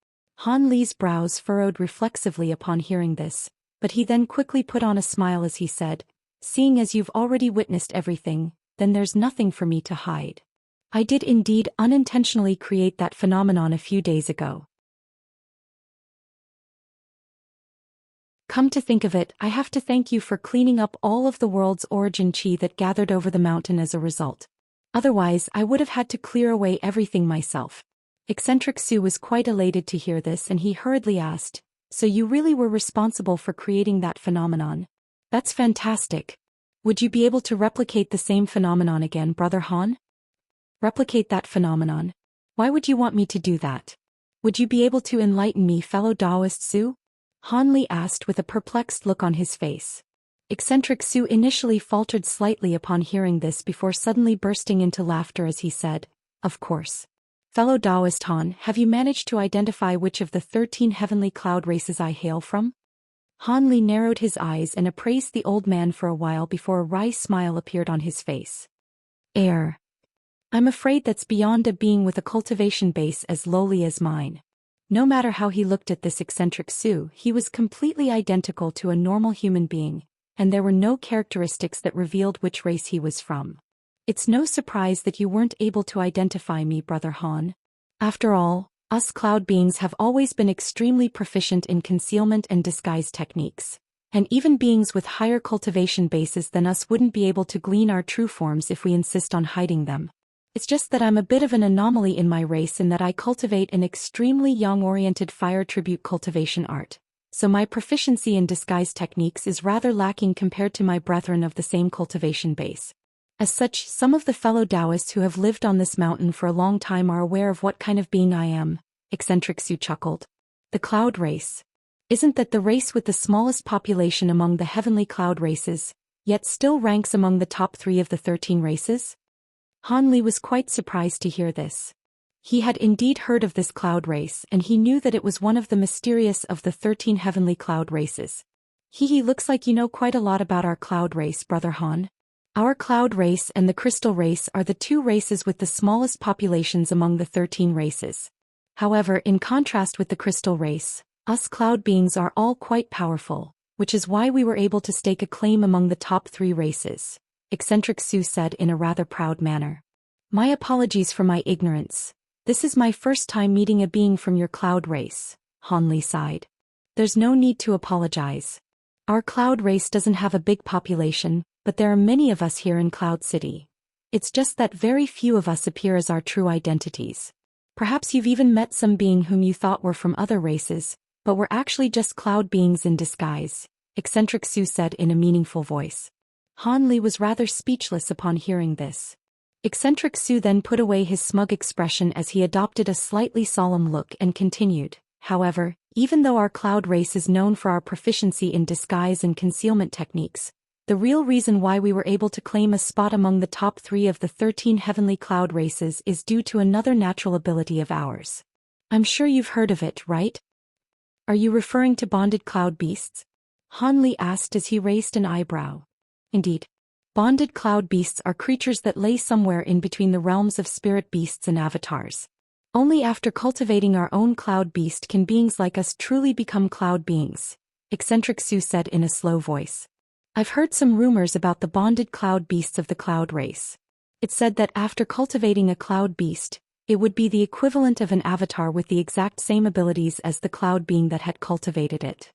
Han Li's brows furrowed reflexively upon hearing this, but he then quickly put on a smile as he said, "Seeing as you've already witnessed everything, then there's nothing for me to hide. I did indeed unintentionally create that phenomenon a few days ago. Come to think of it, I have to thank you for cleaning up all of the world's origin chi that gathered over the mountain as a result. Otherwise, I would have had to clear away everything myself." Eccentric Su was quite elated to hear this, and he hurriedly asked, "So you really were responsible for creating that phenomenon? That's fantastic. Would you be able to replicate the same phenomenon again, Brother Han?" "Replicate that phenomenon? Why would you want me to do that? Would you be able to enlighten me, fellow Taoist Su?" Han Li asked with a perplexed look on his face. Eccentric Su initially faltered slightly upon hearing this before suddenly bursting into laughter as he said, "Of course. Fellow Taoist Han, have you managed to identify which of the 13 heavenly cloud races I hail from?" Han Li narrowed his eyes and appraised the old man for a while before a wry smile appeared on his face. "Air. I'm afraid that's beyond a being with a cultivation base as lowly as mine." No matter how he looked at this eccentric Su, he was completely identical to a normal human being, and there were no characteristics that revealed which race he was from. "It's no surprise that you weren't able to identify me, Brother Han. After all, us cloud beings have always been extremely proficient in concealment and disguise techniques, and even beings with higher cultivation bases than us wouldn't be able to glean our true forms if we insist on hiding them. It's just that I'm a bit of an anomaly in my race in that I cultivate an extremely yang-oriented fire tribute cultivation art, so my proficiency in disguise techniques is rather lacking compared to my brethren of the same cultivation base. As such, some of the fellow Taoists who have lived on this mountain for a long time are aware of what kind of being I am." Eccentric Su chuckled. "The cloud race. Isn't that the race with the smallest population among the heavenly cloud races, yet still ranks among the top 3 of the 13 races?" Han Li was quite surprised to hear this. He had indeed heard of this cloud race, and he knew that it was one of the mysterious of the 13 heavenly cloud races. He looks like you know quite a lot about our cloud race, Brother Han. Our cloud race and the crystal race are the 2 races with the smallest populations among the 13 races. However, in contrast with the crystal race, us cloud beings are all quite powerful, which is why we were able to stake a claim among the top 3 races," Eccentric Su said in a rather proud manner. "My apologies for my ignorance. This is my first time meeting a being from your cloud race," Han Li sighed. "There's no need to apologize. Our cloud race doesn't have a big population, but there are many of us here in Cloud City. It's just that very few of us appear as our true identities. Perhaps you've even met some being whom you thought were from other races, but were actually just cloud beings in disguise," Eccentric Su said in a meaningful voice. Han Li was rather speechless upon hearing this. Eccentric Su then put away his smug expression as he adopted a slightly solemn look and continued, "However, even though our cloud race is known for our proficiency in disguise and concealment techniques, the real reason why we were able to claim a spot among the top 3 of the 13 heavenly cloud races is due to another natural ability of ours. I'm sure you've heard of it, right? Are you referring to bonded cloud beasts?" Han Li asked as he raised an eyebrow. "Indeed. Bonded cloud beasts are creatures that lay somewhere in between the realms of spirit beasts and avatars. Only after cultivating our own cloud beast can beings like us truly become cloud beings," Eccentric Su said in a slow voice. "I've heard some rumors about the bonded cloud beasts of the cloud race. It's said that after cultivating a cloud beast, it would be the equivalent of an avatar with the exact same abilities as the cloud being that had cultivated it.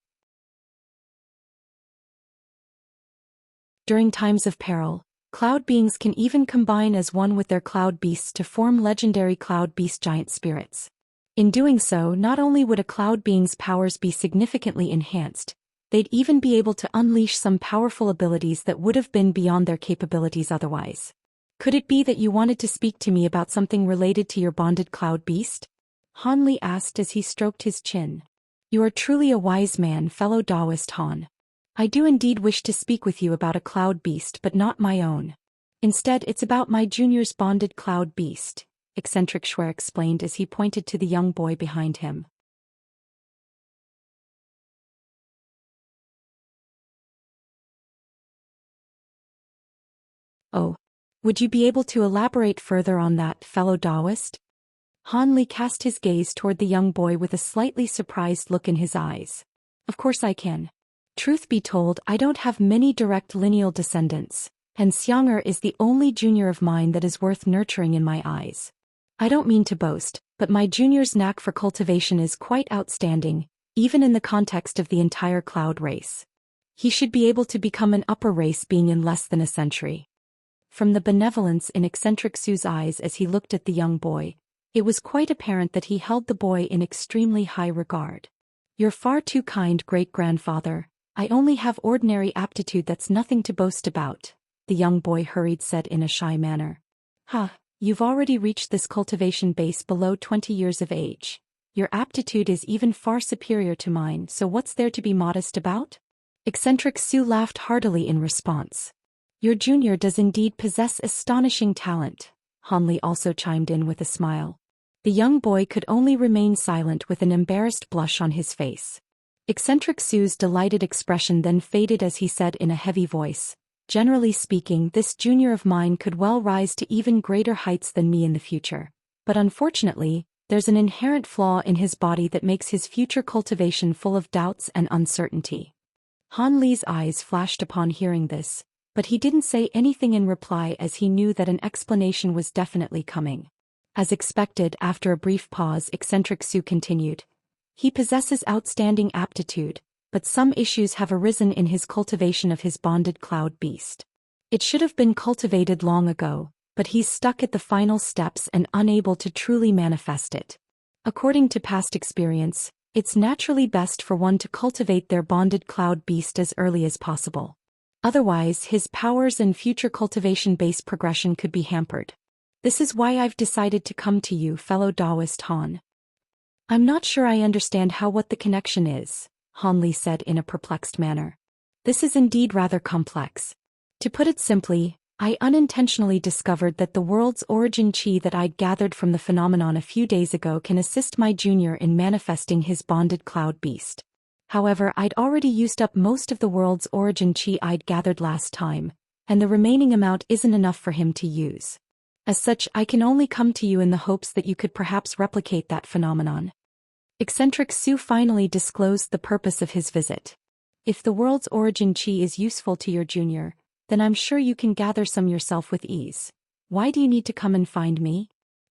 During times of peril, cloud beings can even combine as one with their cloud beasts to form legendary cloud beast giant spirits. In doing so, not only would a cloud being's powers be significantly enhanced, they'd even be able to unleash some powerful abilities that would have been beyond their capabilities otherwise. Could it be that you wanted to speak to me about something related to your bonded cloud beast?" Han Li asked as he stroked his chin. "You are truly a wise man, fellow Taoist Han. I do indeed wish to speak with you about a cloud beast but not my own. Instead, it's about my junior's bonded cloud beast," eccentric Shui explained as he pointed to the young boy behind him. Oh. Would you be able to elaborate further on that, fellow Taoist? Han Li cast his gaze toward the young boy with a slightly surprised look in his eyes. Of course I can. Truth be told, I don't have many direct lineal descendants, and Xianxia is the only junior of mine that is worth nurturing in my eyes. I don't mean to boast, but my junior's knack for cultivation is quite outstanding, even in the context of the entire cloud race. He should be able to become an upper race being in less than a century. From the benevolence in eccentric Su's eyes as he looked at the young boy, it was quite apparent that he held the boy in extremely high regard. You're far too kind, great-grandfather. I only have ordinary aptitude that's nothing to boast about, the young boy said in a shy manner. You've already reached this cultivation base below 20 years of age. Your aptitude is even far superior to mine, so what's there to be modest about? Eccentric Su laughed heartily in response. Your junior does indeed possess astonishing talent, Han Li also chimed in with a smile. The young boy could only remain silent with an embarrassed blush on his face. Eccentric Su's delighted expression then faded as he said in a heavy voice, generally speaking, this junior of mine could well rise to even greater heights than me in the future. But unfortunately, there's an inherent flaw in his body that makes his future cultivation full of doubts and uncertainty. Han Li's eyes flashed upon hearing this, but he didn't say anything in reply as he knew that an explanation was definitely coming. As expected, after a brief pause, eccentric Su continued. He possesses outstanding aptitude, but some issues have arisen in his cultivation of his bonded cloud beast. It should have been cultivated long ago, but he's stuck at the final steps and unable to truly manifest it. According to past experience, it's naturally best for one to cultivate their bonded cloud beast as early as possible. Otherwise, his powers and future cultivation-based progression could be hampered. This is why I've decided to come to you, fellow Taoist Han. I'm not sure I understand what the connection is, Han Li said in a perplexed manner. This is indeed rather complex. To put it simply, I unintentionally discovered that the world's origin chi that I'd gathered from the phenomenon a few days ago can assist my junior in manifesting his bonded cloud beast. However, I'd already used up most of the world's origin chi I'd gathered last time, and the remaining amount isn't enough for him to use. As such, I can only come to you in the hopes that you could perhaps replicate that phenomenon. Eccentric Su finally disclosed the purpose of his visit. If the world's origin chi is useful to your junior, then I'm sure you can gather some yourself with ease. Why do you need to come and find me?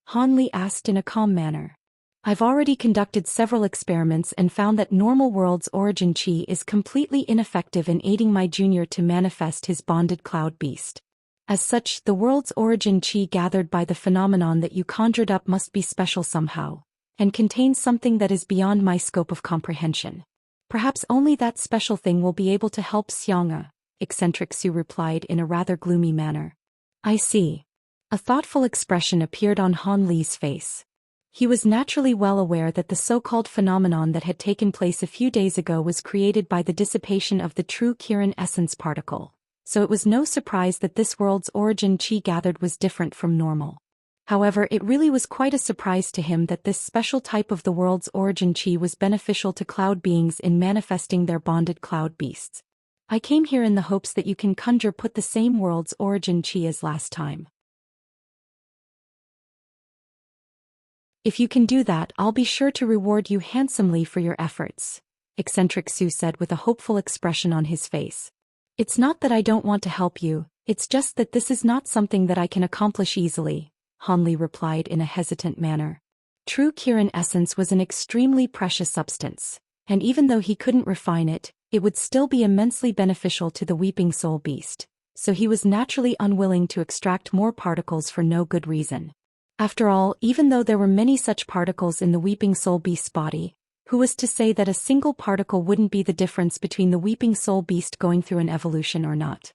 Han Li asked in a calm manner. I've already conducted several experiments and found that normal world's origin chi is completely ineffective in aiding my junior to manifest his bonded cloud beast. As such, the world's origin chi gathered by the phenomenon that you conjured up must be special somehow, and contain something that is beyond my scope of comprehension. Perhaps only that special thing will be able to help Xianxia, eccentric Su replied in a rather gloomy manner. I see. A thoughtful expression appeared on Han Li's face. He was naturally well aware that the so-called phenomenon that had taken place a few days ago was created by the dissipation of the true Kirin essence particle, so it was no surprise that this world's origin chi gathered was different from normal. However, it really was quite a surprise to him that this special type of the world's origin chi was beneficial to cloud beings in manifesting their bonded cloud beasts. I came here in the hopes that you can put the same world's origin chi as last time. If you can do that, I'll be sure to reward you handsomely for your efforts, eccentric Su said with a hopeful expression on his face. It's not that I don't want to help you, it's just that this is not something that I can accomplish easily, Han Li replied in a hesitant manner. True Kirin essence was an extremely precious substance, and even though he couldn't refine it, it would still be immensely beneficial to the weeping soul beast, so he was naturally unwilling to extract more particles for no good reason. After all, even though there were many such particles in the weeping soul beast's body, who was to say that a single particle wouldn't be the difference between the weeping soul beast going through an evolution or not?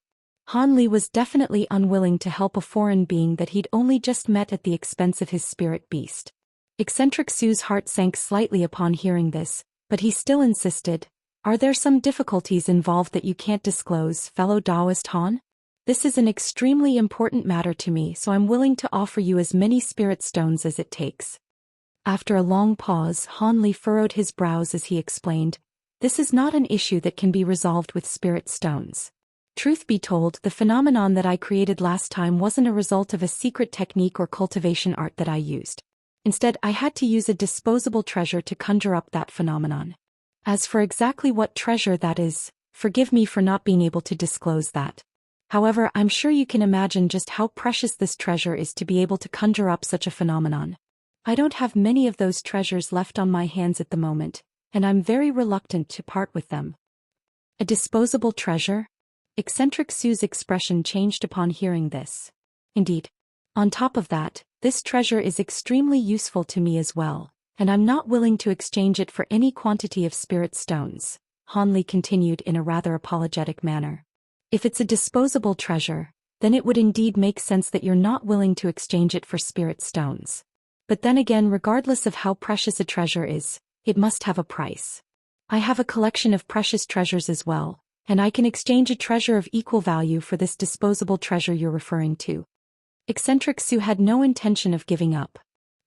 Han Li was definitely unwilling to help a foreign being that he'd only just met at the expense of his spirit beast. Eccentric Su's heart sank slightly upon hearing this, but he still insisted, Are there some difficulties involved that you can't disclose, fellow Taoist Han? This is an extremely important matter to me, so I'm willing to offer you as many spirit stones as it takes. After a long pause, Han Li furrowed his brows as he explained, this is not an issue that can be resolved with spirit stones. Truth be told, the phenomenon that I created last time wasn't a result of a secret technique or cultivation art that I used. Instead, I had to use a disposable treasure to conjure up that phenomenon. As for exactly what treasure that is, forgive me for not being able to disclose that. However, I'm sure you can imagine just how precious this treasure is to be able to conjure up such a phenomenon. I don't have many of those treasures left on my hands at the moment, and I'm very reluctant to part with them. A disposable treasure? Eccentric Su's expression changed upon hearing this. Indeed. On top of that, this treasure is extremely useful to me as well, and I'm not willing to exchange it for any quantity of spirit stones, Han Li continued in a rather apologetic manner. If it's a disposable treasure, then it would indeed make sense that you're not willing to exchange it for spirit stones. But then again, regardless of how precious a treasure is, it must have a price. I have a collection of precious treasures as well, and I can exchange a treasure of equal value for this disposable treasure you're referring to. Eccentric Su had no intention of giving up.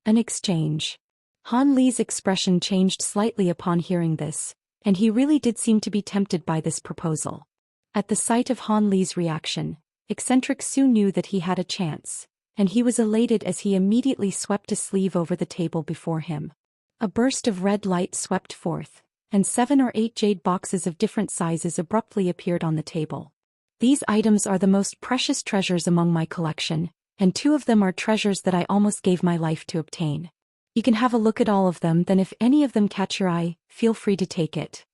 An exchange. Han Li's expression changed slightly upon hearing this, and he really did seem to be tempted by this proposal. At the sight of Han Li's reaction, Eccentric Su knew that he had a chance, and he was elated as he immediately swept a sleeve over the table before him. A burst of red light swept forth, and 7 or 8 jade boxes of different sizes abruptly appeared on the table. These items are the most precious treasures among my collection, and 2 of them are treasures that I almost gave my life to obtain. You can have a look at all of them, then if any of them catch your eye, feel free to take it.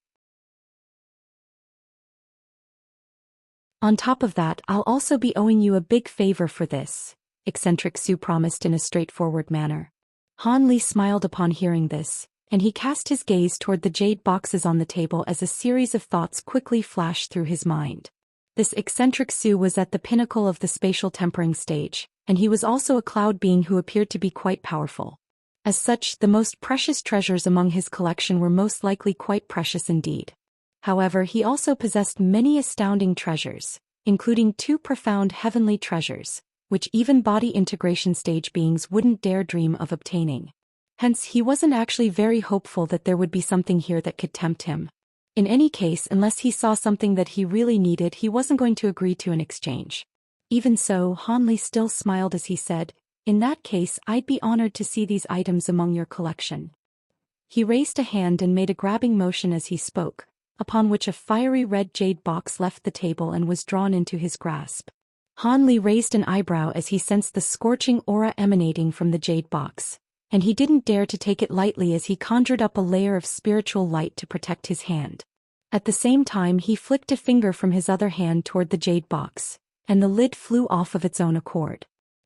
On top of that, I'll also be owing you a big favor for this, Eccentric Su promised in a straightforward manner. Han Li smiled upon hearing this, and he cast his gaze toward the jade boxes on the table as a series of thoughts quickly flashed through his mind. This Eccentric Su was at the pinnacle of the spatial tempering stage, and he was also a cloud being who appeared to be quite powerful. As such, the most precious treasures among his collection were most likely quite precious indeed. However, he also possessed many astounding treasures, including 2 profound heavenly treasures, which even body integration stage beings wouldn't dare dream of obtaining. Hence, he wasn't actually very hopeful that there would be something here that could tempt him. In any case, unless he saw something that he really needed, he wasn't going to agree to an exchange. Even so, Han Li still smiled as he said, in that case, I'd be honored to see these items among your collection. He raised a hand and made a grabbing motion as he spoke, upon which a fiery red jade box left the table and was drawn into his grasp. Han Li raised an eyebrow as he sensed the scorching aura emanating from the jade box, and he didn't dare to take it lightly as he conjured up a layer of spiritual light to protect his hand. At the same time, he flicked a finger from his other hand toward the jade box, and the lid flew off of its own accord.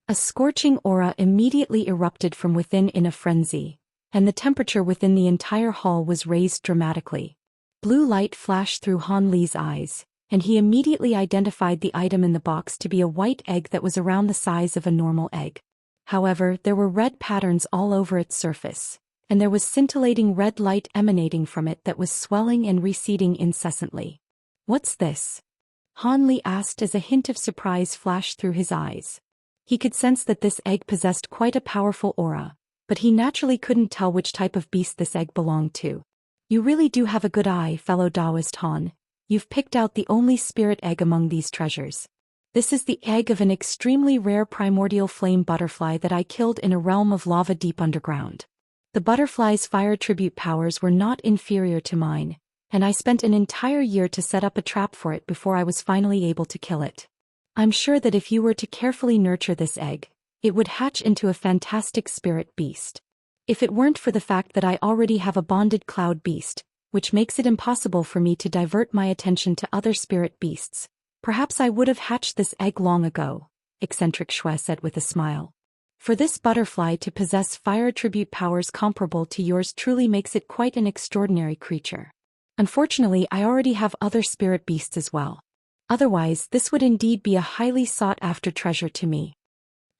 A scorching aura immediately erupted from within in a frenzy, and the temperature within the entire hall was raised dramatically. Blue light flashed through Han Li's eyes, and he immediately identified the item in the box to be a white egg that was around the size of a normal egg. However, there were red patterns all over its surface, and there was scintillating red light emanating from it that was swelling and receding incessantly. What's this? Han Li asked as a hint of surprise flashed through his eyes. He could sense that this egg possessed quite a powerful aura, but he naturally couldn't tell which type of beast this egg belonged to. You really do have a good eye, fellow Taoist Han. You've picked out the only spirit egg among these treasures. This is the egg of an extremely rare primordial flame butterfly that I killed in a realm of lava deep underground. The butterfly's fire tribute powers were not inferior to mine, and I spent an entire year to set up a trap for it before I was finally able to kill it. I'm sure that if you were to carefully nurture this egg, it would hatch into a fantastic spirit beast. If it weren't for the fact that I already have a bonded cloud beast, which makes it impossible for me to divert my attention to other spirit beasts, perhaps I would have hatched this egg long ago, Eccentric Shui said with a smile. For this butterfly to possess fire attribute powers comparable to yours truly makes it quite an extraordinary creature. Unfortunately, I already have other spirit beasts as well. Otherwise, this would indeed be a highly sought-after treasure to me.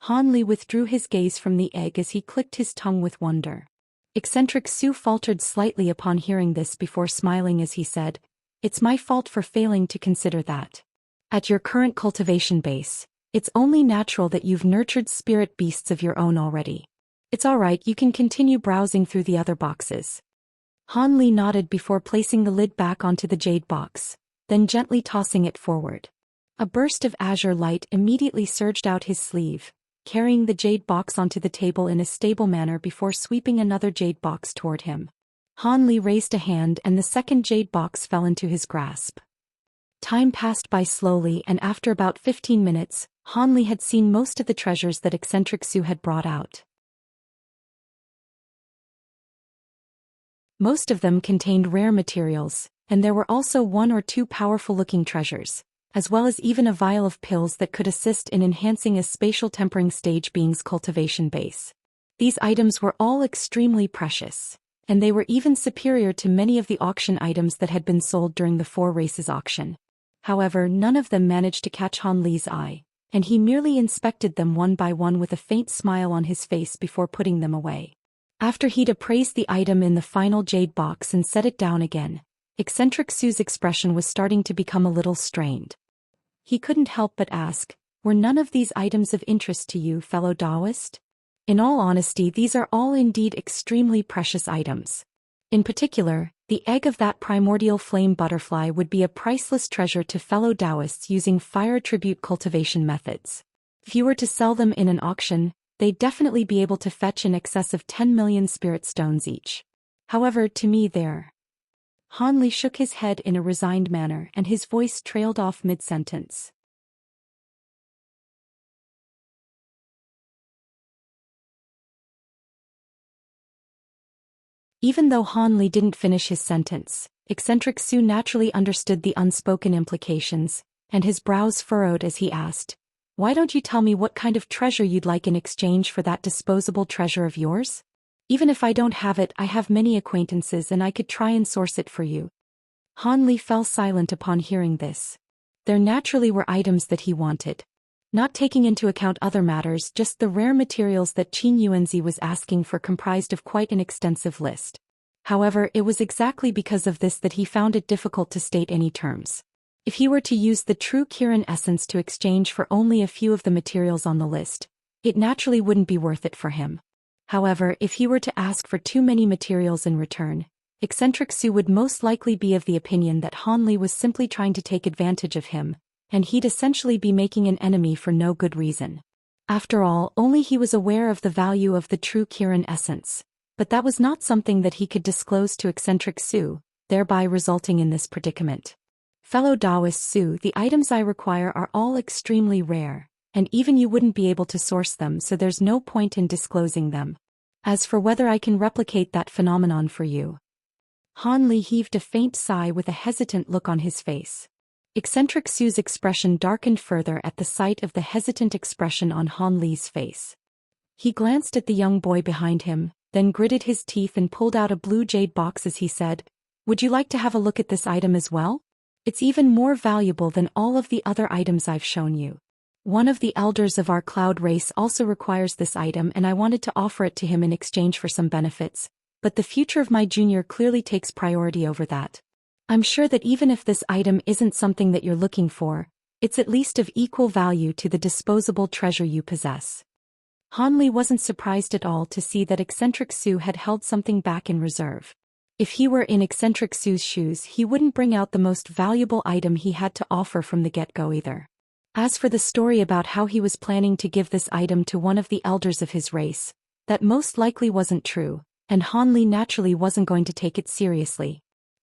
Han Li withdrew his gaze from the egg as he clicked his tongue with wonder. Eccentric Su faltered slightly upon hearing this before smiling as he said, "It's my fault for failing to consider that. At your current cultivation base, it's only natural that you've nurtured spirit beasts of your own already. It's alright, you can continue browsing through the other boxes. Han Li nodded before placing the lid back onto the jade box, then gently tossing it forward. A burst of azure light immediately surged out his sleeve, carrying the jade box onto the table in a stable manner before sweeping another jade box toward him. Han Li raised a hand and the second jade box fell into his grasp. Time passed by slowly, and after about 15 minutes, Han Li had seen most of the treasures that eccentric Zhou had brought out. Most of them contained rare materials, and there were also one or two powerful-looking treasures, as well as even a vial of pills that could assist in enhancing a spatial tempering stage being's cultivation base. These items were all extremely precious, and they were even superior to many of the auction items that had been sold during the 4 races auction. However, none of them managed to catch Han Li's eye, and he merely inspected them one by one with a faint smile on his face before putting them away. After he'd appraised the item in the final jade box and set it down again, eccentric Zhou's expression was starting to become a little strained. He couldn't help but ask, "Were none of these items of interest to you, fellow Taoist?" In all honesty, these are all indeed extremely precious items. In particular, the egg of that primordial flame butterfly would be a priceless treasure to fellow Taoists using fire attribute cultivation methods. If you were to sell them in an auction, they'd definitely be able to fetch in excess of 10 million spirit stones each. However, to me they're... Han Li shook his head in a resigned manner and his voice trailed off mid-sentence. Even though Han Li didn't finish his sentence, eccentric Zhou naturally understood the unspoken implications, and his brows furrowed as he asked, "Why don't you tell me what kind of treasure you'd like in exchange for that disposable treasure of yours? Even if I don't have it, I have many acquaintances and I could try and source it for you." Han Li fell silent upon hearing this. There naturally were items that he wanted. Not taking into account other matters, just the rare materials that Qin Yuanzi was asking for comprised of quite an extensive list. However, it was exactly because of this that he found it difficult to state any terms. If he were to use the true Kirin essence to exchange for only a few of the materials on the list, it naturally wouldn't be worth it for him. However, if he were to ask for too many materials in return, eccentric Zhou would most likely be of the opinion that Han Li was simply trying to take advantage of him, and he'd essentially be making an enemy for no good reason. After all, only he was aware of the value of the true Kirin essence, but that was not something that he could disclose to eccentric Zhou, thereby resulting in this predicament. "Fellow Taoist Zhou, the items I require are all extremely rare, and even you wouldn't be able to source them, so there's no point in disclosing them. As for whether I can replicate that phenomenon for you..." Han Li heaved a faint sigh with a hesitant look on his face. Eccentric Zhou's expression darkened further at the sight of the hesitant expression on Han Li's face. He glanced at the young boy behind him, then gritted his teeth and pulled out a blue jade box as he said, "Would you like to have a look at this item as well? It's even more valuable than all of the other items I've shown you. One of the elders of our cloud race also requires this item and I wanted to offer it to him in exchange for some benefits, but the future of my junior clearly takes priority over that. I'm sure that even if this item isn't something that you're looking for, it's at least of equal value to the disposable treasure you possess." Han Li wasn't surprised at all to see that eccentric Zhou had held something back in reserve. If he were in eccentric Zhou's shoes, he wouldn't bring out the most valuable item he had to offer from the get-go either. As for the story about how he was planning to give this item to one of the elders of his race, that most likely wasn't true, and Han Li naturally wasn't going to take it seriously.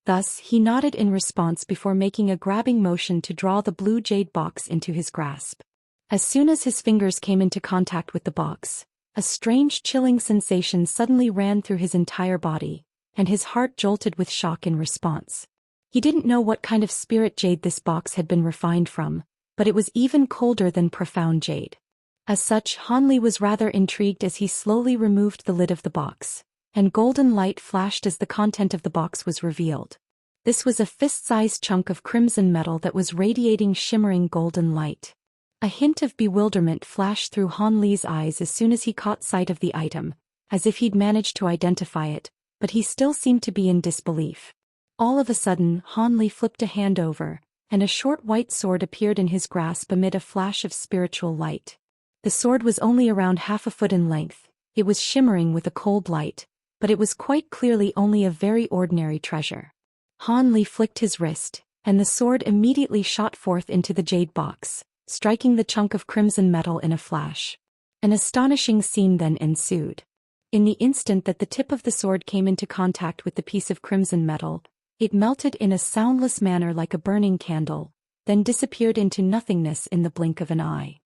Thus, he nodded in response before making a grabbing motion to draw the blue jade box into his grasp. As soon as his fingers came into contact with the box, a strange chilling sensation suddenly ran through his entire body, and his heart jolted with shock in response. He didn't know what kind of spirit jade this box had been refined from, but it was even colder than profound jade. As such, Han Li was rather intrigued as he slowly removed the lid of the box, and golden light flashed as the content of the box was revealed. This was a fist-sized chunk of crimson metal that was radiating shimmering golden light. A hint of bewilderment flashed through Han Li's eyes as soon as he caught sight of the item, as if he'd managed to identify it, but he still seemed to be in disbelief. All of a sudden, Han Li flipped a hand over, and a short white sword appeared in his grasp amid a flash of spiritual light. The sword was only around half a foot in length, it was shimmering with a cold light, but it was quite clearly only a very ordinary treasure. Han Li flicked his wrist, and the sword immediately shot forth into the jade box, striking the chunk of crimson metal in a flash. An astonishing scene then ensued. In the instant that the tip of the sword came into contact with the piece of crimson metal, it melted in a soundless manner like a burning candle, then disappeared into nothingness in the blink of an eye.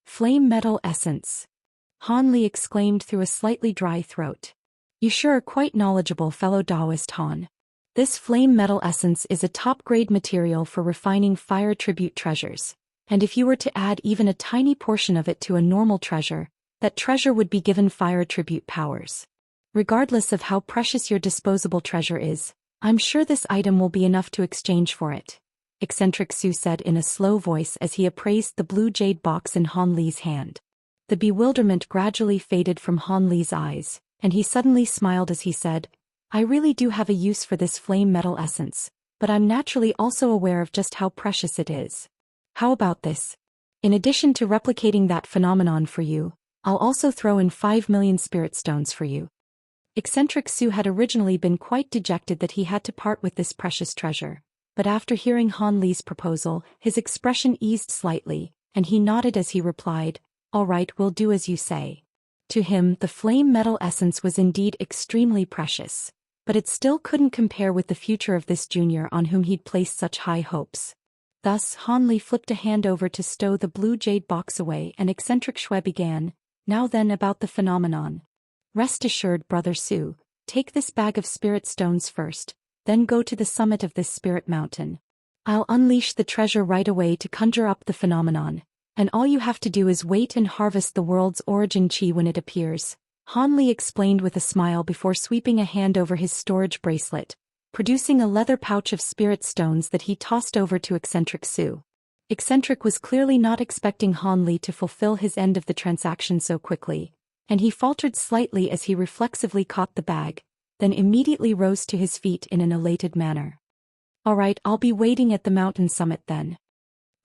Flame metal essence. Han Li exclaimed through a slightly dry throat. You sure are quite knowledgeable, fellow Taoist Han. This flame metal essence is a top-grade material for refining fire tribute treasures, and if you were to add even a tiny portion of it to a normal treasure, that treasure would be given fire tribute powers. Regardless of how precious your disposable treasure is, I'm sure this item will be enough to exchange for it, Eccentric Su said in a slow voice as he appraised the blue jade box in Han Li's hand. The bewilderment gradually faded from Han Li's eyes, and he suddenly smiled as he said, I really do have a use for this flame metal essence, but I'm naturally also aware of just how precious it is. How about this? In addition to replicating that phenomenon for you, I'll also throw in 5 million spirit stones for you. Eccentric Su had originally been quite dejected that he had to part with this precious treasure, but after hearing Han Li's proposal, his expression eased slightly, and he nodded as he replied, All right, we'll do as you say. To him, the flame metal essence was indeed extremely precious, but it still couldn't compare with the future of this junior on whom he'd placed such high hopes. Thus, Han Li flipped a hand over to stow the blue jade box away, and Eccentric Shui began, Now then about the phenomenon. Rest assured, Brother Su, take this bag of spirit stones first, then go to the summit of this spirit mountain. I'll unleash the treasure right away to conjure up the phenomenon, and all you have to do is wait and harvest the world's origin chi when it appears, Han Li explained with a smile before sweeping a hand over his storage bracelet, producing a leather pouch of spirit stones that he tossed over to Eccentric Su. Eccentric was clearly not expecting Han Li to fulfill his end of the transaction so quickly, and he faltered slightly as he reflexively caught the bag, then immediately rose to his feet in an elated manner. All right, I'll be waiting at the mountain summit then.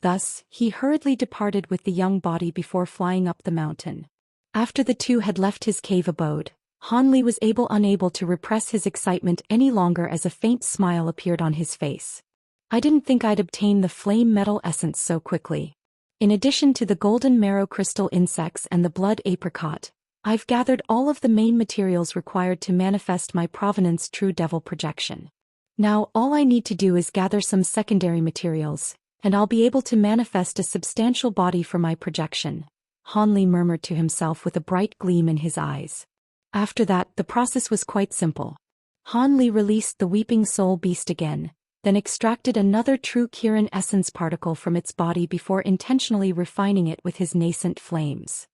Thus, he hurriedly departed with the young body before flying up the mountain. After the two had left his cave abode, Han Li was unable to repress his excitement any longer as a faint smile appeared on his face. I didn't think I'd obtain the flame metal essence so quickly. In addition to the golden marrow crystal insects and the blood apricot, I've gathered all of the main materials required to manifest my provenance true devil projection. Now all I need to do is gather some secondary materials, and I'll be able to manifest a substantial body for my projection, Han Li murmured to himself with a bright gleam in his eyes. After that, the process was quite simple. Han Li released the weeping soul beast again, then extracted another true Kirin essence particle from its body before intentionally refining it with his nascent flames.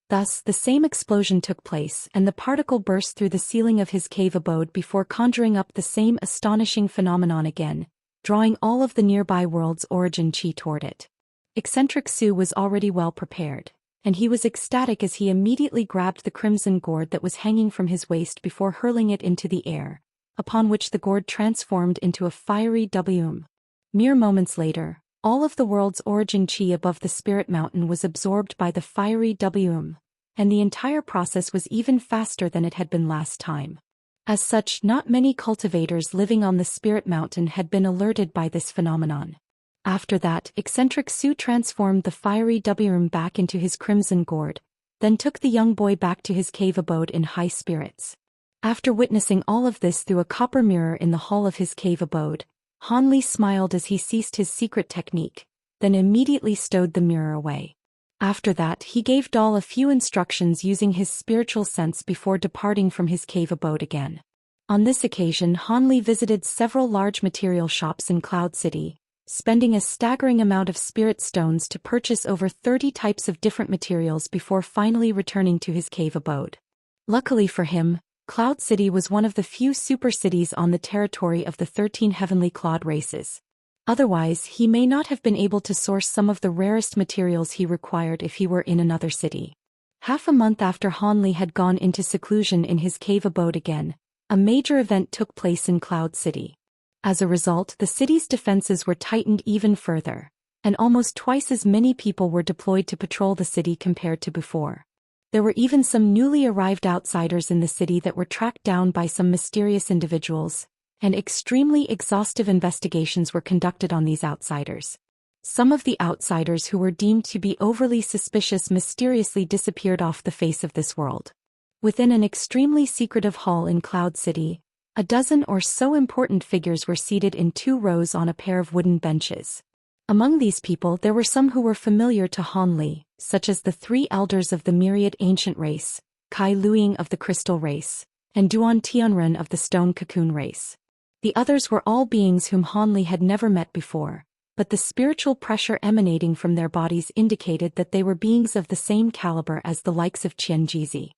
Thus, the same explosion took place and the particle burst through the ceiling of his cave abode before conjuring up the same astonishing phenomenon again, drawing all of the nearby world's origin chi toward it. Eccentric Su was already well prepared, and he was ecstatic as he immediately grabbed the crimson gourd that was hanging from his waist before hurling it into the air, upon which the gourd transformed into a fiery WM. Mere moments later, all of the world's origin chi above the spirit mountain was absorbed by the fiery WM, and the entire process was even faster than it had been last time. As such, not many cultivators living on the spirit mountain had been alerted by this phenomenon. After that, Eccentric Su transformed the fiery WM back into his crimson gourd, then took the young boy back to his cave abode in high spirits. After witnessing all of this through a copper mirror in the hall of his cave abode, Han Li smiled as he ceased his secret technique, then immediately stowed the mirror away. After that, he gave Doll a few instructions using his spiritual sense before departing from his cave abode again. On this occasion, Han Li visited several large material shops in Cloud City, spending a staggering amount of spirit stones to purchase over 30 types of different materials before finally returning to his cave abode. Luckily for him, Cloud City was one of the few super cities on the territory of the 13 heavenly clawed races. Otherwise, he may not have been able to source some of the rarest materials he required if he were in another city. Half a month after Hanli had gone into seclusion in his cave abode again, a major event took place in Cloud City. As a result, the city's defenses were tightened even further, and almost twice as many people were deployed to patrol the city compared to before. There were even some newly arrived outsiders in the city that were tracked down by some mysterious individuals, and extremely exhaustive investigations were conducted on these outsiders. Some of the outsiders who were deemed to be overly suspicious mysteriously disappeared off the face of this world. Within an extremely secretive hall in Cloud City, a dozen or so important figures were seated in 2 rows on a pair of wooden benches. Among these people there were some who were familiar to Hanli, such as the 3 elders of the Myriad Ancient Race, Kai Luiying of the Crystal Race, and Duan Tianren of the Stone Cocoon Race. The others were all beings whom Hanli had never met before, but the spiritual pressure emanating from their bodies indicated that they were beings of the same caliber as the likes of Qianjizi.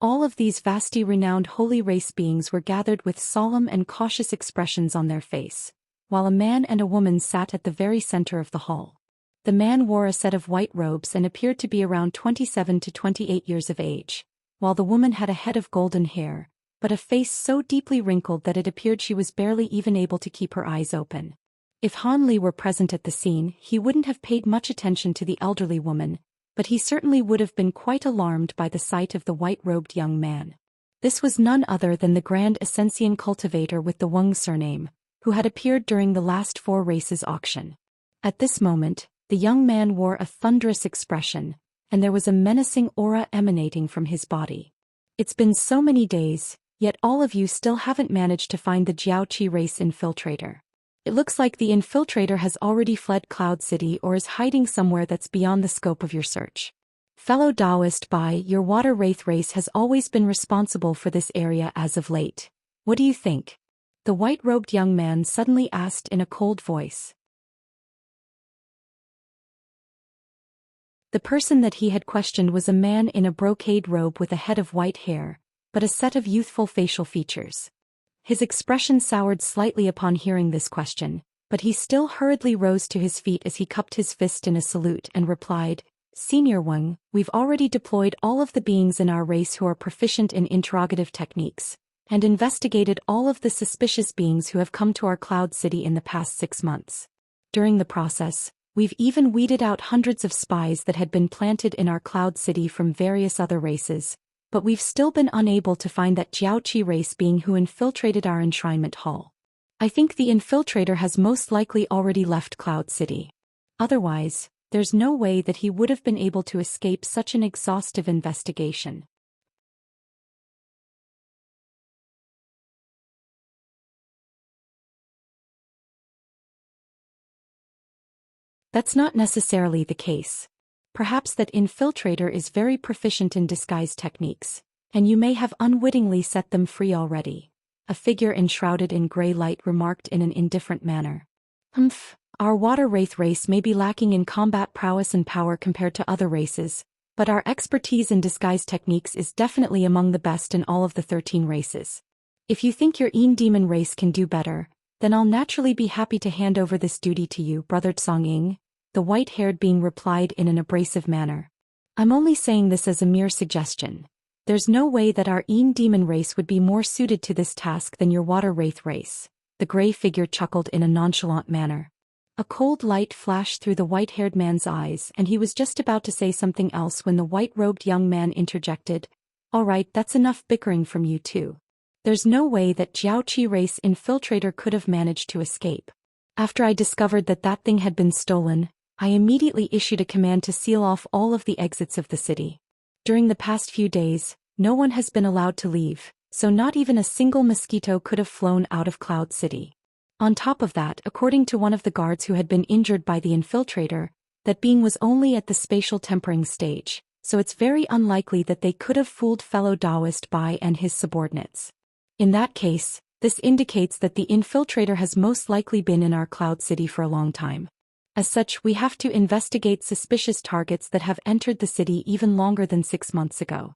All of these vastly renowned holy race beings were gathered with solemn and cautious expressions on their face, while a man and a woman sat at the very center of the hall. The man wore a set of white robes and appeared to be around 27 to 28 years of age, while the woman had a head of golden hair, but a face so deeply wrinkled that it appeared she was barely even able to keep her eyes open. If Hanli were present at the scene, he wouldn't have paid much attention to the elderly woman, but he certainly would have been quite alarmed by the sight of the white-robed young man. This was none other than the Grand Ascension cultivator with the Weng surname, who had appeared during the last 4 races auction. At this moment, the young man wore a thunderous expression, and there was a menacing aura emanating from his body. It's been so many days, yet all of you still haven't managed to find the Jiaoqi race infiltrator. It looks like the infiltrator has already fled Cloud City or is hiding somewhere that's beyond the scope of your search. Fellow Taoist Bai, your water wraith race has always been responsible for this area as of late. What do you think? The white-robed young man suddenly asked in a cold voice. The person that he had questioned was a man in a brocade robe with a head of white hair, but a set of youthful facial features. His expression soured slightly upon hearing this question, but he still hurriedly rose to his feet as he cupped his fist in a salute and replied, "Senior Weng, we've already deployed all of the beings in our race who are proficient in interrogative techniques, and investigated all of the suspicious beings who have come to our Cloud City in the past 6 months. During the process, we've even weeded out hundreds of spies that had been planted in our Cloud City from various other races, but we've still been unable to find that Jiaoqi race being who infiltrated our enshrinement hall. I think the infiltrator has most likely already left Cloud City. Otherwise, there's no way that he would have been able to escape such an exhaustive investigation." That's not necessarily the case. Perhaps that infiltrator is very proficient in disguise techniques, and you may have unwittingly set them free already, a figure enshrouded in gray light remarked in an indifferent manner. Our water wraith race may be lacking in combat prowess and power compared to other races, but our expertise in disguise techniques is definitely among the best in all of the 13 races. If you think your Yin demon race can do better, then I'll naturally be happy to hand over this duty to you, Brother Tsongying, the white-haired being replied in an abrasive manner. I'm only saying this as a mere suggestion. There's no way that our Yin demon race would be more suited to this task than your water wraith race. The gray figure chuckled in a nonchalant manner. A cold light flashed through the white-haired man's eyes and he was just about to say something else when the white-robed young man interjected, "All right, that's enough bickering from you two. There's no way that Jiaoqi race infiltrator could have managed to escape. After I discovered that that thing had been stolen, I immediately issued a command to seal off all of the exits of the city. During the past few days, no one has been allowed to leave, so not even a single mosquito could have flown out of Cloud City. On top of that, according to one of the guards who had been injured by the infiltrator, that being was only at the spatial tempering stage, so it's very unlikely that they could have fooled fellow Taoist Bai and his subordinates. In that case, this indicates that the infiltrator has most likely been in our Cloud City for a long time. As such, we have to investigate suspicious targets that have entered the city even longer than 6 months ago."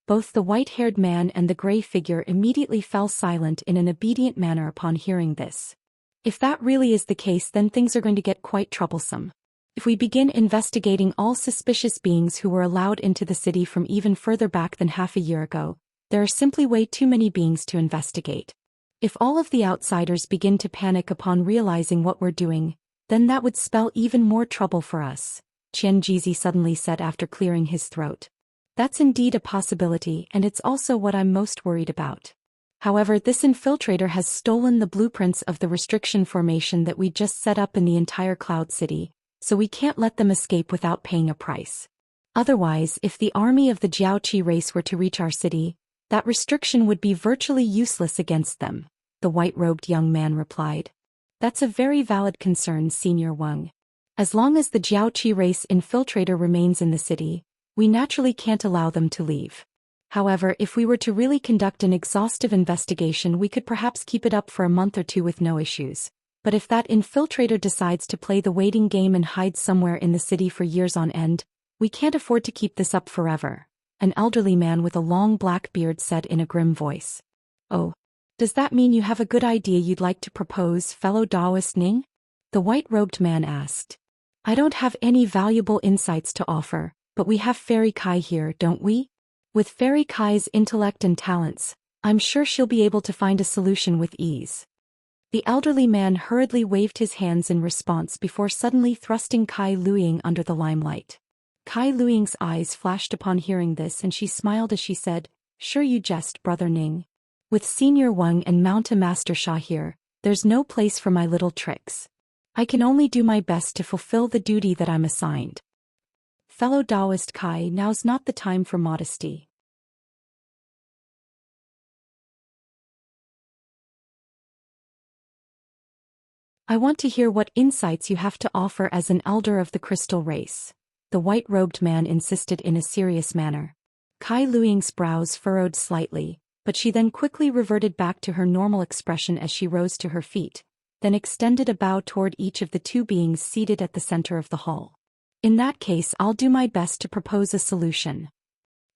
Both the white-haired man and the gray figure immediately fell silent in an obedient manner upon hearing this. If that really is the case, then things are going to get quite troublesome. If we begin investigating all suspicious beings who were allowed into the city from even further back than half a year ago, there are simply way too many beings to investigate. If all of the outsiders begin to panic upon realizing what we're doing, then that would spell even more trouble for us, Qianjizi suddenly said after clearing his throat. That's indeed a possibility, and it's also what I'm most worried about. However, this infiltrator has stolen the blueprints of the restriction formation that we just set up in the entire Cloud City, so we can't let them escape without paying a price. Otherwise, if the army of the Jiaoqi race were to reach our city, that restriction would be virtually useless against them, the white-robed young man replied. That's a very valid concern, Senior Wang. As long as the Jiaoqi race infiltrator remains in the city, we naturally can't allow them to leave. However, if we were to really conduct an exhaustive investigation, we could perhaps keep it up for a month or two with no issues. But if that infiltrator decides to play the waiting game and hide somewhere in the city for years on end, we can't afford to keep this up forever, an elderly man with a long black beard said in a grim voice. Oh, does that mean you have a good idea you'd like to propose, fellow Taoist Ning? The white-robed man asked. I don't have any valuable insights to offer, but we have Fairy Kai here, don't we? With Fairy Kai's intellect and talents, I'm sure she'll be able to find a solution with ease. The elderly man hurriedly waved his hands in response before suddenly thrusting Kai Luiying under the limelight. Kai Luiying's eyes flashed upon hearing this, and she smiled as she said, Sure you jest, Brother Ning. With Senior Wang and Mountain Master Sha here, there's no place for my little tricks. I can only do my best to fulfill the duty that I'm assigned. Fellow Taoist Kai, now's not the time for modesty. I want to hear what insights you have to offer as an elder of the crystal race, the white-robed man insisted in a serious manner. Kai Luiying's brows furrowed slightly, but she then quickly reverted back to her normal expression as she rose to her feet, then extended a bow toward each of the two beings seated at the center of the hall. In that case, I'll do my best to propose a solution.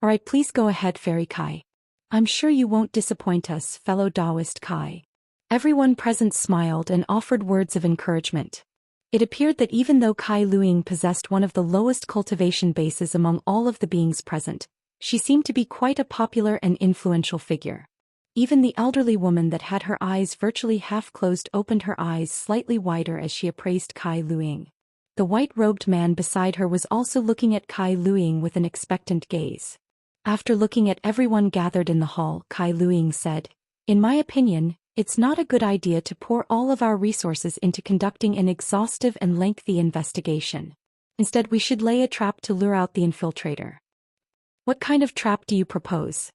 Alright, please go ahead, Fairy Kai. I'm sure you won't disappoint us, fellow Taoist Kai. Everyone present smiled and offered words of encouragement. It appeared that even though Kai Luiying possessed one of the lowest cultivation bases among all of the beings present, she seemed to be quite a popular and influential figure. Even the elderly woman that had her eyes virtually half closed opened her eyes slightly wider as she appraised Kai Luiying. The white-robed man beside her was also looking at Kai Luiying with an expectant gaze. After looking at everyone gathered in the hall, Kai Luiying said, In my opinion, it's not a good idea to pour all of our resources into conducting an exhaustive and lengthy investigation. Instead, we should lay a trap to lure out the infiltrator. What kind of trap do you propose?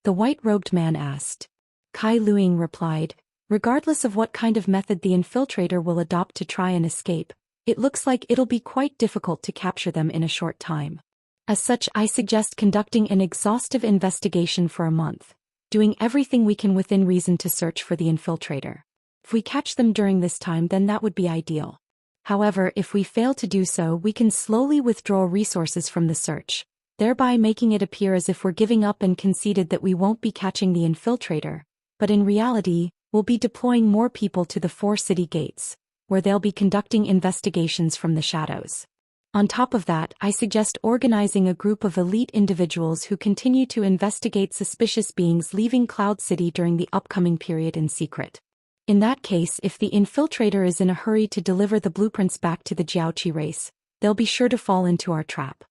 The white-robed man asked. Kai Luiying replied, Regardless of what kind of method the infiltrator will adopt to try and escape, it looks like it'll be quite difficult to capture them in a short time. As such, I suggest conducting an exhaustive investigation for a month, doing everything we can within reason to search for the infiltrator. If we catch them during this time, then that would be ideal. However, if we fail to do so, we can slowly withdraw resources from the search, thereby making it appear as if we're giving up and conceded that we won't be catching the infiltrator, but in reality, we'll be deploying more people to the 4 city gates, where they'll be conducting investigations from the shadows. On top of that, I suggest organizing a group of elite individuals who continue to investigate suspicious beings leaving Cloud City during the upcoming period in secret. In that case, if the infiltrator is in a hurry to deliver the blueprints back to the Jiaoqi race, they'll be sure to fall into our trap.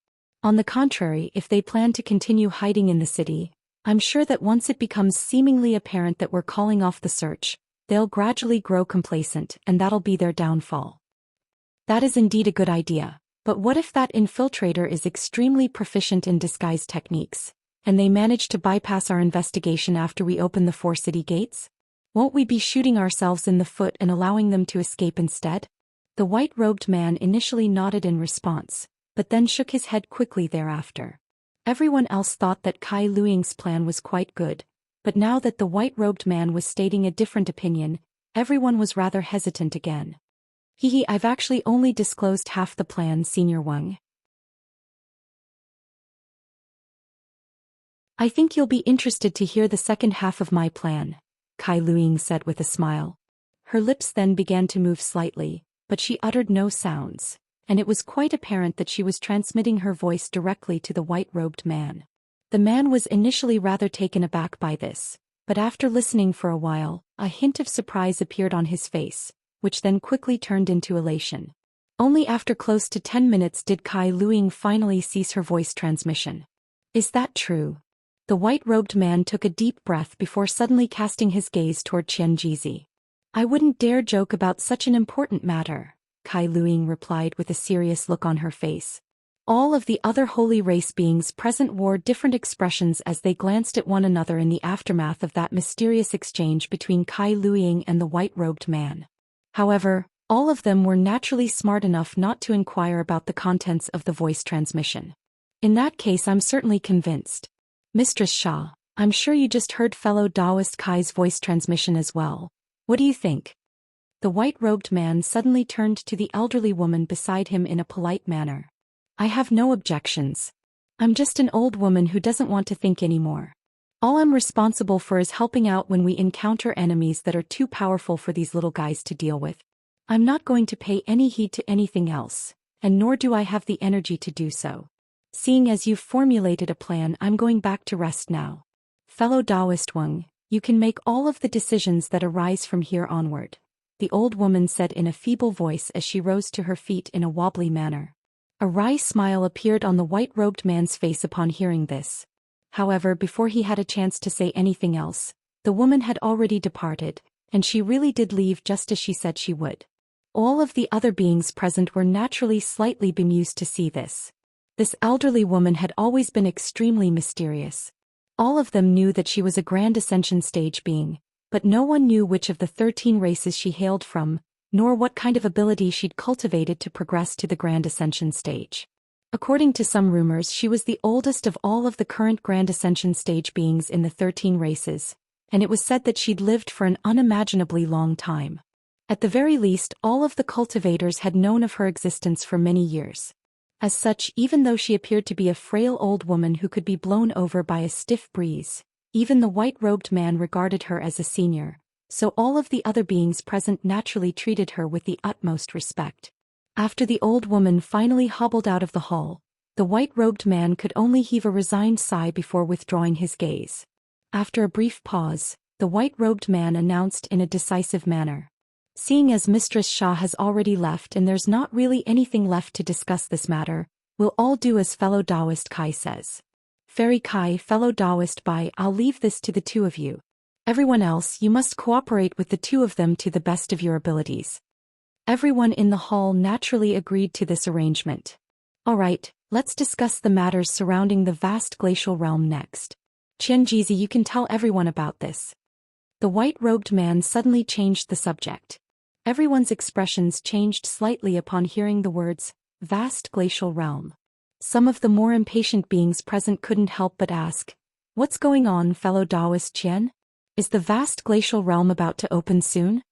On the contrary, if they plan to continue hiding in the city, I'm sure that once it becomes seemingly apparent that we're calling off the search, they'll gradually grow complacent, and that'll be their downfall. That is indeed a good idea, but what if that infiltrator is extremely proficient in disguise techniques, and they manage to bypass our investigation after we open the 4 city gates? Won't we be shooting ourselves in the foot and allowing them to escape instead? The white-robed man initially nodded in response, but then shook his head quickly thereafter. Everyone else thought that Kai Luiying's plan was quite good, but now that the white-robed man was stating a different opinion, everyone was rather hesitant again. I've actually only disclosed half the plan, Senior Wang. I think you'll be interested to hear the second half of my plan, Kai Luiying said with a smile. Her lips then began to move slightly, but she uttered no sounds, and it was quite apparent that she was transmitting her voice directly to the white-robed man. The man was initially rather taken aback by this, but after listening for a while, a hint of surprise appeared on his face, which then quickly turned into elation. Only after close to 10 minutes did Kai Luing finally cease her voice transmission. Is that true? The white-robed man took a deep breath before suddenly casting his gaze toward Qianji. I wouldn't dare joke about such an important matter, Kai Luing replied with a serious look on her face. All of the other holy race beings present wore different expressions as they glanced at one another in the aftermath of that mysterious exchange between Kai Luing and the white-robed man. However, all of them were naturally smart enough not to inquire about the contents of the voice transmission. In that case, I'm certainly convinced. Mistress Xia, I'm sure you just heard fellow Taoist Kai's voice transmission as well. What do you think? The white-robed man suddenly turned to the elderly woman beside him in a polite manner. I have no objections. I'm just an old woman who doesn't want to think anymore. All I'm responsible for is helping out when we encounter enemies that are too powerful for these little guys to deal with. I'm not going to pay any heed to anything else, and nor do I have the energy to do so. Seeing as you've formulated a plan, I'm going back to rest now. Fellow Taoist Wang, you can make all of the decisions that arise from here onward, the old woman said in a feeble voice as she rose to her feet in a wobbly manner. A wry smile appeared on the white-robed man's face upon hearing this. However, before he had a chance to say anything else, the woman had already departed, and she really did leave just as she said she would. All of the other beings present were naturally slightly bemused to see this. This elderly woman had always been extremely mysterious. All of them knew that she was a Grand Ascension stage being, but no one knew which of the 13 races she hailed from, nor what kind of ability she'd cultivated to progress to the Grand Ascension stage. According to some rumors, she was the oldest of all of the current Grand Ascension stage beings in the 13 races, and it was said that she'd lived for an unimaginably long time. At the very least, all of the cultivators had known of her existence for many years. As such, even though she appeared to be a frail old woman who could be blown over by a stiff breeze, even the white-robed man regarded her as a senior, so all of the other beings present naturally treated her with the utmost respect. After the old woman finally hobbled out of the hall, the white-robed man could only heave a resigned sigh before withdrawing his gaze. After a brief pause, the white-robed man announced in a decisive manner. Seeing as Mistress Xia has already left and there's not really anything left to discuss this matter, we'll all do as fellow Taoist Kai says. Fairy Kai, fellow Taoist Bai, I'll leave this to the two of you. Everyone else, you must cooperate with the two of them to the best of your abilities. Everyone in the hall naturally agreed to this arrangement. Alright, let's discuss the matters surrounding the vast glacial realm next. Qianji, you can tell everyone about this. The white-robed man suddenly changed the subject. Everyone's expressions changed slightly upon hearing the words, vast glacial realm. Some of the more impatient beings present couldn't help but ask, what's going on, fellow Taoist Qian? Is the vast glacial realm about to open soon?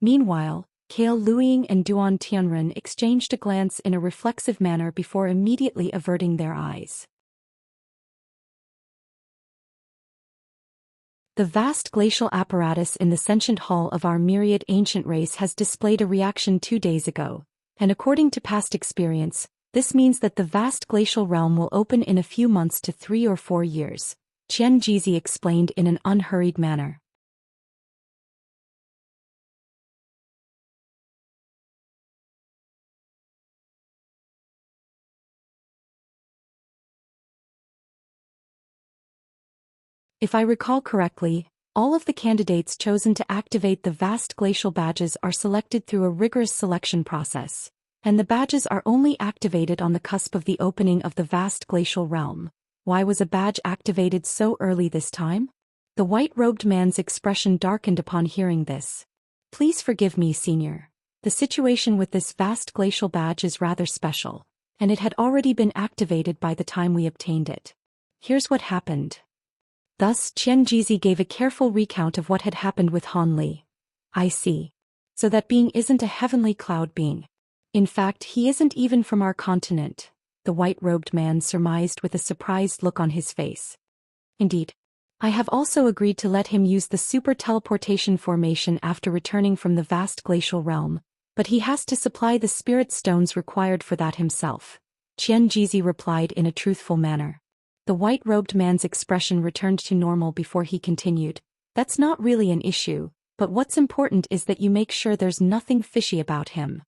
Meanwhile, Kai Luing and Duan Tianren exchanged a glance in a reflexive manner before immediately averting their eyes. The vast glacial apparatus in the sentient hall of our myriad ancient race has displayed a reaction 2 days ago, and according to past experience, this means that the vast glacial realm will open in a few months to 3 or 4 years, Qianji explained in an unhurried manner. If I recall correctly, all of the candidates chosen to activate the vast glacial badges are selected through a rigorous selection process, and the badges are only activated on the cusp of the opening of the vast glacial realm. Why was a badge activated so early this time? The white-robed man's expression darkened upon hearing this. Please forgive me, Senior. The situation with this vast glacial badge is rather special, and it had already been activated by the time we obtained it. Here's what happened. Thus, Qianji gave a careful recount of what had happened with Han Li. I see. So that being isn't a heavenly cloud being. In fact, he isn't even from our continent, the white-robed man surmised with a surprised look on his face. Indeed. I have also agreed to let him use the super teleportation formation after returning from the vast glacial realm, But he has to supply the spirit stones required for that himself. Xianxia replied in a truthful manner. The white-robed man's expression returned to normal before he continued. That's not really an issue, but what's important is that you make sure there's nothing fishy about him.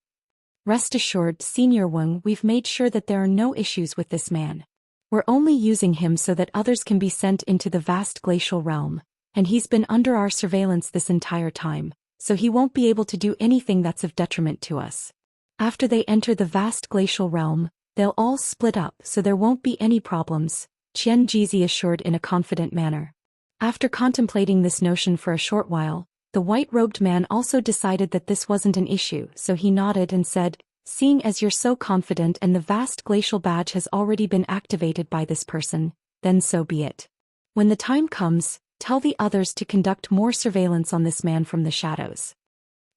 Rest assured, Senior Wang, we've made sure that there are no issues with this man. We're only using him so that others can be sent into the vast glacial realm, and he's been under our surveillance this entire time, so he won't be able to do anything that's of detriment to us. After they enter the vast glacial realm, they'll all split up so there won't be any problems, Xianxia assured in a confident manner. After contemplating this notion for a short while, the white-robed man also decided that this wasn't an issue, so he nodded and said, seeing as you're so confident and the vast glacial badge has already been activated by this person, then so be it. When the time comes, tell the others to conduct more surveillance on this man from the shadows.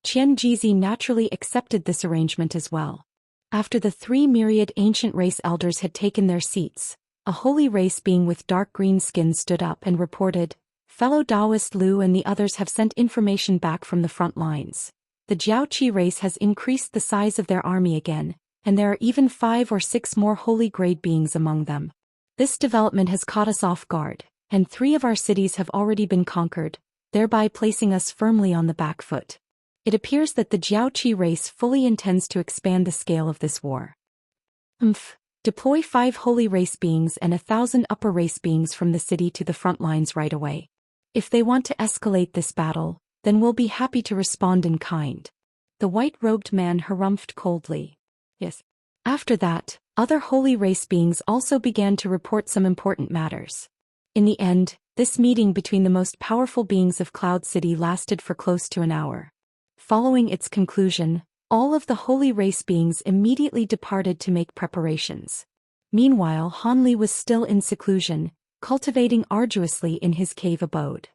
Xianxia naturally accepted this arrangement as well. After the 3 myriad ancient race elders had taken their seats, a holy race being with dark green skin stood up and reported, fellow Taoist Liu and the others have sent information back from the front lines. The Jiaoqi race has increased the size of their army again, and there are even 5 or 6 more holy grade beings among them. This development has caught us off guard, and 3 of our cities have already been conquered, thereby placing us firmly on the back foot. It appears that the Jiaoqi race fully intends to expand the scale of this war. Deploy 5 holy race beings and 1,000 upper race beings from the city to the front lines right away. If they want to escalate this battle, then we'll be happy to respond in kind. The white-robed man harumphed coldly. Yes. After that, other holy race beings also began to report some important matters. In the end, this meeting between the most powerful beings of Cloud City lasted for close to an hour. Following its conclusion, all of the holy race beings immediately departed to make preparations. Meanwhile, Hanli was still in seclusion, cultivating arduously in his cave abode.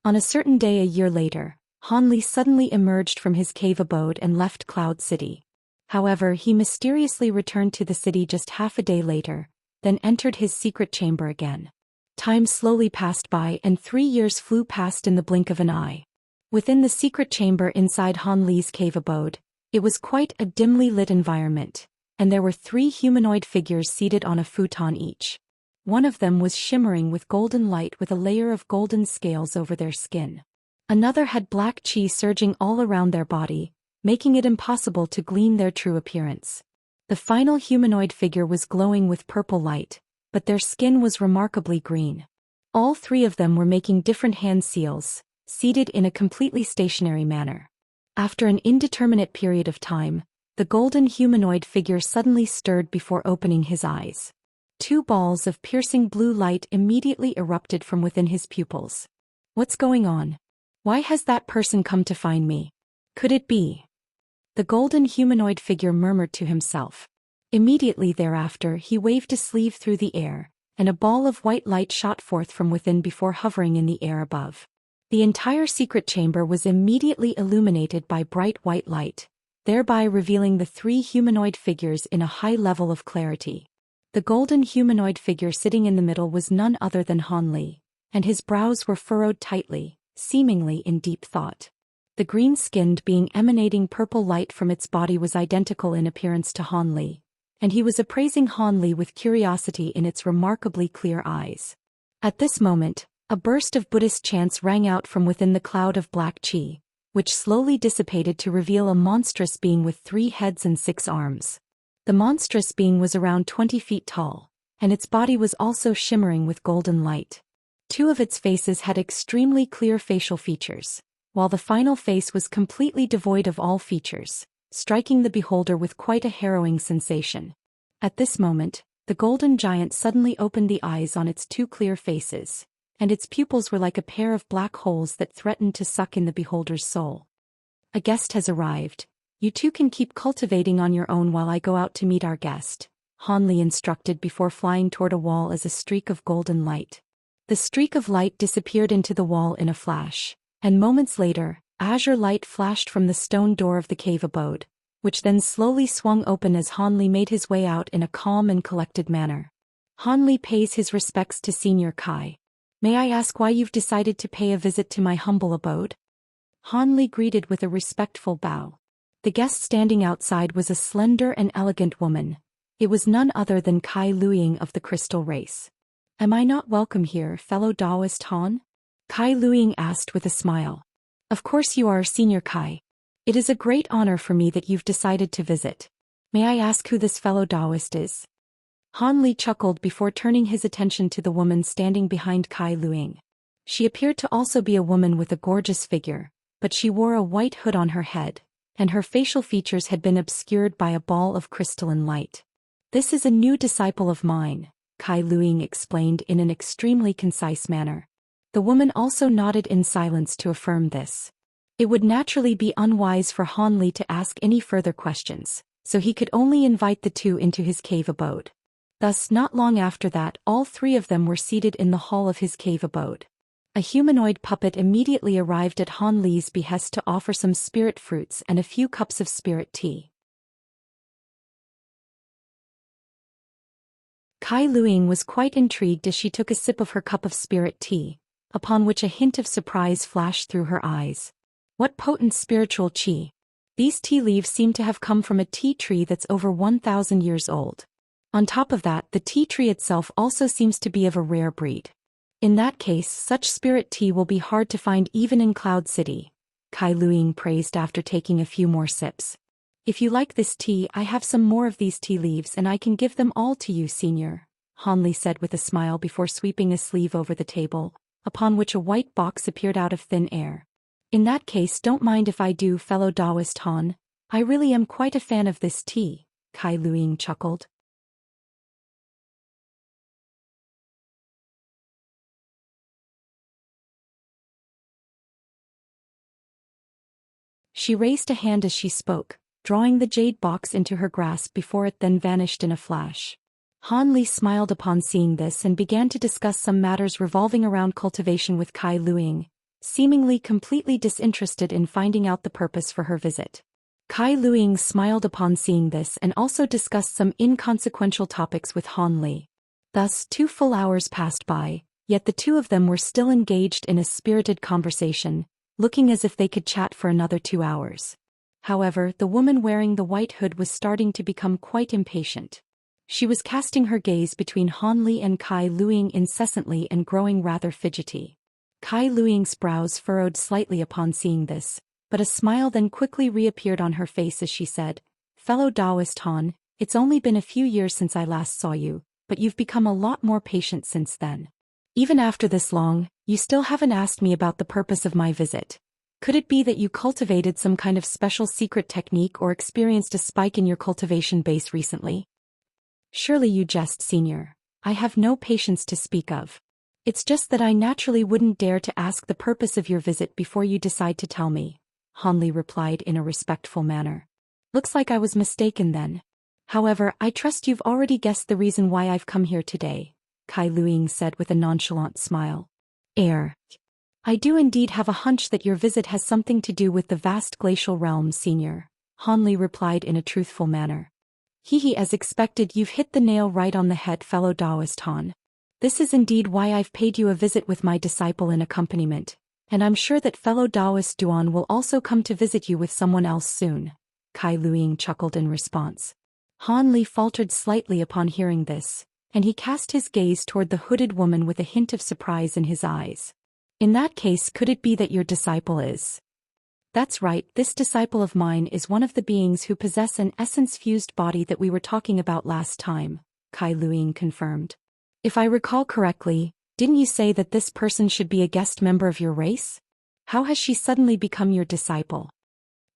On a certain day a year later, Hanli suddenly emerged from his cave abode and left Cloud City. However, he mysteriously returned to the city just half a day later, then entered his secret chamber again. Time slowly passed by and 3 years flew past in the blink of an eye. Within the secret chamber inside Han Li's cave abode, it was quite a dimly lit environment, and there were 3 humanoid figures seated on a futon each. One of them was shimmering with golden light with a layer of golden scales over their skin. Another had black qi surging all around their body, making it impossible to glean their true appearance. The final humanoid figure was glowing with purple light, but their skin was remarkably green. All 3 of them were making different hand seals, seated in a completely stationary manner. After an indeterminate period of time, the golden humanoid figure suddenly stirred before opening his eyes. 2 balls of piercing blue light immediately erupted from within his pupils. What's going on? Why has that person come to find me? Could it be? The golden humanoid figure murmured to himself. Immediately thereafter he waved a sleeve through the air, and a ball of white light shot forth from within before hovering in the air above. The entire secret chamber was immediately illuminated by bright white light, thereby revealing the 3 humanoid figures in a high level of clarity. The golden humanoid figure sitting in the middle was none other than Han Li, and his brows were furrowed tightly, seemingly in deep thought. The green-skinned being emanating purple light from its body was identical in appearance to Han Li, and he was appraising Han Li with curiosity in its remarkably clear eyes. At this moment, a burst of Buddhist chants rang out from within the cloud of black qi, which slowly dissipated to reveal a monstrous being with 3 heads and 6 arms. The monstrous being was around 20 feet tall, and its body was also shimmering with golden light. 2 of its faces had extremely clear facial features, while the final face was completely devoid of all features, striking the beholder with quite a harrowing sensation. At this moment, the golden giant suddenly opened the eyes on its 2 clear faces, and its pupils were like a pair of black holes that threatened to suck in the beholder's soul. A guest has arrived. You 2 can keep cultivating on your own while I go out to meet our guest, Han Li instructed before flying toward a wall as a streak of golden light. The streak of light disappeared into the wall in a flash, and moments later, azure light flashed from the stone door of the cave abode, which then slowly swung open as Han Li made his way out in a calm and collected manner. Han Li pays his respects to Senior Kai. May I ask why you've decided to pay a visit to my humble abode? Han Li greeted with a respectful bow. The guest standing outside was a slender and elegant woman. It was none other than Kai Luiying of the crystal race. Am I not welcome here, fellow Taoist Han? Kai Luiying asked with a smile. Of course you are, Senior Kai. It is a great honor for me that you've decided to visit. May I ask who this fellow Taoist is? Han Li chuckled before turning his attention to the woman standing behind Kai Luiying. She appeared to also be a woman with a gorgeous figure, but she wore a white hood on her head, and her facial features had been obscured by a ball of crystalline light. This is a new disciple of mine, Kai Luiying explained in an extremely concise manner. The woman also nodded in silence to affirm this. It would naturally be unwise for Han Li to ask any further questions, so he could only invite the two into his cave abode. Thus, not long after that, all three of them were seated in the hall of his cave abode. A humanoid puppet immediately arrived at Han Li's behest to offer some spirit fruits and a few cups of spirit tea. Kai Luiying was quite intrigued as she took a sip of her cup of spirit tea, upon which a hint of surprise flashed through her eyes. What potent spiritual qi! These tea leaves seem to have come from a tea tree that's over 1,000 years old. On top of that, the tea tree itself also seems to be of a rare breed. In that case, such spirit tea will be hard to find even in Cloud City, Kai Luiying praised after taking a few more sips. If you like this tea, I have some more of these tea leaves and I can give them all to you, Senior, Han Li said with a smile before sweeping a sleeve over the table, upon which a white box appeared out of thin air. In that case, don't mind if I do, fellow Taoist Han. I really am quite a fan of this tea, Kai Luiying chuckled. She raised a hand as she spoke, drawing the jade box into her grasp before it then vanished in a flash. Han Li smiled upon seeing this and began to discuss some matters revolving around cultivation with Kai Luiying, seemingly completely disinterested in finding out the purpose for her visit. Kai Luiying smiled upon seeing this and also discussed some inconsequential topics with Han Li. Thus, 2 full hours passed by, yet the two of them were still engaged in a spirited conversation, looking as if they could chat for another 2 hours. However, the woman wearing the white hood was starting to become quite impatient. She was casting her gaze between Han Li and Kai Luiying incessantly and growing rather fidgety. Kai Luiying's brows furrowed slightly upon seeing this, but a smile then quickly reappeared on her face as she said, "Fellow Taoist Han, it's only been a few years since I last saw you, but you've become a lot more patient since then. Even after this long, you still haven't asked me about the purpose of my visit. Could it be that you cultivated some kind of special secret technique or experienced a spike in your cultivation base recently? Surely you jest, Senior. I have no patience to speak of. It's just that I naturally wouldn't dare to ask the purpose of your visit before you decide to tell me," Han Li replied in a respectful manner. "Looks like I was mistaken then. However, I trust you've already guessed the reason why I've come here today," Kai Luiying said with a nonchalant smile. I do indeed have a hunch that your visit has something to do with the vast glacial realm, Senior," Han Li replied in a truthful manner. As expected, you've hit the nail right on the head, fellow Taoist Han. This is indeed why I've paid you a visit with my disciple in accompaniment, and I'm sure that fellow Taoist Duan will also come to visit you with someone else soon," Kai Luiying chuckled in response. Han Li faltered slightly upon hearing this, and he cast his gaze toward the hooded woman with a hint of surprise in his eyes. "In that case, could it be that your disciple is—" "That's right, this disciple of mine is one of the beings who possess an essence-fused body that we were talking about last time," Kai Luiying confirmed. "If I recall correctly, didn't you say that this person should be a guest member of your race? How has she suddenly become your disciple?"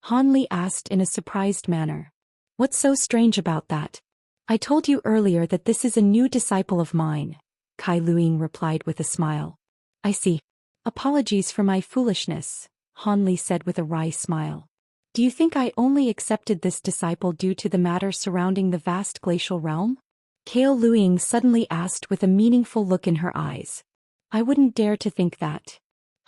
Han Li asked in a surprised manner. "What's so strange about that? I told you earlier that this is a new disciple of mine," Kai Luiying replied with a smile. "I see. Apologies for my foolishness," Han Li said with a wry smile. "Do you think I only accepted this disciple due to the matter surrounding the vast glacial realm?" Kai Luiying suddenly asked with a meaningful look in her eyes. "I wouldn't dare to think that."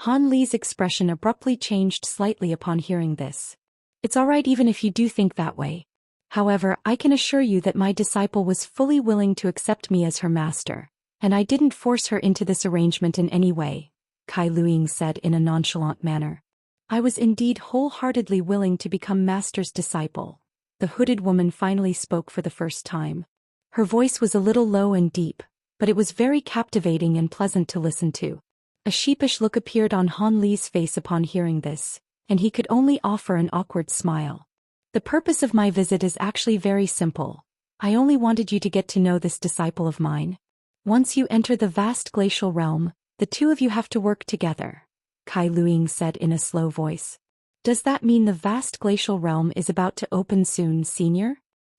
Han Li's expression abruptly changed slightly upon hearing this. "It's alright even if you do think that way. However, I can assure you that my disciple was fully willing to accept me as her master, And I didn't force her into this arrangement in any way, Kai Luing said in a nonchalant manner. I was indeed wholeheartedly willing to become Master's disciple. The hooded woman finally spoke for the first time. Her voice was a little low and deep, but it was very captivating and pleasant to listen to. A sheepish look appeared on Han Li's face upon hearing this, and he could only offer an awkward smile. The purpose of my visit is actually very simple. I only wanted you to get to know this disciple of mine. Once you enter the vast glacial realm, the two of you have to work together, Kai Luing said in a slow voice. Does that mean the vast glacial realm is about to open soon, Senior?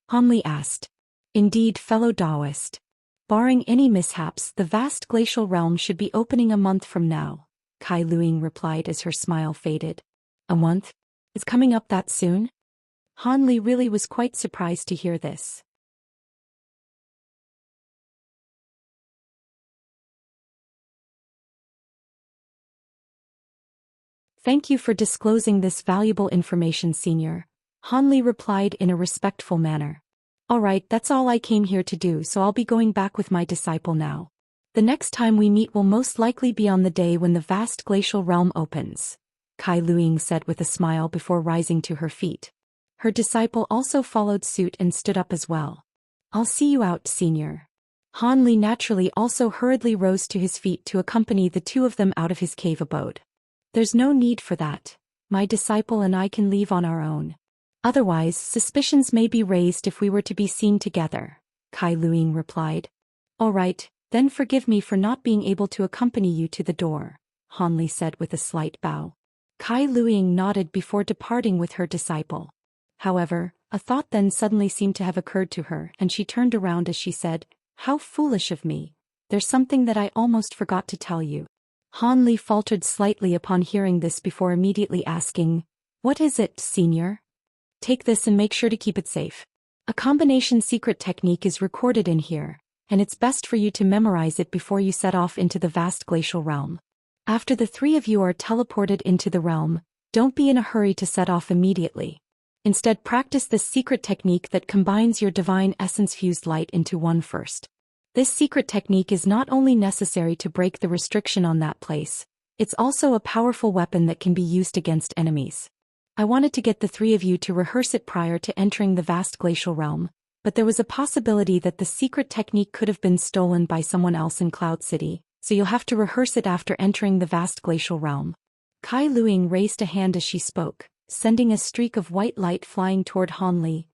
Han Li asked. Indeed, fellow Taoist. Barring any mishaps, the vast glacial realm should be opening a month from now, Kai Luing replied as her smile faded. A month? Is coming up that soon? Han Li really was quite surprised to hear this. Thank you for disclosing this valuable information, Senior, Han Li replied in a respectful manner. Alright, that's all I came here to do, so I'll be going back with my disciple now. The next time we meet will most likely be on the day when the vast glacial realm opens, Kai Luing said with a smile before rising to her feet. Her disciple also followed suit and stood up as well. I'll see you out, Senior. Han Li naturally also hurriedly rose to his feet to accompany the two of them out of his cave abode. There's no need for that. My disciple and I can leave on our own. Otherwise, suspicions may be raised if we were to be seen together, Kai Luing replied. All right, then forgive me for not being able to accompany you to the door, Han Li said with a slight bow. Kai Luing nodded before departing with her disciple. However, a thought then suddenly seemed to have occurred to her, and she turned around as she said, How foolish of me. There's something that I almost forgot to tell you. Han Li faltered slightly upon hearing this before immediately asking, What is it, Senior? Take this and make sure to keep it safe. A combination secret technique is recorded in here, and it's best for you to memorize it before you set off into the vast glacial realm. After the three of you are teleported into the realm, don't be in a hurry to set off immediately. Instead, practice this secret technique that combines your divine essence-fused light into one first. This secret technique is not only necessary to break the restriction on that place, it's also a powerful weapon that can be used against enemies. I wanted to get the three of you to rehearse it prior to entering the vast glacial realm, but there was a possibility that the secret technique could have been stolen by someone else in Cloud City, so you'll have to rehearse it after entering the vast glacial realm. Kai Luing raised a hand as she spoke, sending a streak of white light flying toward Han Li.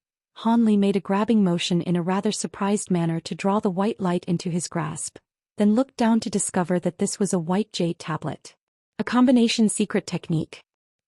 Han Li made a grabbing motion in a rather surprised manner to draw the white light into his grasp, then looked down to discover that this was a white jade tablet. A combination secret technique.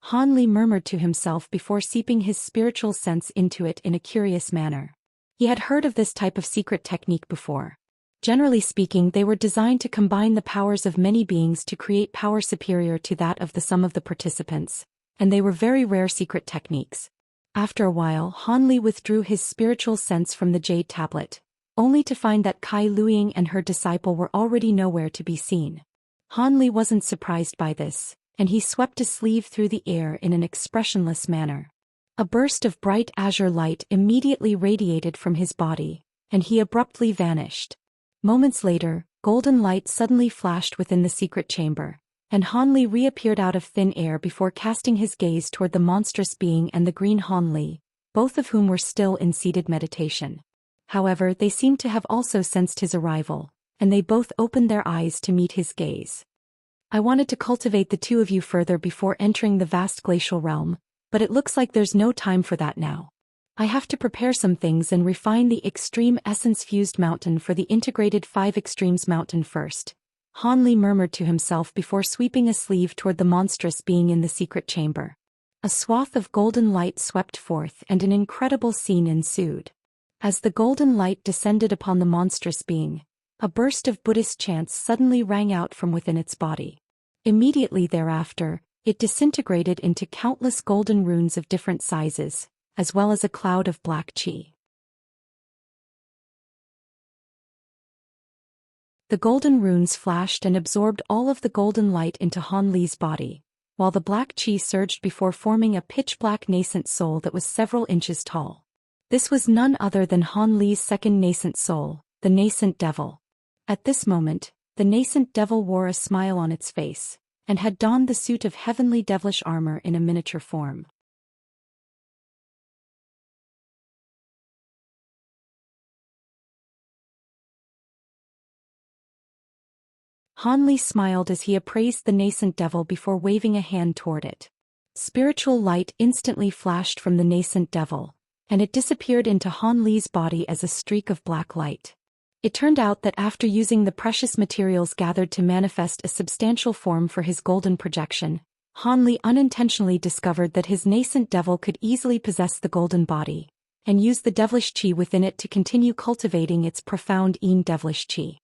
Han Li murmured to himself before seeping his spiritual sense into it in a curious manner. He had heard of this type of secret technique before. Generally speaking, they were designed to combine the powers of many beings to create power superior to that of the sum of the participants, and they were very rare secret techniques. After a while, Han Li withdrew his spiritual sense from the jade tablet, only to find that Kai Luing and her disciple were already nowhere to be seen. Han Li wasn't surprised by this, and he swept his sleeve through the air in an expressionless manner. A burst of bright azure light immediately radiated from his body, and he abruptly vanished. Moments later, golden light suddenly flashed within the secret chamber, and Han Li reappeared out of thin air before casting his gaze toward the monstrous being and the green Han Li, both of whom were still in seated meditation. However, they seemed to have also sensed his arrival, and they both opened their eyes to meet his gaze. I wanted to cultivate the two of you further before entering the vast glacial realm, but it looks like there's no time for that now. I have to prepare some things and refine the extreme essence-fused mountain for the integrated 5 extremes mountain first, Han Li murmured to himself before sweeping a sleeve toward the monstrous being in the secret chamber. A swath of golden light swept forth and an incredible scene ensued. As the golden light descended upon the monstrous being, a burst of Buddhist chants suddenly rang out from within its body. Immediately thereafter, it disintegrated into countless golden runes of different sizes, as well as a cloud of black qi. The golden runes flashed and absorbed all of the golden light into Han Li's body, while the black qi surged before forming a pitch-black nascent soul that was several inches tall. This was none other than Han Li's second nascent soul, the nascent devil. At this moment, the nascent devil wore a smile on its face, and had donned the suit of heavenly devilish armor in a miniature form. Han Li smiled as he appraised the nascent devil before waving a hand toward it. Spiritual light instantly flashed from the nascent devil, and it disappeared into Han Li's body as a streak of black light. It turned out that after using the precious materials gathered to manifest a substantial form for his golden projection, Han Li unintentionally discovered that his nascent devil could easily possess the golden body, and use the devilish qi within it to continue cultivating its profound devilish qi.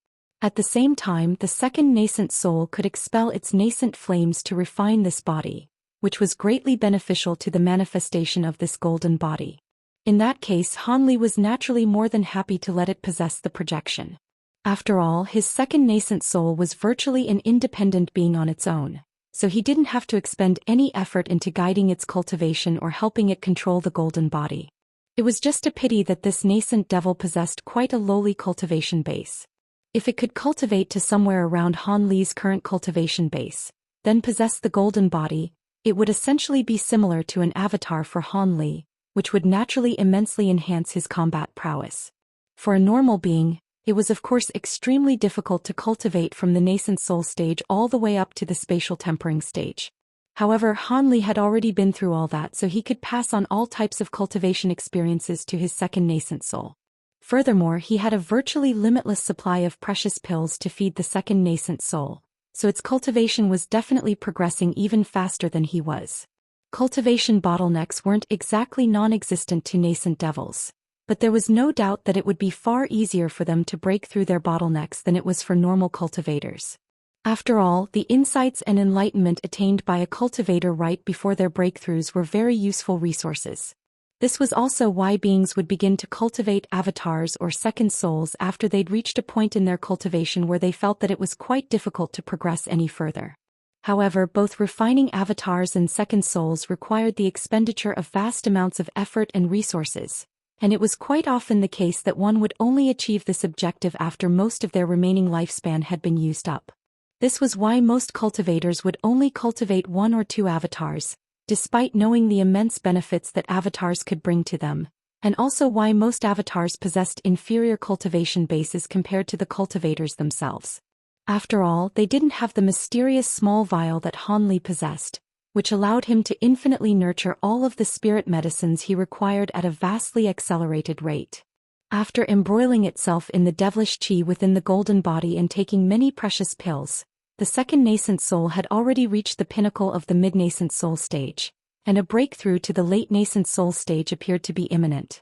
At the same time, the second nascent soul could expel its nascent flames to refine this body, which was greatly beneficial to the manifestation of this golden body. In that case, Han Li was naturally more than happy to let it possess the projection. After all, his second nascent soul was virtually an independent being on its own, so he didn't have to expend any effort into guiding its cultivation or helping it control the golden body. It was just a pity that this nascent devil possessed quite a lowly cultivation base. If it could cultivate to somewhere around Han Li's current cultivation base, then possess the golden body, it would essentially be similar to an avatar for Han Li, which would naturally immensely enhance his combat prowess. For a normal being, it was of course extremely difficult to cultivate from the nascent soul stage all the way up to the spatial tempering stage. However, Han Li had already been through all that, so he could pass on all types of cultivation experiences to his second nascent soul. Furthermore, he had a virtually limitless supply of precious pills to feed the second nascent soul, so its cultivation was definitely progressing even faster than he was. Cultivation bottlenecks weren't exactly non-existent to nascent devils, but there was no doubt that it would be far easier for them to break through their bottlenecks than it was for normal cultivators. After all, the insights and enlightenment attained by a cultivator right before their breakthroughs were very useful resources. This was also why beings would begin to cultivate avatars or second souls after they'd reached a point in their cultivation where they felt that it was quite difficult to progress any further. However, both refining avatars and second souls required the expenditure of vast amounts of effort and resources, and it was quite often the case that one would only achieve this objective after most of their remaining lifespan had been used up. This was why most cultivators would only cultivate 1 or 2 avatars, despite knowing the immense benefits that avatars could bring to them, and also why most avatars possessed inferior cultivation bases compared to the cultivators themselves. After all, they didn't have the mysterious small vial that Han Li possessed, which allowed him to infinitely nurture all of the spirit medicines he required at a vastly accelerated rate. After embroiling itself in the devilish qi within the golden body and taking many precious pills, the second nascent soul had already reached the pinnacle of the mid-nascent soul stage, and a breakthrough to the late nascent soul stage appeared to be imminent.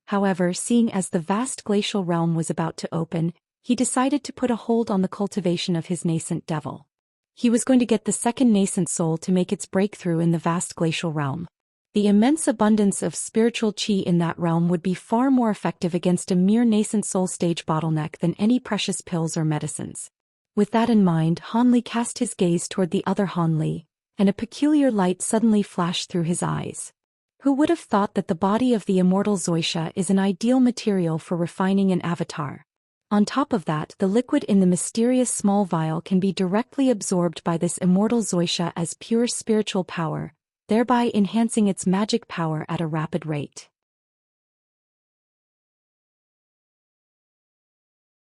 However, seeing as the vast glacial realm was about to open, he decided to put a hold on the cultivation of his nascent devil. He was going to get the second nascent soul to make its breakthrough in the vast glacial realm. The immense abundance of spiritual qi in that realm would be far more effective against a mere nascent soul stage bottleneck than any precious pills or medicines. With that in mind, Han Li cast his gaze toward the other Han Li, and a peculiar light suddenly flashed through his eyes. Who would have thought that the body of the immortal Zhou Xian is an ideal material for refining an avatar? On top of that, the liquid in the mysterious small vial can be directly absorbed by this immortal Zhou Xian as pure spiritual power, thereby enhancing its magic power at a rapid rate.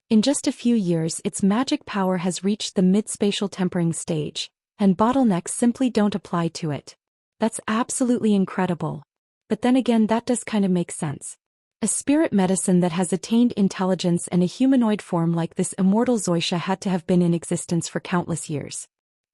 In just a few years, its magic power has reached the mid-spatial tempering stage, and bottlenecks simply don't apply to it. That's absolutely incredible. But then again, that does kind of make sense. A spirit medicine that has attained intelligence and a humanoid form like this immortal Zhou Xian had to have been in existence for countless years.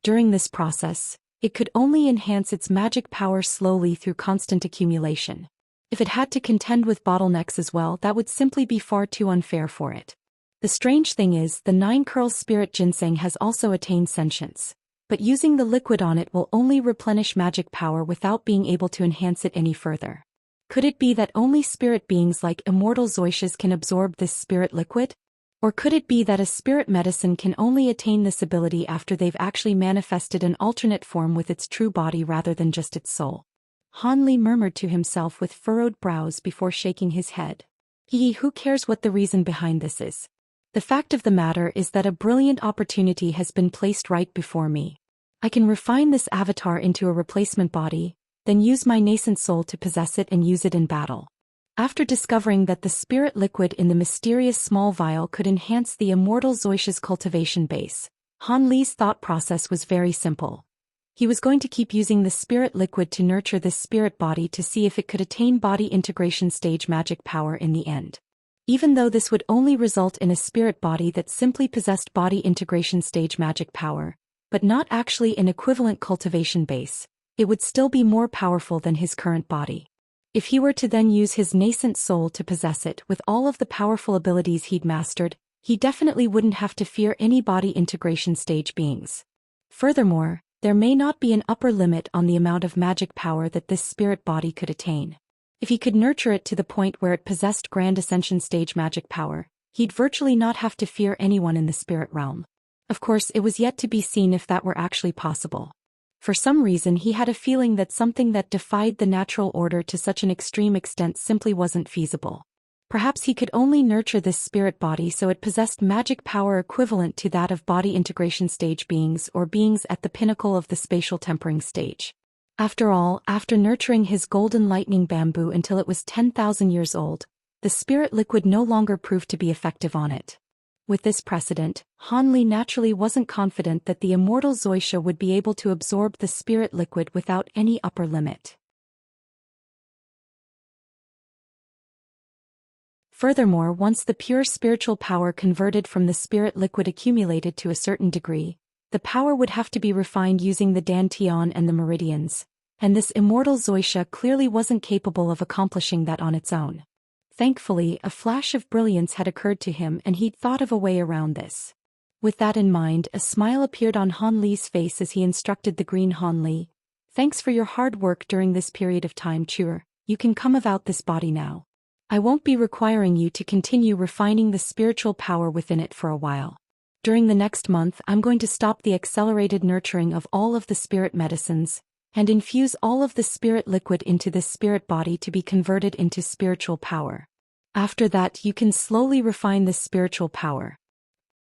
During this process, it could only enhance its magic power slowly through constant accumulation. If it had to contend with bottlenecks as well, that would simply be far too unfair for it. The strange thing is, the 9 curls spirit ginseng has also attained sentience, but using the liquid on it will only replenish magic power without being able to enhance it any further. Could it be that only spirit beings like immortal Zhou Xian can absorb this spirit liquid? Or could it be that a spirit medicine can only attain this ability after they've actually manifested an alternate form with its true body rather than just its soul? Han Li murmured to himself with furrowed brows before shaking his head. Who cares what the reason behind this is? The fact of the matter is that a brilliant opportunity has been placed right before me. I can refine this avatar into a replacement body, then use my nascent soul to possess it and use it in battle. After discovering that the spirit liquid in the mysterious small vial could enhance the immortal Zhou Xian's cultivation base, Han Li's thought process was very simple. He was going to keep using the spirit liquid to nurture this spirit body to see if it could attain body integration stage magic power in the end. Even though this would only result in a spirit body that simply possessed body integration stage magic power, but not actually an equivalent cultivation base, it would still be more powerful than his current body. If he were to then use his nascent soul to possess it with all of the powerful abilities he'd mastered, he definitely wouldn't have to fear any body integration stage beings. Furthermore, there may not be an upper limit on the amount of magic power that this spirit body could attain. If he could nurture it to the point where it possessed Grand Ascension stage magic power, he'd virtually not have to fear anyone in the spirit realm. Of course, it was yet to be seen if that were actually possible. For some reason he had a feeling that something that defied the natural order to such an extreme extent simply wasn't feasible. Perhaps he could only nurture this spirit body so it possessed magic power equivalent to that of body integration stage beings or beings at the pinnacle of the spatial tempering stage. After all, after nurturing his golden lightning bamboo until it was 10,000 years old, the spirit liquid no longer proved to be effective on it. With this precedent, Han Li naturally wasn't confident that the immortal Zhou Xian would be able to absorb the spirit liquid without any upper limit. Furthermore, once the pure spiritual power converted from the spirit liquid accumulated to a certain degree, the power would have to be refined using the dantian and the meridians, and this immortal Zhou Xian clearly wasn't capable of accomplishing that on its own. Thankfully, a flash of brilliance had occurred to him and he'd thought of a way around this. With that in mind, a smile appeared on Han Li's face as he instructed the green Han Li. "Thanks for your hard work during this period of time, Chuer. You can come about this body now. I won't be requiring you to continue refining the spiritual power within it for a while. During the next month I'm going to stop the accelerated nurturing of all of the spirit medicines, and infuse all of the spirit liquid into this spirit body to be converted into spiritual power. After that you can slowly refine this spiritual power."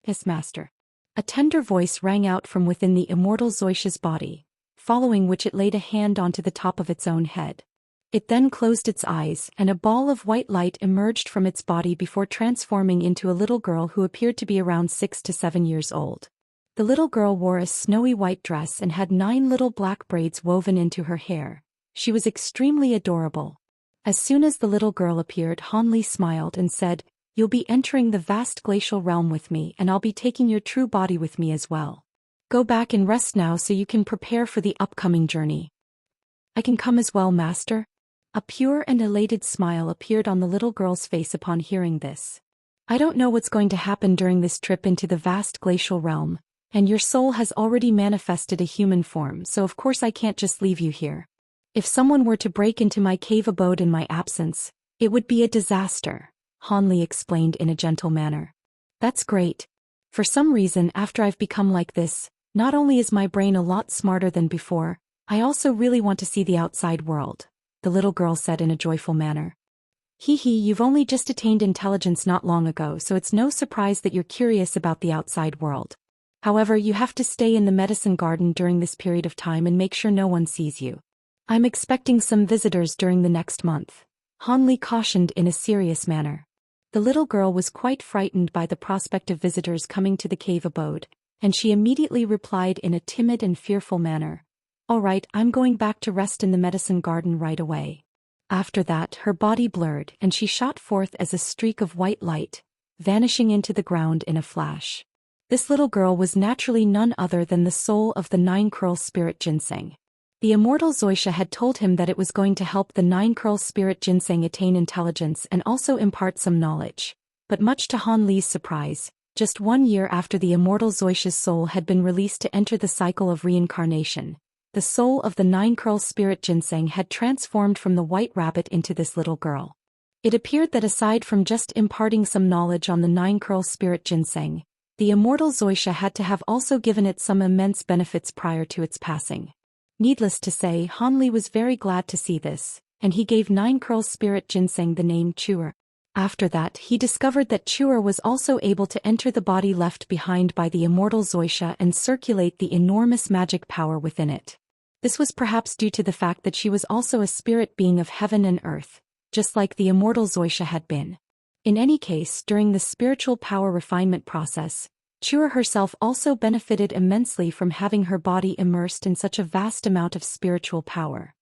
"Yes, Master." A tender voice rang out from within the immortal Zhou Xian's body, following which it laid a hand onto the top of its own head. It then closed its eyes and a ball of white light emerged from its body before transforming into a little girl who appeared to be around 6 to 7 years old. The little girl wore a snowy white dress and had 9 little black braids woven into her hair. She was extremely adorable. As soon as the little girl appeared, Han Li smiled and said, "You'll be entering the vast glacial realm with me and I'll be taking your true body with me as well. Go back and rest now so you can prepare for the upcoming journey." "I can come as well, Master?" A pure and elated smile appeared on the little girl's face upon hearing this. "I don't know what's going to happen during this trip into the vast glacial realm, and your soul has already manifested a human form, so of course I can't just leave you here. If someone were to break into my cave abode in my absence, it would be a disaster," Han Li explained in a gentle manner. "That's great. For some reason after I've become like this, not only is my brain a lot smarter than before, I also really want to see the outside world," the little girl said in a joyful manner. You've only just attained intelligence not long ago, so it's no surprise that you're curious about the outside world. However, you have to stay in the medicine garden during this period of time and make sure no one sees you. I'm expecting some visitors during the next month," Han Li cautioned in a serious manner. The little girl was quite frightened by the prospect of visitors coming to the cave abode, and she immediately replied in a timid and fearful manner, "All right, I'm going back to rest in the medicine garden right away." After that, her body blurred and she shot forth as a streak of white light, vanishing into the ground in a flash. This little girl was naturally none other than the soul of the 9-curl spirit ginseng. The immortal Zhou Xian had told him that it was going to help the 9-curl spirit ginseng attain intelligence and also impart some knowledge. But much to Han Li's surprise, just 1 year after the immortal Zhou Xian's soul had been released to enter the cycle of reincarnation, the soul of the 9-curl spirit ginseng had transformed from the white rabbit into this little girl. It appeared that aside from just imparting some knowledge on the 9-curl spirit ginseng, the immortal Zhou Xian had to have also given it some immense benefits prior to its passing. Needless to say, Han Li was very glad to see this, and he gave 9-curl spirit ginseng the name Chuer. After that he discovered that Chuer was also able to enter the body left behind by the immortal Zhou Xian and circulate the enormous magic power within it. This was perhaps due to the fact that she was also a spirit being of heaven and earth, just like the immortal Zhou Xian had been. In any case, during the spiritual power refinement process, Chuer herself also benefited immensely from having her body immersed in such a vast amount of spiritual power.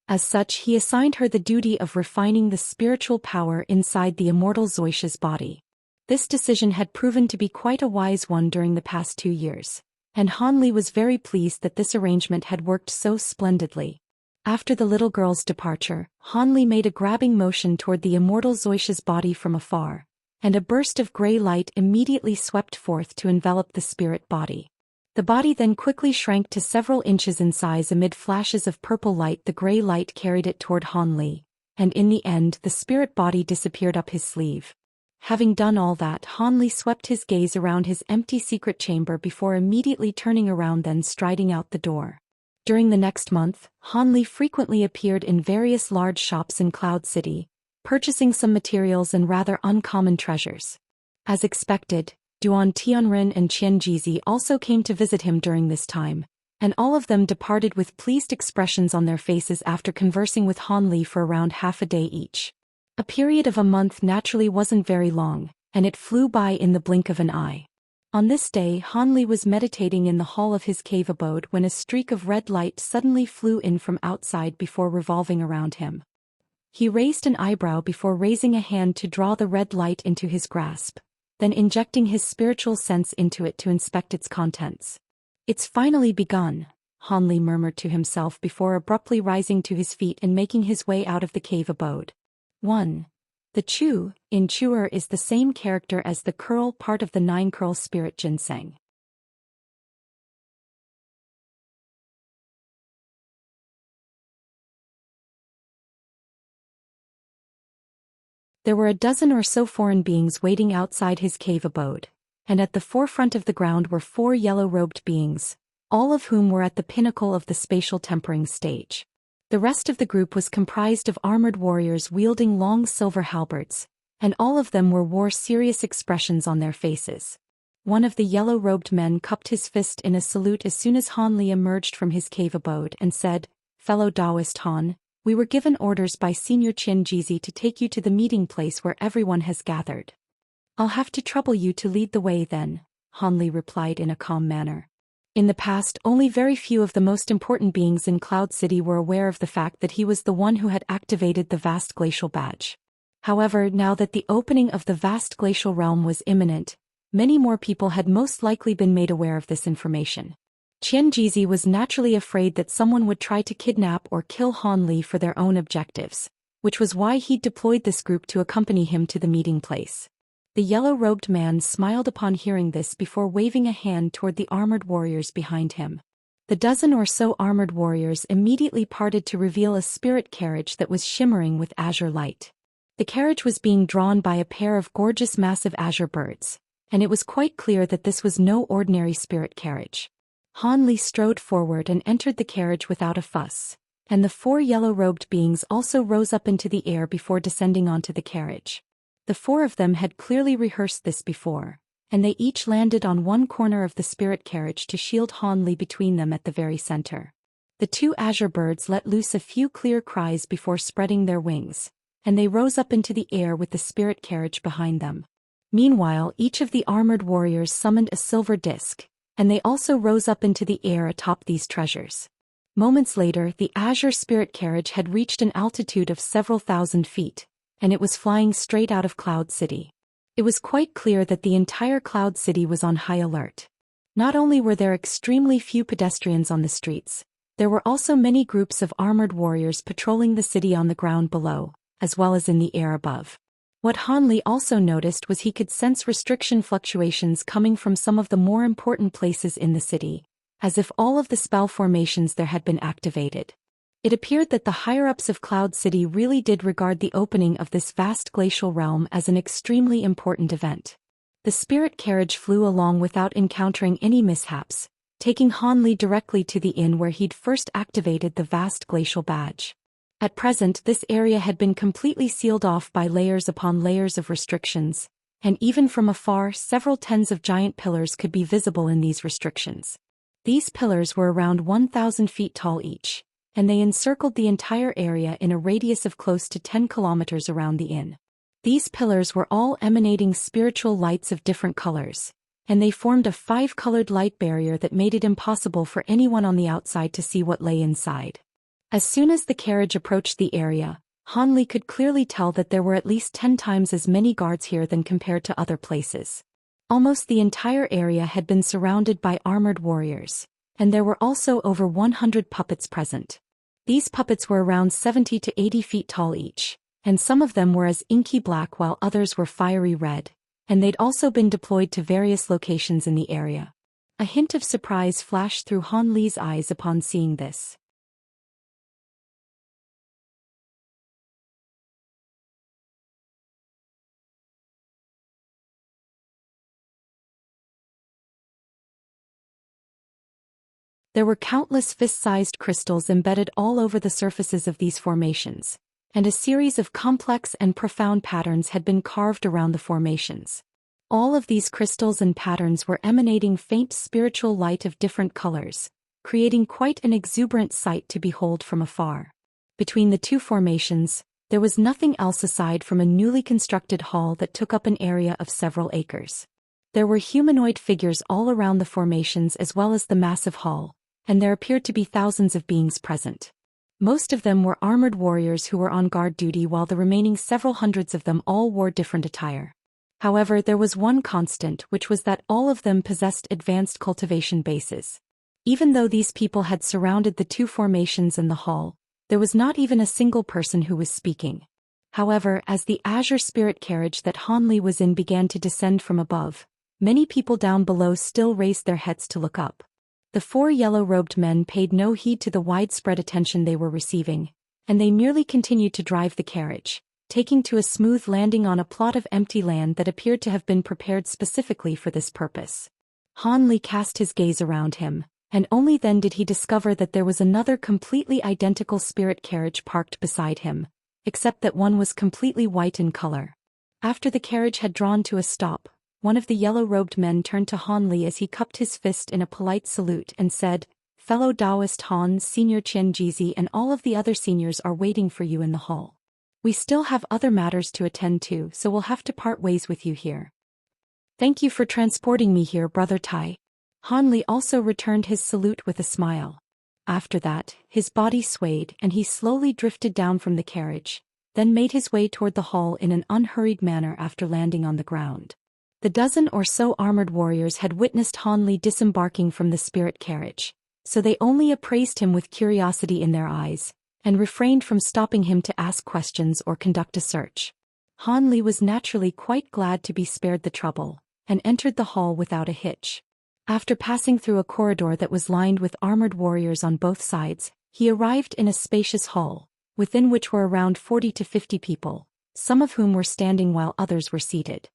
As such, he assigned her the duty of refining the spiritual power inside the immortal Zhou Xian's body. This decision had proven to be quite a wise one during the past 2 years, and Han Li was very pleased that this arrangement had worked so splendidly. After the little girl's departure, Han Li made a grabbing motion toward the immortal Zhou Xian's body from afar, and a burst of gray light immediately swept forth to envelop the spirit body. The body then quickly shrank to several inches in size amid flashes of purple light. The gray light carried it toward Han Li, and in the end the spirit body disappeared up his sleeve. Having done all that, Han Li swept his gaze around his empty secret chamber before immediately turning around, then striding out the door. During the next month, Han Li frequently appeared in various large shops in Cloud City, purchasing some materials and rather uncommon treasures. As expected, Duan Tianren and Qian Jizi also came to visit him during this time, and all of them departed with pleased expressions on their faces after conversing with Han Li for around half a day each. A period of a month naturally wasn't very long, and it flew by in the blink of an eye. On this day, Han Li was meditating in the hall of his cave abode when a streak of red light suddenly flew in from outside before revolving around him. He raised an eyebrow before raising a hand to draw the red light into his grasp, then injecting his spiritual sense into it to inspect its contents. "It's finally begun," Han Li murmured to himself before abruptly rising to his feet and making his way out of the cave abode. 1. The Chu, in Chuer, is the same character as the curl part of the 9-curl spirit ginseng. There were a dozen or so foreign beings waiting outside his cave abode, and at the forefront of the ground were 4 yellow-robed beings, all of whom were at the pinnacle of the spatial tempering stage. The rest of the group was comprised of armored warriors wielding long silver halberds, and all of them wore serious expressions on their faces. One of the yellow-robed men cupped his fist in a salute as soon as Han Li emerged from his cave abode and said, "Fellow Taoist Han, we were given orders by Senior Qian Jizi to take you to the meeting place where everyone has gathered." "I'll have to trouble you to lead the way then," Han Li replied in a calm manner. In the past, only very few of the most important beings in Cloud City were aware of the fact that he was the one who had activated the vast glacial badge. However, now that the opening of the vast glacial realm was imminent, many more people had most likely been made aware of this information. Qian Jizi was naturally afraid that someone would try to kidnap or kill Han Li for their own objectives, which was why he deployed this group to accompany him to the meeting place. The yellow-robed man smiled upon hearing this before waving a hand toward the armored warriors behind him. The dozen or so armored warriors immediately parted to reveal a spirit carriage that was shimmering with azure light. The carriage was being drawn by a pair of gorgeous massive azure birds, and it was quite clear that this was no ordinary spirit carriage. Han Li strode forward and entered the carriage without a fuss, and the 4 yellow-robed beings also rose up into the air before descending onto the carriage. The 4 of them had clearly rehearsed this before, and they each landed on one corner of the spirit carriage to shield Han Li between them at the very center. The 2 azure birds let loose a few clear cries before spreading their wings, and they rose up into the air with the spirit carriage behind them. Meanwhile, each of the armored warriors summoned a silver disc, and they also rose up into the air atop these treasures. Moments later, the azure spirit carriage had reached an altitude of several thousand feet, and it was flying straight out of Cloud City. It was quite clear that the entire Cloud City was on high alert. Not only were there extremely few pedestrians on the streets, there were also many groups of armored warriors patrolling the city on the ground below, as well as in the air above. What Han Li also noticed was he could sense restriction fluctuations coming from some of the more important places in the city, as if all of the spell formations there had been activated. It appeared that the higher-ups of Cloud City really did regard the opening of this vast glacial realm as an extremely important event. The spirit carriage flew along without encountering any mishaps, taking Han Li directly to the inn where he'd first activated the vast glacial badge. At present, this area had been completely sealed off by layers upon layers of restrictions, and even from afar several tens of giant pillars could be visible in these restrictions. These pillars were around 1,000 feet tall each, and they encircled the entire area in a radius of close to 10 kilometers around the inn. These pillars were all emanating spiritual lights of different colors, and they formed a 5-colored light barrier that made it impossible for anyone on the outside to see what lay inside. As soon as the carriage approached the area, Han Li could clearly tell that there were at least 10 times as many guards here than compared to other places. Almost the entire area had been surrounded by armored warriors, and there were also over 100 puppets present. These puppets were around 70 to 80 feet tall each, and some of them were as inky black while others were fiery red, and they'd also been deployed to various locations in the area. A hint of surprise flashed through Han Li's eyes upon seeing this. There were countless fist-sized crystals embedded all over the surfaces of these formations, and a series of complex and profound patterns had been carved around the formations. All of these crystals and patterns were emanating faint spiritual light of different colors, creating quite an exuberant sight to behold from afar. Between the two formations, there was nothing else aside from a newly constructed hall that took up an area of several acres. There were humanoid figures all around the formations as well as the massive hall, and there appeared to be thousands of beings present. Most of them were armored warriors who were on guard duty while the remaining several hundreds of them all wore different attire. However, there was one constant, which was that all of them possessed advanced cultivation bases. Even though these people had surrounded the two formations and the hall, there was not even a single person who was speaking. However, as the azure spirit carriage that Han Li was in began to descend from above, many people down below still raised their heads to look up. The 4 yellow-robed men paid no heed to the widespread attention they were receiving, and they merely continued to drive the carriage, taking to a smooth landing on a plot of empty land that appeared to have been prepared specifically for this purpose. Han Li cast his gaze around him, and only then did he discover that there was another completely identical spirit carriage parked beside him, except that one was completely white in color. After the carriage had drawn to a stop, one of the yellow-robed men turned to Han Li as he cupped his fist in a polite salute and said, "Fellow Taoist Han, Senior Qianjizi and all of the other seniors are waiting for you in the hall. We still have other matters to attend to, so we'll have to part ways with you here. Thank you for transporting me here, Brother Tai." Han Li also returned his salute with a smile. After that, his body swayed and he slowly drifted down from the carriage, then made his way toward the hall in an unhurried manner after landing on the ground. The dozen or so armored warriors had witnessed Han Li disembarking from the spirit carriage, so they only appraised him with curiosity in their eyes, and refrained from stopping him to ask questions or conduct a search. Han Li was naturally quite glad to be spared the trouble, and entered the hall without a hitch. After passing through a corridor that was lined with armored warriors on both sides, he arrived in a spacious hall, within which were around 40 to 50 people, some of whom were standing while others were seated.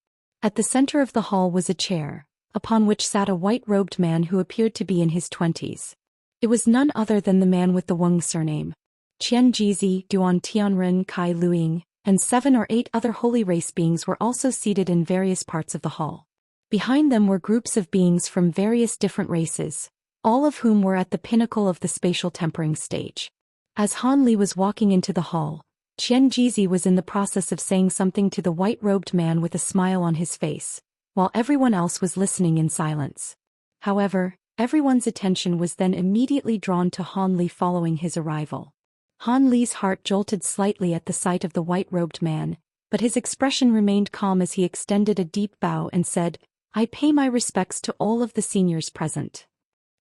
At the center of the hall was a chair, upon which sat a white-robed man who appeared to be in his 20s. It was none other than the man with the Weng surname. Qian Jizi, Duan Tianren, Kai Luing, and 7 or 8 other holy race beings were also seated in various parts of the hall. Behind them were groups of beings from various different races, all of whom were at the pinnacle of the spatial tempering stage. As Han Li was walking into the hall, Qian Jizi was in the process of saying something to the white-robed man with a smile on his face, while everyone else was listening in silence. However, everyone's attention was then immediately drawn to Han Li following his arrival. Han Li's heart jolted slightly at the sight of the white-robed man, but his expression remained calm as he extended a deep bow and said, "I pay my respects to all of the seniors present.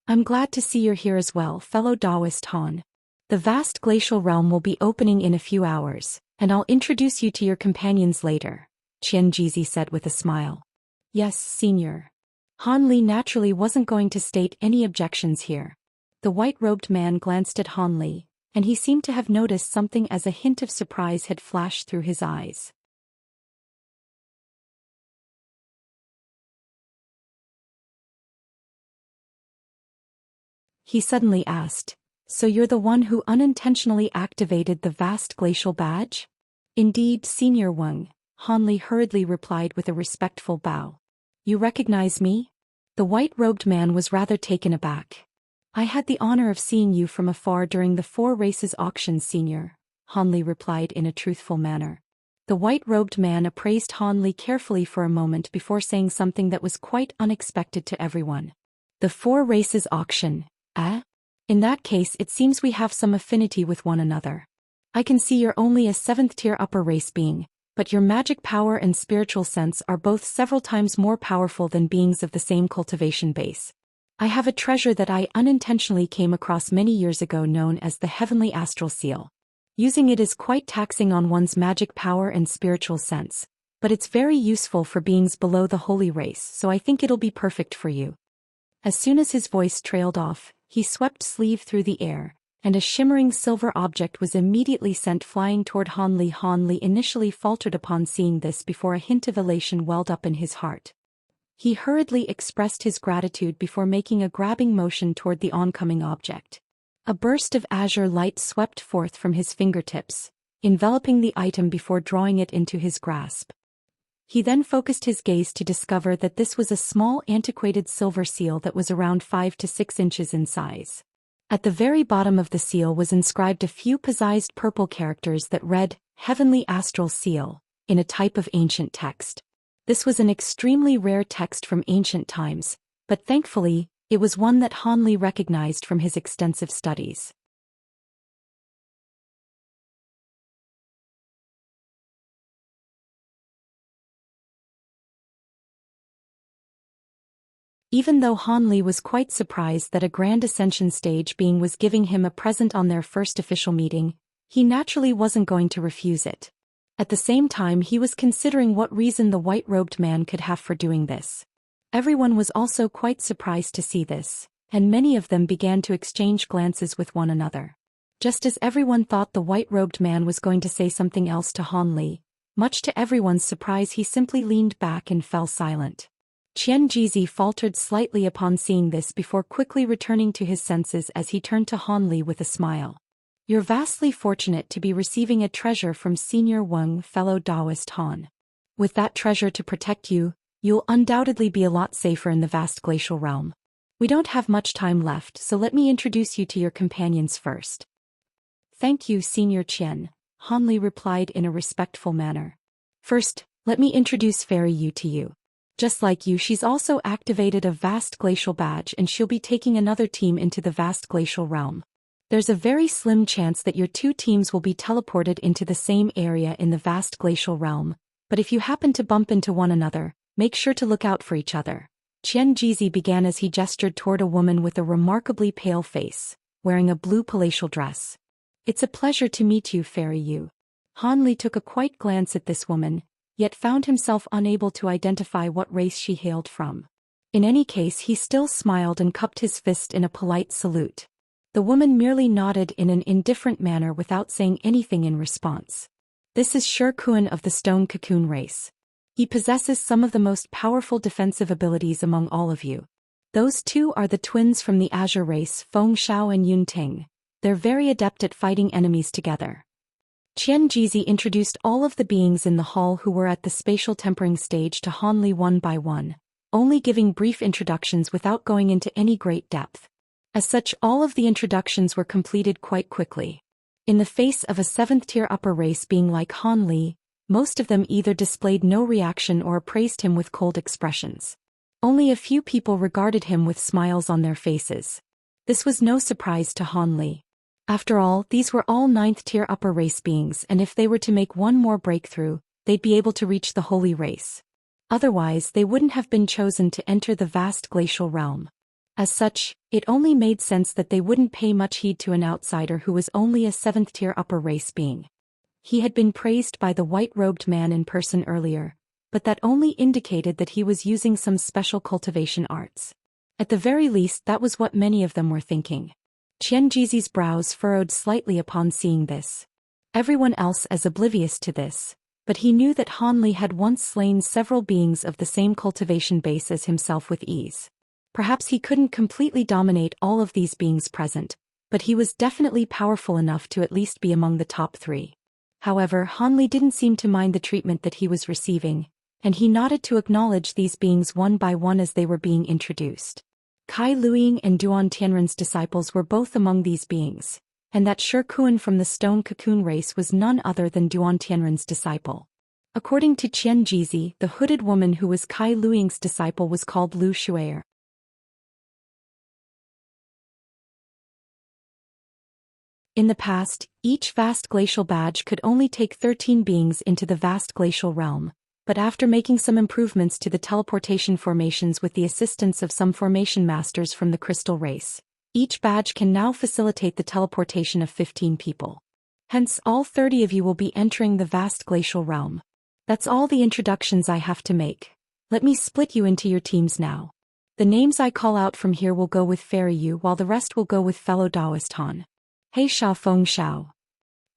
I'm glad to see you're here as well, fellow Taoist Han. The vast glacial realm will be opening in a few hours, and I'll introduce you to your companions later," Qian Jizi said with a smile. "Yes, senior." Han Li naturally wasn't going to state any objections here. The white-robed man glanced at Han Li, and he seemed to have noticed something as a hint of surprise had flashed through his eyes. He suddenly asked, So you're the one who unintentionally activated the vast glacial badge? Indeed, Senior Wang, Han Li hurriedly replied with a respectful bow. You recognize me? The white-robed man was rather taken aback. I had the honor of seeing you from afar during the 4 races auction, Senior, Han Li replied in a truthful manner. The white-robed man appraised Han Li carefully for a moment before saying something that was quite unexpected to everyone. The 4 races auction, eh? In that case it seems we have some affinity with one another. I can see you're only a 7th-tier upper race being, but your magic power and spiritual sense are both several times more powerful than beings of the same cultivation base. I have a treasure that I unintentionally came across many years ago known as the Heavenly Astral Seal. Using it is quite taxing on one's magic power and spiritual sense, but it's very useful for beings below the holy race, so I think it'll be perfect for you. As soon as his voice trailed off, he swept sleeve through the air, and a shimmering silver object was immediately sent flying toward Han Li. Han Li initially faltered upon seeing this before a hint of elation welled up in his heart. He hurriedly expressed his gratitude before making a grabbing motion toward the oncoming object. A burst of azure light swept forth from his fingertips, enveloping the item before drawing it into his grasp. He then focused his gaze to discover that this was a small antiquated silver seal that was around 5 to 6 inches in size. At the very bottom of the seal was inscribed a few precise purple characters that read, Heavenly Astral Seal, in a type of ancient text. This was an extremely rare text from ancient times, but thankfully, it was one that Han Li recognized from his extensive studies. Even though Han Li was quite surprised that a Grand Ascension stage being was giving him a present on their first official meeting, he naturally wasn't going to refuse it. At the same time he was considering what reason the white-robed man could have for doing this. Everyone was also quite surprised to see this, and many of them began to exchange glances with one another. Just as everyone thought the white-robed man was going to say something else to Han Li, much to everyone's surprise he simply leaned back and fell silent. Xianxia faltered slightly upon seeing this before quickly returning to his senses as he turned to Han Li with a smile. You're vastly fortunate to be receiving a treasure from Senior Wang, fellow Taoist Han. With that treasure to protect you, you'll undoubtedly be a lot safer in the vast glacial realm. We don't have much time left, so let me introduce you to your companions first. Thank you, Senior Qian, Han Li replied in a respectful manner. First, let me introduce Fairy Yu to you. Just like you, she's also activated a vast glacial badge and she'll be taking another team into the vast glacial realm. There's a very slim chance that your 2 teams will be teleported into the same area in the vast glacial realm, but if you happen to bump into one another, make sure to look out for each other. Xianxia began as he gestured toward a woman with a remarkably pale face, wearing a blue palatial dress. It's a pleasure to meet you, Fairy Yu. Han Li took a quick glance at this woman, yet found himself unable to identify what race she hailed from. In any case he still smiled and cupped his fist in a polite salute. The woman merely nodded in an indifferent manner without saying anything in response. This is Shi Kuan of the Stone Cocoon race. He possesses some of the most powerful defensive abilities among all of you. Those 2 are the twins from the Azure race, Feng Xiao and Yun Ting. They're very adept at fighting enemies together. Xianxia introduced all of the beings in the hall who were at the spatial tempering stage to Han Li one by one, only giving brief introductions without going into any great depth. As such, all of the introductions were completed quite quickly. In the face of a 7th-tier upper race being like Han Li, most of them either displayed no reaction or appraised him with cold expressions. Only a few people regarded him with smiles on their faces. This was no surprise to Han Li. After all, these were all 9th-tier upper race beings, and if they were to make one more breakthrough, they'd be able to reach the holy race. Otherwise, they wouldn't have been chosen to enter the vast glacial realm. As such, it only made sense that they wouldn't pay much heed to an outsider who was only a 7th-tier upper race being. He had been praised by the white-robed man in person earlier, but that only indicated that he was using some special cultivation arts. At the very least, that was what many of them were thinking. Xianxia's brows furrowed slightly upon seeing this. Everyone else as oblivious to this, but he knew that Han Li had once slain several beings of the same cultivation base as himself with ease. Perhaps he couldn't completely dominate all of these beings present, but he was definitely powerful enough to at least be among the top 3. However, Han Li didn't seem to mind the treatment that he was receiving, and he nodded to acknowledge these beings one by one as they were being introduced. Kai Luiying and Duan Tianren's disciples were both among these beings, and that Shi Kuan from the Stone Cocoon race was none other than Duan Tianren's disciple. According to Qian Jizi, the hooded woman who was Kai Luiying's disciple was called Lu Shuer. In the past, each vast glacial badge could only take 13 beings into the vast glacial realm, but after making some improvements to the teleportation formations with the assistance of some formation masters from the crystal race, each badge can now facilitate the teleportation of 15 people. Hence, all 30 of you will be entering the vast glacial realm. That's all the introductions I have to make. Let me split you into your teams now. The names I call out from here will go with Fairy Yu, while the rest will go with fellow Taoist Han. Hei Shao Feng Shao.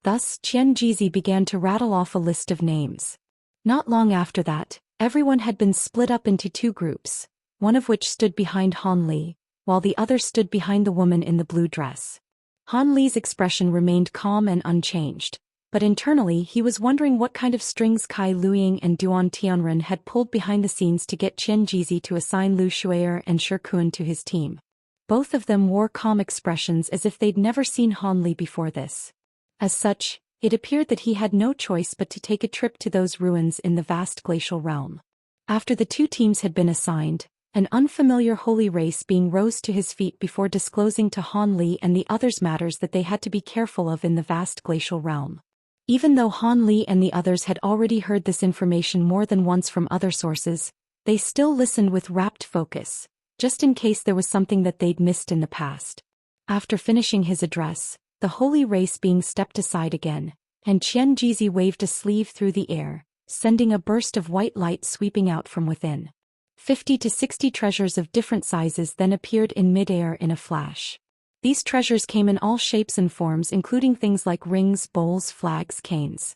Thus, Qian Jizi began to rattle off a list of names. Not long after that, everyone had been split up into 2 groups, one of which stood behind Han Li, while the other stood behind the woman in the blue dress. Han Li's expression remained calm and unchanged, but internally he was wondering what kind of strings Kai Luiying and Duan Tianren had pulled behind the scenes to get Qian Jizi to assign Lu Shuer and Shi Kuan to his team. Both of them wore calm expressions as if they'd never seen Han Li before this. As such, it appeared that he had no choice but to take a trip to those ruins in the vast glacial realm. After the 2 teams had been assigned, an unfamiliar holy race being rose to his feet before disclosing to Han Li and the others matters that they had to be careful of in the vast glacial realm. Even though Han Li and the others had already heard this information more than once from other sources, they still listened with rapt focus, just in case there was something that they'd missed in the past. After finishing his address, the holy race being stepped aside again, and Qian Jizi waved a sleeve through the air, sending a burst of white light sweeping out from within. 50 to 60 treasures of different sizes then appeared in midair in a flash. These treasures came in all shapes and forms, including things like rings, bowls, flags, canes.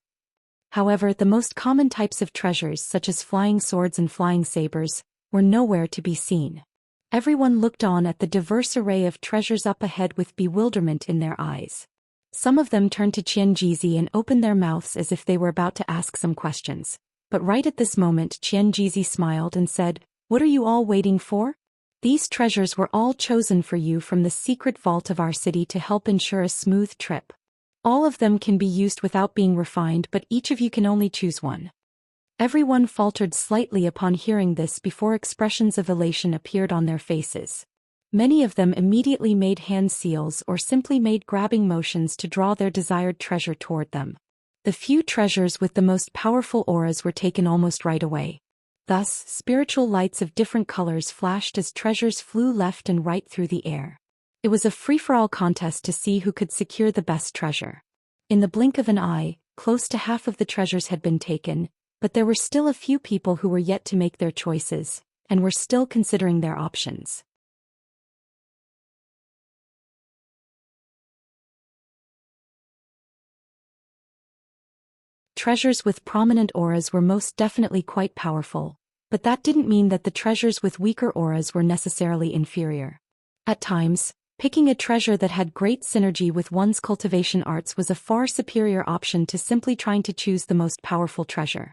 However, the most common types of treasures, such as flying swords and flying sabers, were nowhere to be seen. Everyone looked on at the diverse array of treasures up ahead with bewilderment in their eyes. Some of them turned to Qian Jizi and opened their mouths as if they were about to ask some questions. But right at this moment Qian Jizi smiled and said, "What are you all waiting for? These treasures were all chosen for you from the secret vault of our city to help ensure a smooth trip. All of them can be used without being refined, but each of you can only choose one." Everyone faltered slightly upon hearing this before expressions of elation appeared on their faces. Many of them immediately made hand seals or simply made grabbing motions to draw their desired treasure toward them. The few treasures with the most powerful auras were taken almost right away. Thus, spiritual lights of different colors flashed as treasures flew left and right through the air. It was a free-for-all contest to see who could secure the best treasure. In the blink of an eye, close to half of the treasures had been taken, but there were still a few people who were yet to make their choices, and were still considering their options. Treasures with prominent auras were most definitely quite powerful, but that didn't mean that the treasures with weaker auras were necessarily inferior. At times, picking a treasure that had great synergy with one's cultivation arts was a far superior option to simply trying to choose the most powerful treasure.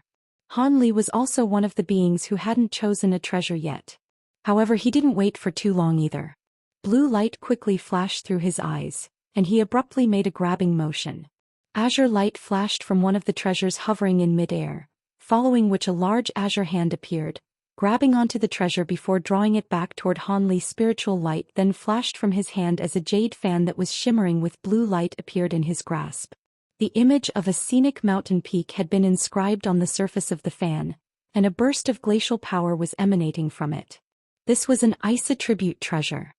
Han Li was also one of the beings who hadn't chosen a treasure yet. However, he didn't wait for too long either. Blue light quickly flashed through his eyes, and he abruptly made a grabbing motion. Azure light flashed from one of the treasures hovering in midair, following which a large azure hand appeared, grabbing onto the treasure before drawing it back toward Han Li. Spiritual light then flashed from his hand as a jade fan that was shimmering with blue light appeared in his grasp. The image of a scenic mountain peak had been inscribed on the surface of the fan, and a burst of glacial power was emanating from it. This was an ice attribute treasure.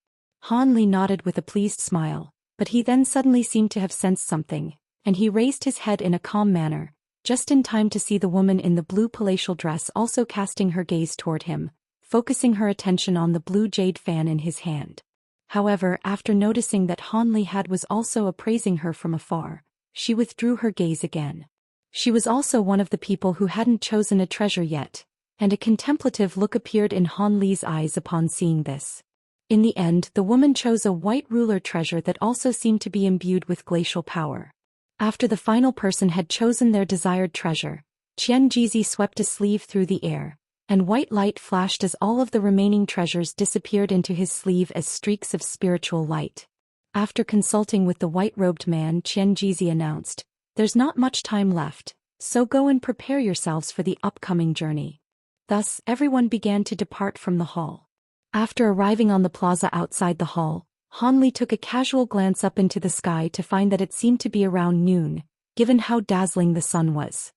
Han Li nodded with a pleased smile, but he then suddenly seemed to have sensed something, and he raised his head in a calm manner, just in time to see the woman in the blue palatial dress also casting her gaze toward him, focusing her attention on the blue jade fan in his hand. However, after noticing that Han Li was also appraising her from afar, she withdrew her gaze again. She was also one of the people who hadn't chosen a treasure yet, and a contemplative look appeared in Han Li's eyes upon seeing this. In the end, the woman chose a white ruler treasure that also seemed to be imbued with glacial power. After the final person had chosen their desired treasure, Xianxia swept a sleeve through the air, and white light flashed as all of the remaining treasures disappeared into his sleeve as streaks of spiritual light. After consulting with the white-robed man, Xianxia announced, "There's not much time left, so go and prepare yourselves for the upcoming journey." Thus, everyone began to depart from the hall. After arriving on the plaza outside the hall, Hanli took a casual glance up into the sky to find that it seemed to be around noon, given how dazzling the sun was.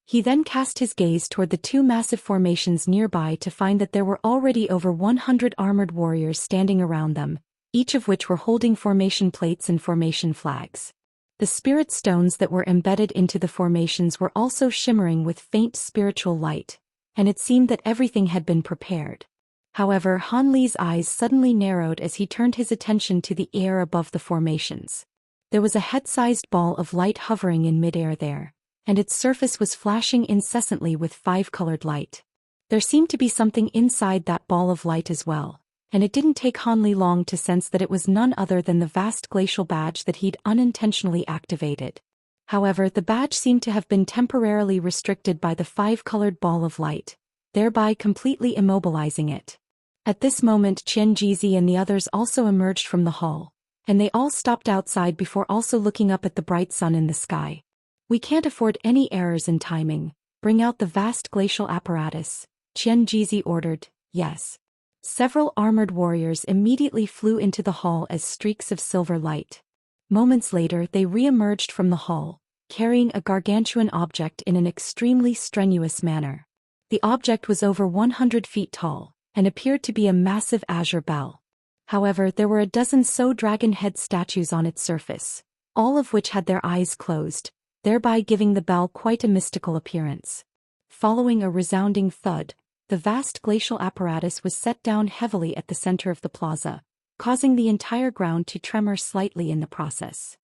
He then cast his gaze toward the two massive formations nearby to find that there were already over 100 armored warriors standing around them, each of which were holding formation plates and formation flags. The spirit stones that were embedded into the formations were also shimmering with faint spiritual light, and it seemed that everything had been prepared. However, Hanli's eyes suddenly narrowed as he turned his attention to the air above the formations. There was a head-sized ball of light hovering in midair there, and its surface was flashing incessantly with five-colored light. There seemed to be something inside that ball of light as well, and it didn't take Hanli long to sense that it was none other than the vast glacial badge that he'd unintentionally activated. However, the badge seemed to have been temporarily restricted by the five-colored ball of light, thereby completely immobilizing it. At this moment, Xianxia and the others also emerged from the hall, and they all stopped outside before also looking up at the bright sun in the sky. "We can't afford any errors in timing. Bring out the vast glacial apparatus," Xianxia ordered. "Yes." Several armored warriors immediately flew into the hall as streaks of silver light. Moments later, they re-emerged from the hall, carrying a gargantuan object in an extremely strenuous manner. The object was over 100 feet tall, and appeared to be a massive azure bell. However, there were a dozen dragon head statues on its surface, all of which had their eyes closed, thereby giving the bell quite a mystical appearance. Following a resounding thud, the vast glacial apparatus was set down heavily at the center of the plaza, causing the entire ground to tremor slightly in the process.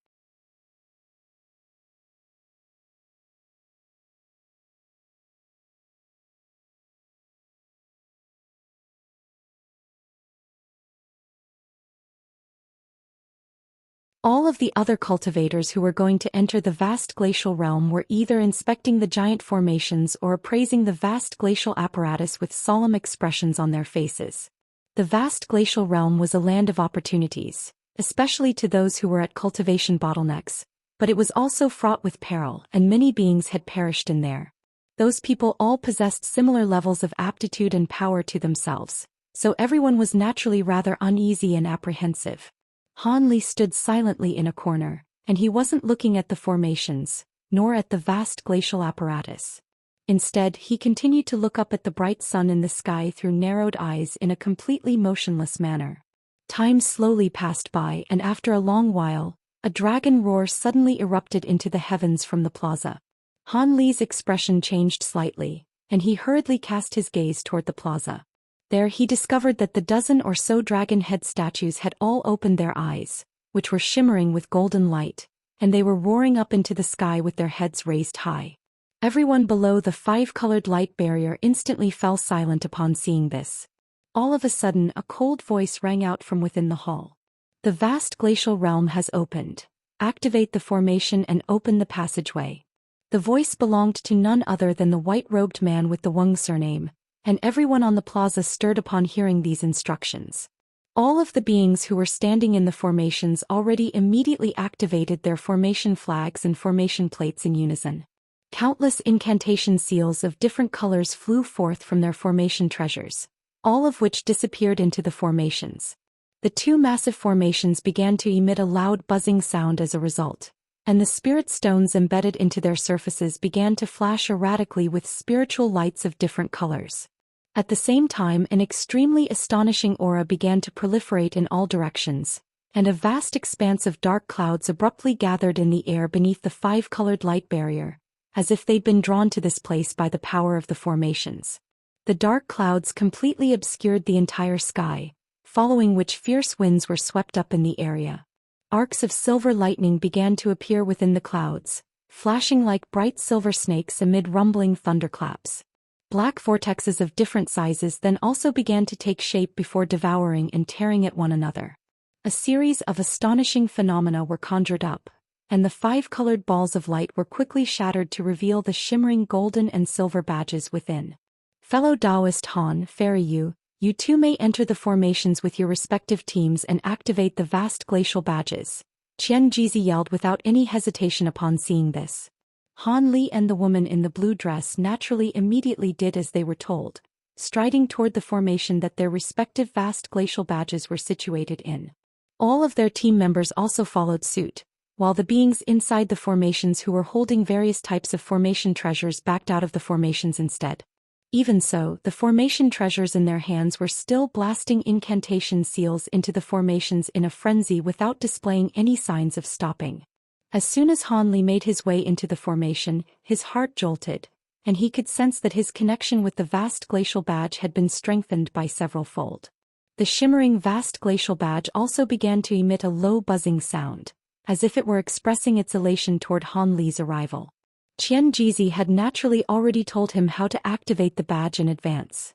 All of the other cultivators who were going to enter the vast glacial realm were either inspecting the giant formations or appraising the vast glacial apparatus with solemn expressions on their faces. The vast glacial realm was a land of opportunities, especially to those who were at cultivation bottlenecks, but it was also fraught with peril, and many beings had perished in there. Those people all possessed similar levels of aptitude and power to themselves, so everyone was naturally rather uneasy and apprehensive. Hanli stood silently in a corner, and he wasn't looking at the formations, nor at the vast glacial apparatus. Instead, he continued to look up at the bright sun in the sky through narrowed eyes in a completely motionless manner. Time slowly passed by, and after a long while, a dragon roar suddenly erupted into the heavens from the plaza. Hanli's expression changed slightly, and he hurriedly cast his gaze toward the plaza. There he discovered that the dozen or so dragon head statues had all opened their eyes, which were shimmering with golden light, and they were roaring up into the sky with their heads raised high. Everyone below the five-colored light barrier instantly fell silent upon seeing this. All of a sudden, a cold voice rang out from within the hall. "The vast glacial realm has opened. Activate the formation and open the passageway." The voice belonged to none other than the white-robed man with the Wang surname, and everyone on the plaza stirred upon hearing these instructions. All of the beings who were standing in the formations already immediately activated their formation flags and formation plates in unison. Countless incantation seals of different colors flew forth from their formation treasures, all of which disappeared into the formations. The two massive formations began to emit a loud buzzing sound as a result, and the spirit stones embedded into their surfaces began to flash erratically with spiritual lights of different colors. At the same time, an extremely astonishing aura began to proliferate in all directions, and a vast expanse of dark clouds abruptly gathered in the air beneath the five-colored light barrier, as if they'd been drawn to this place by the power of the formations. The dark clouds completely obscured the entire sky, following which fierce winds were swept up in the area. Arcs of silver lightning began to appear within the clouds, flashing like bright silver snakes amid rumbling thunderclaps. Black vortexes of different sizes then also began to take shape before devouring and tearing at one another. A series of astonishing phenomena were conjured up, and the 5 colored balls of light were quickly shattered to reveal the shimmering golden and silver badges within. Fellow Taoist Han, Fairy you too may enter the formations with your respective teams and activate the vast glacial badges, Xianxia yelled without any hesitation upon seeing this. Han Li and the woman in the blue dress naturally immediately did as they were told, striding toward the formation that their respective vast glacial badges were situated in. All of their team members also followed suit, while the beings inside the formations who were holding various types of formation treasures backed out of the formations instead. Even so, the formation treasures in their hands were still blasting incantation seals into the formations in a frenzy without displaying any signs of stopping. As soon as Han Li made his way into the formation, his heart jolted, and he could sense that his connection with the vast glacial badge had been strengthened by several fold. The shimmering vast glacial badge also began to emit a low buzzing sound, as if it were expressing its elation toward Han Li's arrival. Qianjizi had naturally already told him how to activate the badge in advance.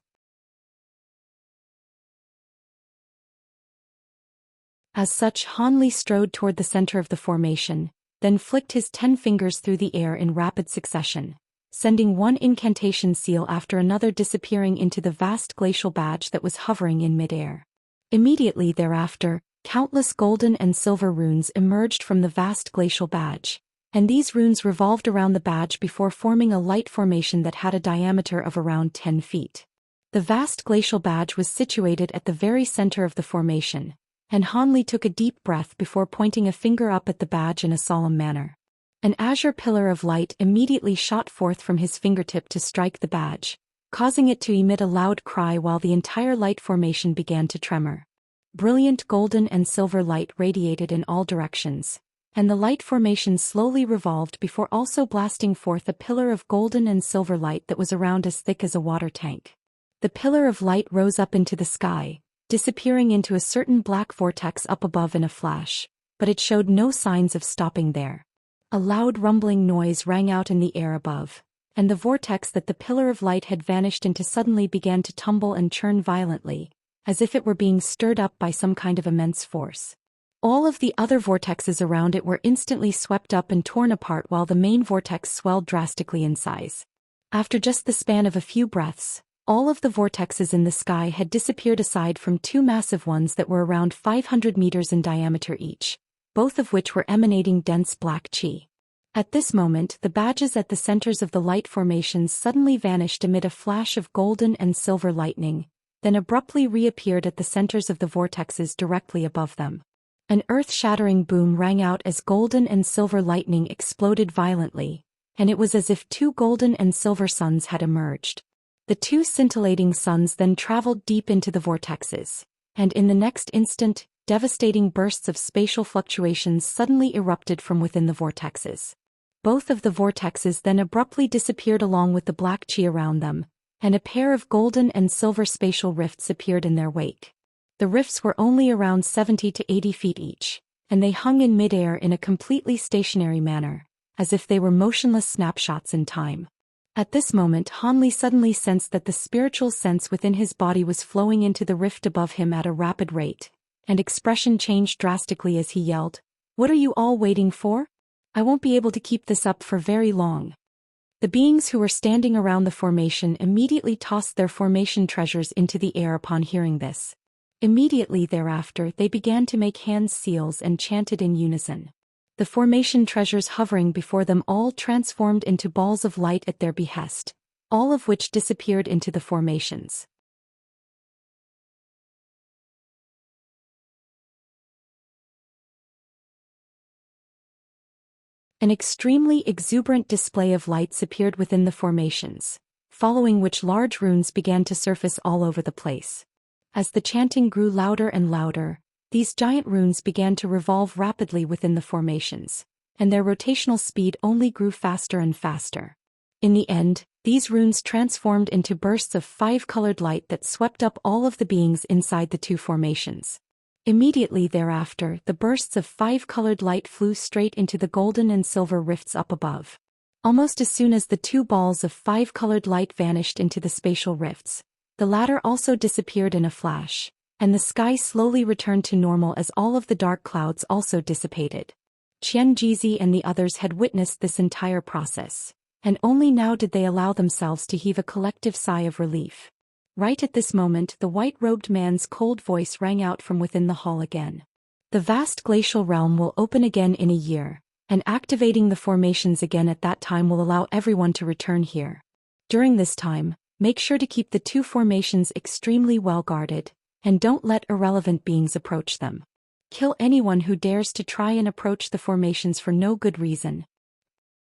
As such, Han Li strode toward the center of the formation, then flicked his 10 fingers through the air in rapid succession, sending one incantation seal after another disappearing into the vast glacial badge that was hovering in midair. Immediately thereafter, countless golden and silver runes emerged from the vast glacial badge, and these runes revolved around the badge before forming a light formation that had a diameter of around 10 feet. The vast glacial badge was situated at the very center of the formation, and Han Li took a deep breath before pointing a finger up at the badge in a solemn manner. An azure pillar of light immediately shot forth from his fingertip to strike the badge, causing it to emit a loud cry while the entire light formation began to tremor. Brilliant golden and silver light radiated in all directions, and the light formation slowly revolved before also blasting forth a pillar of golden and silver light that was around as thick as a water tank. The pillar of light rose up into the sky, disappearing into a certain black vortex up above in a flash, but it showed no signs of stopping there. A loud rumbling noise rang out in the air above, and the vortex that the pillar of light had vanished into suddenly began to tumble and churn violently, as if it were being stirred up by some kind of immense force. All of the other vortexes around it were instantly swept up and torn apart while the main vortex swelled drastically in size. After just the span of a few breaths, all of the vortexes in the sky had disappeared aside from 2 massive ones that were around 500 meters in diameter each, both of which were emanating dense black chi. At this moment, the badges at the centers of the light formations suddenly vanished amid a flash of golden and silver lightning, then abruptly reappeared at the centers of the vortexes directly above them. An earth-shattering boom rang out as golden and silver lightning exploded violently, and it was as if 2 golden and silver suns had emerged. The 2 scintillating suns then traveled deep into the vortexes, and in the next instant, devastating bursts of spatial fluctuations suddenly erupted from within the vortexes. Both of the vortexes then abruptly disappeared along with the black chi around them, and a pair of golden and silver spatial rifts appeared in their wake. The rifts were only around 70 to 80 feet each, and they hung in midair in a completely stationary manner, as if they were motionless snapshots in time. At this moment, Han Li suddenly sensed that the spiritual sense within his body was flowing into the rift above him at a rapid rate, and expression changed drastically as he yelled, "What are you all waiting for? I won't be able to keep this up for very long." The beings who were standing around the formation immediately tossed their formation treasures into the air upon hearing this. Immediately thereafter, they began to make hand seals and chanted in unison. The formation treasures hovering before them all transformed into balls of light at their behest, all of which disappeared into the formations. An extremely exuberant display of lights appeared within the formations, following which large runes began to surface all over the place. As the chanting grew louder and louder, these giant runes began to revolve rapidly within the formations, and their rotational speed only grew faster and faster. In the end, these runes transformed into bursts of 5-colored light that swept up all of the beings inside the 2 formations. Immediately thereafter, the bursts of 5-colored light flew straight into the golden and silver rifts up above. Almost as soon as the two balls of five-colored light vanished into the spatial rifts, the latter also disappeared in a flash, and the sky slowly returned to normal as all of the dark clouds also dissipated. Qianxia and the others had witnessed this entire process, and only now did they allow themselves to heave a collective sigh of relief. Right at this moment, the white-robed man's cold voice rang out from within the hall again. The vast glacial realm will open again in a year, and activating the formations again at that time will allow everyone to return here. During this time, make sure to keep the two formations extremely well guarded, and don't let irrelevant beings approach them. Kill anyone who dares to try and approach the formations for no good reason.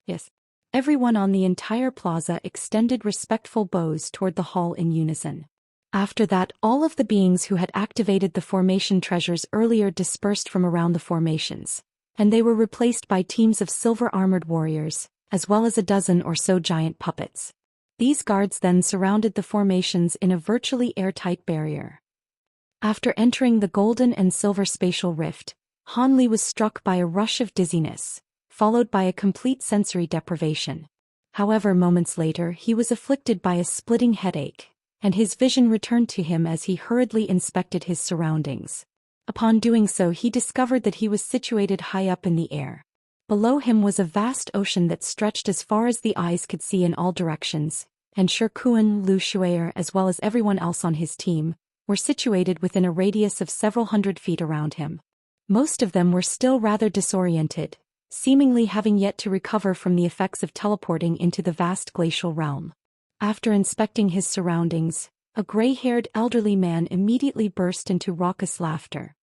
Yes. Everyone on the entire plaza extended respectful bows toward the hall in unison. After that, all of the beings who had activated the formation treasures earlier dispersed from around the formations, and they were replaced by teams of silver-armored warriors, as well as a dozen or so giant puppets. These guards then surrounded the formations in a virtually airtight barrier. After entering the golden and silver spatial rift, Han Li was struck by a rush of dizziness, followed by a complete sensory deprivation. However, moments later he was afflicted by a splitting headache, and his vision returned to him as he hurriedly inspected his surroundings. Upon doing so, he discovered that he was situated high up in the air. Below him was a vast ocean that stretched as far as the eyes could see in all directions, and Xianxia, Lu Shuier, as well as everyone else on his team, were situated within a radius of several hundred feet around him. Most of them were still rather disoriented, seemingly having yet to recover from the effects of teleporting into the vast glacial realm. After inspecting his surroundings, a gray-haired elderly man immediately burst into raucous laughter.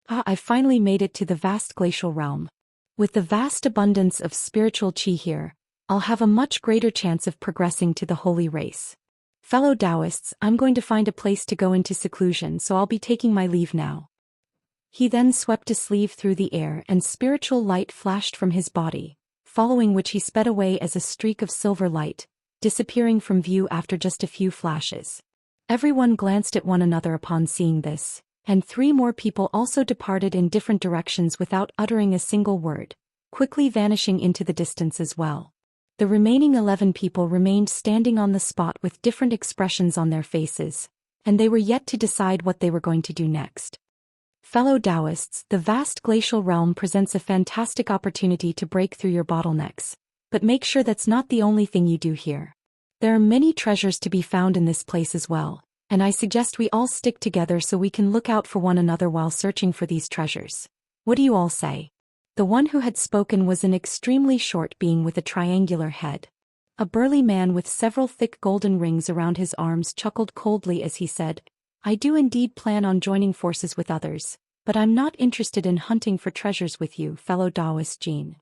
I finally made it to the vast glacial realm. With the vast abundance of spiritual qi here, I'll have a much greater chance of progressing to the holy race. Fellow Taoists, I'm going to find a place to go into seclusion, so I'll be taking my leave now. He then swept a sleeve through the air and spiritual light flashed from his body, following which he sped away as a streak of silver light, disappearing from view after just a few flashes. Everyone glanced at one another upon seeing this, and 3 more people also departed in different directions without uttering a single word, quickly vanishing into the distance as well. The remaining 11 people remained standing on the spot with different expressions on their faces, and they were yet to decide what they were going to do next. Fellow Taoists, the vast glacial realm presents a fantastic opportunity to break through your bottlenecks, but make sure that's not the only thing you do here. There are many treasures to be found in this place as well, and I suggest we all stick together so we can look out for one another while searching for these treasures. What do you all say? The one who had spoken was an extremely short being with a triangular head. A burly man with several thick golden rings around his arms chuckled coldly as he said, I do indeed plan on joining forces with others, but I'm not interested in hunting for treasures with you, fellow Taoist Jean.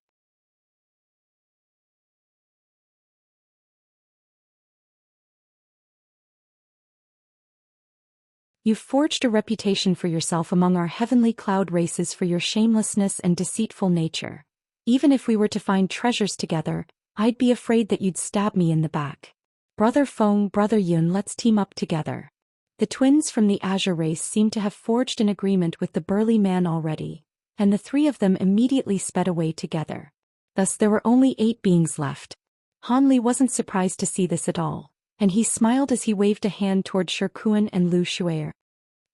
You've forged a reputation for yourself among our heavenly cloud races for your shamelessness and deceitful nature. Even if we were to find treasures together, I'd be afraid that you'd stab me in the back. Brother Feng, Brother Yun, let's team up together. The twins from the Azure race seemed to have forged an agreement with the burly man already, and the 3 of them immediately sped away together. Thus there were only 8 beings left. Han Li wasn't surprised to see this at all, and he smiled as he waved a hand toward Xianxia and Lu Shuier.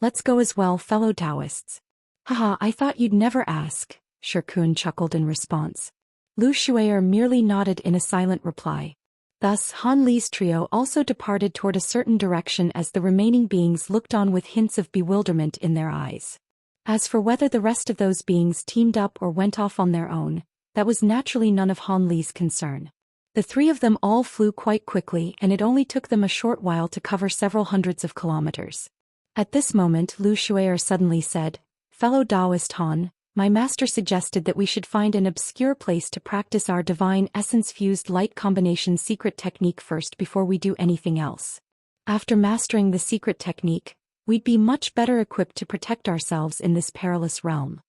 Let's go as well, fellow Taoists. Haha, I thought you'd never ask, Xianxia chuckled in response. Lu Shuier merely nodded in a silent reply. Thus Han Li's trio also departed toward a certain direction as the remaining beings looked on with hints of bewilderment in their eyes. As for whether the rest of those beings teamed up or went off on their own, that was naturally none of Han Li's concern. The 3 of them all flew quite quickly, and it only took them a short while to cover several hundreds of kilometers. At this moment Lu Shuier suddenly said, Fellow Taoist Han, my master suggested that we should find an obscure place to practice our divine essence-fused light combination secret technique first before we do anything else. After mastering the secret technique, we'd be much better equipped to protect ourselves in this perilous realm.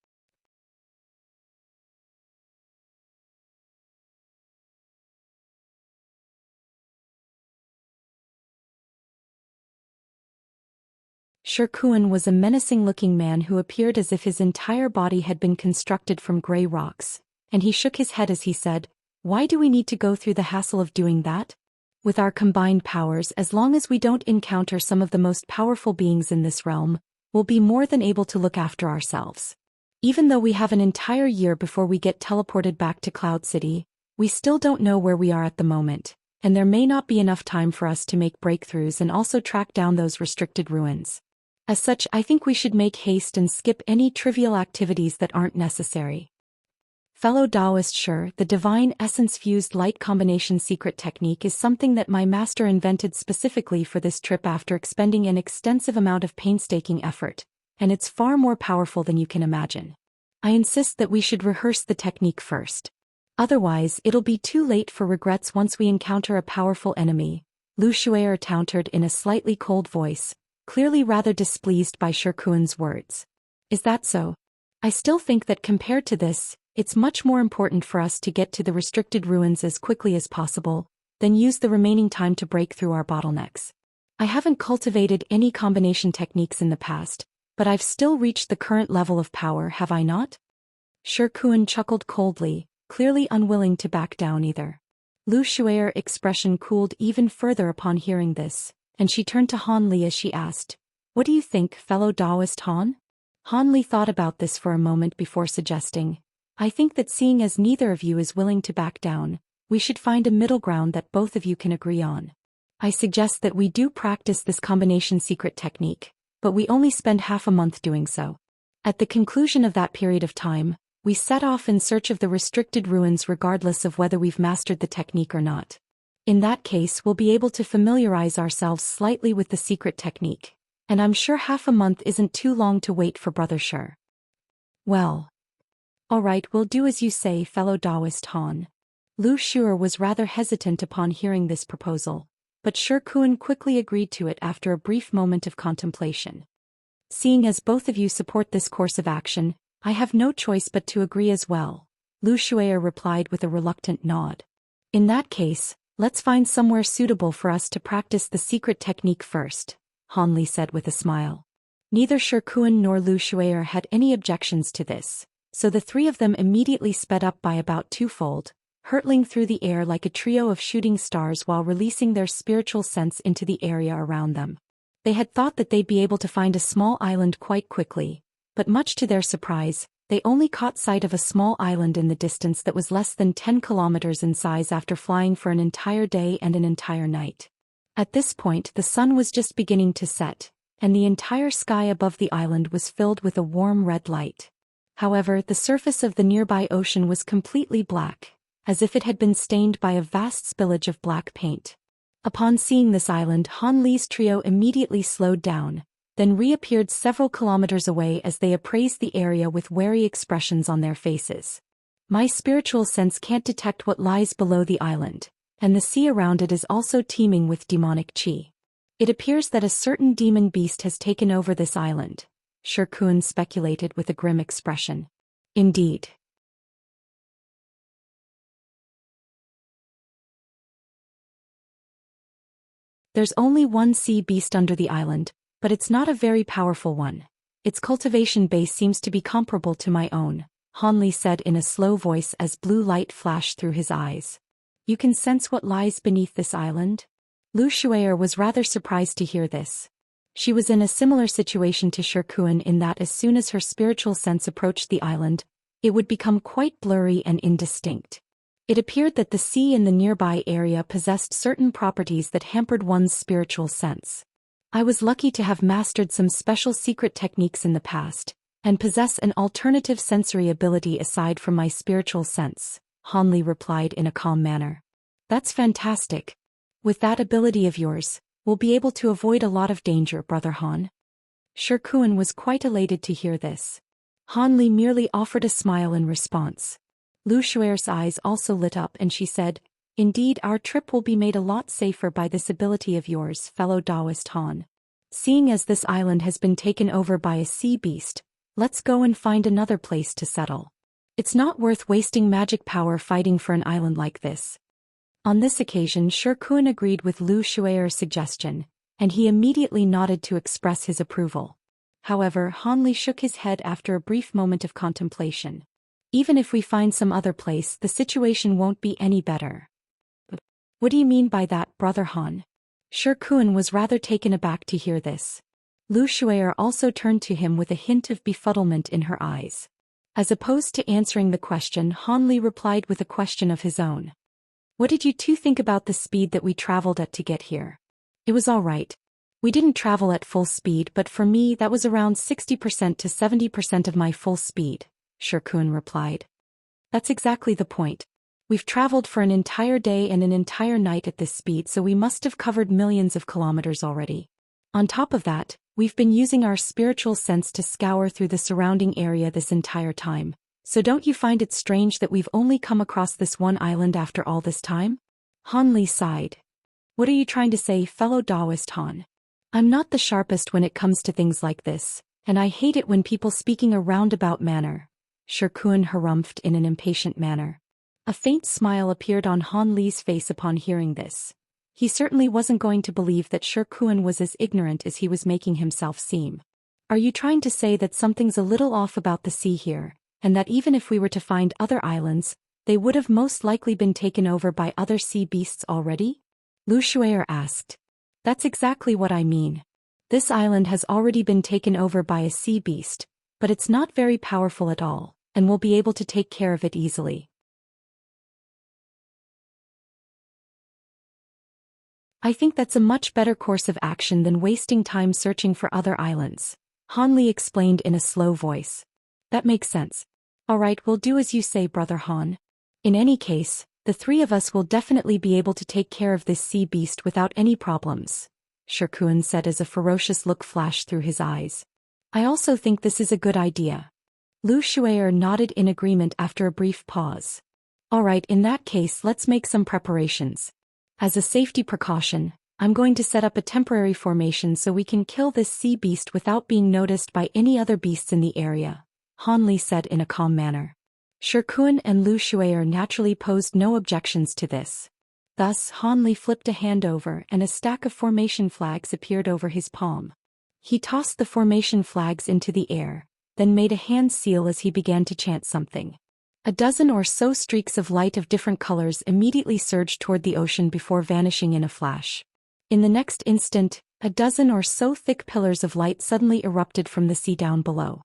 Xianxia was a menacing-looking man who appeared as if his entire body had been constructed from gray rocks, and he shook his head as he said, Why do we need to go through the hassle of doing that? With our combined powers, as long as we don't encounter some of the most powerful beings in this realm, we'll be more than able to look after ourselves. Even though we have an entire year before we get teleported back to Cloud City, we still don't know where we are at the moment, and there may not be enough time for us to make breakthroughs and also track down those restricted ruins. As such, I think we should make haste and skip any trivial activities that aren't necessary. Fellow Taoist, sure, the divine essence-fused light combination secret technique is something that my master invented specifically for this trip after expending an extensive amount of painstaking effort, and it's far more powerful than you can imagine. I insist that we should rehearse the technique first. Otherwise, it'll be too late for regrets once we encounter a powerful enemy, Lu Shuer countered in a slightly cold voice, clearly rather displeased by Shirkuan's words. Is that so? I still think that compared to this, it's much more important for us to get to the restricted ruins as quickly as possible, then use the remaining time to break through our bottlenecks. I haven't cultivated any combination techniques in the past, but I've still reached the current level of power, have I not? Shirkuan chuckled coldly, clearly unwilling to back down either. Lu Shuer's expression cooled even further upon hearing this, and she turned to Han Li as she asked, "What do you think, fellow Taoist Han?" Han Li thought about this for a moment before suggesting, "I think that seeing as neither of you is willing to back down, we should find a middle ground that both of you can agree on. I suggest that we do practice this combination secret technique, but we only spend half a month doing so. At the conclusion of that period of time, we set off in search of the restricted ruins regardless of whether we've mastered the technique or not. In that case, we'll be able to familiarize ourselves slightly with the secret technique, and I'm sure half a month isn't too long to wait for Brother Sher." "Well, all right, we'll do as you say, fellow Taoist Han." Lu Shuer was rather hesitant upon hearing this proposal, but Shirkuan quickly agreed to it after a brief moment of contemplation. "Seeing as both of you support this course of action, I have no choice but to agree as well," Lu Shuer replied with a reluctant nod. "In that case, let's find somewhere suitable for us to practice the secret technique first," Han Li said with a smile. Neither Shirkuan nor Lu Shuer had any objections to this, so the three of them immediately sped up by about twofold, hurtling through the air like a trio of shooting stars while releasing their spiritual sense into the area around them. They had thought that they'd be able to find a small island quite quickly, but much to their surprise, they only caught sight of a small island in the distance that was less than 10 kilometers in size after flying for an entire day and an entire night. At this point, the sun was just beginning to set, and the entire sky above the island was filled with a warm red light. However, the surface of the nearby ocean was completely black, as if it had been stained by a vast spillage of black paint. Upon seeing this island, Han Li's trio immediately slowed down, then reappeared several kilometers away as they appraised the area with wary expressions on their faces. "My spiritual sense can't detect what lies below the island, and the sea around it is also teeming with demonic qi. It appears that a certain demon beast has taken over this island," Shirkuan speculated with a grim expression. "Indeed. There's only one sea beast under the island, but it's not a very powerful one. Its cultivation base seems to be comparable to my own," Han Li said in a slow voice as blue light flashed through his eyes. "You can sense what lies beneath this island?" Lu Shuer was rather surprised to hear this. She was in a similar situation to Shirkuan in that as soon as her spiritual sense approached the island, it would become quite blurry and indistinct. It appeared that the sea in the nearby area possessed certain properties that hampered one's spiritual sense. "I was lucky to have mastered some special secret techniques in the past, and possess an alternative sensory ability aside from my spiritual sense," Han Li replied in a calm manner. "That's fantastic. With that ability of yours, we'll be able to avoid a lot of danger, Brother Han." Shirkuan was quite elated to hear this. Han Li merely offered a smile in response. Lu Shuer's eyes also lit up and she said, "Indeed, our trip will be made a lot safer by this ability of yours, fellow Taoist Han. Seeing as this island has been taken over by a sea beast, let's go and find another place to settle. It's not worth wasting magic power fighting for an island like this." On this occasion, Shirkuan agreed with Lu Shuer's suggestion, and he immediately nodded to express his approval. However, Han Li shook his head after a brief moment of contemplation. Even if we find some other place, the situation won't be any better. What do you mean by that, Brother Han? Shikuan was rather taken aback to hear this. Lu Shui'er also turned to him with a hint of befuddlement in her eyes. As opposed to answering the question, Han Li replied with a question of his own. What did you two think about the speed that we traveled at to get here? It was all right. We didn't travel at full speed, but for me that was around 60% to 70% of my full speed, Shikuan replied. That's exactly the point. We've traveled for an entire day and an entire night at this speed, so we must have covered millions of kilometers already. On top of that, we've been using our spiritual sense to scour through the surrounding area this entire time. So don't you find it strange that we've only come across this one island after all this time? Han Li sighed. What are you trying to say, fellow Taoist Han? I'm not the sharpest when it comes to things like this, and I hate it when people speaking a roundabout manner. Shikuan harumphed in an impatient manner. A faint smile appeared on Han Li's face upon hearing this. He certainly wasn't going to believe that Shikuan was as ignorant as he was making himself seem. Are you trying to say that something's a little off about the sea here, and that even if we were to find other islands, they would have most likely been taken over by other sea beasts already? Lu Shui'er asked. That's exactly what I mean. This island has already been taken over by a sea beast, but it's not very powerful at all, and we'll be able to take care of it easily. I think that's a much better course of action than wasting time searching for other islands, Han Li explained in a slow voice. That makes sense. All right, we'll do as you say, Brother Han. In any case, the three of us will definitely be able to take care of this sea beast without any problems, Shikuan said as a ferocious look flashed through his eyes. I also think this is a good idea. Lu Shui'er nodded in agreement after a brief pause. All right, in that case, let's make some preparations. As a safety precaution, I'm going to set up a temporary formation so we can kill this sea beast without being noticed by any other beasts in the area, Han Li said in a calm manner. Shikuan and Lu Shui'er naturally posed no objections to this. Thus, Han Li flipped a hand over and a stack of formation flags appeared over his palm. He tossed the formation flags into the air, then made a hand seal as he began to chant something. A dozen or so streaks of light of different colors immediately surged toward the ocean before vanishing in a flash. In the next instant, a dozen or so thick pillars of light suddenly erupted from the sea down below.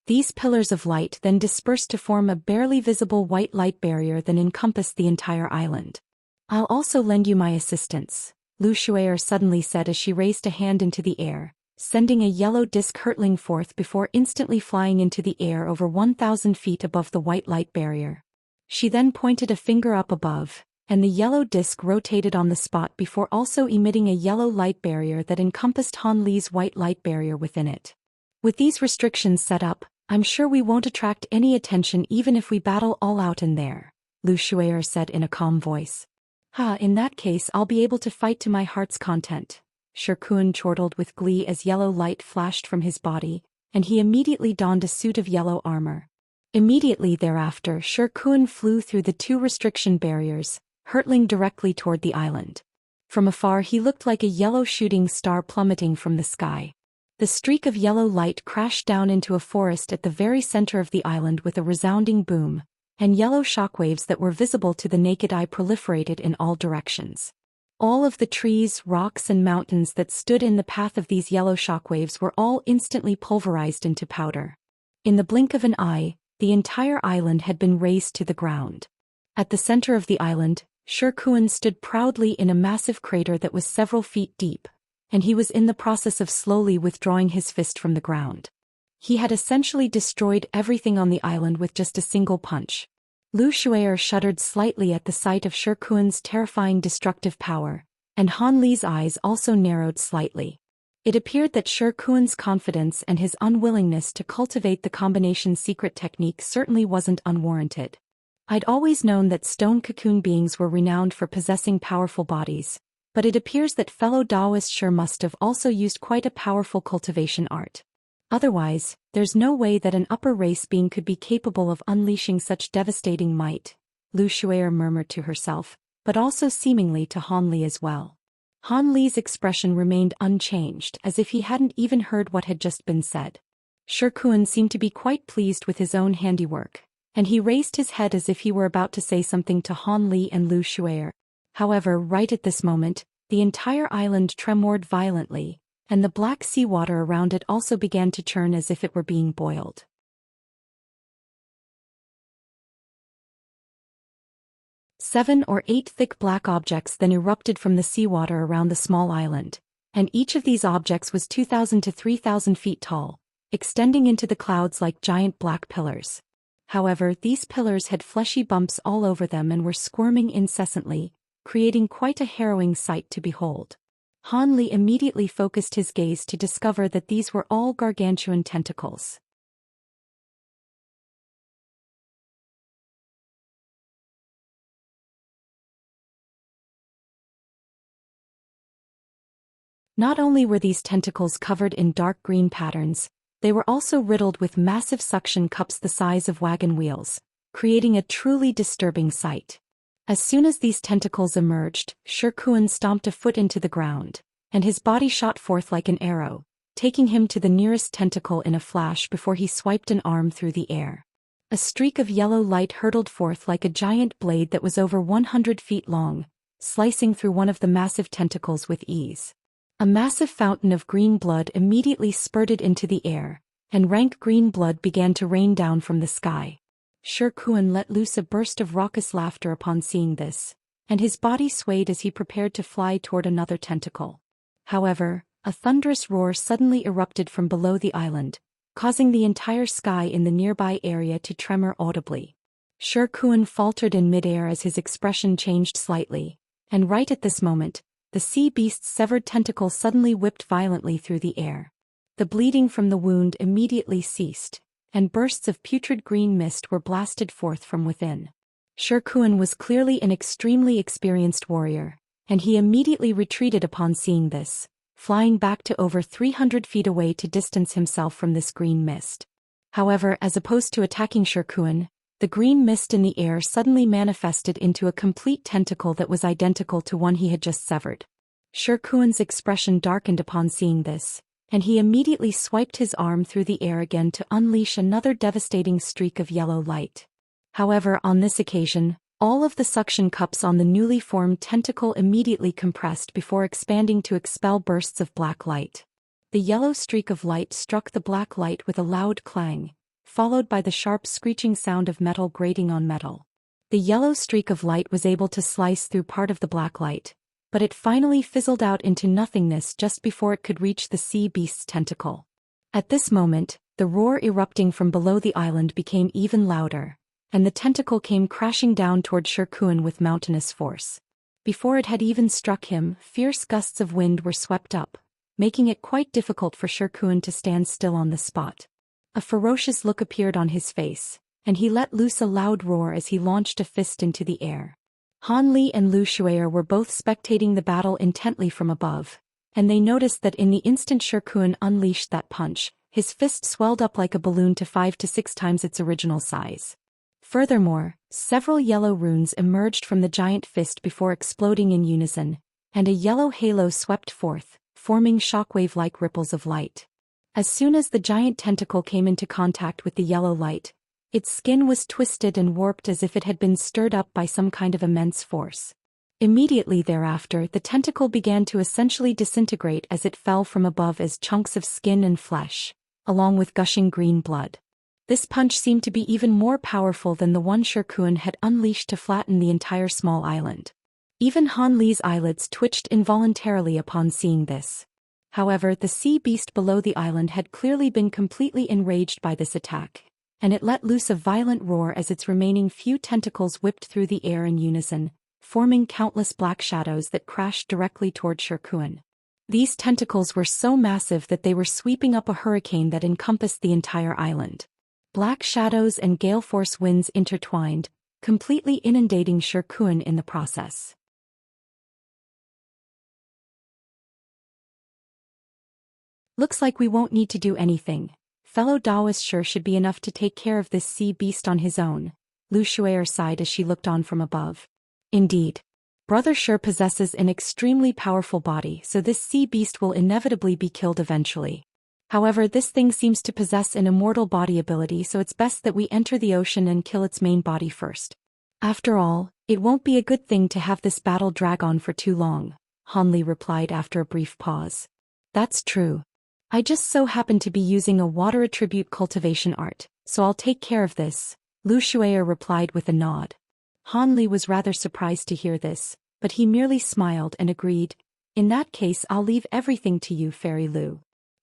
These pillars of light then dispersed to form a barely visible white light barrier that encompassed the entire island. I'll also lend you my assistance, Lu Shui'er suddenly said as she raised a hand into the air, sending a yellow disk hurtling forth before instantly flying into the air over 1,000 feet above the white light barrier. She then pointed a finger up above, and the yellow disk rotated on the spot before also emitting a yellow light barrier that encompassed Han Li's white light barrier within it. With these restrictions set up, I'm sure we won't attract any attention even if we battle all out in there, Lu Shui'er said in a calm voice. In that case I'll be able to fight to my heart's content. Shikuan chortled with glee as yellow light flashed from his body, and he immediately donned a suit of yellow armor. Immediately thereafter Shikuan flew through the two restriction barriers, hurtling directly toward the island. From afar he looked like a yellow shooting star plummeting from the sky. The streak of yellow light crashed down into a forest at the very center of the island with a resounding boom, and yellow shockwaves that were visible to the naked eye proliferated in all directions. All of the trees, rocks and mountains that stood in the path of these yellow shockwaves were all instantly pulverized into powder. In the blink of an eye, the entire island had been razed to the ground. At the center of the island, Shikuan stood proudly in a massive crater that was several feet deep, and he was in the process of slowly withdrawing his fist from the ground. He had essentially destroyed everything on the island with just a single punch. Lu Shui'er shuddered slightly at the sight of Shikuan's terrifying destructive power, and Han Li's eyes also narrowed slightly. It appeared that Shikuan's confidence and his unwillingness to cultivate the combination secret technique certainly wasn't unwarranted. I'd always known that stone cocoon beings were renowned for possessing powerful bodies, but it appears that fellow Taoists sure must have also used quite a powerful cultivation art. Otherwise, there's no way that an upper race being could be capable of unleashing such devastating might, Lu Shui'er murmured to herself, but also seemingly to Han Li as well. Han Li's expression remained unchanged, as if he hadn't even heard what had just been said. Shikuan seemed to be quite pleased with his own handiwork, and he raised his head as if he were about to say something to Han Li and Lu Shuer. However, right at this moment, the entire island tremored violently, and the black seawater around it also began to churn as if it were being boiled. Seven or eight thick black objects then erupted from the seawater around the small island, and each of these objects was 2,000 to 3,000 feet tall, extending into the clouds like giant black pillars. However, these pillars had fleshy bumps all over them and were squirming incessantly, creating quite a harrowing sight to behold. Han Li immediately focused his gaze to discover that these were all gargantuan tentacles. Not only were these tentacles covered in dark green patterns, they were also riddled with massive suction cups the size of wagon wheels, creating a truly disturbing sight. As soon as these tentacles emerged, Shi Kuan stomped a foot into the ground, and his body shot forth like an arrow, taking him to the nearest tentacle in a flash before he swiped an arm through the air. A streak of yellow light hurtled forth like a giant blade that was over 100 feet long, slicing through one of the massive tentacles with ease. A massive fountain of green blood immediately spurted into the air, and rank green blood began to rain down from the sky. Shi Kuan let loose a burst of raucous laughter upon seeing this, and his body swayed as he prepared to fly toward another tentacle. However, a thunderous roar suddenly erupted from below the island, causing the entire sky in the nearby area to tremor audibly. Shi Kuan faltered in midair as his expression changed slightly, and right at this moment, the sea beast's severed tentacle suddenly whipped violently through the air. The bleeding from the wound immediately ceased, and bursts of putrid green mist were blasted forth from within. Shi Kuan was clearly an extremely experienced warrior, and he immediately retreated upon seeing this, flying back to over 300 feet away to distance himself from this green mist. However, as opposed to attacking Shi Kuan, the green mist in the air suddenly manifested into a complete tentacle that was identical to one he had just severed. Shi Kuan's expression darkened upon seeing this, and he immediately swiped his arm through the air again to unleash another devastating streak of yellow light. However, on this occasion, all of the suction cups on the newly formed tentacle immediately compressed before expanding to expel bursts of black light. The yellow streak of light struck the black light with a loud clang, followed by the sharp screeching sound of metal grating on metal. The yellow streak of light was able to slice through part of the black light, but it finally fizzled out into nothingness just before it could reach the sea beast's tentacle. At this moment, the roar erupting from below the island became even louder, and the tentacle came crashing down toward Shi Kuan with mountainous force. Before it had even struck him, fierce gusts of wind were swept up, making it quite difficult for Shi Kuan to stand still on the spot. A ferocious look appeared on his face, and he let loose a loud roar as he launched a fist into the air. Han Li and Lu Shuer were both spectating the battle intently from above, and they noticed that in the instant Shi Kuan unleashed that punch, his fist swelled up like a balloon to 5 to 6 times its original size. Furthermore, several yellow runes emerged from the giant fist before exploding in unison, and a yellow halo swept forth, forming shockwave-like ripples of light. As soon as the giant tentacle came into contact with the yellow light, its skin was twisted and warped as if it had been stirred up by some kind of immense force. Immediately thereafter, the tentacle began to essentially disintegrate as it fell from above as chunks of skin and flesh, along with gushing green blood. This punch seemed to be even more powerful than the one Shi Kuan had unleashed to flatten the entire small island. Even Han Li's eyelids twitched involuntarily upon seeing this. However, the sea beast below the island had clearly been completely enraged by this attack, and it let loose a violent roar as its remaining few tentacles whipped through the air in unison, forming countless black shadows that crashed directly toward Shi Kuan. These tentacles were so massive that they were sweeping up a hurricane that encompassed the entire island. Black shadows and gale-force winds intertwined, completely inundating Shi Kuan in the process. Looks like we won't need to do anything. Fellow Daoist Shi should be enough to take care of this sea beast on his own, Lu Shuer sighed as she looked on from above. Indeed. Brother Shi possesses an extremely powerful body, so this sea beast will inevitably be killed eventually. However, this thing seems to possess an immortal body ability, so it's best that we enter the ocean and kill its main body first. After all, it won't be a good thing to have this battle drag on for too long, Han Li replied after a brief pause. That's true. I just so happen to be using a water attribute cultivation art, so I'll take care of this, Lu Shuier replied with a nod. Han Li was rather surprised to hear this, but he merely smiled and agreed, in that case I'll leave everything to you, Fairy Lu.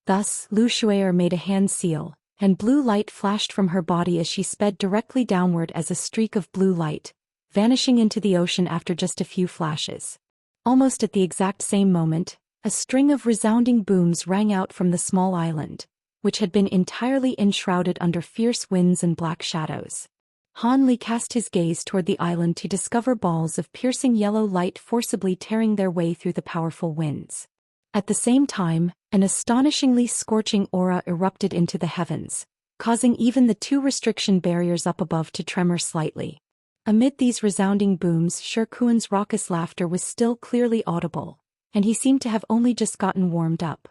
Thus, Lu Shuier made a hand seal, and blue light flashed from her body as she sped directly downward as a streak of blue light, vanishing into the ocean after just a few flashes. Almost at the exact same moment, a string of resounding booms rang out from the small island, which had been entirely enshrouded under fierce winds and black shadows. Han Li cast his gaze toward the island to discover balls of piercing yellow light forcibly tearing their way through the powerful winds. At the same time, an astonishingly scorching aura erupted into the heavens, causing even the two restriction barriers up above to tremor slightly. Amid these resounding booms, Shirkuan's raucous laughter was still clearly audible, and he seemed to have only just gotten warmed up.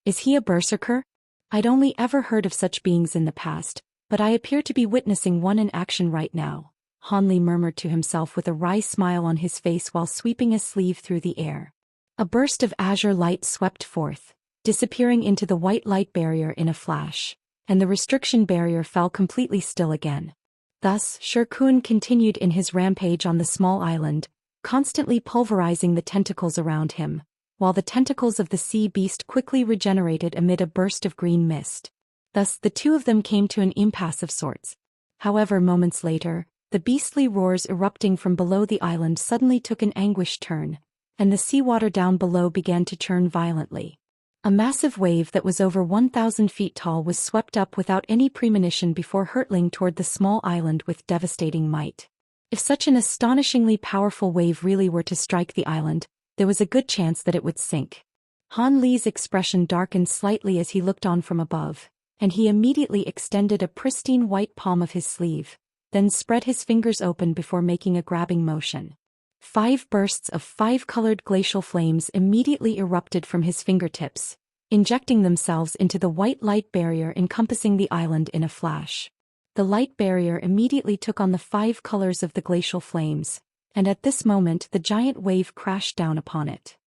Is he a berserker? I'd only ever heard of such beings in the past, but I appear to be witnessing one in action right now, Han Li murmured to himself with a wry smile on his face while sweeping a sleeve through the air. A burst of azure light swept forth, disappearing into the white light barrier in a flash, and the restriction barrier fell completely still again. Thus, Shirkuan continued in his rampage on the small island, constantly pulverizing the tentacles around him, while the tentacles of the sea beast quickly regenerated amid a burst of green mist. Thus, the two of them came to an impasse of sorts. However, moments later, the beastly roars erupting from below the island suddenly took an anguished turn, and the seawater down below began to churn violently. A massive wave that was over 1,000 feet tall was swept up without any premonition before hurtling toward the small island with devastating might. If such an astonishingly powerful wave really were to strike the island, there was a good chance that it would sink. Han Li's expression darkened slightly as he looked on from above, and he immediately extended a pristine white palm of his sleeve, then spread his fingers open before making a grabbing motion. 5 bursts of 5-colored glacial flames immediately erupted from his fingertips, injecting themselves into the white light barrier encompassing the island in a flash. The light barrier immediately took on the 5 colors of the glacial flames, and at this moment the giant wave crashed down upon it.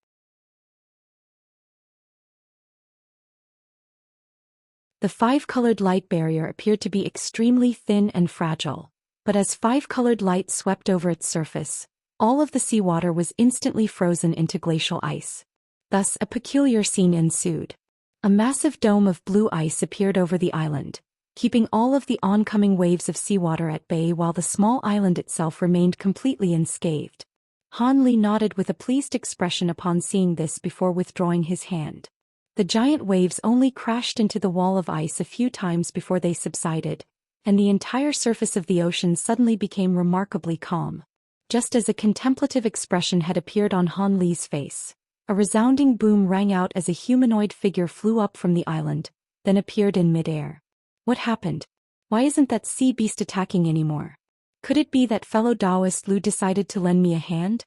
The 5-colored light barrier appeared to be extremely thin and fragile, but as 5-colored light swept over its surface, all of the seawater was instantly frozen into glacial ice. Thus, a peculiar scene ensued. A massive dome of blue ice appeared over the island, keeping all of the oncoming waves of seawater at bay while the small island itself remained completely unscathed. Han Li nodded with a pleased expression upon seeing this before withdrawing his hand. The giant waves only crashed into the wall of ice a few times before they subsided, and the entire surface of the ocean suddenly became remarkably calm. Just as a contemplative expression had appeared on Han Li's face, a resounding boom rang out as a humanoid figure flew up from the island, then appeared in midair. What happened? Why isn't that sea beast attacking anymore? Could it be that fellow Taoist Lu decided to lend me a hand?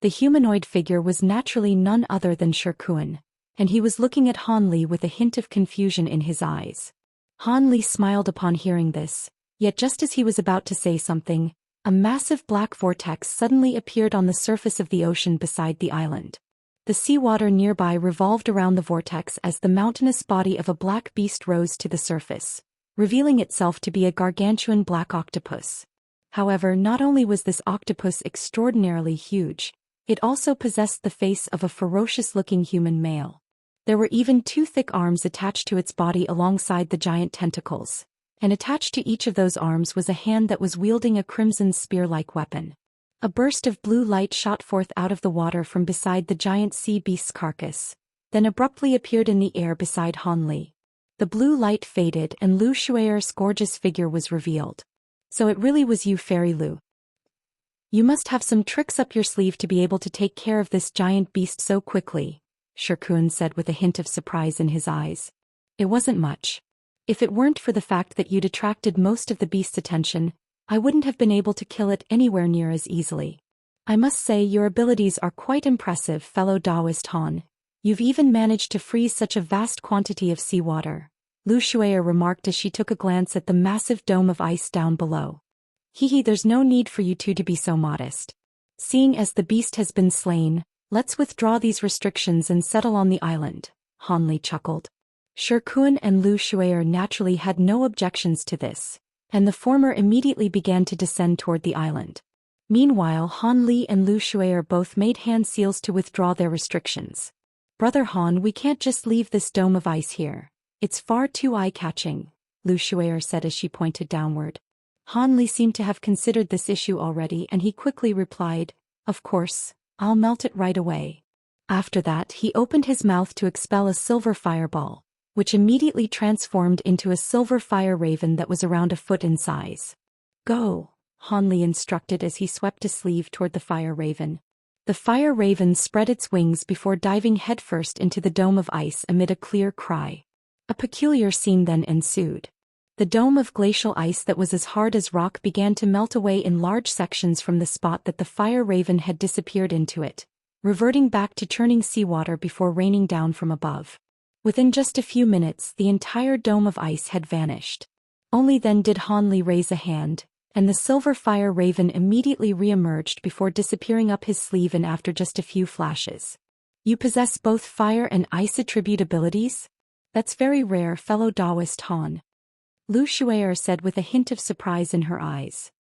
The humanoid figure was naturally none other than Shirkuan, and he was looking at Han Li with a hint of confusion in his eyes. Han Li smiled upon hearing this, yet just as he was about to say something, a massive black vortex suddenly appeared on the surface of the ocean beside the island. The seawater nearby revolved around the vortex as the mountainous body of a black beast rose to the surface, revealing itself to be a gargantuan black octopus. However, not only was this octopus extraordinarily huge, it also possessed the face of a ferocious-looking human male. There were even 2 thick arms attached to its body alongside the giant tentacles, and attached to each of those arms was a hand that was wielding a crimson spear-like weapon. A burst of blue light shot forth out of the water from beside the giant sea beast's carcass, then abruptly appeared in the air beside Han Li. The blue light faded and Lu Shuier's gorgeous figure was revealed. So it really was you, Fairy Lu. You must have some tricks up your sleeve to be able to take care of this giant beast so quickly, Shirkuan said with a hint of surprise in his eyes. It wasn't much. If it weren't for the fact that you'd attracted most of the beast's attention, I wouldn't have been able to kill it anywhere near as easily. I must say your abilities are quite impressive, fellow Taoist Han. You've even managed to freeze such a vast quantity of seawater, Lu Shuier remarked as she took a glance at the massive dome of ice down below. Hehe, there's no need for you two to be so modest. Seeing as the beast has been slain, let's withdraw these restrictions and settle on the island, Han Li chuckled. Shikuan and Lu Shuier naturally had no objections to this, and the former immediately began to descend toward the island. Meanwhile, Han Li and Lu Shuier both made hand seals to withdraw their restrictions. Brother Han, we can't just leave this dome of ice here. It's far too eye-catching, Lu Shuier said as she pointed downward. Han Li seemed to have considered this issue already and he quickly replied, "Of course, I'll melt it right away." After that he opened his mouth to expel a silver fireball, which immediately transformed into a silver fire raven that was around a foot in size. "Go," Han Li instructed as he swept a sleeve toward the fire raven. The fire raven spread its wings before diving headfirst into the dome of ice amid a clear cry. A peculiar scene then ensued. The dome of glacial ice that was as hard as rock began to melt away in large sections from the spot that the fire raven had disappeared into it, reverting back to churning seawater before raining down from above. Within just a few minutes the entire dome of ice had vanished. Only then did Han Li raise a hand, and the silver fire raven immediately re-emerged before disappearing up his sleeve and after just a few flashes. "You possess both fire and ice attribute abilities? That's very rare, fellow Taoist Han," Lu Shuier said with a hint of surprise in her eyes.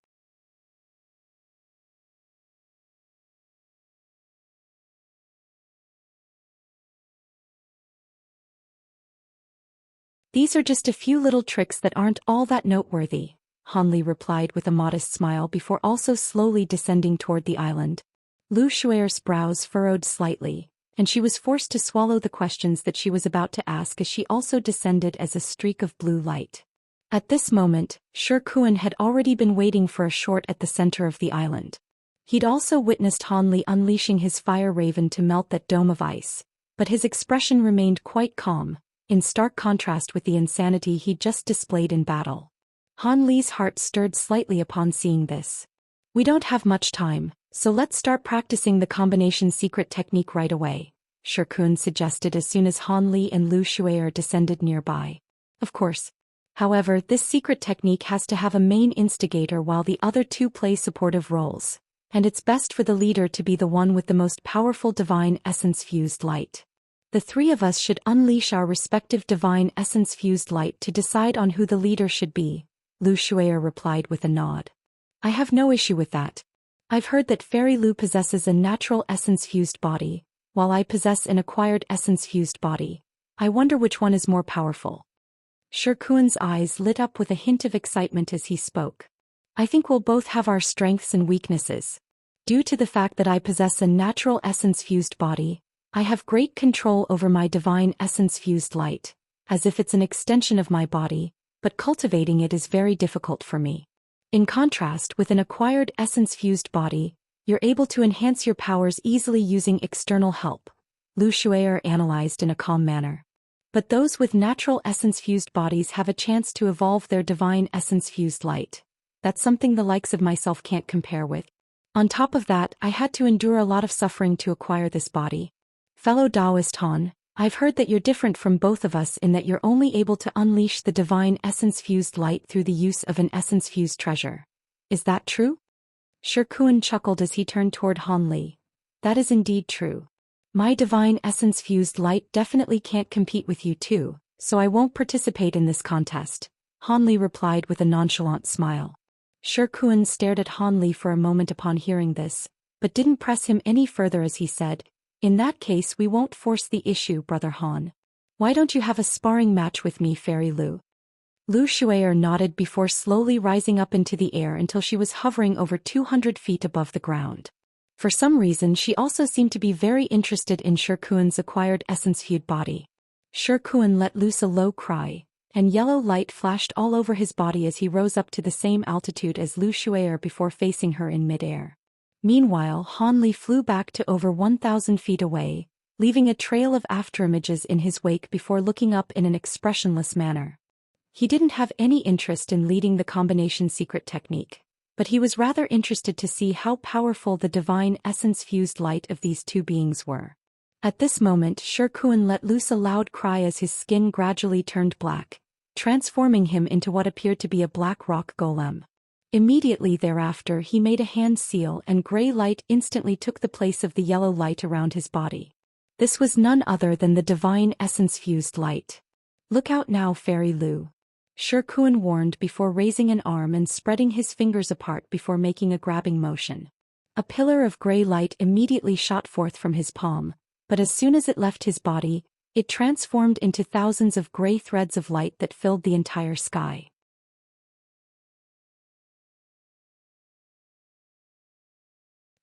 "These are just a few little tricks that aren't all that noteworthy," Han Li replied with a modest smile before also slowly descending toward the island. Lu Shuier's brows furrowed slightly, and she was forced to swallow the questions that she was about to ask as she also descended as a streak of blue light. At this moment, Shikuan had already been waiting for a short at the center of the island. He'd also witnessed Han Li unleashing his fire raven to melt that dome of ice, but his expression remained quite calm, in stark contrast with the insanity he'd just displayed in battle. Han Li's heart stirred slightly upon seeing this. "We don't have much time, so let's start practicing the combination secret technique right away," Shikuan suggested as soon as Han Li and Lu Shuier descended nearby. Of course. However, this secret technique has to have a main instigator while the other two play supportive roles, and it's best for the leader to be the one with the most powerful divine essence-fused light. The three of us should unleash our respective divine essence-fused light to decide on who the leader should be, Lu Shuier replied with a nod. "I have no issue with that. I've heard that Fairy Lu possesses a natural essence-fused body, while I possess an acquired essence-fused body. I wonder which one is more powerful." Shikuan's eyes lit up with a hint of excitement as he spoke. "I think we'll both have our strengths and weaknesses. Due to the fact that I possess a natural essence-fused body, I have great control over my divine essence-fused light, as if it's an extension of my body, but cultivating it is very difficult for me. In contrast, with an acquired essence-fused body, you're able to enhance your powers easily using external help," Lu Shuier analyzed in a calm manner. "But those with natural essence-fused bodies have a chance to evolve their divine essence-fused light. That's something the likes of myself can't compare with. On top of that, I had to endure a lot of suffering to acquire this body. Fellow Taoist Han, I've heard that you're different from both of us in that you're only able to unleash the divine essence-fused light through the use of an essence-fused treasure. Is that true?" Shikuan chuckled as he turned toward Han Li. "That is indeed true. My divine essence-fused light definitely can't compete with you two, so I won't participate in this contest," Han Li replied with a nonchalant smile. Shikuan stared at Han Li for a moment upon hearing this, but didn't press him any further as he said, "In that case we won't force the issue, Brother Han. Why don't you have a sparring match with me, Fairy Lu?" Lu Shuier nodded before slowly rising up into the air until she was hovering over 200 feet above the ground. For some reason she also seemed to be very interested in Shikuan's acquired essence-fused body. Shikuan let loose a low cry, and yellow light flashed all over his body as he rose up to the same altitude as Lu Shuier before facing her in midair. Meanwhile, Han Li flew back to over 1,000 feet away, leaving a trail of afterimages in his wake before looking up in an expressionless manner. He didn't have any interest in leading the combination secret technique, but he was rather interested to see how powerful the divine essence-fused light of these two beings were. At this moment Shi Kun let loose a loud cry as his skin gradually turned black, transforming him into what appeared to be a black rock golem. Immediately thereafter he made a hand seal and gray light instantly took the place of the yellow light around his body. This was none other than the divine essence-fused light. "Look out now, Fairy Lu," Shi Kun warned before raising an arm and spreading his fingers apart before making a grabbing motion. A pillar of gray light immediately shot forth from his palm, but as soon as it left his body, it transformed into thousands of gray threads of light that filled the entire sky.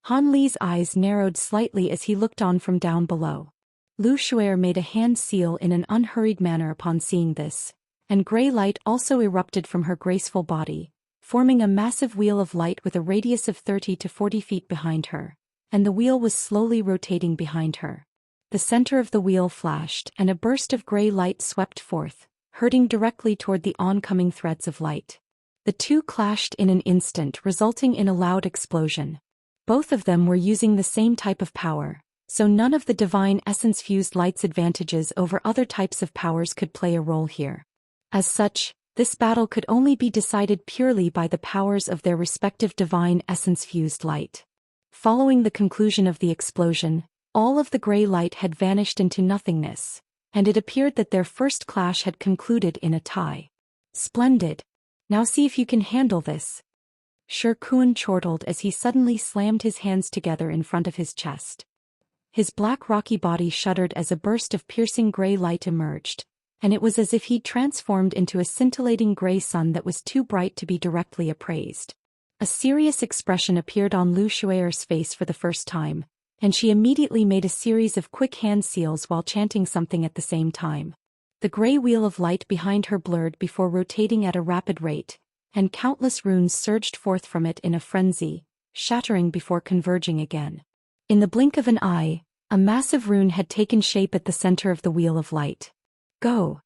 Han Li's eyes narrowed slightly as he looked on from down below. Lu Shuer made a hand seal in an unhurried manner upon seeing this, and gray light also erupted from her graceful body, forming a massive wheel of light with a radius of 30 to 40 feet behind her, and the wheel was slowly rotating behind her. The center of the wheel flashed and a burst of gray light swept forth, hurtling directly toward the oncoming threads of light. The two clashed in an instant, resulting in a loud explosion. Both of them were using the same type of power, so none of the divine essence-fused light's advantages over other types of powers could play a role here. As such, this battle could only be decided purely by the powers of their respective divine essence-fused light. Following the conclusion of the explosion, all of the gray light had vanished into nothingness, and it appeared that their first clash had concluded in a tie. "Splendid. Now see if you can handle this." Shi Kun chortled as he suddenly slammed his hands together in front of his chest. His black rocky body shuddered as a burst of piercing gray light emerged, and it was as if he'd transformed into a scintillating gray sun that was too bright to be directly appraised. A serious expression appeared on Lu Shuer's face for the first time, and she immediately made a series of quick hand seals while chanting something at the same time. The gray wheel of light behind her blurred before rotating at a rapid rate, and countless runes surged forth from it in a frenzy, shattering before converging again. In the blink of an eye, a massive rune had taken shape at the center of the wheel of light. "Go!"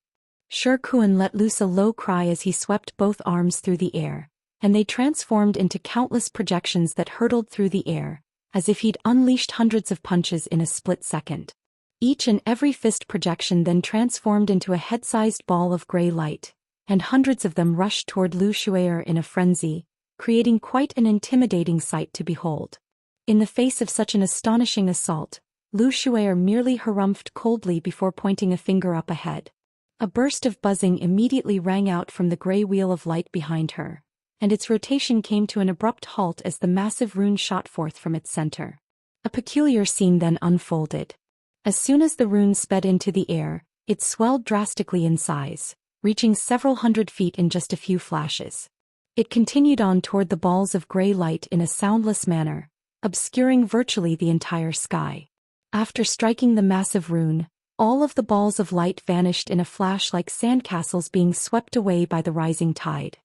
Shi Kun let loose a low cry as he swept both arms through the air, and they transformed into countless projections that hurtled through the air, as if he'd unleashed hundreds of punches in a split second. Each and every fist projection then transformed into a head-sized ball of gray light, and hundreds of them rushed toward Lu Shuer in a frenzy, creating quite an intimidating sight to behold. In the face of such an astonishing assault, Lu Shuer merely harumphed coldly before pointing a finger up ahead. A burst of buzzing immediately rang out from the gray wheel of light behind her, and its rotation came to an abrupt halt as the massive rune shot forth from its center. A peculiar scene then unfolded. As soon as the rune sped into the air, it swelled drastically in size, reaching several hundred feet in just a few flashes. It continued on toward the balls of gray light in a soundless manner, obscuring virtually the entire sky. After striking the massive rune, all of the balls of light vanished in a flash like sandcastles being swept away by the rising tide.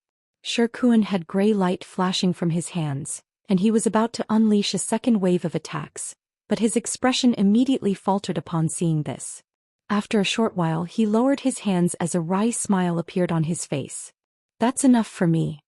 Shi Kun had gray light flashing from his hands, and he was about to unleash a second wave of attacks, but his expression immediately faltered upon seeing this. After a short while he lowered his hands as a wry smile appeared on his face. "That's enough for me."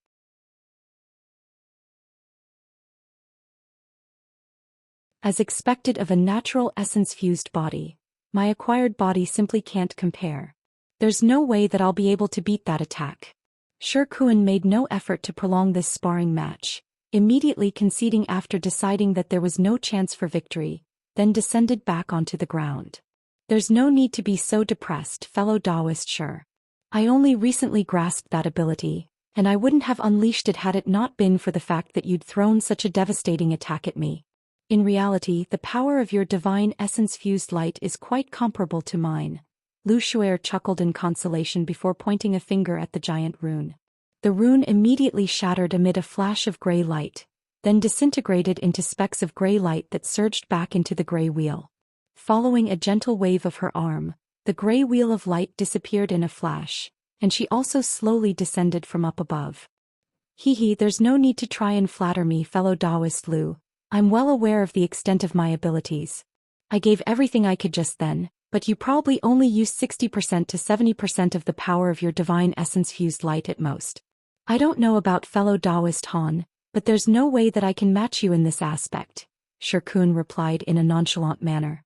As expected of a natural essence-fused body, my acquired body simply can't compare. There's no way that I'll be able to beat that attack. Shi Kun made no effort to prolong this sparring match, immediately conceding after deciding that there was no chance for victory, then descended back onto the ground. "There's no need to be so depressed, fellow Taoist Shi. I only recently grasped that ability, and I wouldn't have unleashed it had it not been for the fact that you'd thrown such a devastating attack at me. In reality, the power of your divine essence-fused light is quite comparable to mine." Lu Shuer chuckled in consolation before pointing a finger at the giant rune. The rune immediately shattered amid a flash of gray light, then disintegrated into specks of gray light that surged back into the gray wheel. Following a gentle wave of her arm, the gray wheel of light disappeared in a flash, and she also slowly descended from up above. "Hee, there's no need to try and flatter me, fellow Taoist Lu. I'm well aware of the extent of my abilities. I gave everything I could just then, but you probably only used 60% to 70% of the power of your divine essence-fused light at most. I don't know about fellow Taoist Han, but there's no way that I can match you in this aspect," Shi Kun replied in a nonchalant manner.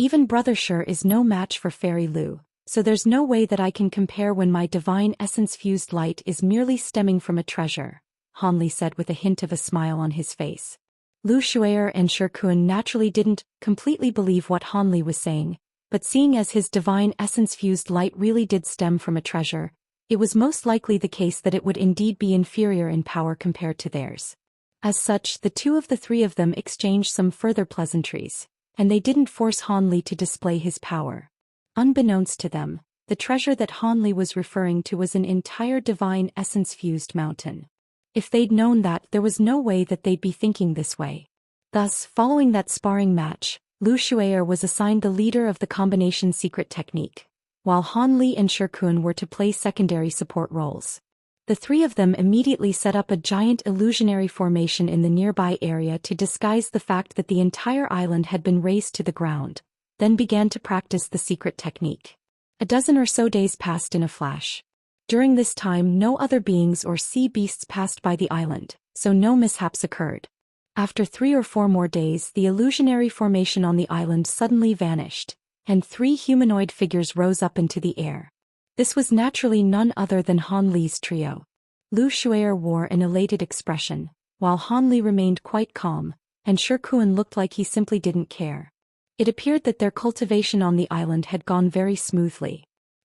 Even Brother Shi is no match for Fairy Lu, so there's no way that I can compare when my divine essence-fused light is merely stemming from a treasure, Han Li said with a hint of a smile on his face. Lu Shuer and Shi Kun naturally didn't completely believe what Han Li was saying, but seeing as his divine essence-fused light really did stem from a treasure, it was most likely the case that it would indeed be inferior in power compared to theirs. As such, the two of the three of them exchanged some further pleasantries, and they didn't force Han Li to display his power. Unbeknownst to them, the treasure that Han Li was referring to was an entire divine essence-fused mountain. If they'd known that, there was no way that they'd be thinking this way. Thus, following that sparring match, Lu Shuer was assigned the leader of the combination secret technique, while Han Li and Shi Kun were to play secondary support roles. The three of them immediately set up a giant illusionary formation in the nearby area to disguise the fact that the entire island had been razed to the ground, then began to practice the secret technique. A dozen or so days passed in a flash. During this time no other beings or sea beasts passed by the island, so no mishaps occurred. After 3 or 4 more days, the illusionary formation on the island suddenly vanished, and 3 humanoid figures rose up into the air. This was naturally none other than Han Li's trio. Lu Shuer wore an elated expression, while Han Li remained quite calm, and Shi Kun looked like he simply didn't care. It appeared that their cultivation on the island had gone very smoothly.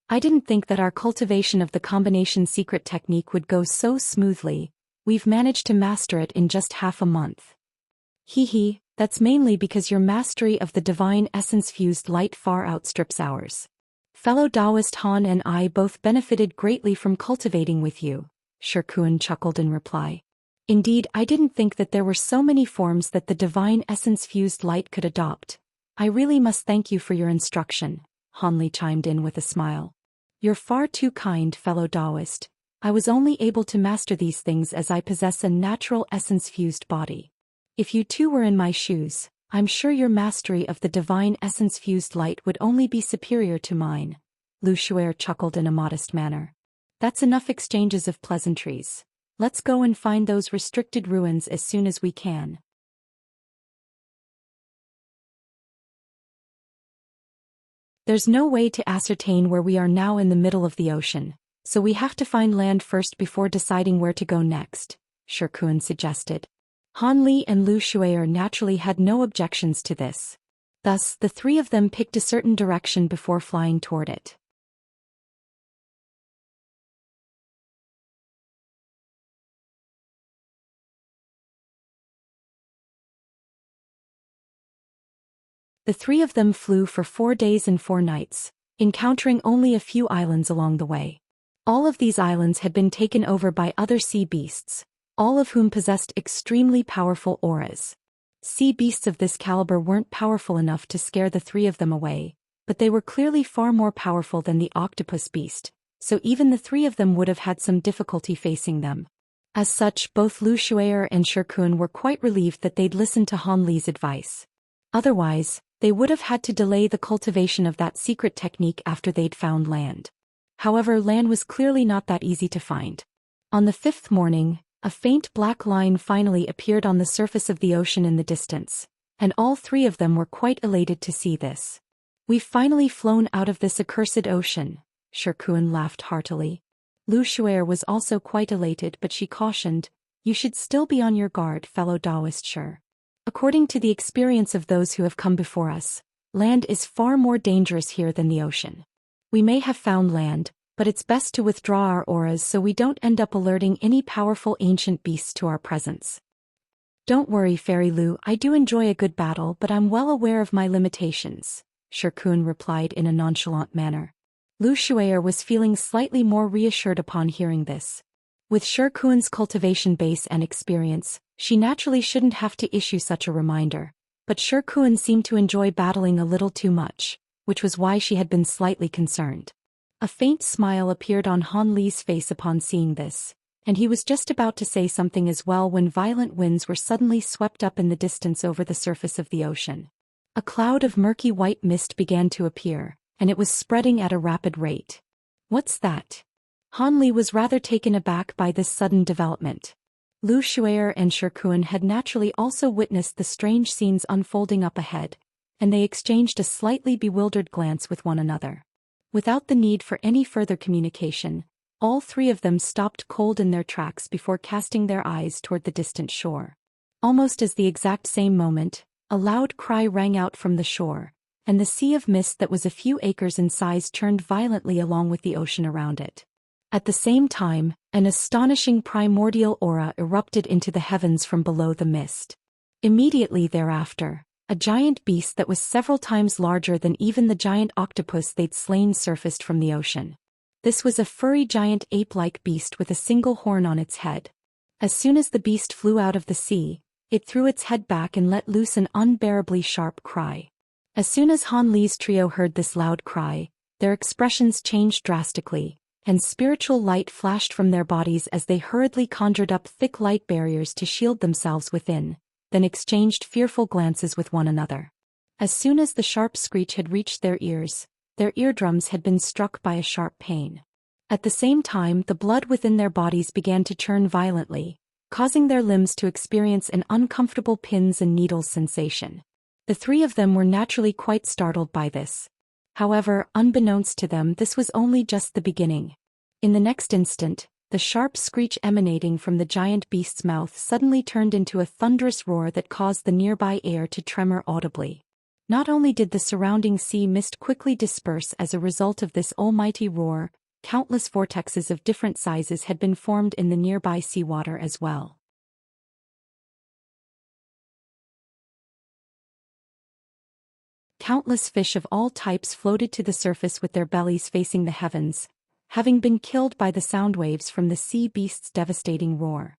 I didn't think that our cultivation of the combination secret technique would go so smoothly. We've managed to master it in just half a month. Hee, that's mainly because your mastery of the divine essence-fused light far outstrips ours. Fellow Taoist Han and I both benefited greatly from cultivating with you, Shi Kun chuckled in reply. Indeed, I didn't think that there were so many forms that the divine essence-fused light could adopt. I really must thank you for your instruction, Han Li chimed in with a smile. You're far too kind, fellow Taoist. I was only able to master these things as I possess a natural essence-fused body. If you too were in my shoes, I'm sure your mastery of the divine essence-fused light would only be superior to mine. Lu Shuer chuckled in a modest manner. That's enough exchanges of pleasantries. Let's go and find those restricted ruins as soon as we can. There's no way to ascertain where we are now in the middle of the ocean, so we have to find land first before deciding where to go next, Shi Kun suggested. Han Li and Lu Shuer naturally had no objections to this. Thus, the three of them picked a certain direction before flying toward it. The three of them flew for 4 days and 4 nights, encountering only a few islands along the way. All of these islands had been taken over by other sea beasts, all of whom possessed extremely powerful auras. Sea beasts of this caliber weren't powerful enough to scare the three of them away, but they were clearly far more powerful than the octopus beast, so even the three of them would have had some difficulty facing them. As such, both Lu Shuer and Shi Kun were quite relieved that they'd listened to Han Li's advice. Otherwise, they would have had to delay the cultivation of that secret technique after they'd found land. However, land was clearly not that easy to find. On the 5th morning, a faint black line finally appeared on the surface of the ocean in the distance, and all three of them were quite elated to see this. We've finally flown out of this accursed ocean, Shi Kun laughed heartily. Lu Shuer was also quite elated, but she cautioned, you should still be on your guard, fellow Taoist Shi. According to the experience of those who have come before us, land is far more dangerous here than the ocean. We may have found land, but it's best to withdraw our auras so we don't end up alerting any powerful ancient beasts to our presence. Don't worry, Fairy Lu, I do enjoy a good battle, but I'm well aware of my limitations, Shi Kun replied in a nonchalant manner. Lu Shuer was feeling slightly more reassured upon hearing this. With Shi Kun's cultivation base and experience, she naturally shouldn't have to issue such a reminder, but Shi Kun seemed to enjoy battling a little too much, which was why she had been slightly concerned. A faint smile appeared on Han Li's face upon seeing this, and he was just about to say something as well when violent winds were suddenly swept up in the distance over the surface of the ocean. A cloud of murky white mist began to appear, and it was spreading at a rapid rate. What's that? Han Li was rather taken aback by this sudden development. Lu Shuer and Shi Kun had naturally also witnessed the strange scenes unfolding up ahead, and they exchanged a slightly bewildered glance with one another. Without the need for any further communication, all three of them stopped cold in their tracks before casting their eyes toward the distant shore. Almost as the exact same moment, a loud cry rang out from the shore, and the sea of mist that was a few acres in size churned violently along with the ocean around it. At the same time, an astonishing primordial aura erupted into the heavens from below the mist. Immediately thereafter, a giant beast that was several times larger than even the giant octopus they'd slain surfaced from the ocean. This was a furry giant ape-like beast with a single horn on its head. As soon as the beast flew out of the sea, it threw its head back and let loose an unbearably sharp cry. As soon as Han Li's trio heard this loud cry, their expressions changed drastically, and spiritual light flashed from their bodies as they hurriedly conjured up thick light barriers to shield themselves within, then exchanged fearful glances with one another. As soon as the sharp screech had reached their ears, their eardrums had been struck by a sharp pain. At the same time, the blood within their bodies began to churn violently, causing their limbs to experience an uncomfortable pins and needles sensation. The three of them were naturally quite startled by this. However, unbeknownst to them, this was only just the beginning. In the next instant, the sharp screech emanating from the giant beast's mouth suddenly turned into a thunderous roar that caused the nearby air to tremor audibly. Not only did the surrounding sea mist quickly disperse as a result of this almighty roar, countless vortexes of different sizes had been formed in the nearby seawater as well. Countless fish of all types floated to the surface with their bellies facing the heavens, having been killed by the sound waves from the sea beast's devastating roar.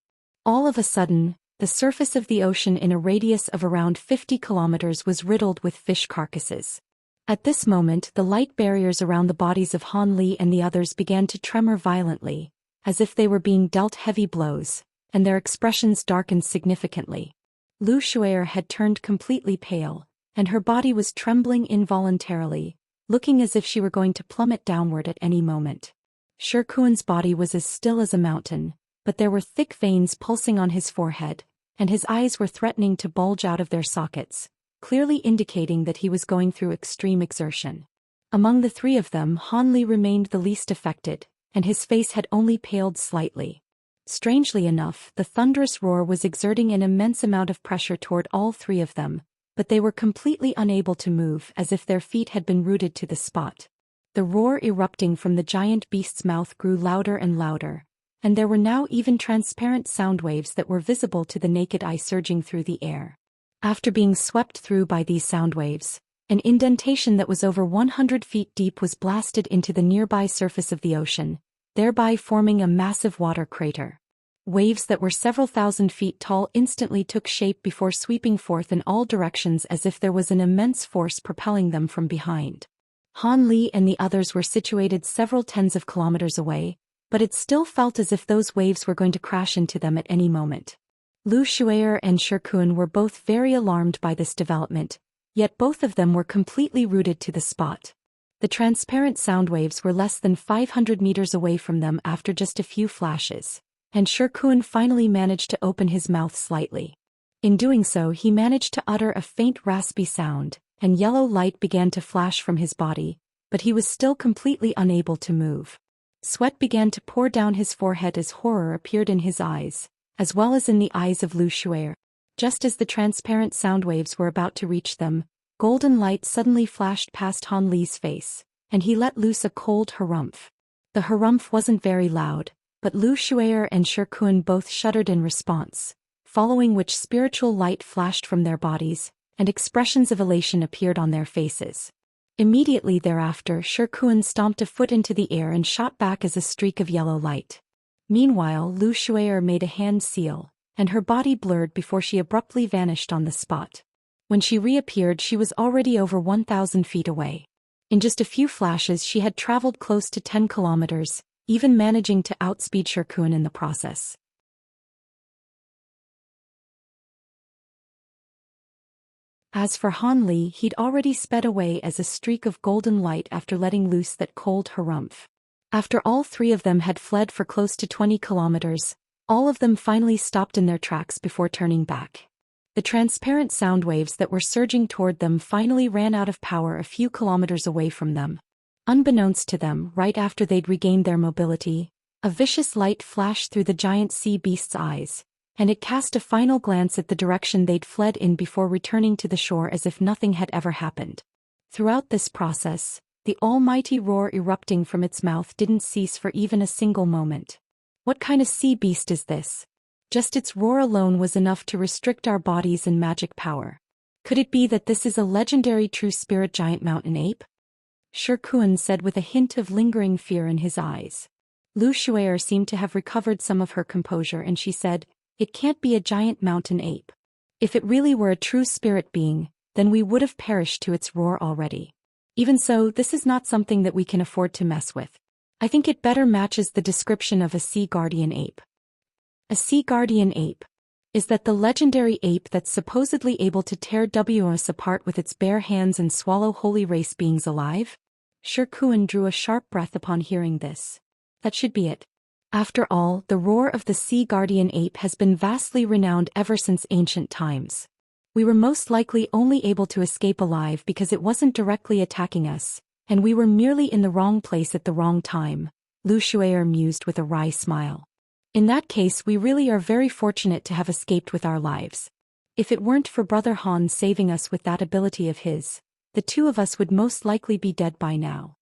All of a sudden, the surface of the ocean in a radius of around 50 kilometers was riddled with fish carcasses. At this moment, the light barriers around the bodies of Han Li and the others began to tremor violently, as if they were being dealt heavy blows, and their expressions darkened significantly. Lu Shuer had turned completely pale, and her body was trembling involuntarily, looking as if she were going to plummet downward at any moment. Shi Kuan's body was as still as a mountain, but there were thick veins pulsing on his forehead, and his eyes were threatening to bulge out of their sockets, clearly indicating that he was going through extreme exertion. Among the three of them, Han Li remained the least affected, and his face had only paled slightly. Strangely enough, the thunderous roar was exerting an immense amount of pressure toward all three of them, but they were completely unable to move, as if their feet had been rooted to the spot. The roar erupting from the giant beast's mouth grew louder and louder, and there were now even transparent sound waves that were visible to the naked eye surging through the air. After being swept through by these sound waves, an indentation that was over 100 feet deep was blasted into the nearby surface of the ocean, thereby forming a massive water crater. Waves that were several thousand feet tall instantly took shape before sweeping forth in all directions as if there was an immense force propelling them from behind. Han Li and the others were situated several tens of kilometers away, but it still felt as if those waves were going to crash into them at any moment. Lu Shuer and Shi Kun were both very alarmed by this development, yet both of them were completely rooted to the spot. The transparent sound waves were less than 500 meters away from them after just a few flashes, and Shi Kun finally managed to open his mouth slightly. In doing so, he managed to utter a faint raspy sound, and yellow light began to flash from his body, but he was still completely unable to move. Sweat began to pour down his forehead as horror appeared in his eyes, as well as in the eyes of Lu Shuer. Just as the transparent sound waves were about to reach them, golden light suddenly flashed past Han Li's face, and he let loose a cold harumph. The harumph wasn't very loud, but Lu Shuer and Shi Kun both shuddered in response, following which spiritual light flashed from their bodies, and expressions of elation appeared on their faces. Immediately thereafter, Shi Kun stomped a foot into the air and shot back as a streak of yellow light. Meanwhile, Lu Shuer made a hand seal, and her body blurred before she abruptly vanished on the spot. When she reappeared, she was already over 1,000 feet away. In just a few flashes, she had traveled close to 10 kilometers, even managing to outspeed Shi Kun in the process. As for Han Li, he'd already sped away as a streak of golden light after letting loose that cold harumph. After all three of them had fled for close to 20 kilometers, all of them finally stopped in their tracks before turning back. The transparent sound waves that were surging toward them finally ran out of power a few kilometers away from them. Unbeknownst to them, right after they'd regained their mobility, a vicious light flashed through the giant sea beast's eyes, and it cast a final glance at the direction they'd fled in before returning to the shore as if nothing had ever happened. Throughout this process, the almighty roar erupting from its mouth didn't cease for even a single moment. What kind of sea beast is this? Just its roar alone was enough to restrict our bodies and magic power. Could it be that this is a legendary true spirit giant mountain ape? Xianxia said with a hint of lingering fear in his eyes. Lu Shuier seemed to have recovered some of her composure and she said, "It can't be a giant mountain ape. If it really were a true spirit being, then we would have perished to its roar already. Even so, this is not something that we can afford to mess with. I think it better matches the description of a sea guardian ape." A sea guardian ape? Is that the legendary ape that's supposedly able to tear us apart with its bare hands and swallow holy race beings alive? Xianxia drew a sharp breath upon hearing this. That should be it. After all, the roar of the sea guardian ape has been vastly renowned ever since ancient times. We were most likely only able to escape alive because it wasn't directly attacking us, and we were merely in the wrong place at the wrong time, Lu Shuier mused with a wry smile. In that case, we really are very fortunate to have escaped with our lives. If it weren't for Brother Han saving us with that ability of his, the two of us would most likely be dead by now.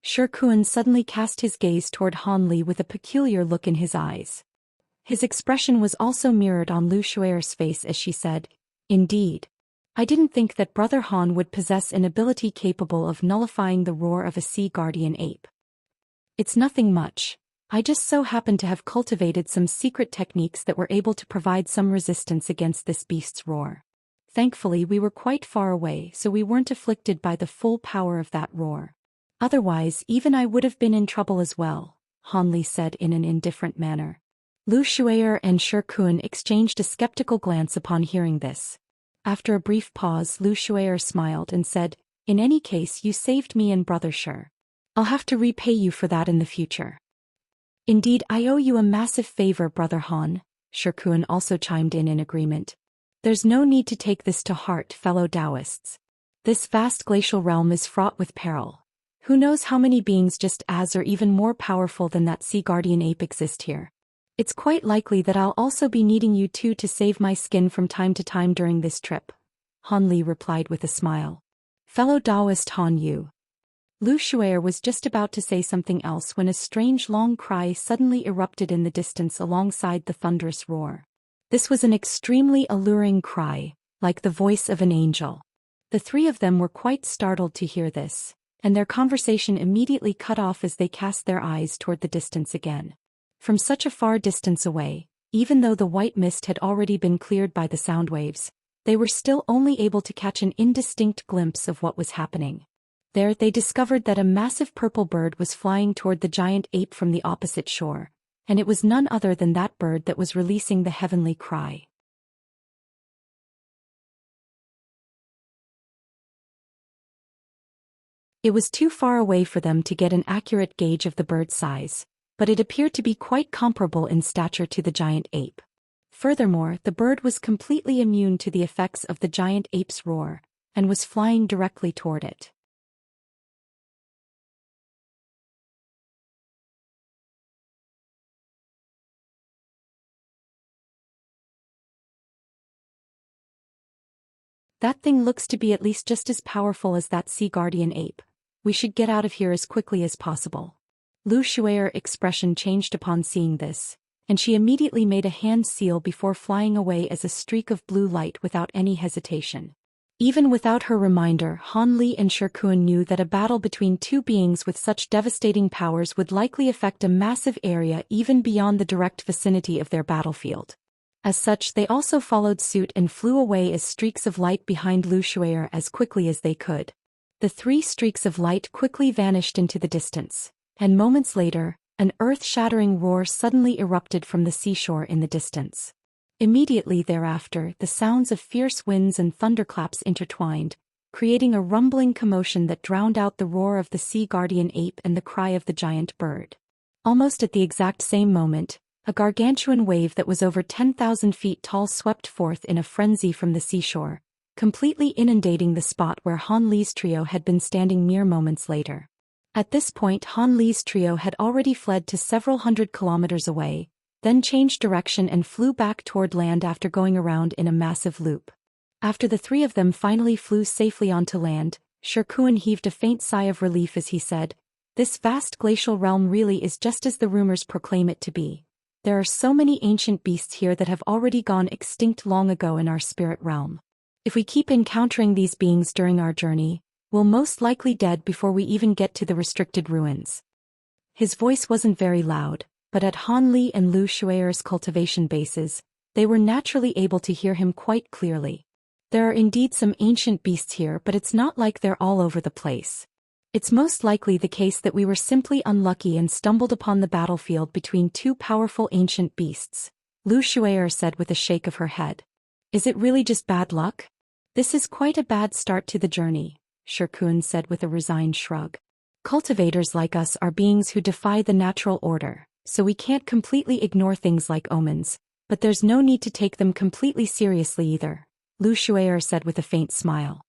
Xianxia suddenly cast his gaze toward Han Li with a peculiar look in his eyes. His expression was also mirrored on Lu Shuier's face as she said, "Indeed. I didn't think that Brother Han would possess an ability capable of nullifying the roar of a sea guardian ape. It's nothing much. I just so happen to have cultivated some secret techniques that were able to provide some resistance against this beast's roar. Thankfully, we were quite far away, so we weren't afflicted by the full power of that roar. Otherwise, even I would have been in trouble as well," Han Li said in an indifferent manner. Lu Shuier and Xianxia exchanged a skeptical glance upon hearing this. After a brief pause, Lu Shuier smiled and said, "In any case, you saved me and Brother Shi. I'll have to repay you for that in the future." "Indeed, I owe you a massive favor, Brother Han," Xianxia also chimed in agreement. "There's no need to take this to heart, fellow Taoists. This vast glacial realm is fraught with peril. Who knows how many beings just as or even more powerful than that sea guardian ape exist here. It's quite likely that I'll also be needing you two to save my skin from time to time during this trip," Han Li replied with a smile. "Fellow Taoist Han Yu." Lu Shuier was just about to say something else when a strange long cry suddenly erupted in the distance alongside the thunderous roar. This was an extremely alluring cry, like the voice of an angel. The three of them were quite startled to hear this, and their conversation immediately cut off as they cast their eyes toward the distance again. From such a far distance away, even though the white mist had already been cleared by the sound waves, they were still only able to catch an indistinct glimpse of what was happening. There they discovered that a massive purple bird was flying toward the giant ape from the opposite shore, and it was none other than that bird that was releasing the heavenly cry. It was too far away for them to get an accurate gauge of the bird's size, but it appeared to be quite comparable in stature to the giant ape. Furthermore, the bird was completely immune to the effects of the giant ape's roar, and was flying directly toward it. "That thing looks to be at least just as powerful as that sea guardian ape. We should get out of here as quickly as possible." Lu Shuier's expression changed upon seeing this, and she immediately made a hand seal before flying away as a streak of blue light without any hesitation. Even without her reminder, Han Li and Xianxia knew that a battle between two beings with such devastating powers would likely affect a massive area even beyond the direct vicinity of their battlefield. As such, they also followed suit and flew away as streaks of light behind Lu Shuier as quickly as they could. The three streaks of light quickly vanished into the distance, and moments later, an earth-shattering roar suddenly erupted from the seashore in the distance. Immediately thereafter, the sounds of fierce winds and thunderclaps intertwined, creating a rumbling commotion that drowned out the roar of the sea guardian ape and the cry of the giant bird. Almost at the exact same moment, A gargantuan wave that was over 10,000 feet tall swept forth in a frenzy from the seashore, completely inundating the spot where Han Li's trio had been standing mere moments later. At this point, Han Li's trio had already fled to several hundred kilometers away, then changed direction and flew back toward land after going around in a massive loop. After the three of them finally flew safely onto land, Shirkuan heaved a faint sigh of relief as he said, "This vast glacial realm really is just as the rumors proclaim it to be. There are so many ancient beasts here that have already gone extinct long ago in our spirit realm. If we keep encountering these beings during our journey, we'll most likely dead before we even get to the restricted ruins." His voice wasn't very loud, but at Han Li and Lu Shui'er's cultivation bases, they were naturally able to hear him quite clearly. "There are indeed some ancient beasts here, but it's not like they're all over the place. It's most likely the case that we were simply unlucky and stumbled upon the battlefield between two powerful ancient beasts," Lu Shui'er said with a shake of her head. "Is it really just bad luck? This is quite a bad start to the journey," Shirkuan said with a resigned shrug. "Cultivators like us are beings who defy the natural order, so we can't completely ignore things like omens, but there's no need to take them completely seriously either," Lu Shui'er said with a faint smile.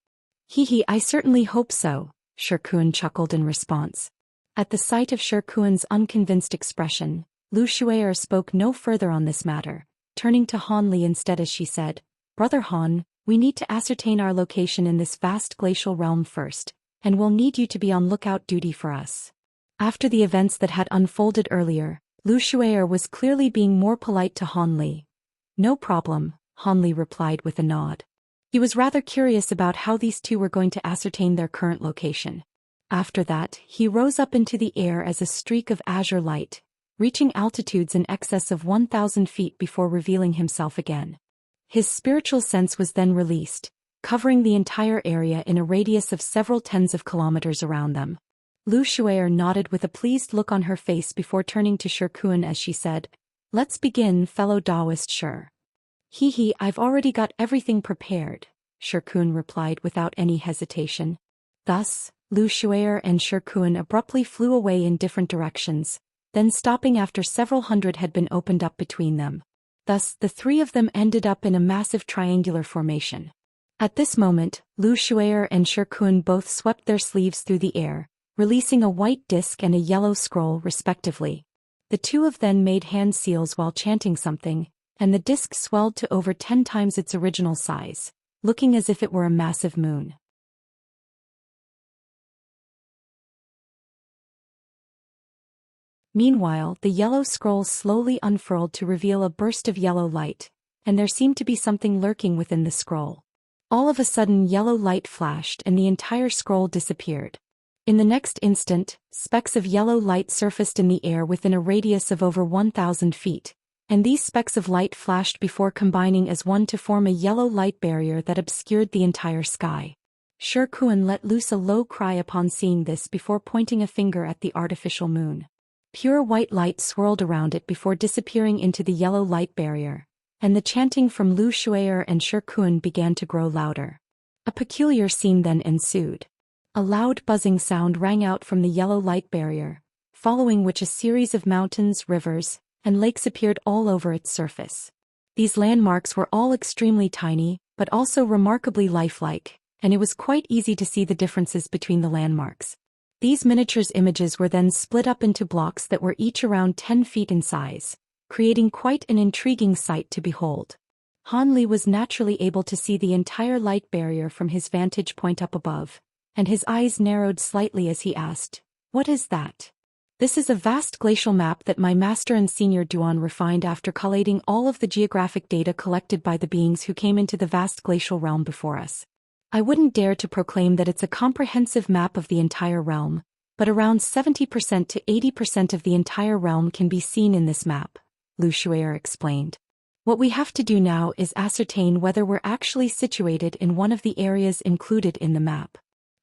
"Hee, I certainly hope so," Shirkuan chuckled in response. At the sight of Shirkuan's unconvinced expression, Lu Shui'er spoke no further on this matter, turning to Han Li instead as she said, "Brother Han, we need to ascertain our location in this vast glacial realm first, and we'll need you to be on lookout duty for us." After the events that had unfolded earlier, Lu Shui'er was clearly being more polite to Han Li. "No problem," Han Li replied with a nod. He was rather curious about how these two were going to ascertain their current location. After that, he rose up into the air as a streak of azure light, reaching altitudes in excess of 1,000 feet before revealing himself again. His spiritual sense was then released, covering the entire area in a radius of several tens of kilometers around them. Lu Shui'er nodded with a pleased look on her face before turning to Shirkuan as she said, "Let's begin, fellow Taoist Shir." "Hee, I've already got everything prepared," Shirkuan replied without any hesitation. Thus, Lu Shui'er and Shirkuan abruptly flew away in different directions, then stopping after several hundred had been opened up between them. Thus, the three of them ended up in a massive triangular formation. At this moment, Lu Shui'er and Shirkuan both swept their sleeves through the air, releasing a white disc and a yellow scroll respectively. The two of them made hand seals while chanting something, and the disc swelled to over 10 times its original size, looking as if it were a massive moon. Meanwhile, the yellow scroll slowly unfurled to reveal a burst of yellow light, and there seemed to be something lurking within the scroll. All of a sudden, yellow light flashed and the entire scroll disappeared. In the next instant, specks of yellow light surfaced in the air within a radius of over 1,000 feet, and these specks of light flashed before combining as one to form a yellow light barrier that obscured the entire sky. Shirkuan let loose a low cry upon seeing this before pointing a finger at the artificial moon. Pure white light swirled around it before disappearing into the yellow light barrier, and the chanting from Lu Shui'er and Shirkuan began to grow louder. A peculiar scene then ensued. A loud buzzing sound rang out from the yellow light barrier, following which a series of mountains, rivers, and lakes appeared all over its surface. These landmarks were all extremely tiny, but also remarkably lifelike, and it was quite easy to see the differences between the landmarks. These miniatures images were then split up into blocks that were each around 10 feet in size, creating quite an intriguing sight to behold. Han Li was naturally able to see the entire light barrier from his vantage point up above, and his eyes narrowed slightly as he asked, "What is that?" "This is a vast glacial map that my master and senior Duan refined after collating all of the geographic data collected by the beings who came into the vast glacial realm before us. I wouldn't dare to proclaim that it's a comprehensive map of the entire realm, but around 70% to 80% of the entire realm can be seen in this map," Lu Shui'er explained. "What we have to do now is ascertain whether we're actually situated in one of the areas included in the map.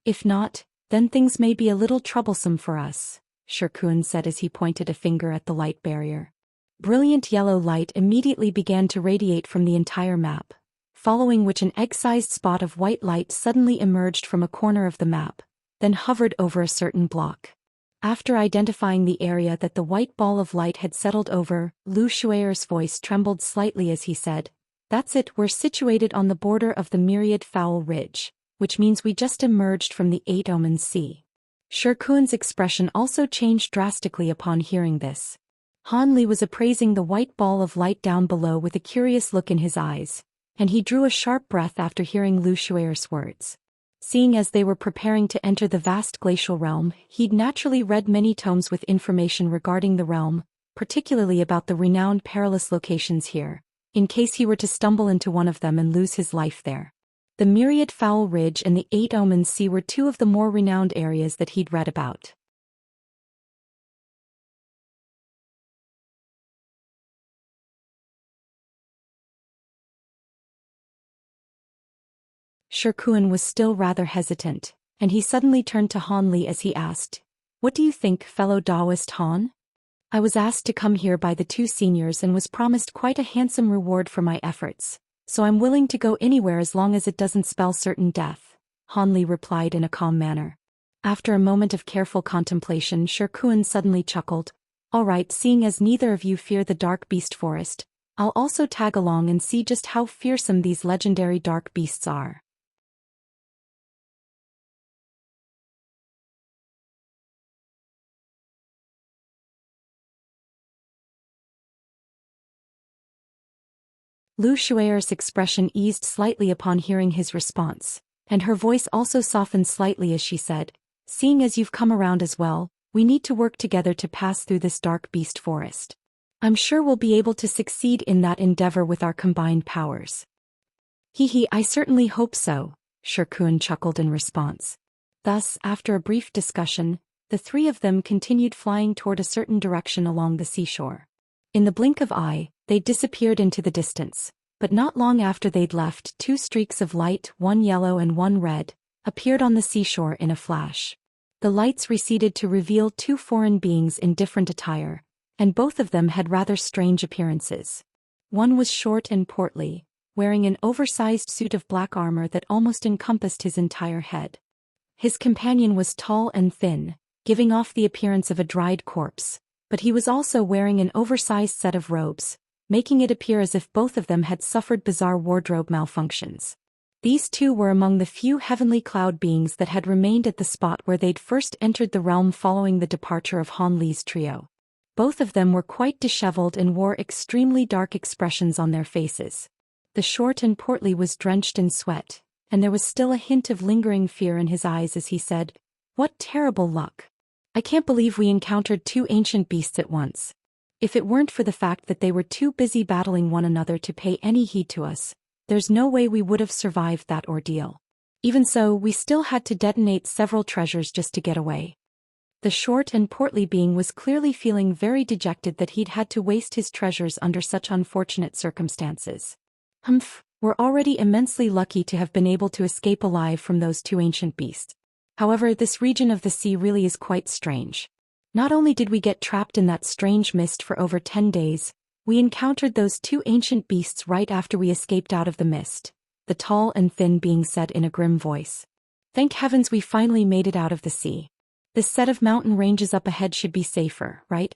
If not, then things may be a little troublesome for us," Shirkuan said as he pointed a finger at the light barrier. Brilliant yellow light immediately began to radiate from the entire map, following which an egg-sized spot of white light suddenly emerged from a corner of the map, then hovered over a certain block. After identifying the area that the white ball of light had settled over, Lu Shuer's voice trembled slightly as he said, "That's it, we're situated on the border of the Myriad Fowl Ridge, which means we just emerged from the Eight Omens Sea." Shirkuan's expression also changed drastically upon hearing this. Han Li was appraising the white ball of light down below with a curious look in his eyes, and he drew a sharp breath after hearing Lu Shuer's words. Seeing as they were preparing to enter the vast glacial realm, he'd naturally read many tomes with information regarding the realm, particularly about the renowned perilous locations here, in case he were to stumble into one of them and lose his life there. The Myriad Fowl Ridge and the Eight Omens Sea were two of the more renowned areas that he'd read about. Shirkuan was still rather hesitant, and he suddenly turned to Han Li as he asked, "What do you think, fellow Taoist Han? I was asked to come here by the two seniors and was promised quite a handsome reward for my efforts, so I'm willing to go anywhere as long as it doesn't spell certain death," Han Li replied in a calm manner. After a moment of careful contemplation, Shirkuan suddenly chuckled, "All right, seeing as neither of you fear the dark beast forest, I'll also tag along and see just how fearsome these legendary dark beasts are." Lu Shuer's expression eased slightly upon hearing his response, and her voice also softened slightly as she said, "Seeing as you've come around as well, we need to work together to pass through this dark beast forest. I'm sure we'll be able to succeed in that endeavor with our combined powers." "Hee, I certainly hope so," Shirkuan chuckled in response. Thus, after a brief discussion, the three of them continued flying toward a certain direction along the seashore. In the blink of eye, they disappeared into the distance, but not long after they'd left, two streaks of light, one yellow and one red, appeared on the seashore in a flash. The lights receded to reveal two foreign beings in different attire, and both of them had rather strange appearances. One was short and portly, wearing an oversized suit of black armor that almost encompassed his entire head. His companion was tall and thin, giving off the appearance of a dried corpse, but he was also wearing an oversized set of robes, making it appear as if both of them had suffered bizarre wardrobe malfunctions. These two were among the few heavenly cloud beings that had remained at the spot where they'd first entered the realm following the departure of Han Li's trio. Both of them were quite disheveled and wore extremely dark expressions on their faces. The short and portly was drenched in sweat, and there was still a hint of lingering fear in his eyes as he said, "What terrible luck. I can't believe we encountered two ancient beasts at once. If it weren't for the fact that they were too busy battling one another to pay any heed to us, there's no way we would have survived that ordeal. Even so, we still had to detonate several treasures just to get away." The short and portly being was clearly feeling very dejected that he'd had to waste his treasures under such unfortunate circumstances. "We're already immensely lucky to have been able to escape alive from those two ancient beasts. However, this region of the sea really is quite strange. Not only did we get trapped in that strange mist for over 10 days, we encountered those two ancient beasts right after we escaped out of the mist," the tall and thin being said in a grim voice. "Thank heavens we finally made it out of the sea. This set of mountain ranges up ahead should be safer, right?"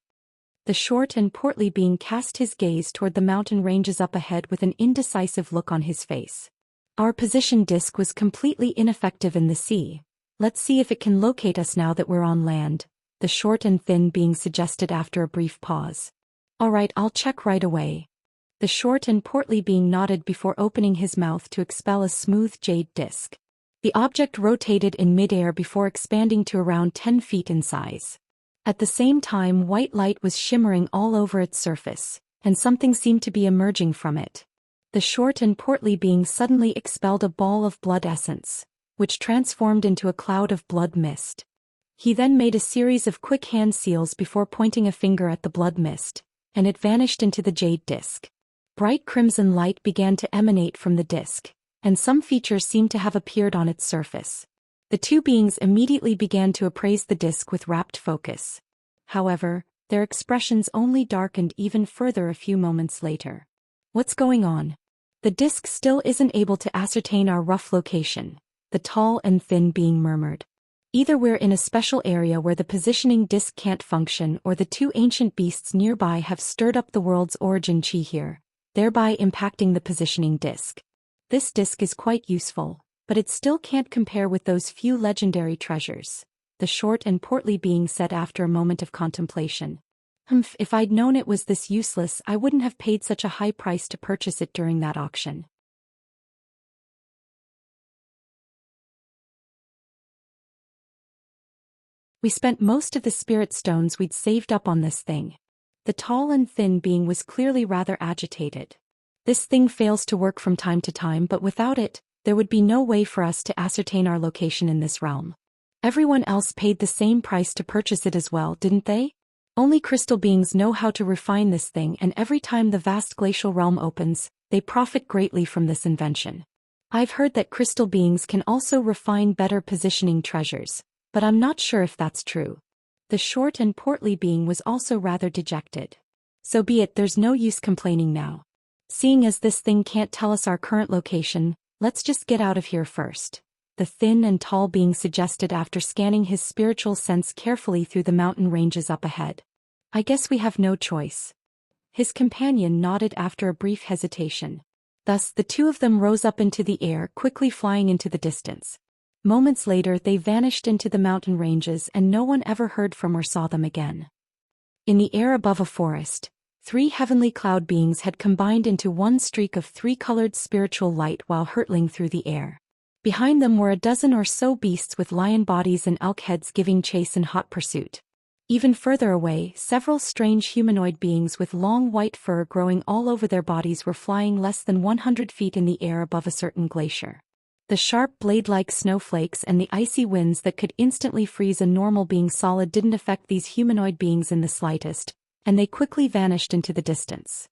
The short and portly being cast his gaze toward the mountain ranges up ahead with an indecisive look on his face. "Our position disc was completely ineffective in the sea. Let's see if it can locate us now that we're on land," the short and thin being suggested after a brief pause. "All right, I'll check right away." The short and portly being nodded before opening his mouth to expel a smooth jade disc. The object rotated in midair before expanding to around 10 feet in size. At the same time, white light was shimmering all over its surface, and something seemed to be emerging from it. The short and portly being suddenly expelled a ball of blood essence, which transformed into a cloud of blood mist. He then made a series of quick hand seals before pointing a finger at the blood mist, and it vanished into the jade disc. Bright crimson light began to emanate from the disc, and some features seemed to have appeared on its surface. The two beings immediately began to appraise the disc with rapt focus. However, their expressions only darkened even further a few moments later. "What's going on? The disc still isn't able to ascertain our rough location," the tall and thin being murmured. Either we're in a special area where the positioning disk can't function, or the two ancient beasts nearby have stirred up the world's origin chi here, thereby impacting the positioning disk. This disk is quite useful, but it still can't compare with those few legendary treasures, the short and portly being said after a moment of contemplation. If I'd known it was this useless, I wouldn't have paid such a high price to purchase it during that auction. We spent most of the spirit stones we'd saved up on this thing. The tall and thin being was clearly rather agitated. This thing fails to work from time to time, but without it, there would be no way for us to ascertain our location in this realm. Everyone else paid the same price to purchase it as well, didn't they? Only crystal beings know how to refine this thing, and every time the vast glacial realm opens, they profit greatly from this invention. I've heard that crystal beings can also refine better positioning treasures, but I'm not sure if that's true. The short and portly being was also rather dejected. So be it, there's no use complaining now. Seeing as this thing can't tell us our current location, let's just get out of here first, the thin and tall being suggested after scanning his spiritual sense carefully through the mountain ranges up ahead. I guess we have no choice. His companion nodded after a brief hesitation. Thus the two of them rose up into the air, quickly flying into the distance. Moments later they vanished into the mountain ranges, and no one ever heard from or saw them again. In the air above a forest, 3 heavenly cloud beings had combined into one streak of 3-colored spiritual light while hurtling through the air. Behind them were a dozen or so beasts with lion bodies and elk heads giving chase in hot pursuit. Even further away, several strange humanoid beings with long white fur growing all over their bodies were flying less than 100 feet in the air above a certain glacier. The sharp blade-like snowflakes and the icy winds that could instantly freeze a normal being solid didn't affect these humanoid beings in the slightest, and they quickly vanished into the distance.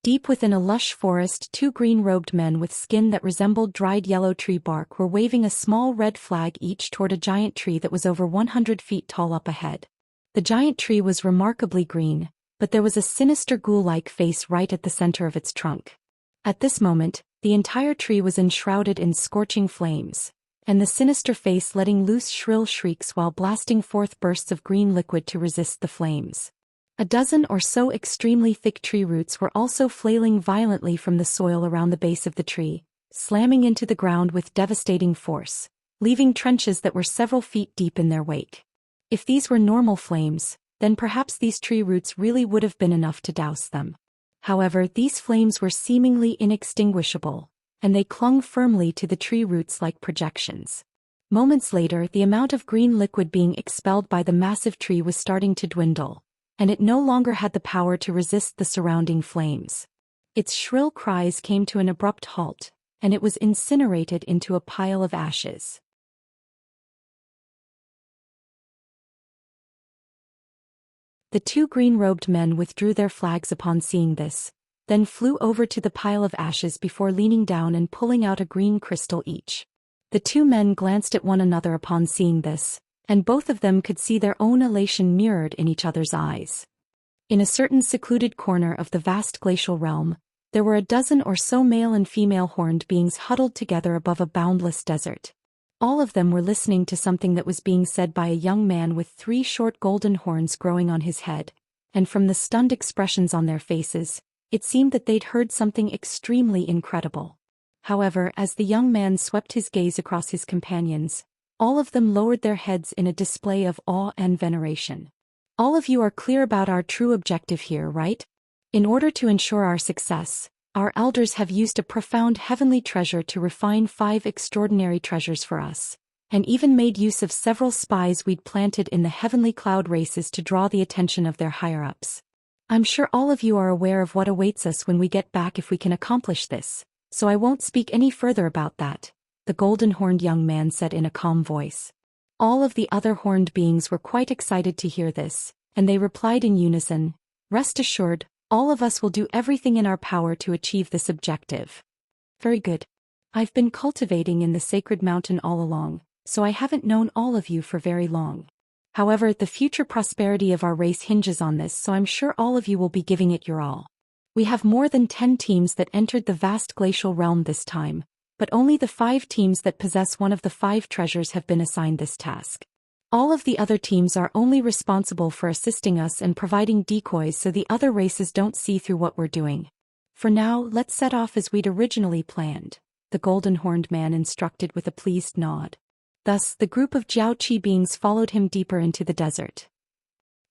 Deep within a lush forest, 2 green-robed men with skin that resembled dried yellow tree bark were waving a small red flag each toward a giant tree that was over 100 feet tall up ahead. The giant tree was remarkably green, but there was a sinister ghoul-like face right at the center of its trunk. At this moment, the entire tree was enshrouded in scorching flames, and the sinister face letting loose shrill shrieks while blasting forth bursts of green liquid to resist the flames. A dozen or so extremely thick tree roots were also flailing violently from the soil around the base of the tree, slamming into the ground with devastating force, leaving trenches that were several feet deep in their wake. If these were normal flames, then perhaps these tree roots really would have been enough to douse them. However, these flames were seemingly inextinguishable, and they clung firmly to the tree roots like projections. Moments later, the amount of green liquid being expelled by the massive tree was starting to dwindle, and it no longer had the power to resist the surrounding flames. Its shrill cries came to an abrupt halt, and it was incinerated into a pile of ashes. The 2 green-robed men withdrew their flags upon seeing this, then flew over to the pile of ashes before leaning down and pulling out a green crystal each. The 2 men glanced at one another upon seeing this, and both of them could see their own elation mirrored in each other's eyes. In a certain secluded corner of the vast glacial realm, there were a dozen or so male and female horned beings huddled together above a boundless desert. All of them were listening to something that was being said by a young man with 3 short golden horns growing on his head, and from the stunned expressions on their faces, it seemed that they'd heard something extremely incredible. However, as the young man swept his gaze across his companions, all of them lowered their heads in a display of awe and veneration. All of you are clear about our true objective here, right? In order to ensure our success, our elders have used a profound heavenly treasure to refine 5 extraordinary treasures for us, and even made use of several spies we'd planted in the heavenly cloud races to draw the attention of their higher-ups. I'm sure all of you are aware of what awaits us when we get back if we can accomplish this, so I won't speak any further about that, the golden-horned young man said in a calm voice. All of the other horned beings were quite excited to hear this, and they replied in unison, "Rest assured, all of us will do everything in our power to achieve this objective." Very good. I've been cultivating in the sacred mountain all along, so I haven't known all of you for very long. However, the future prosperity of our race hinges on this, so I'm sure all of you will be giving it your all. We have more than 10 teams that entered the vast glacial realm this time, but only the 5 teams that possess one of the 5 treasures have been assigned this task. All of the other teams are only responsible for assisting us and providing decoys so the other races don't see through what we're doing. For now, let's set off as we'd originally planned, the golden-horned man instructed with a pleased nod. Thus, the group of Jiaoqi beings followed him deeper into the desert.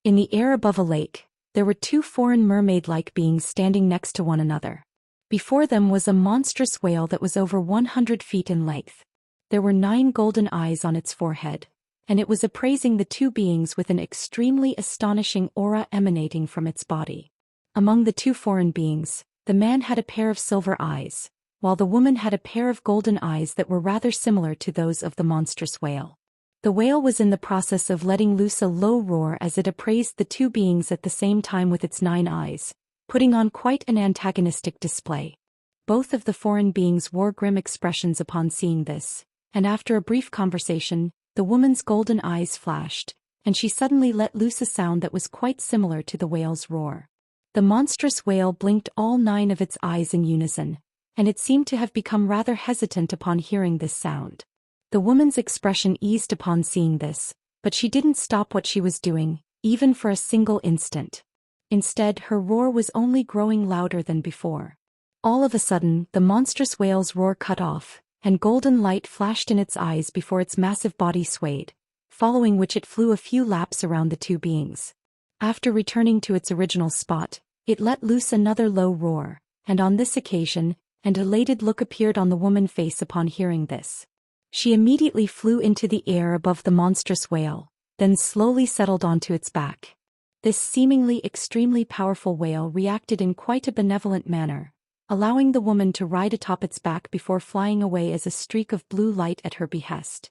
In the air above a lake, there were 2 foreign mermaid-like beings standing next to one another. Before them was a monstrous whale that was over 100 feet in length. There were 9 golden eyes on its forehead, and it was appraising the 2 beings with an extremely astonishing aura emanating from its body. Among the 2 foreign beings, the man had a pair of silver eyes, while the woman had a pair of golden eyes that were rather similar to those of the monstrous whale. The whale was in the process of letting loose a low roar as it appraised the 2 beings at the same time with its 9 eyes, putting on quite an antagonistic display. Both of the foreign beings wore grim expressions upon seeing this, and after a brief conversation, the woman's golden eyes flashed, and she suddenly let loose a sound that was quite similar to the whale's roar. The monstrous whale blinked all 9 of its eyes in unison, and it seemed to have become rather hesitant upon hearing this sound. The woman's expression eased upon seeing this, but she didn't stop what she was doing, even for a single instant. Instead, her roar was only growing louder than before. All of a sudden, the monstrous whale's roar cut off, and golden light flashed in its eyes before its massive body swayed, following which it flew a few laps around the 2 beings. After returning to its original spot, it let loose another low roar, and on this occasion, an elated look appeared on the woman's face upon hearing this. She immediately flew into the air above the monstrous whale, then slowly settled onto its back. This seemingly extremely powerful whale reacted in quite a benevolent manner, allowing the woman to ride atop its back before flying away as a streak of blue light at her behest.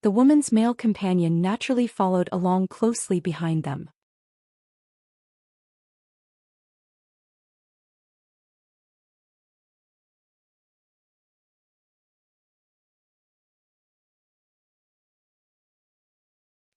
The woman's male companion naturally followed along closely behind them.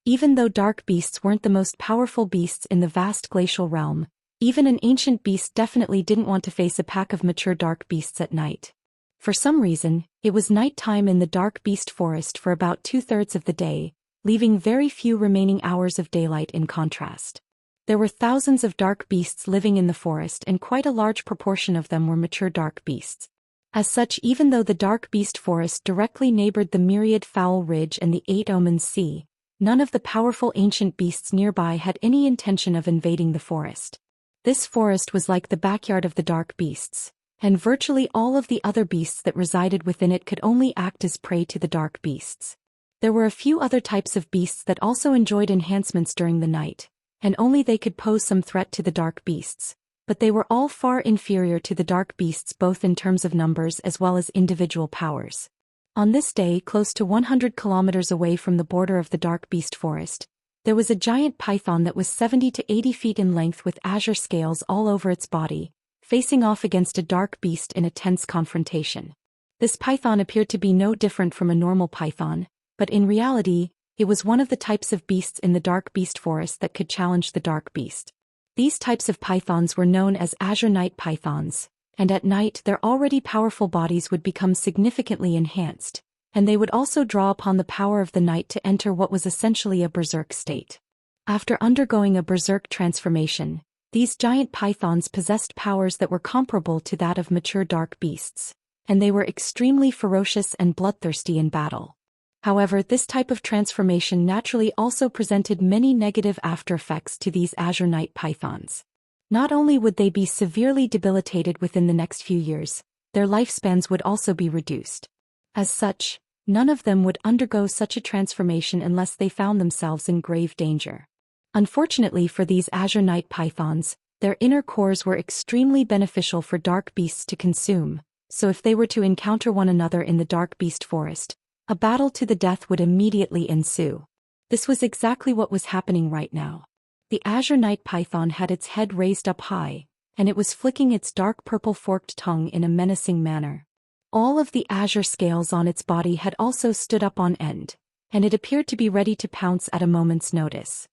Even though dark beasts weren't the most powerful beasts in the vast glacial realm, even an ancient beast definitely didn't want to face a pack of mature dark beasts at night. For some reason, it was nighttime in the dark beast forest for about 2/3 of the day, leaving very few remaining hours of daylight in contrast. There were thousands of dark beasts living in the forest and quite a large proportion of them were mature dark beasts. As such, even though the dark beast forest directly neighbored the myriad fowl ridge and the 8 omens sea, none of the powerful ancient beasts nearby had any intention of invading the forest. This forest was like the backyard of the dark beasts, and virtually all of the other beasts that resided within it could only act as prey to the dark beasts. There were a few other types of beasts that also enjoyed enhancements during the night, and only they could pose some threat to the dark beasts, but they were all far inferior to the dark beasts both in terms of numbers as well as individual powers. On this day, close to 100 kilometers away from the border of the dark beast forest, there was a giant python that was 70 to 80 feet in length with azure scales all over its body, facing off against a dark beast in a tense confrontation. This python appeared to be no different from a normal python, but in reality, it was one of the types of beasts in the dark beast forest that could challenge the dark beast. These types of pythons were known as azure night pythons, and at night their already powerful bodies would become significantly enhanced, and they would also draw upon the power of the night to enter what was essentially a berserk state. After undergoing a berserk transformation, these giant pythons possessed powers that were comparable to that of mature dark beasts, and they were extremely ferocious and bloodthirsty in battle. However, this type of transformation naturally also presented many negative after-effects to these azure night pythons. Not only would they be severely debilitated within the next few years, their lifespans would also be reduced. As such, none of them would undergo such a transformation unless they found themselves in grave danger. Unfortunately for these azure night pythons, their inner cores were extremely beneficial for dark beasts to consume, so if they were to encounter one another in the dark beast forest, a battle to the death would immediately ensue. This was exactly what was happening right now. The azure night python had its head raised up high, and it was flicking its dark purple forked tongue in a menacing manner. All of the azure scales on its body had also stood up on end, and it appeared to be ready to pounce at a moment's notice.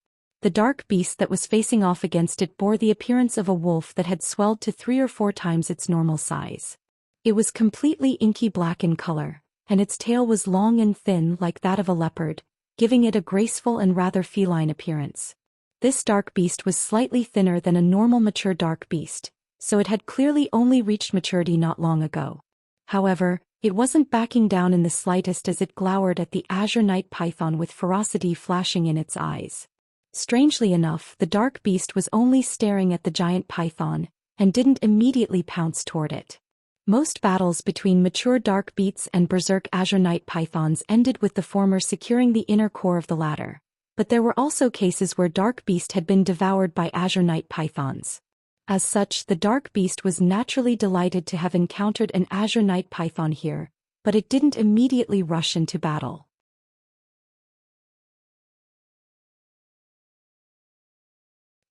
The dark beast that was facing off against it bore the appearance of a wolf that had swelled to 3 or 4 times its normal size. It was completely inky black in color, and its tail was long and thin like that of a leopard, giving it a graceful and rather feline appearance. This dark beast was slightly thinner than a normal mature dark beast, so it had clearly only reached maturity not long ago. However, it wasn't backing down in the slightest as it glowered at the azure night python with ferocity flashing in its eyes. Strangely enough, the dark beast was only staring at the giant python, and didn't immediately pounce toward it. Most battles between mature dark beasts and berserk azure night pythons ended with the former securing the inner core of the latter, but there were also cases where dark beast had been devoured by azure night pythons. As such, the dark beast was naturally delighted to have encountered an azure night python here, but it didn't immediately rush into battle.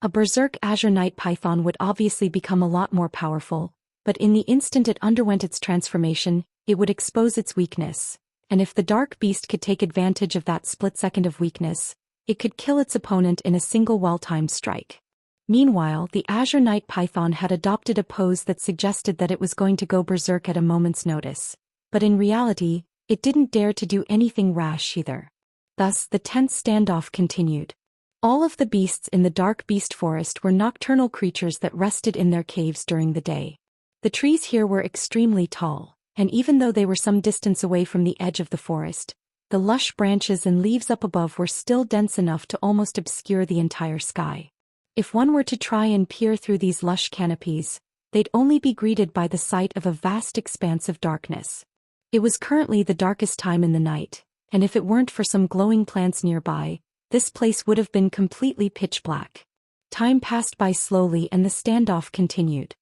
A berserk azure night python would obviously become a lot more powerful, but in the instant it underwent its transformation, it would expose its weakness, and if the dark beast could take advantage of that split second of weakness, it could kill its opponent in a single well-timed strike. Meanwhile, the azure night python had adopted a pose that suggested that it was going to go berserk at a moment's notice, but in reality, it didn't dare to do anything rash either. Thus, the tense standoff continued. All of the beasts in the dark beast forest were nocturnal creatures that rested in their caves during the day. The trees here were extremely tall, and even though they were some distance away from the edge of the forest, the lush branches and leaves up above were still dense enough to almost obscure the entire sky. If one were to try and peer through these lush canopies, they'd only be greeted by the sight of a vast expanse of darkness. It was currently the darkest time in the night, and if it weren't for some glowing plants nearby, this place would have been completely pitch black. Time passed by slowly and the standoff continued.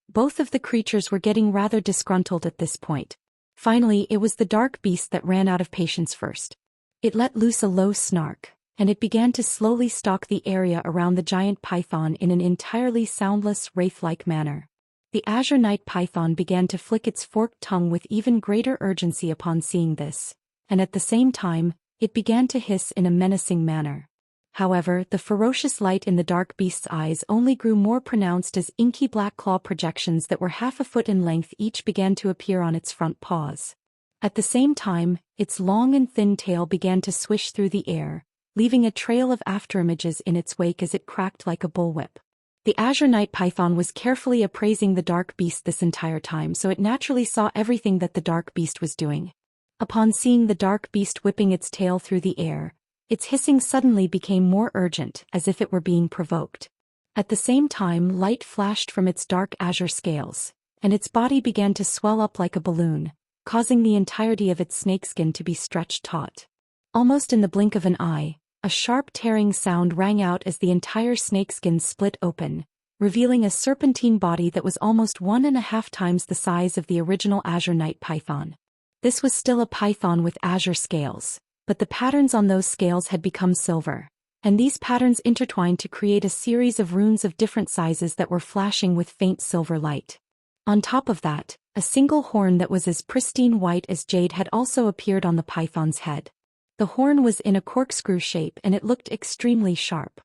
Both of the creatures were getting rather disgruntled at this point. Finally, it was the dark beast that ran out of patience first. It let loose a low snark, and it began to slowly stalk the area around the giant python in an entirely soundless, wraith-like manner. The azure night python began to flick its forked tongue with even greater urgency upon seeing this, and at the same time, it began to hiss in a menacing manner. However, the ferocious light in the dark beast's eyes only grew more pronounced as inky black claw projections that were half a foot in length each began to appear on its front paws. At the same time, its long and thin tail began to swish through the air, leaving a trail of afterimages in its wake as it cracked like a bullwhip. The azure night python was carefully appraising the dark beast this entire time, so it naturally saw everything that the dark beast was doing. Upon seeing the dark beast whipping its tail through the air, its hissing suddenly became more urgent, as if it were being provoked. At the same time, light flashed from its dark azure scales, and its body began to swell up like a balloon, causing the entirety of its snakeskin to be stretched taut. Almost in the blink of an eye, a sharp tearing sound rang out as the entire snakeskin split open, revealing a serpentine body that was almost 1.5 times the size of the original azure night python. This was still a python with azure scales, but the patterns on those scales had become silver, and these patterns intertwined to create a series of runes of different sizes that were flashing with faint silver light. On top of that, a single horn that was as pristine white as jade had also appeared on the python's head. The horn was in a corkscrew shape and it looked extremely sharp.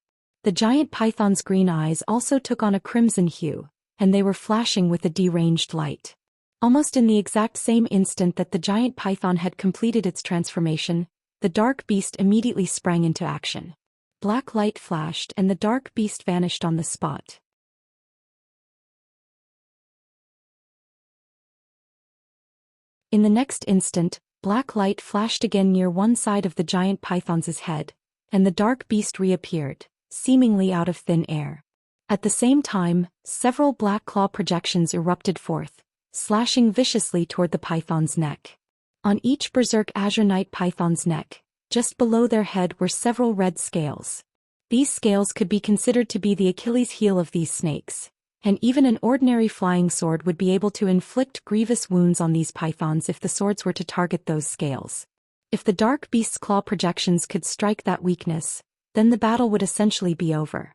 The giant python's green eyes also took on a crimson hue, and they were flashing with a deranged light. Almost in the exact same instant that the giant python had completed its transformation, the dark beast immediately sprang into action. Black light flashed and the dark beast vanished on the spot. In the next instant, black light flashed again near one side of the giant python's head, and the dark beast reappeared, seemingly out of thin air. At the same time, several black claw projections erupted forth, slashing viciously toward the python's neck. On each berserk azure night python's neck, just below their head were several red scales. These scales could be considered to be the Achilles heel of these snakes, and even an ordinary flying sword would be able to inflict grievous wounds on these pythons if the swords were to target those scales. If the dark beast's claw projections could strike that weakness, then the battle would essentially be over.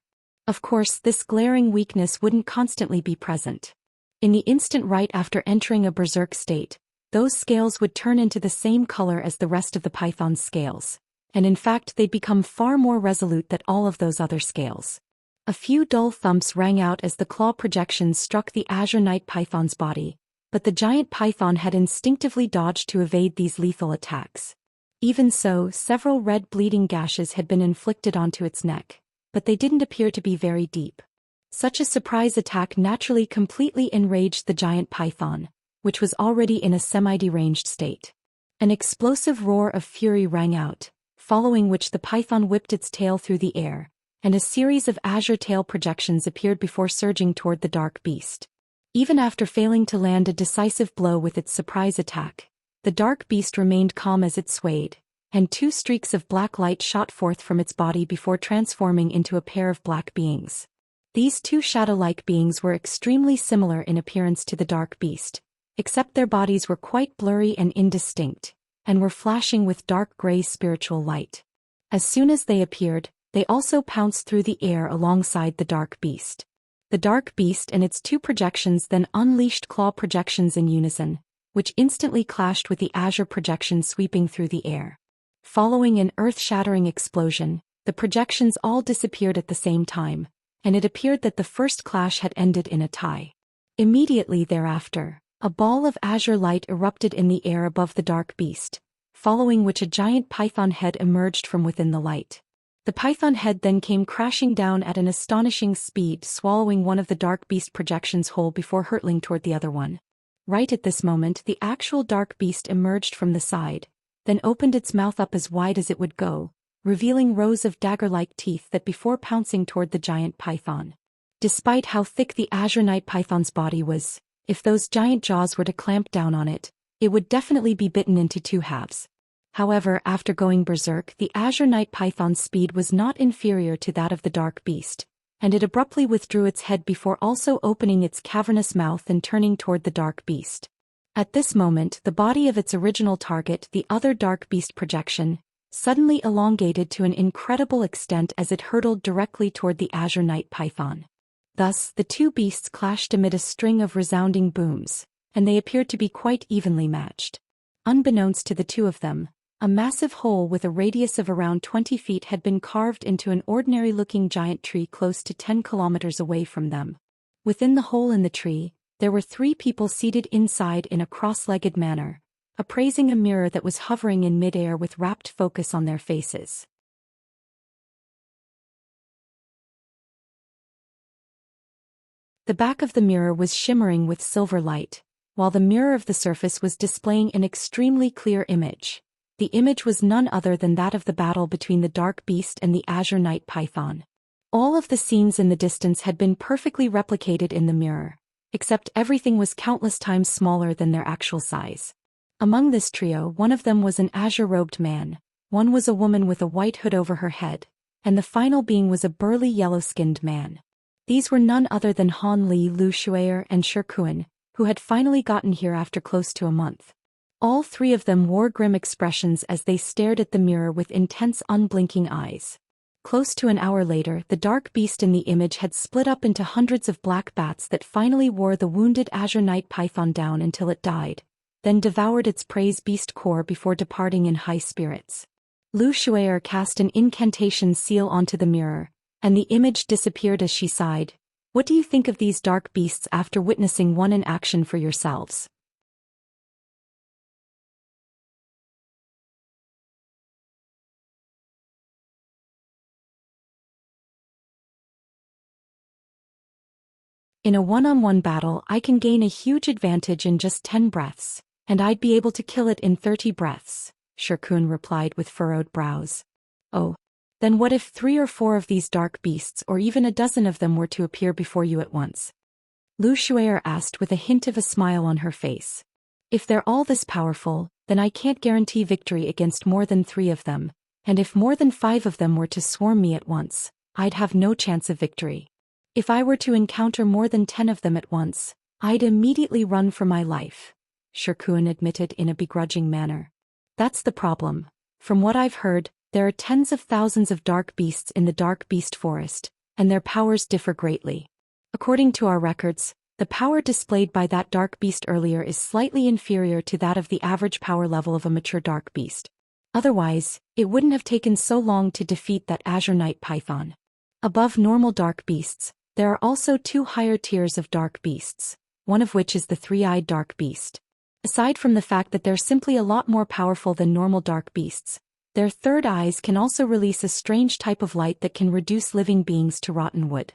Of course, this glaring weakness wouldn't constantly be present. In the instant right after entering a berserk state, those scales would turn into the same color as the rest of the python's scales, and in fact they'd become far more resolute than all of those other scales. A few dull thumps rang out as the claw projections struck the azure night python's body, but the giant python had instinctively dodged to evade these lethal attacks. Even so, several red bleeding gashes had been inflicted onto its neck, but they didn't appear to be very deep. Such a surprise attack naturally completely enraged the giant python, which was already in a semi-deranged state. An explosive roar of fury rang out, following which the python whipped its tail through the air, and a series of azure tail projections appeared before surging toward the dark beast. Even after failing to land a decisive blow with its surprise attack, the dark beast remained calm as it swayed, and two streaks of black light shot forth from its body before transforming into a pair of black beings. These two shadow-like beings were extremely similar in appearance to the dark beast, except their bodies were quite blurry and indistinct, and were flashing with dark gray spiritual light. As soon as they appeared, they also pounced through the air alongside the dark beast. The dark beast and its two projections then unleashed claw projections in unison, which instantly clashed with the azure projection sweeping through the air. Following an earth-shattering explosion, the projections all disappeared at the same time, and it appeared that the first clash had ended in a tie. Immediately thereafter, a ball of azure light erupted in the air above the dark beast, following which a giant python head emerged from within the light. The python head then came crashing down at an astonishing speed, swallowing one of the dark beast projections whole before hurtling toward the other one. Right at this moment, the actual dark beast emerged from the side, then opened its mouth up as wide as it would go, revealing rows of dagger-like teeth that before pouncing toward the giant python. Despite how thick the azure night python's body was, if those giant jaws were to clamp down on it, it would definitely be bitten into two halves. However, after going berserk, the azure night python's speed was not inferior to that of the dark beast, and it abruptly withdrew its head before also opening its cavernous mouth and turning toward the dark beast. At this moment, the body of its original target, the other dark beast projection, suddenly elongated to an incredible extent as it hurtled directly toward the azure night python. Thus, the two beasts clashed amid a string of resounding booms, and they appeared to be quite evenly matched. Unbeknownst to the two of them, a massive hole with a radius of around 20 feet had been carved into an ordinary-looking giant tree close to 10 kilometers away from them. Within the hole in the tree, there were 3 people seated inside in a cross-legged manner, appraising a mirror that was hovering in mid-air with rapt focus on their faces. The back of the mirror was shimmering with silver light, while the mirror of the surface was displaying an extremely clear image. The image was none other than that of the battle between the dark beast and the azure night python. All of the scenes in the distance had been perfectly replicated in the mirror, except everything was countless times smaller than their actual size. Among this trio, one of them was an azure-robed man, one was a woman with a white hood over her head, and the final being was a burly yellow-skinned man. These were none other than Han Li, Lu Shuier, and Shi Kuan, who had finally gotten here after close to a month. All 3 of them wore grim expressions as they stared at the mirror with intense unblinking eyes. Close to an hour later, the dark beast in the image had split up into hundreds of black bats that finally wore the wounded azure night python down until it died, then devoured its prey's beast core before departing in high spirits. Lu Shuier cast an incantation seal onto the mirror, and the image disappeared as she sighed. What do you think of these dark beasts after witnessing one in action for yourselves? In a one-on-one battle, I can gain a huge advantage in just 10 breaths, and I'd be able to kill it in 30 breaths, Shi Kuan replied with furrowed brows. Oh. Then what if 3 or 4 of these dark beasts or even a dozen of them were to appear before you at once? Lu Shuier asked with a hint of a smile on her face. If they're all this powerful, then I can't guarantee victory against more than 3 of them, and if more than 5 of them were to swarm me at once, I'd have no chance of victory. If I were to encounter more than 10 of them at once, I'd immediately run for my life, Shi Kuan admitted in a begrudging manner. That's the problem. From what I've heard, there are tens of thousands of dark beasts in the dark beast forest, and their powers differ greatly. According to our records, the power displayed by that dark beast earlier is slightly inferior to that of the average power level of a mature dark beast. Otherwise, it wouldn't have taken so long to defeat that azure night python. Above normal dark beasts, there are also 2 higher tiers of dark beasts, one of which is the three-eyed dark beast. Aside from the fact that they're simply a lot more powerful than normal dark beasts, their third eyes can also release a strange type of light that can reduce living beings to rotten wood.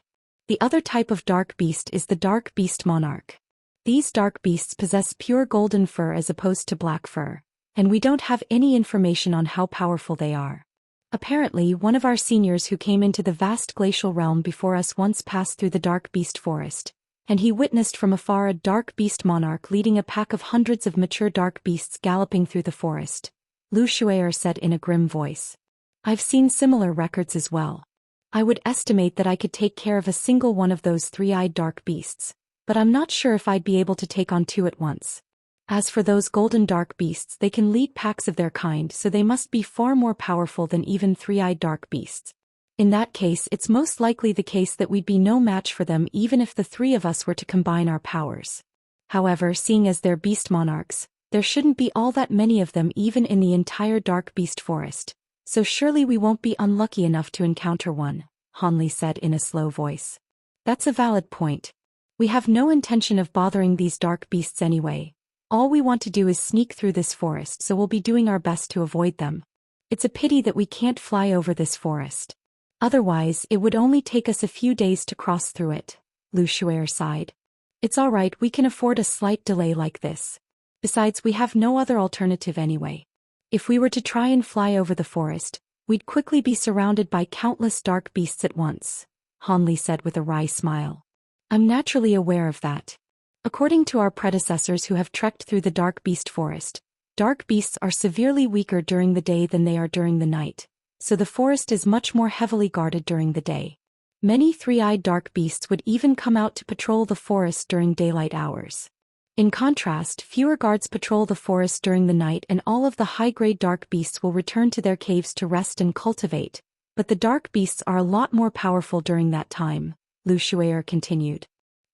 The other type of dark beast is the dark beast monarch. These dark beasts possess pure golden fur as opposed to black fur, and we don't have any information on how powerful they are. Apparently, one of our seniors who came into the vast glacial realm before us once passed through the dark beast forest, and he witnessed from afar a dark beast monarch leading a pack of hundreds of mature dark beasts galloping through the forest, Lu Shuier said in a grim voice. I've seen similar records as well. I would estimate that I could take care of a single one of those three-eyed dark beasts, but I'm not sure if I'd be able to take on 2 at once. As for those golden dark beasts, they can lead packs of their kind, so they must be far more powerful than even three-eyed dark beasts. In that case, it's most likely the case that we'd be no match for them even if the 3 of us were to combine our powers. However, seeing as they're beast monarchs, there shouldn't be all that many of them even in the entire dark beast forest, so surely we won't be unlucky enough to encounter one, Hanli said in a slow voice. That's a valid point. We have no intention of bothering these dark beasts anyway. All we want to do is sneak through this forest, so we'll be doing our best to avoid them. It's a pity that we can't fly over this forest. Otherwise, it would only take us a few days to cross through it, Lu Shuier sighed. It's all right, we can afford a slight delay like this. Besides, we have no other alternative anyway. If we were to try and fly over the forest, we'd quickly be surrounded by countless dark beasts at once, Hanli said with a wry smile. I'm naturally aware of that. According to our predecessors who have trekked through the dark beast forest, dark beasts are severely weaker during the day than they are during the night, so the forest is much more heavily guarded during the day. Many three-eyed dark beasts would even come out to patrol the forest during daylight hours. In contrast, fewer guards patrol the forest during the night, and all of the high-grade dark beasts will return to their caves to rest and cultivate, but the dark beasts are a lot more powerful during that time, Lu Shuier continued.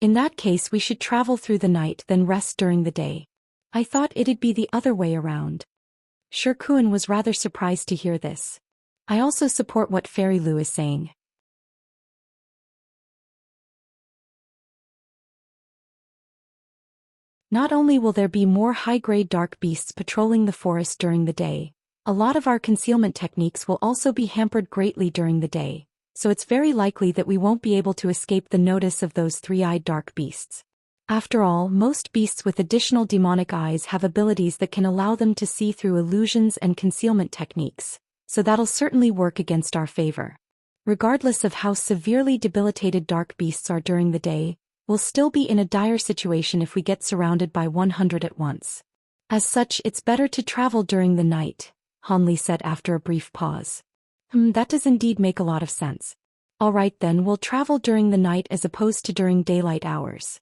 In that case, we should travel through the night then rest during the day. I thought it'd be the other way around. Shirkuan was rather surprised to hear this. I also support what Fairy Lu is saying. Not only will there be more high-grade dark beasts patrolling the forest during the day, a lot of our concealment techniques will also be hampered greatly during the day, so it's very likely that we won't be able to escape the notice of those three-eyed dark beasts. After all, most beasts with additional demonic eyes have abilities that can allow them to see through illusions and concealment techniques, so that'll certainly work against our favor. Regardless of how severely debilitated dark beasts are during the day, we'll still be in a dire situation if we get surrounded by 100 at once. As such, it's better to travel during the night, Hanli said after a brief pause. That does indeed make a lot of sense. All right then, we'll travel during the night as opposed to during daylight hours.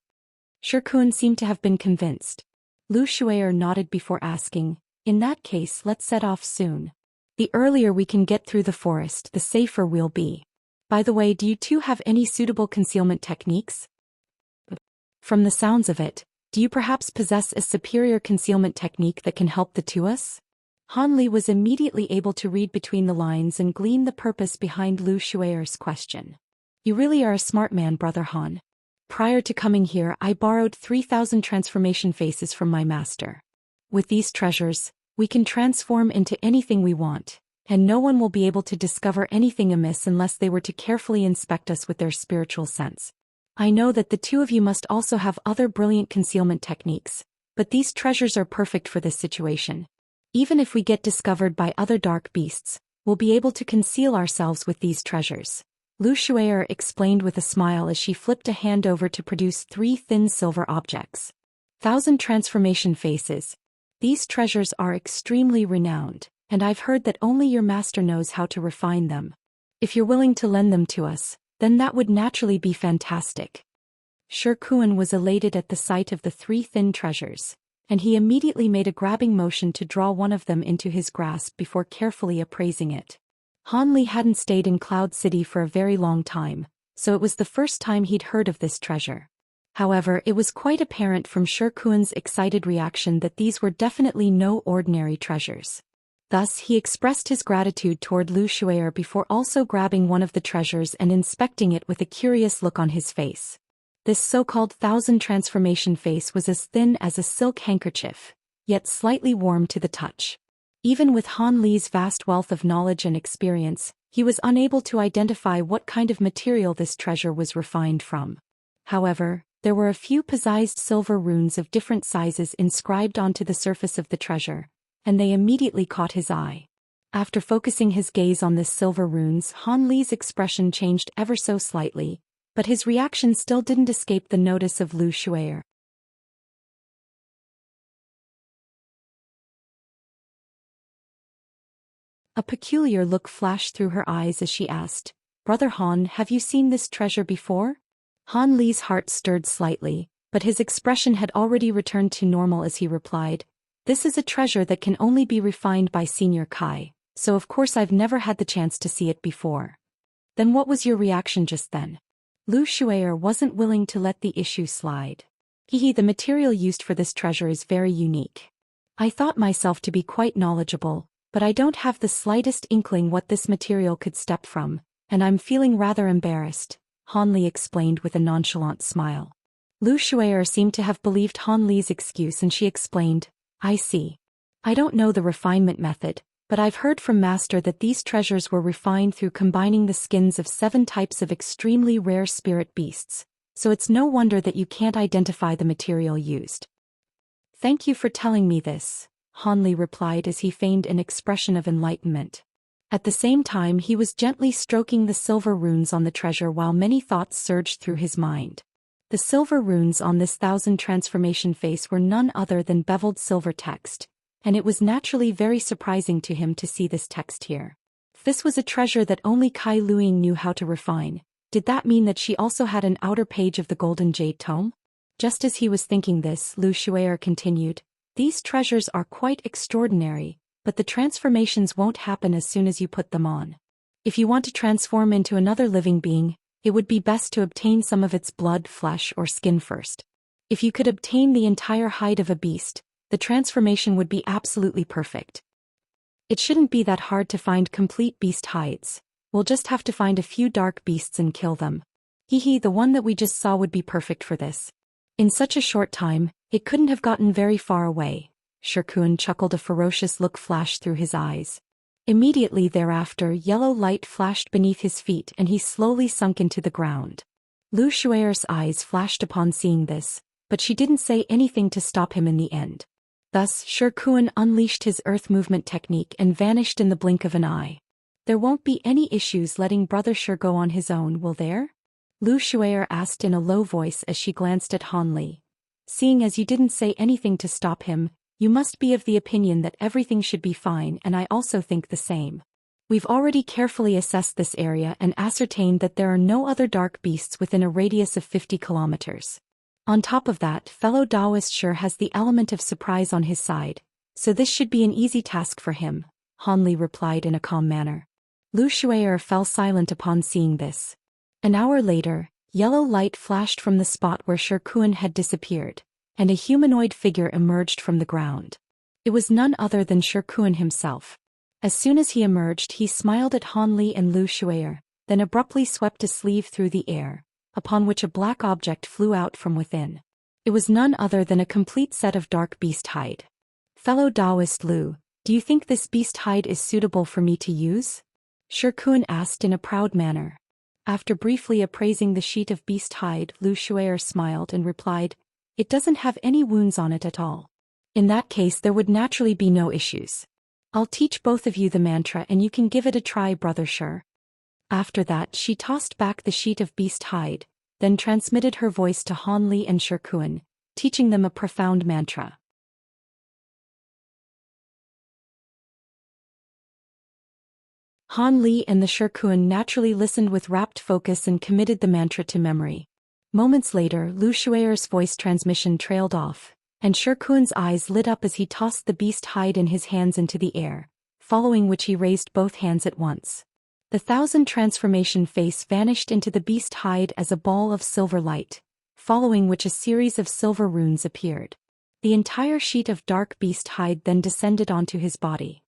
Shirkuan seemed to have been convinced. Lu Shuier nodded before asking, in that case, let's set off soon. The earlier we can get through the forest, the safer we'll be. By the way, do you two have any suitable concealment techniques? From the sounds of it, do you perhaps possess a superior concealment technique that can help the 2 of us? Hanli was immediately able to read between the lines and glean the purpose behind Lu Shuier's question. You really are a smart man, Brother Han. Prior to coming here, I borrowed 3,000 transformation faces from my master. With these treasures, we can transform into anything we want, and no one will be able to discover anything amiss unless they were to carefully inspect us with their spiritual sense. I know that the 2 of you must also have other brilliant concealment techniques, but these treasures are perfect for this situation. Even if we get discovered by other dark beasts, we'll be able to conceal ourselves with these treasures. Lu Shuier explained with a smile as she flipped a hand over to produce 3 thin silver objects. 1,000 transformation faces. These treasures are extremely renowned, and I've heard that only your master knows how to refine them. If you're willing to lend them to us, then that would naturally be fantastic. Shirkuan was elated at the sight of the 3 thin treasures, and he immediately made a grabbing motion to draw one of them into his grasp before carefully appraising it. Hanli hadn't stayed in Cloud City for a very long time, so it was the first time he'd heard of this treasure. However, it was quite apparent from Shirkuan's excited reaction that these were definitely no ordinary treasures. Thus he expressed his gratitude toward Lu Shuer before also grabbing one of the treasures and inspecting it with a curious look on his face. This so-called thousand transformation face was as thin as a silk handkerchief, yet slightly warm to the touch. Even with Han Li's vast wealth of knowledge and experience, he was unable to identify what kind of material this treasure was refined from. However, there were a few poised silver runes of different sizes inscribed onto the surface of the treasure, and they immediately caught his eye. After focusing his gaze on this silver runes, Han Li's expression changed ever so slightly, but his reaction still didn't escape the notice of Lu Shuer. A peculiar look flashed through her eyes as she asked, "Brother Han, have you seen this treasure before?" Han Li's heart stirred slightly, but his expression had already returned to normal as he replied, "This is a treasure that can only be refined by Senior Kai, so of course I've never had the chance to see it before." "Then what was your reaction just then?" Lu Shuer wasn't willing to let the issue slide. The material used for this treasure is very unique. I thought myself to be quite knowledgeable, but I don't have the slightest inkling what this material could step from, and I'm feeling rather embarrassed, Han Li explained with a nonchalant smile. Lu Shuer seemed to have believed Han Li's excuse and she explained, "I see. I don't know the refinement method, but I've heard from Master that these treasures were refined through combining the skins of 7 types of extremely rare spirit beasts, so it's no wonder that you can't identify the material used." "Thank you for telling me this," Han Li replied as he feigned an expression of enlightenment. At the same time he was gently stroking the silver runes on the treasure while many thoughts surged through his mind. The silver runes on this thousand transformation face were none other than beveled silver text, and it was naturally very surprising to him to see this text here. If this was a treasure that only Kai Luing knew how to refine, did that mean that she also had an outer page of the Golden Jade Tome? Just as he was thinking this, Lu Shuer continued, "These treasures are quite extraordinary, but the transformations won't happen as soon as you put them on. If you want to transform into another living being, it would be best to obtain some of its blood, flesh, or skin first. If you could obtain the entire hide of a beast, the transformation would be absolutely perfect. It shouldn't be that hard to find complete beast hides. We'll just have to find a few dark beasts and kill them. The one that we just saw would be perfect for this." In such a short time, it couldn't have gotten very far away. Shirkuan chuckled. A ferocious look flashed through his eyes. Immediately thereafter, yellow light flashed beneath his feet and he slowly sunk into the ground. Lu Shuer's eyes flashed upon seeing this, but she didn't say anything to stop him in the end. Thus, Shirkuan unleashed his earth movement technique and vanished in the blink of an eye. "There won't be any issues letting Brother Shir go on his own, will there?" Lu Shuer asked in a low voice as she glanced at Han Li. "Seeing as you didn't say anything to stop him, you must be of the opinion that everything should be fine, and I also think the same. We've already carefully assessed this area and ascertained that there are no other dark beasts within a radius of 50 kilometers. On top of that, fellow Taoist Shir has the element of surprise on his side, so this should be an easy task for him," Han Li replied in a calm manner. Lu Shuer fell silent upon seeing this. An hour later, yellow light flashed from the spot where Shirkuan had disappeared, and a humanoid figure emerged from the ground. It was none other than Shirkuan himself. As soon as he emerged, he smiled at Han Li and Lu Shuer, then abruptly swept a sleeve through the air, upon which a black object flew out from within. It was none other than a complete set of dark beast hide. "Fellow Taoist Lu, do you think this beast hide is suitable for me to use?" Shirkuan asked in a proud manner. After briefly appraising the sheet of beast hide, Lu Shuer smiled and replied, "It doesn't have any wounds on it at all. In that case there would naturally be no issues. I'll teach both of you the mantra and you can give it a try, Brother Shir." After that she tossed back the sheet of beast hide, then transmitted her voice to Han Li and Shirkuan, teaching them a profound mantra. Han Li and the Shirkuan naturally listened with rapt focus and committed the mantra to memory. Moments later, Lu Shuer's voice transmission trailed off, and Shirkuan's eyes lit up as he tossed the beast hide in his hands into the air, following which he raised both hands at once. The thousand transformation face vanished into the beast hide as a ball of silver light, following which a series of silver runes appeared. The entire sheet of dark beast hide then descended onto his body.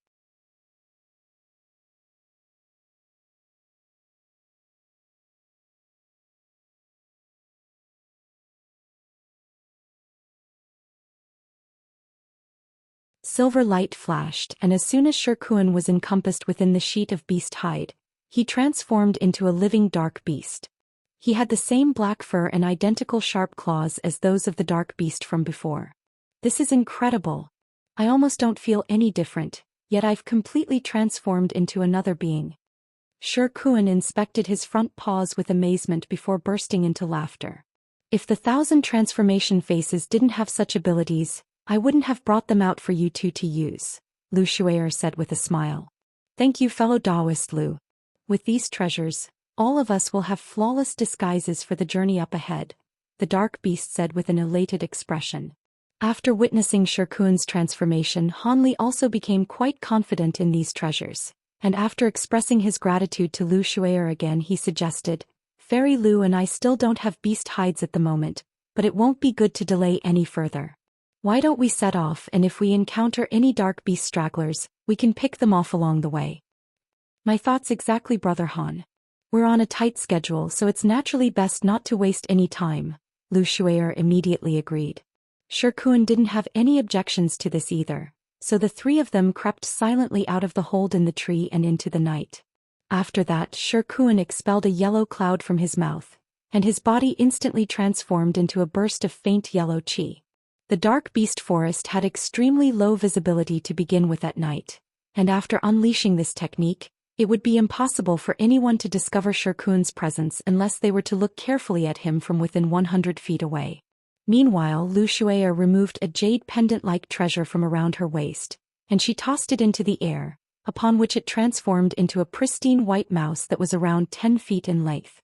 silver light flashed, and as soon as Shirkuan was encompassed within the sheet of beast hide, he transformed into a living dark beast. He had the same black fur and identical sharp claws as those of the dark beast from before. This is incredible. I almost don't feel any different, yet I've completely transformed into another being. Shirkuan inspected his front paws with amazement before bursting into laughter. If the 1,000 transformation faces didn't have such abilities, I wouldn't have brought them out for you two to use, Lu Shui'er said with a smile. Thank you, fellow Taoist Lu. With these treasures, all of us will have flawless disguises for the journey up ahead, the dark beast said with an elated expression. After witnessing Shirkuan's transformation, Hanli also became quite confident in these treasures, and after expressing his gratitude to Lu Shui'er again he suggested, Fairy Lu and I still don't have beast hides at the moment, but it won't be good to delay any further. Why don't we set off, and if we encounter any dark beast stragglers, we can pick them off along the way. My thoughts exactly, Brother Han. We're on a tight schedule, so it's naturally best not to waste any time, Lu Shui'er immediately agreed. Shirkuan didn't have any objections to this either, so the three of them crept silently out of the hold in the tree and into the night. After that, Shirkuan expelled a yellow cloud from his mouth, and his body instantly transformed into a burst of faint yellow qi. The dark beast forest had extremely low visibility to begin with at night, and after unleashing this technique, it would be impossible for anyone to discover Shirkuan's presence unless they were to look carefully at him from within 100 feet away. Meanwhile, Lu Shui'er removed a jade pendant-like treasure from around her waist, and she tossed it into the air, upon which it transformed into a pristine white mouse that was around 10 feet in length.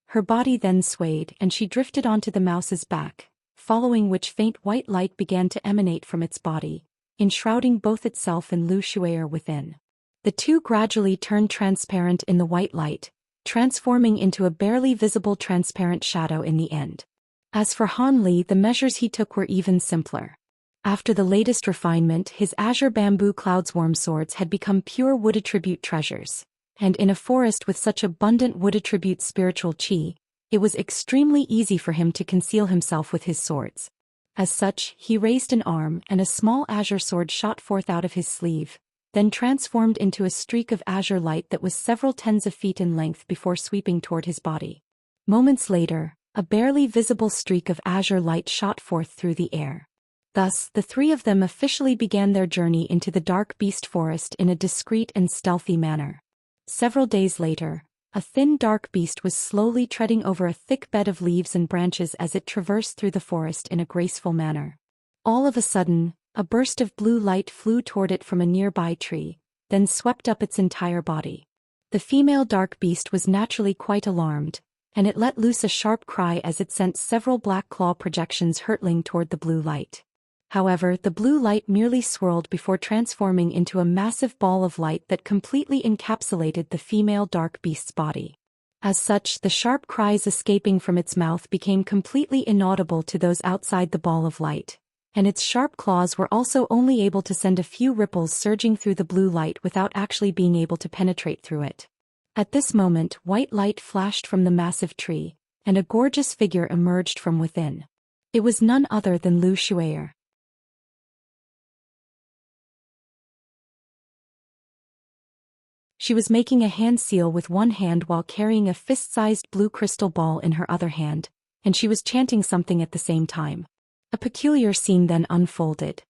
Her body then swayed and she drifted onto the mouse's back, following which faint white light began to emanate from its body, enshrouding both itself and Lu Shui'er within. The two gradually turned transparent in the white light, transforming into a barely visible transparent shadow in the end. As for Han Li, the measures he took were even simpler. After the latest refinement, his azure bamboo cloudsworm swords had become pure wood attribute treasures, and in a forest with such abundant wood attribute spiritual qi, it was extremely easy for him to conceal himself with his swords. As such, he raised an arm and a small azure sword shot forth out of his sleeve, then transformed into a streak of azure light that was several tens of feet in length before sweeping toward his body. Moments later, a barely visible streak of azure light shot forth through the air. Thus, the three of them officially began their journey into the dark beast forest in a discreet and stealthy manner. Several days later, a thin dark beast was slowly treading over a thick bed of leaves and branches as it traversed through the forest in a graceful manner. All of a sudden, a burst of blue light flew toward it from a nearby tree, then swept up its entire body. The female dark beast was naturally quite alarmed, and it let loose a sharp cry as it sent several black claw projections hurtling toward the blue light. However, the blue light merely swirled before transforming into a massive ball of light that completely encapsulated the female dark beast's body. As such, the sharp cries escaping from its mouth became completely inaudible to those outside the ball of light, and its sharp claws were also only able to send a few ripples surging through the blue light without actually being able to penetrate through it. At this moment, white light flashed from the massive tree, and a gorgeous figure emerged from within. It was none other than Lu Shui'er. She was making a hand seal with one hand while carrying a fist-sized blue crystal ball in her other hand, and she was chanting something at the same time. A peculiar scene then unfolded.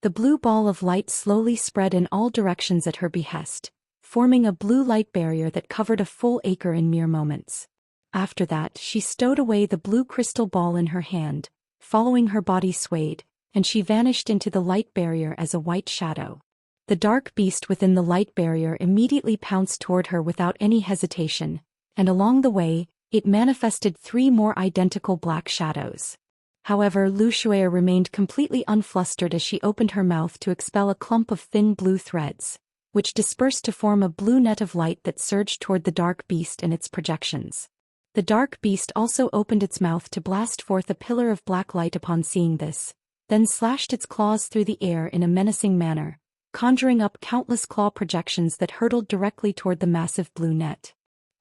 The blue ball of light slowly spread in all directions at her behest, forming a blue light barrier that covered a full acre in mere moments. After that, she stowed away the blue crystal ball in her hand, following her body swayed, and she vanished into the light barrier as a white shadow. The dark beast within the light barrier immediately pounced toward her without any hesitation, and along the way, it manifested 3 more identical black shadows. However, Lu Shui'er remained completely unflustered as she opened her mouth to expel a clump of thin blue threads, which dispersed to form a blue net of light that surged toward the dark beast and its projections. The dark beast also opened its mouth to blast forth a pillar of black light upon seeing this, then slashed its claws through the air in a menacing manner, conjuring up countless claw projections that hurtled directly toward the massive blue net.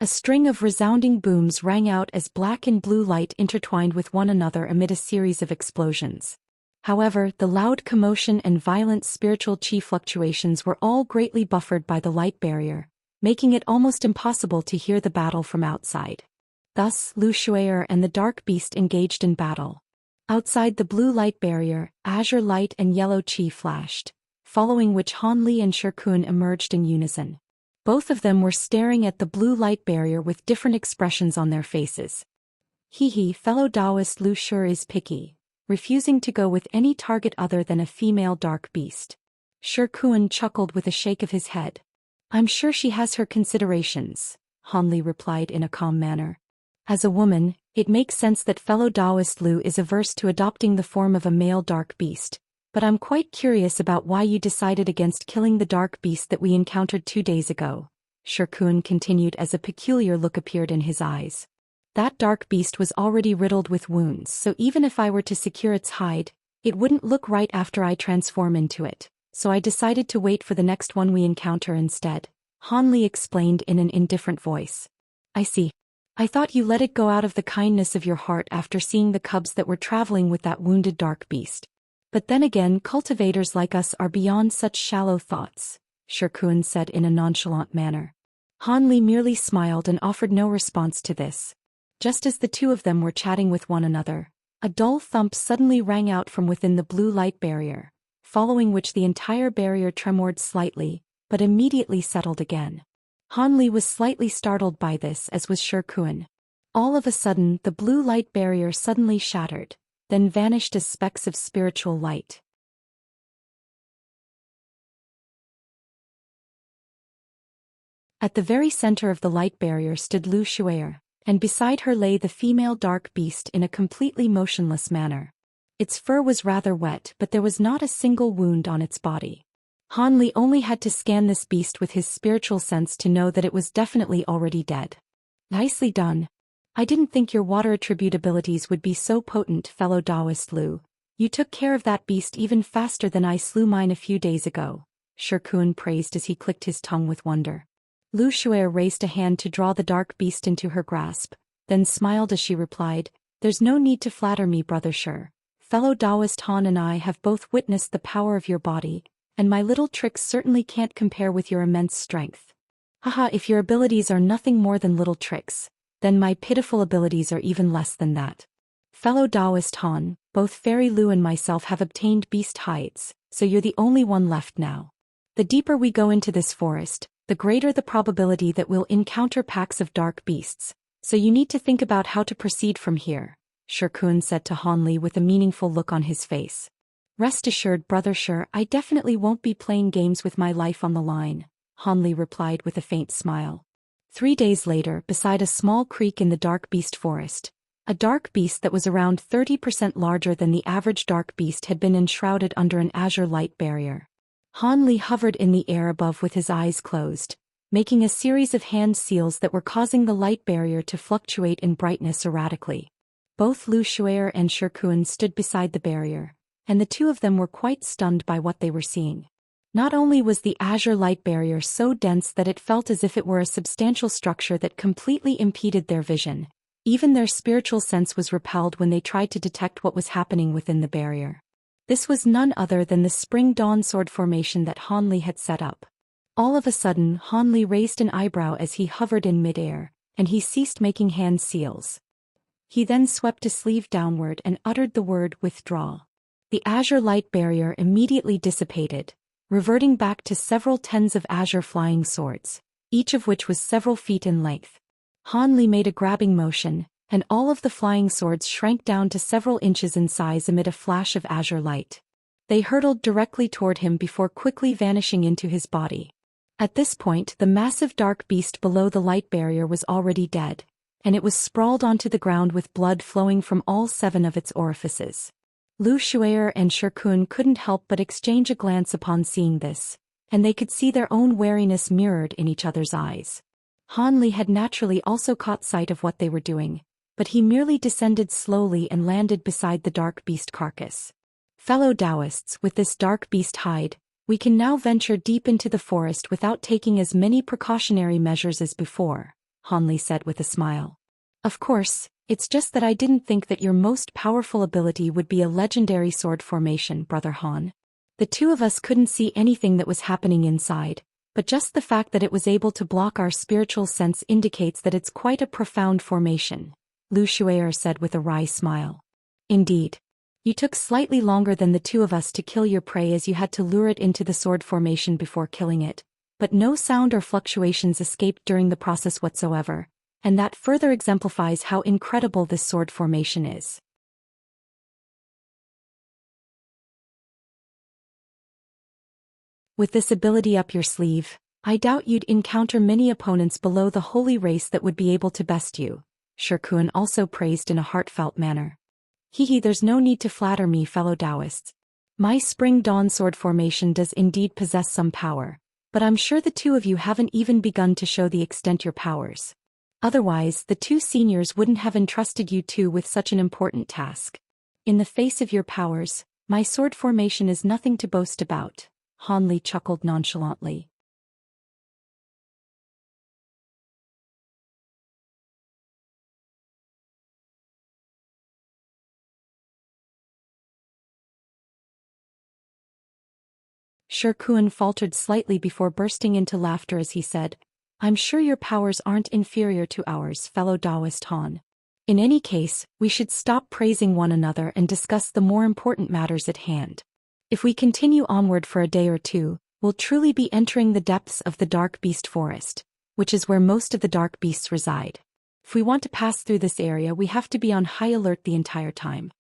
A string of resounding booms rang out as black and blue light intertwined with one another amid a series of explosions. However, the loud commotion and violent spiritual chi fluctuations were all greatly buffered by the light barrier, making it almost impossible to hear the battle from outside. Thus, Lu Shui'er and the dark beast engaged in battle. Outside the blue light barrier, azure light and yellow chi flashed, following which Han Li and Shi Kun emerged in unison. Both of them were staring at the blue light barrier with different expressions on their faces. He, fellow Taoist Lu Shui'er is picky, refusing to go with any target other than a female dark beast. Shi Kun chuckled with a shake of his head. I'm sure she has her considerations, Han Li replied in a calm manner. As a woman, it makes sense that fellow Taoist Lu is averse to adopting the form of a male dark beast, but I'm quite curious about why you decided against killing the dark beast that we encountered 2 days ago, Shi Kun continued as a peculiar look appeared in his eyes. That dark beast was already riddled with wounds, so even if I were to secure its hide, it wouldn't look right after I transform into it, so I decided to wait for the next one we encounter instead, Han Li explained in an indifferent voice. I see. I thought you let it go out of the kindness of your heart after seeing the cubs that were traveling with that wounded dark beast. But then again, cultivators like us are beyond such shallow thoughts, Shi Kun said in a nonchalant manner. Han Li merely smiled and offered no response to this. Just as the two of them were chatting with one another, a dull thump suddenly rang out from within the blue light barrier, following which the entire barrier tremored slightly, but immediately settled again. Han Li was slightly startled by this, as was Shi Kun. All of a sudden, the blue light barrier suddenly shattered, then vanished as specks of spiritual light. At the very center of the light barrier stood Lu Shui'er, and beside her lay the female dark beast in a completely motionless manner. Its fur was rather wet, but there was not a single wound on its body. Han Li only had to scan this beast with his spiritual sense to know that it was definitely already dead. Nicely done. I didn't think your water attribute abilities would be so potent, fellow Taoist Lu. You took care of that beast even faster than I slew mine a few days ago, Shi Kun praised as he clicked his tongue with wonder. Lu Shui'er raised a hand to draw the dark beast into her grasp, then smiled as she replied, There's no need to flatter me, brother Shi. Fellow Taoist Han and I have both witnessed the power of your body, and my little tricks certainly can't compare with your immense strength. Haha, if your abilities are nothing more than little tricks, then my pitiful abilities are even less than that. Fellow Taoist Han, both Fairy Lu and myself have obtained beast hides, so you're the only one left now. The deeper we go into this forest, the greater the probability that we'll encounter packs of dark beasts, so you need to think about how to proceed from here, Shi Kun said to Han Li with a meaningful look on his face. Rest assured, brother Shi, I definitely won't be playing games with my life on the line, Han Li replied with a faint smile. 3 days later, beside a small creek in the dark beast forest, a dark beast that was around 30% larger than the average dark beast had been enshrouded under an azure light barrier. Han Li hovered in the air above with his eyes closed, making a series of hand seals that were causing the light barrier to fluctuate in brightness erratically. Both Lu Shui'er and Shi Kun stood beside the barrier, and the two of them were quite stunned by what they were seeing. Not only was the azure light barrier so dense that it felt as if it were a substantial structure that completely impeded their vision, even their spiritual sense was repelled when they tried to detect what was happening within the barrier. This was none other than the spring dawn sword formation that Han Li had set up. All of a sudden, Han Li raised an eyebrow as he hovered in midair, and he ceased making hand seals. He then swept a sleeve downward and uttered the word withdraw. The azure light barrier immediately dissipated, reverting back to several tens of azure flying swords, each of which was several feet in length. Han Li made a grabbing motion, and all of the flying swords shrank down to several inches in size amid a flash of azure light. They hurtled directly toward him before quickly vanishing into his body. At this point, the massive dark beast below the light barrier was already dead, and it was sprawled onto the ground with blood flowing from all 7 of its orifices. Lu Shui'er and Shi Kun couldn't help but exchange a glance upon seeing this, and they could see their own wariness mirrored in each other's eyes. Han Li had naturally also caught sight of what they were doing, but he merely descended slowly and landed beside the dark beast carcass. Fellow Taoists, with this dark beast hide, we can now venture deep into the forest without taking as many precautionary measures as before, Han Li said with a smile. Of course, It's just that I didn't think that your most powerful ability would be a legendary sword formation, Brother Han. The two of us couldn't see anything that was happening inside, but just the fact that it was able to block our spiritual sense indicates that it's quite a profound formation, Lu Shuier said with a wry smile. Indeed. You took slightly longer than the two of us to kill your prey as you had to lure it into the sword formation before killing it, but no sound or fluctuations escaped during the process whatsoever, and that further exemplifies how incredible this sword formation is. With this ability up your sleeve, I doubt you'd encounter many opponents below the holy race that would be able to best you, Shirkuan also praised in a heartfelt manner. There's no need to flatter me, fellow Taoists. My Spring Dawn sword formation does indeed possess some power, but I'm sure the two of you haven't even begun to show the extent your powers. Otherwise, the two seniors wouldn't have entrusted you two with such an important task. In the face of your powers, my sword formation is nothing to boast about, Han Li chuckled nonchalantly. Shirkuan faltered slightly before bursting into laughter as he said, I'm sure your powers aren't inferior to ours, fellow Taoist Han. In any case, we should stop praising one another and discuss the more important matters at hand. If we continue onward for a day or two, we'll truly be entering the depths of the Dark Beast Forest, which is where most of the Dark Beasts reside. If we want to pass through this area, we have to be on high alert the entire time.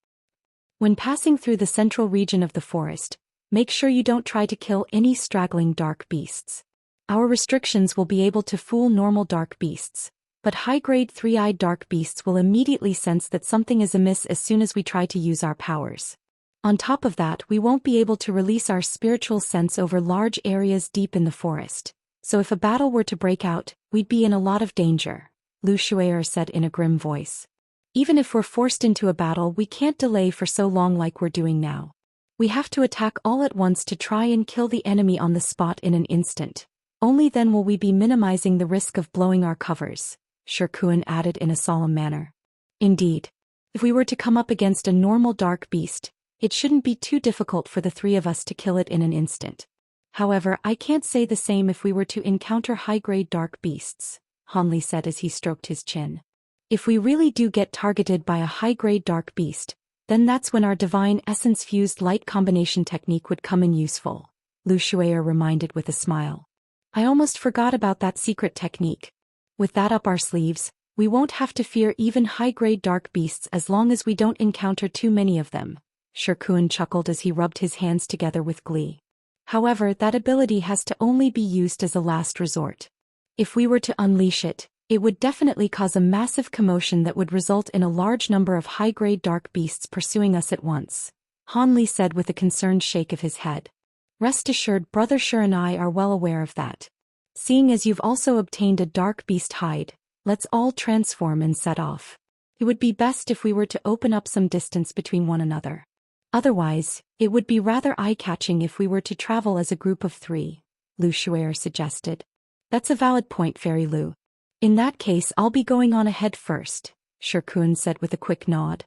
When passing through the central region of the forest, make sure you don't try to kill any straggling dark beasts. Our restrictions will be able to fool normal dark beasts, but high-grade three-eyed dark beasts will immediately sense that something is amiss as soon as we try to use our powers. On top of that, we won't be able to release our spiritual sense over large areas deep in the forest, so if a battle were to break out, we'd be in a lot of danger, Lu Shuier said in a grim voice. Even if we're forced into a battle, we can't delay for so long like we're doing now. We have to attack all at once to try and kill the enemy on the spot in an instant. Only then will we be minimizing the risk of blowing our covers, Shirkuan added in a solemn manner. Indeed. If we were to come up against a normal dark beast, it shouldn't be too difficult for the three of us to kill it in an instant. However, I can't say the same if we were to encounter high-grade dark beasts, Han Li said as he stroked his chin. If we really do get targeted by a high-grade dark beast, then that's when our divine essence-fused light combination technique would come in useful, Lu Shuier reminded with a smile. I almost forgot about that secret technique. With that up our sleeves, we won't have to fear even high-grade dark beasts as long as we don't encounter too many of them, Shirkuan chuckled as he rubbed his hands together with glee. However, that ability has to only be used as a last resort. If we were to unleash it, it would definitely cause a massive commotion that would result in a large number of high-grade dark beasts pursuing us at once, Han Li said with a concerned shake of his head. Rest assured, Brother Shur and I are well aware of that. Seeing as you've also obtained a dark beast hide, let's all transform and set off. It would be best if we were to open up some distance between one another. Otherwise, it would be rather eye-catching if we were to travel as a group of three, Lu Shuier suggested. That's a valid point, Fairy Lu. In that case, I'll be going on ahead first, Shirkuan said with a quick nod.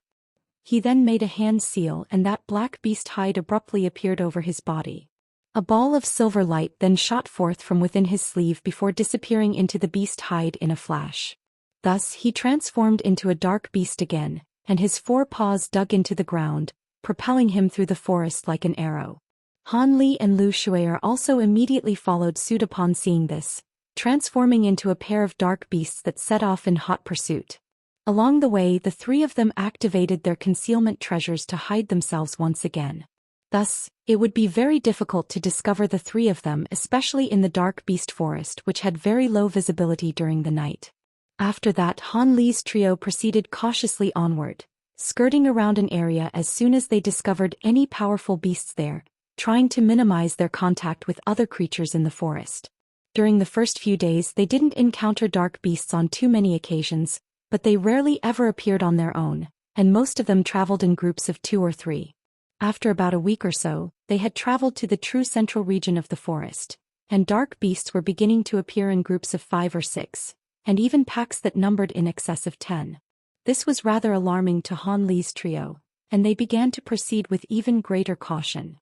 He then made a hand seal and that black beast hide abruptly appeared over his body. A ball of silver light then shot forth from within his sleeve before disappearing into the beast hide in a flash. Thus, he transformed into a dark beast again, and his 4 paws dug into the ground, propelling him through the forest like an arrow. Han Li and Lu Shuier also immediately followed suit upon seeing this, transforming into a pair of dark beasts that set off in hot pursuit. Along the way, the three of them activated their concealment treasures to hide themselves once again. Thus, it would be very difficult to discover the three of them, especially in the dark beast forest which had very low visibility during the night. After that, Han Li's trio proceeded cautiously onward, skirting around an area as soon as they discovered any powerful beasts there, trying to minimize their contact with other creatures in the forest. During the first few days they didn't encounter dark beasts on too many occasions, but they rarely ever appeared on their own, and most of them traveled in groups of 2 or 3. After about a week or so, they had traveled to the true central region of the forest, and dark beasts were beginning to appear in groups of 5 or 6, and even packs that numbered in excess of 10. This was rather alarming to Han Li's trio, and they began to proceed with even greater caution.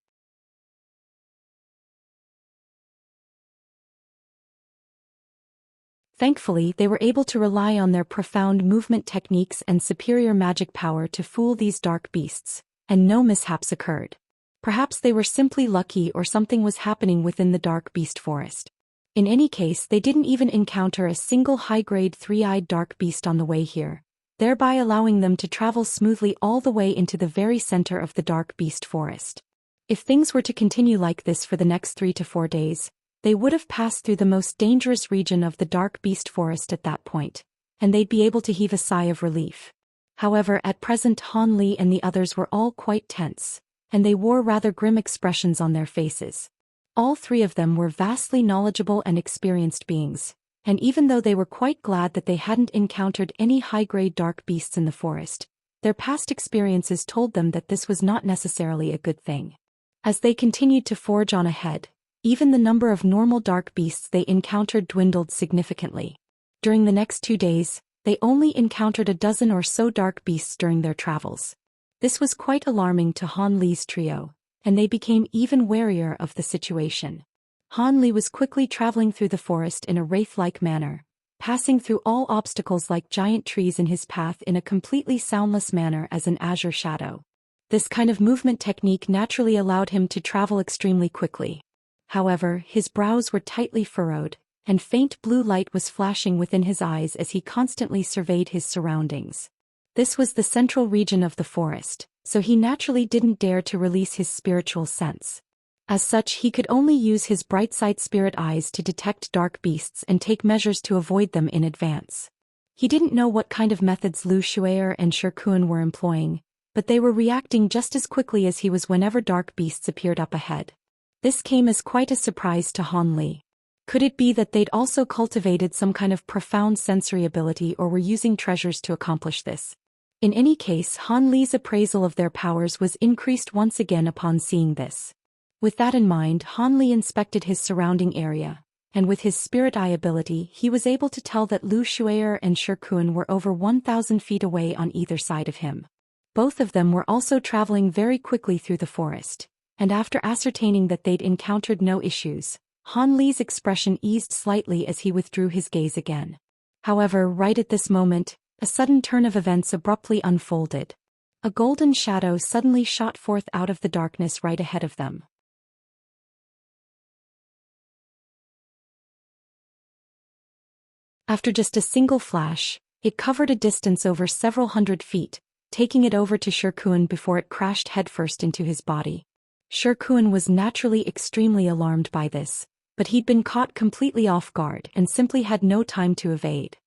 Thankfully, they were able to rely on their profound movement techniques and superior magic power to fool these dark beasts, and no mishaps occurred. Perhaps they were simply lucky or something was happening within the dark beast forest. In any case, they didn't even encounter a single high-grade three-eyed dark beast on the way here, thereby allowing them to travel smoothly all the way into the very center of the dark beast forest. If things were to continue like this for the next 3 to 4 days, they would have passed through the most dangerous region of the dark beast forest at that point, and they'd be able to heave a sigh of relief. However, at present Han Li and the others were all quite tense, and they wore rather grim expressions on their faces. All three of them were vastly knowledgeable and experienced beings, and even though they were quite glad that they hadn't encountered any high-grade dark beasts in the forest, their past experiences told them that this was not necessarily a good thing. As they continued to forge on ahead, even the number of normal dark beasts they encountered dwindled significantly. During the next 2 days, they only encountered a dozen or so dark beasts during their travels. This was quite alarming to Han Li's trio, and they became even warier of the situation. Han Li was quickly traveling through the forest in a wraith-like manner, passing through all obstacles like giant trees in his path in a completely soundless manner as an azure shadow. This kind of movement technique naturally allowed him to travel extremely quickly. However, his brows were tightly furrowed, and faint blue light was flashing within his eyes as he constantly surveyed his surroundings. This was the central region of the forest, so he naturally didn't dare to release his spiritual sense. As such, he could only use his bright sight spirit eyes to detect dark beasts and take measures to avoid them in advance. He didn't know what kind of methods Zhou Xian and Shi Kuan were employing, but they were reacting just as quickly as he was whenever dark beasts appeared up ahead. This came as quite a surprise to Han Li. Could it be that they'd also cultivated some kind of profound sensory ability or were using treasures to accomplish this? In any case, Han Li's appraisal of their powers was increased once again upon seeing this. With that in mind, Han Li inspected his surrounding area, and with his spirit eye ability he was able to tell that Zhou Xian and Shi Kuan were over 1,000 feet away on either side of him. Both of them were also traveling very quickly through the forest, and after ascertaining that they'd encountered no issues, Han Li's expression eased slightly as he withdrew his gaze again. However, right at this moment, a sudden turn of events abruptly unfolded. A golden shadow suddenly shot forth out of the darkness right ahead of them. After just a single flash, it covered a distance over several hundred feet, taking it over to Shi Kuan before it crashed headfirst into his body. Shi Kuan was naturally extremely alarmed by this, but he'd been caught completely off guard and simply had no time to evade.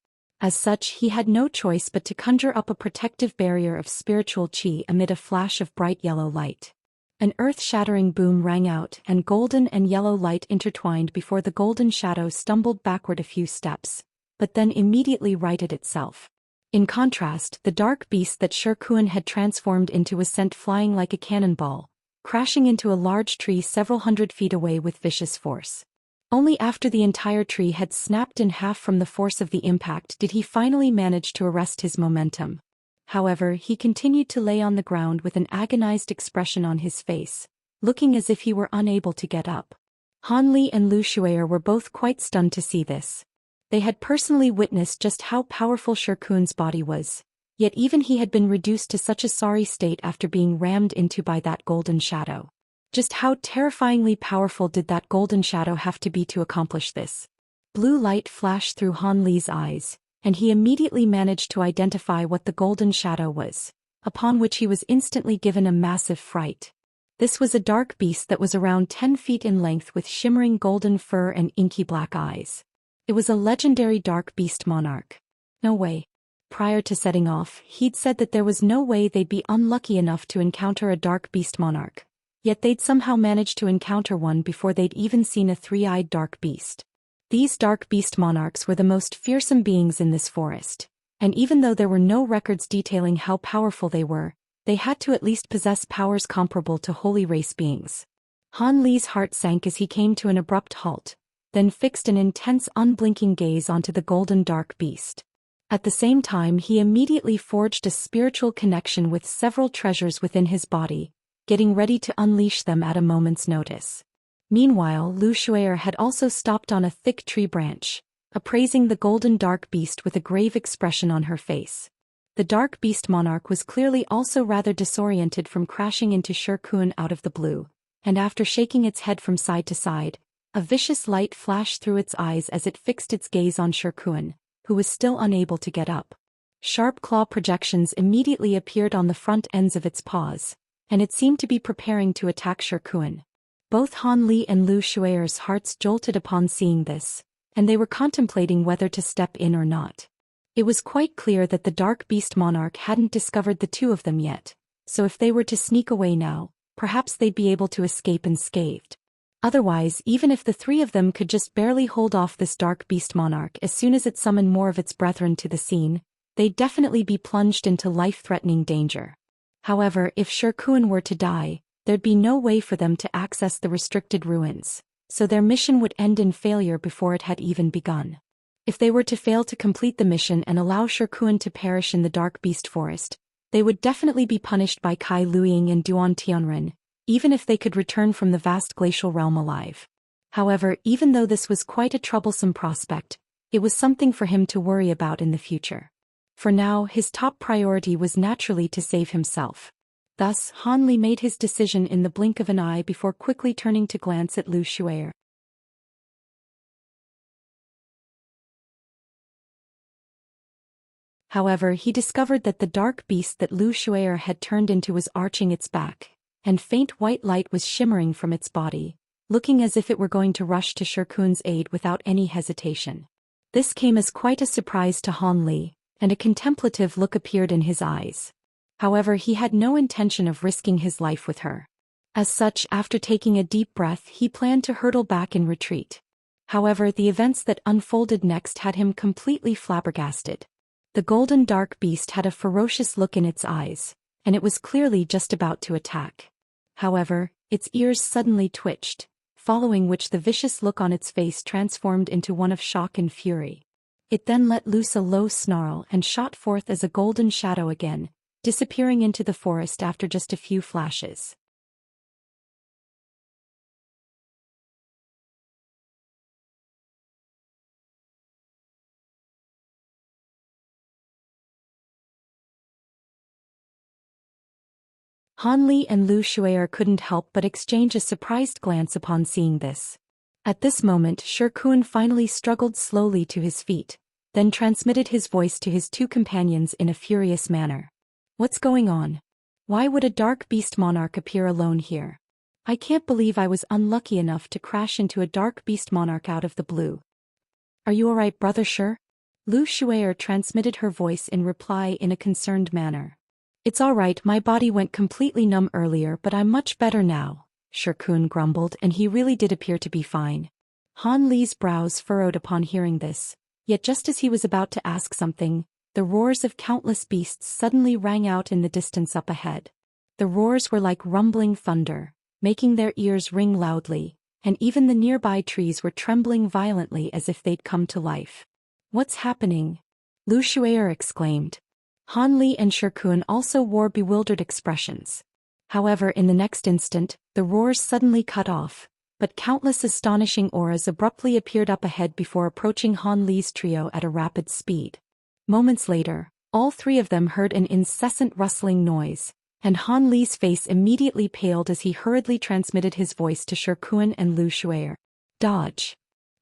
As such, he had no choice but to conjure up a protective barrier of spiritual qi amid a flash of bright yellow light. An earth-shattering boom rang out and golden and yellow light intertwined before the golden shadow stumbled backward a few steps, but then immediately righted itself. In contrast, the dark beast that Shi Kuan had transformed into was sent flying like a cannonball, crashing into a large tree several hundred feet away with vicious force. Only after the entire tree had snapped in half from the force of the impact did he finally manage to arrest his momentum. However, he continued to lay on the ground with an agonized expression on his face, looking as if he were unable to get up. Han Li and Zhou Xian were both quite stunned to see this. They had personally witnessed just how powerful Shi Kuan's body was, yet even he had been reduced to such a sorry state after being rammed into by that golden shadow. Just how terrifyingly powerful did that golden shadow have to be to accomplish this? Blue light flashed through Han Li's eyes, and he immediately managed to identify what the golden shadow was, upon which he was instantly given a massive fright. This was a dark beast that was around 10 feet in length with shimmering golden fur and inky black eyes. It was a legendary dark beast monarch. No way. Prior to setting off, he'd said that there was no way they'd be unlucky enough to encounter a dark beast monarch. Yet they'd somehow managed to encounter one before they'd even seen a three-eyed dark beast. These dark beast monarchs were the most fearsome beings in this forest, and even though there were no records detailing how powerful they had to at least possess powers comparable to holy race beings. Han Li's heart sank as he came to an abrupt halt, then fixed an intense unblinking gaze onto the golden dark beast. At the same time, he immediately forged a spiritual connection with several treasures within his body, getting ready to unleash them at a moment's notice. Meanwhile, Lu Shuer had also stopped on a thick tree branch, appraising the golden dark beast with a grave expression on her face. The dark beast monarch was clearly also rather disoriented from crashing into Shi Kun out of the blue, and after shaking its head from side to side, a vicious light flashed through its eyes as it fixed its gaze on Shi Kun, who was still unable to get up. Sharp claw projections immediately appeared on the front ends of its paws, and it seemed to be preparing to attack Shi Kun. Both Han Li and Lu Shuer's hearts jolted upon seeing this, and they were contemplating whether to step in or not. It was quite clear that the Dark Beast Monarch hadn't discovered the two of them yet, so if they were to sneak away now, perhaps they'd be able to escape unscathed. Otherwise, even if the three of them could just barely hold off this Dark Beast Monarch as soon as it summoned more of its brethren to the scene, they'd definitely be plunged into life-threatening danger. However, if Shi Kun were to die, there'd be no way for them to access the restricted ruins, so their mission would end in failure before it had even begun. If they were to fail to complete the mission and allow Shi Kun to perish in the Dark Beast Forest, they would definitely be punished by Kai Luiying and Duan Tianren, even if they could return from the vast glacial realm alive. However, even though this was quite a troublesome prospect, it was something for him to worry about in the future. For now, his top priority was naturally to save himself. Thus, Han Li made his decision in the blink of an eye before quickly turning to glance at Lu Shuer. However, he discovered that the dark beast that Lu Shuer had turned into was arching its back, and faint white light was shimmering from its body, looking as if it were going to rush to Shi Kun's aid without any hesitation. This came as quite a surprise to Han Li, and a contemplative look appeared in his eyes. However, he had no intention of risking his life with her. As such, after taking a deep breath, he planned to hurtle back in retreat. However, the events that unfolded next had him completely flabbergasted. The golden dark beast had a ferocious look in its eyes, and it was clearly just about to attack. However, its ears suddenly twitched, following which the vicious look on its face transformed into one of shock and fury. It then let loose a low snarl and shot forth as a golden shadow again, disappearing into the forest after just a few flashes. Han Li and Lu Shuer couldn't help but exchange a surprised glance upon seeing this. At this moment, Shi Kun finally struggled slowly to his feet, then transmitted his voice to his two companions in a furious manner. "What's going on? Why would a dark beast monarch appear alone here? I can't believe I was unlucky enough to crash into a dark beast monarch out of the blue. Are you alright, brother Shi?" Lu Shuer transmitted her voice in reply in a concerned manner. "It's alright, my body went completely numb earlier but I'm much better now," Shi Kun grumbled, and he really did appear to be fine. Han Li's brows furrowed upon hearing this, yet just as he was about to ask something, the roars of countless beasts suddenly rang out in the distance up ahead. The roars were like rumbling thunder, making their ears ring loudly, and even the nearby trees were trembling violently as if they'd come to life. "What's happening?" Lu Shuer exclaimed. Han Li and Shi Kun also wore bewildered expressions. However, in the next instant, the roars suddenly cut off, but countless astonishing auras abruptly appeared up ahead before approaching Han Li's trio at a rapid speed. Moments later, all three of them heard an incessant rustling noise, and Han Li's face immediately paled as he hurriedly transmitted his voice to Shi Kun and Lu Shuer. "Dodge!"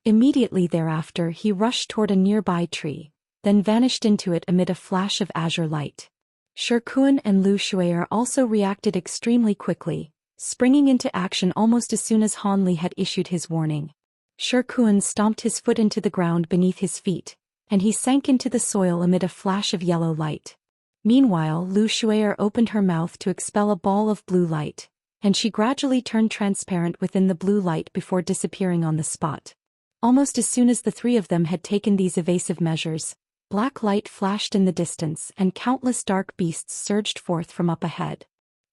Immediately thereafter, he rushed toward a nearby tree, then vanished into it amid a flash of azure light. Shi Kun and Lu Shuer also reacted extremely quickly, springing into action almost as soon as Han Li had issued his warning. Shi Kun stomped his foot into the ground beneath his feet, and he sank into the soil amid a flash of yellow light. Meanwhile, Lu Shuer opened her mouth to expel a ball of blue light, and she gradually turned transparent within the blue light before disappearing on the spot. Almost as soon as the three of them had taken these evasive measures, black light flashed in the distance and countless dark beasts surged forth from up ahead.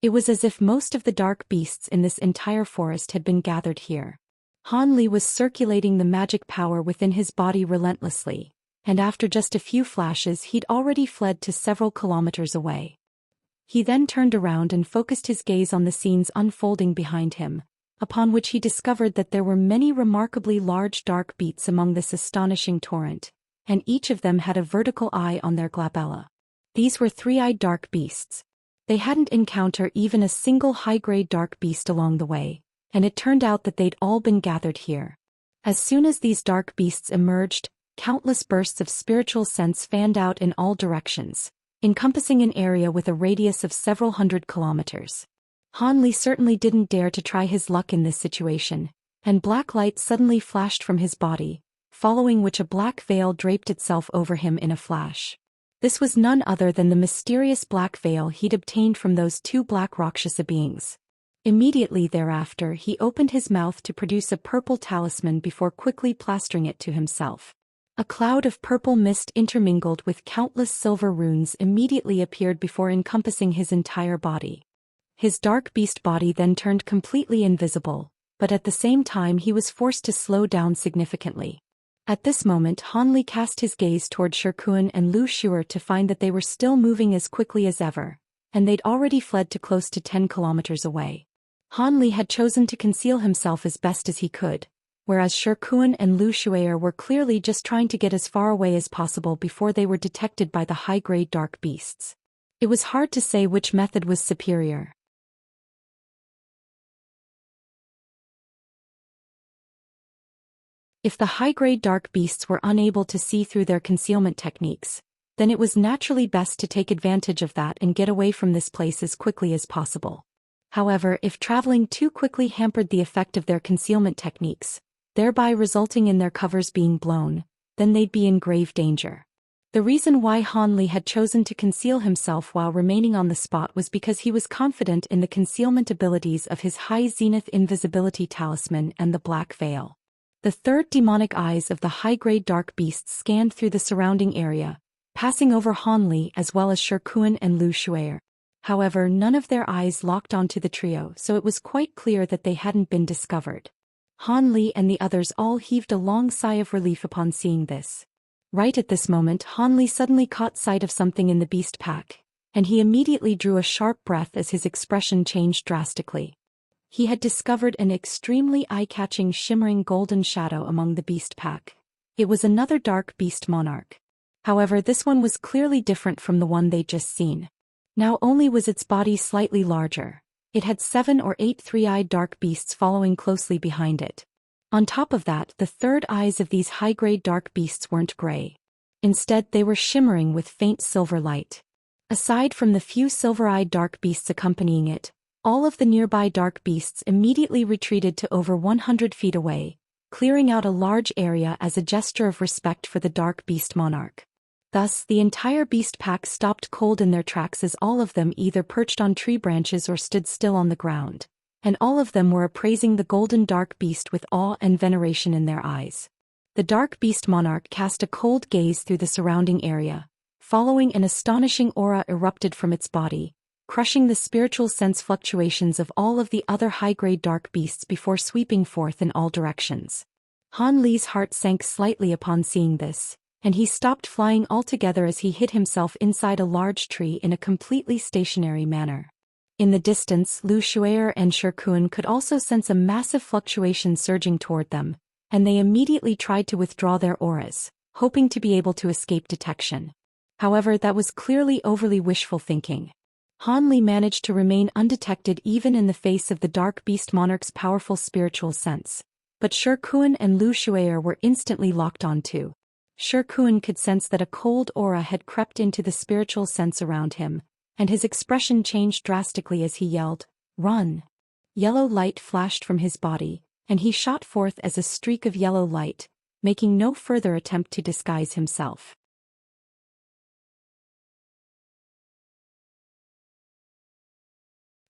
It was as if most of the dark beasts in this entire forest had been gathered here. Han Li was circulating the magic power within his body relentlessly, and after just a few flashes he'd already fled to several kilometers away. He then turned around and focused his gaze on the scenes unfolding behind him, upon which he discovered that there were many remarkably large dark beasts among this astonishing torrent, and each of them had a vertical eye on their glabella. These were three-eyed dark beasts. They hadn't encountered even a single high-grade dark beast along the way, and it turned out that they'd all been gathered here. As soon as these dark beasts emerged, countless bursts of spiritual sense fanned out in all directions, encompassing an area with a radius of several hundred kilometers. Han Li certainly didn't dare to try his luck in this situation, and black light suddenly flashed from his body, following which a black veil draped itself over him in a flash. This was none other than the mysterious black veil he'd obtained from those two black Rakshasa beings. Immediately thereafter he opened his mouth to produce a purple talisman before quickly plastering it to himself. A cloud of purple mist intermingled with countless silver runes immediately appeared before encompassing his entire body. His dark beast body then turned completely invisible, but at the same time he was forced to slow down significantly. At this moment Han Li cast his gaze toward Shirkuan and Lu Shuer to find that they were still moving as quickly as ever, and they'd already fled to close to 10 kilometers away. Han Li had chosen to conceal himself as best as he could, whereas Shirkuan and Lu Shuer were clearly just trying to get as far away as possible before they were detected by the high-grade dark beasts. It was hard to say which method was superior. If the high-grade dark beasts were unable to see through their concealment techniques, then it was naturally best to take advantage of that and get away from this place as quickly as possible. However, if traveling too quickly hampered the effect of their concealment techniques, thereby resulting in their covers being blown, then they'd be in grave danger. The reason why Han Li had chosen to conceal himself while remaining on the spot was because he was confident in the concealment abilities of his high zenith invisibility talisman and the black veil. The third demonic eyes of the high-grade dark beasts scanned through the surrounding area, passing over Han Li as well as Shirkuan and Lu Shuer. However, none of their eyes locked onto the trio, so it was quite clear that they hadn't been discovered. Han Li and the others all heaved a long sigh of relief upon seeing this. Right at this moment Han Li suddenly caught sight of something in the beast pack, and he immediately drew a sharp breath as his expression changed drastically. He had discovered an extremely eye-catching shimmering golden shadow among the beast pack. It was another dark beast monarch. However, this one was clearly different from the one they'd just seen. Not only was its body slightly larger, it had 7 or 8 three-eyed dark beasts following closely behind it. On top of that, the third eyes of these high-grade dark beasts weren't gray. Instead, they were shimmering with faint silver light. Aside from the few silver-eyed dark beasts accompanying it, all of the nearby dark beasts immediately retreated to over 100 feet away, clearing out a large area as a gesture of respect for the dark beast monarch. Thus, the entire beast pack stopped cold in their tracks as all of them either perched on tree branches or stood still on the ground, and all of them were appraising the golden dark beast with awe and veneration in their eyes. The dark beast monarch cast a cold gaze through the surrounding area, following an astonishing aura erupted from its body, crushing the spiritual sense fluctuations of all of the other high-grade dark beasts before sweeping forth in all directions. Han Li's heart sank slightly upon seeing this, and he stopped flying altogether as he hid himself inside a large tree in a completely stationary manner. In the distance, Lu Shuer and Shirkuan could also sense a massive fluctuation surging toward them, and they immediately tried to withdraw their auras, hoping to be able to escape detection. However, that was clearly overly wishful thinking. Han Li managed to remain undetected even in the face of the Dark Beast Monarch's powerful spiritual sense, but Shirkuan and Lu Shuer were instantly locked on too. Shirkuan could sense that a cold aura had crept into the spiritual sense around him, and his expression changed drastically as he yelled, "Run!" Yellow light flashed from his body, and he shot forth as a streak of yellow light, making no further attempt to disguise himself.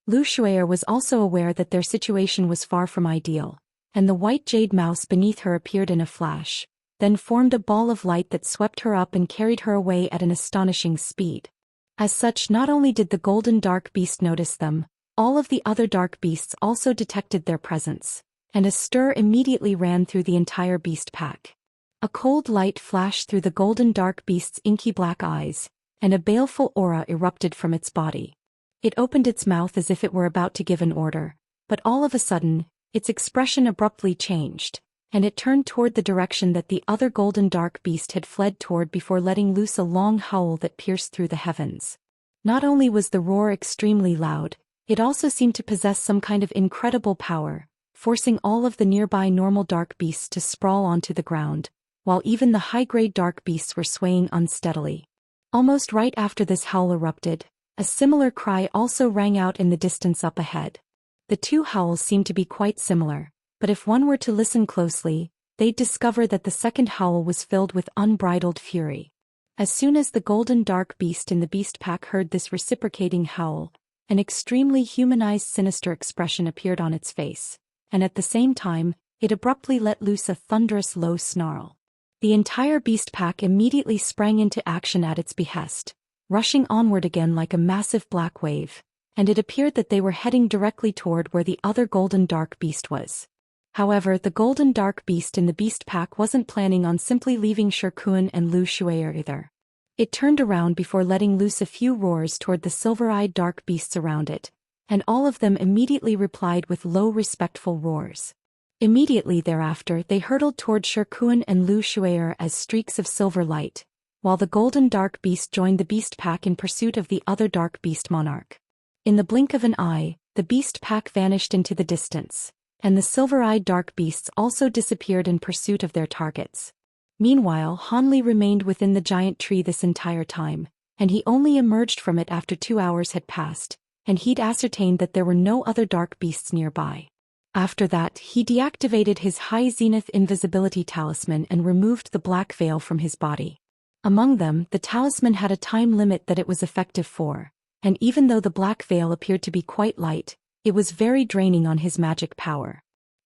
Lu Shuer was also aware that their situation was far from ideal, and the white jade mouse beneath her appeared in a flash, then formed a ball of light that swept her up and carried her away at an astonishing speed. As such, not only did the golden dark beast notice them, all of the other dark beasts also detected their presence, and a stir immediately ran through the entire beast pack. A cold light flashed through the golden dark beast's inky black eyes, and a baleful aura erupted from its body. It opened its mouth as if it were about to give an order, but all of a sudden, its expression abruptly changed, and it turned toward the direction that the other golden dark beast had fled toward before letting loose a long howl that pierced through the heavens. Not only was the roar extremely loud, it also seemed to possess some kind of incredible power, forcing all of the nearby normal dark beasts to sprawl onto the ground, while even the high-grade dark beasts were swaying unsteadily. Almost right after this howl erupted, a similar cry also rang out in the distance up ahead. The two howls seemed to be quite similar, but if one were to listen closely, they'd discover that the second howl was filled with unbridled fury. As soon as the golden dark beast in the beast pack heard this reciprocating howl, an extremely humanized sinister expression appeared on its face, and at the same time, it abruptly let loose a thunderous low snarl. The entire beast pack immediately sprang into action at its behest, rushing onward again like a massive black wave, and it appeared that they were heading directly toward where the other golden dark beast was. However, the golden dark beast in the beast pack wasn't planning on simply leaving Xianxia and Zhou Xian either. It turned around before letting loose a few roars toward the silver-eyed dark beasts around it, and all of them immediately replied with low respectful roars. Immediately thereafter they hurtled toward Xianxia and Zhou Xian as streaks of silver light, while the golden dark beast joined the beast pack in pursuit of the other dark beast monarch. In the blink of an eye, the beast pack vanished into the distance, and the silver-eyed dark beasts also disappeared in pursuit of their targets. Meanwhile, Han Li remained within the giant tree this entire time, and he only emerged from it after 2 hours had passed, and he'd ascertained that there were no other dark beasts nearby. After that, he deactivated his high zenith invisibility talisman and removed the black veil from his body. Among them, the talisman had a time limit that it was effective for, and even though the black veil appeared to be quite light, it was very draining on his magic power.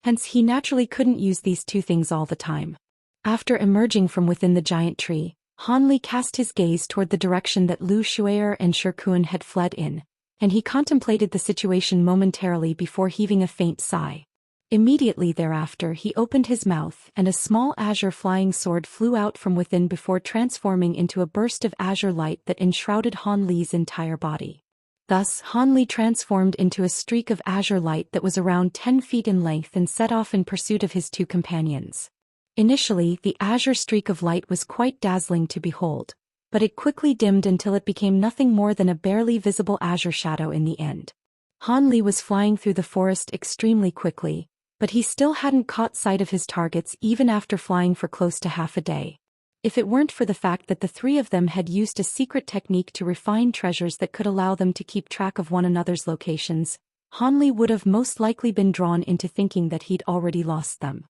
Hence he naturally couldn't use these two things all the time. After emerging from within the giant tree, Han Li cast his gaze toward the direction that Zhou Xian and Xianxia had fled in, and he contemplated the situation momentarily before heaving a faint sigh. Immediately thereafter he opened his mouth and a small azure flying sword flew out from within before transforming into a burst of azure light that enshrouded Han Li's entire body. Thus, Han Li transformed into a streak of azure light that was around 10 feet in length and set off in pursuit of his two companions. Initially, the azure streak of light was quite dazzling to behold, but it quickly dimmed until it became nothing more than a barely visible azure shadow in the end. Han Li was flying through the forest extremely quickly, but he still hadn't caught sight of his targets even after flying for close to half a day. If it weren't for the fact that the three of them had used a secret technique to refine treasures that could allow them to keep track of one another's locations, Han Li would have most likely been drawn into thinking that he'd already lost them.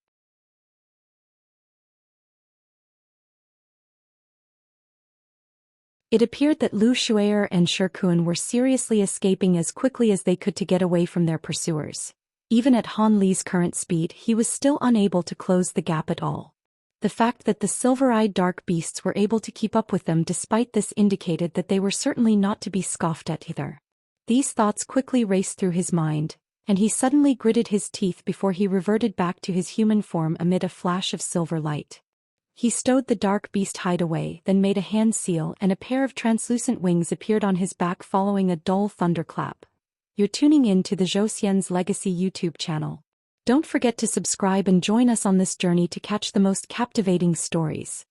It appeared that Zhou Xian and Xianxia were seriously escaping as quickly as they could to get away from their pursuers. Even at Han Li's current speed, he was still unable to close the gap at all. The fact that the silver-eyed dark beasts were able to keep up with them despite this indicated that they were certainly not to be scoffed at either. These thoughts quickly raced through his mind, and he suddenly gritted his teeth before he reverted back to his human form amid a flash of silver light. He stowed the dark beast hideaway, then made a hand seal and a pair of translucent wings appeared on his back following a dull thunderclap. You're tuning in to the Zhou Xian's Legacy YouTube channel. Don't forget to subscribe and join us on this journey to catch the most captivating stories.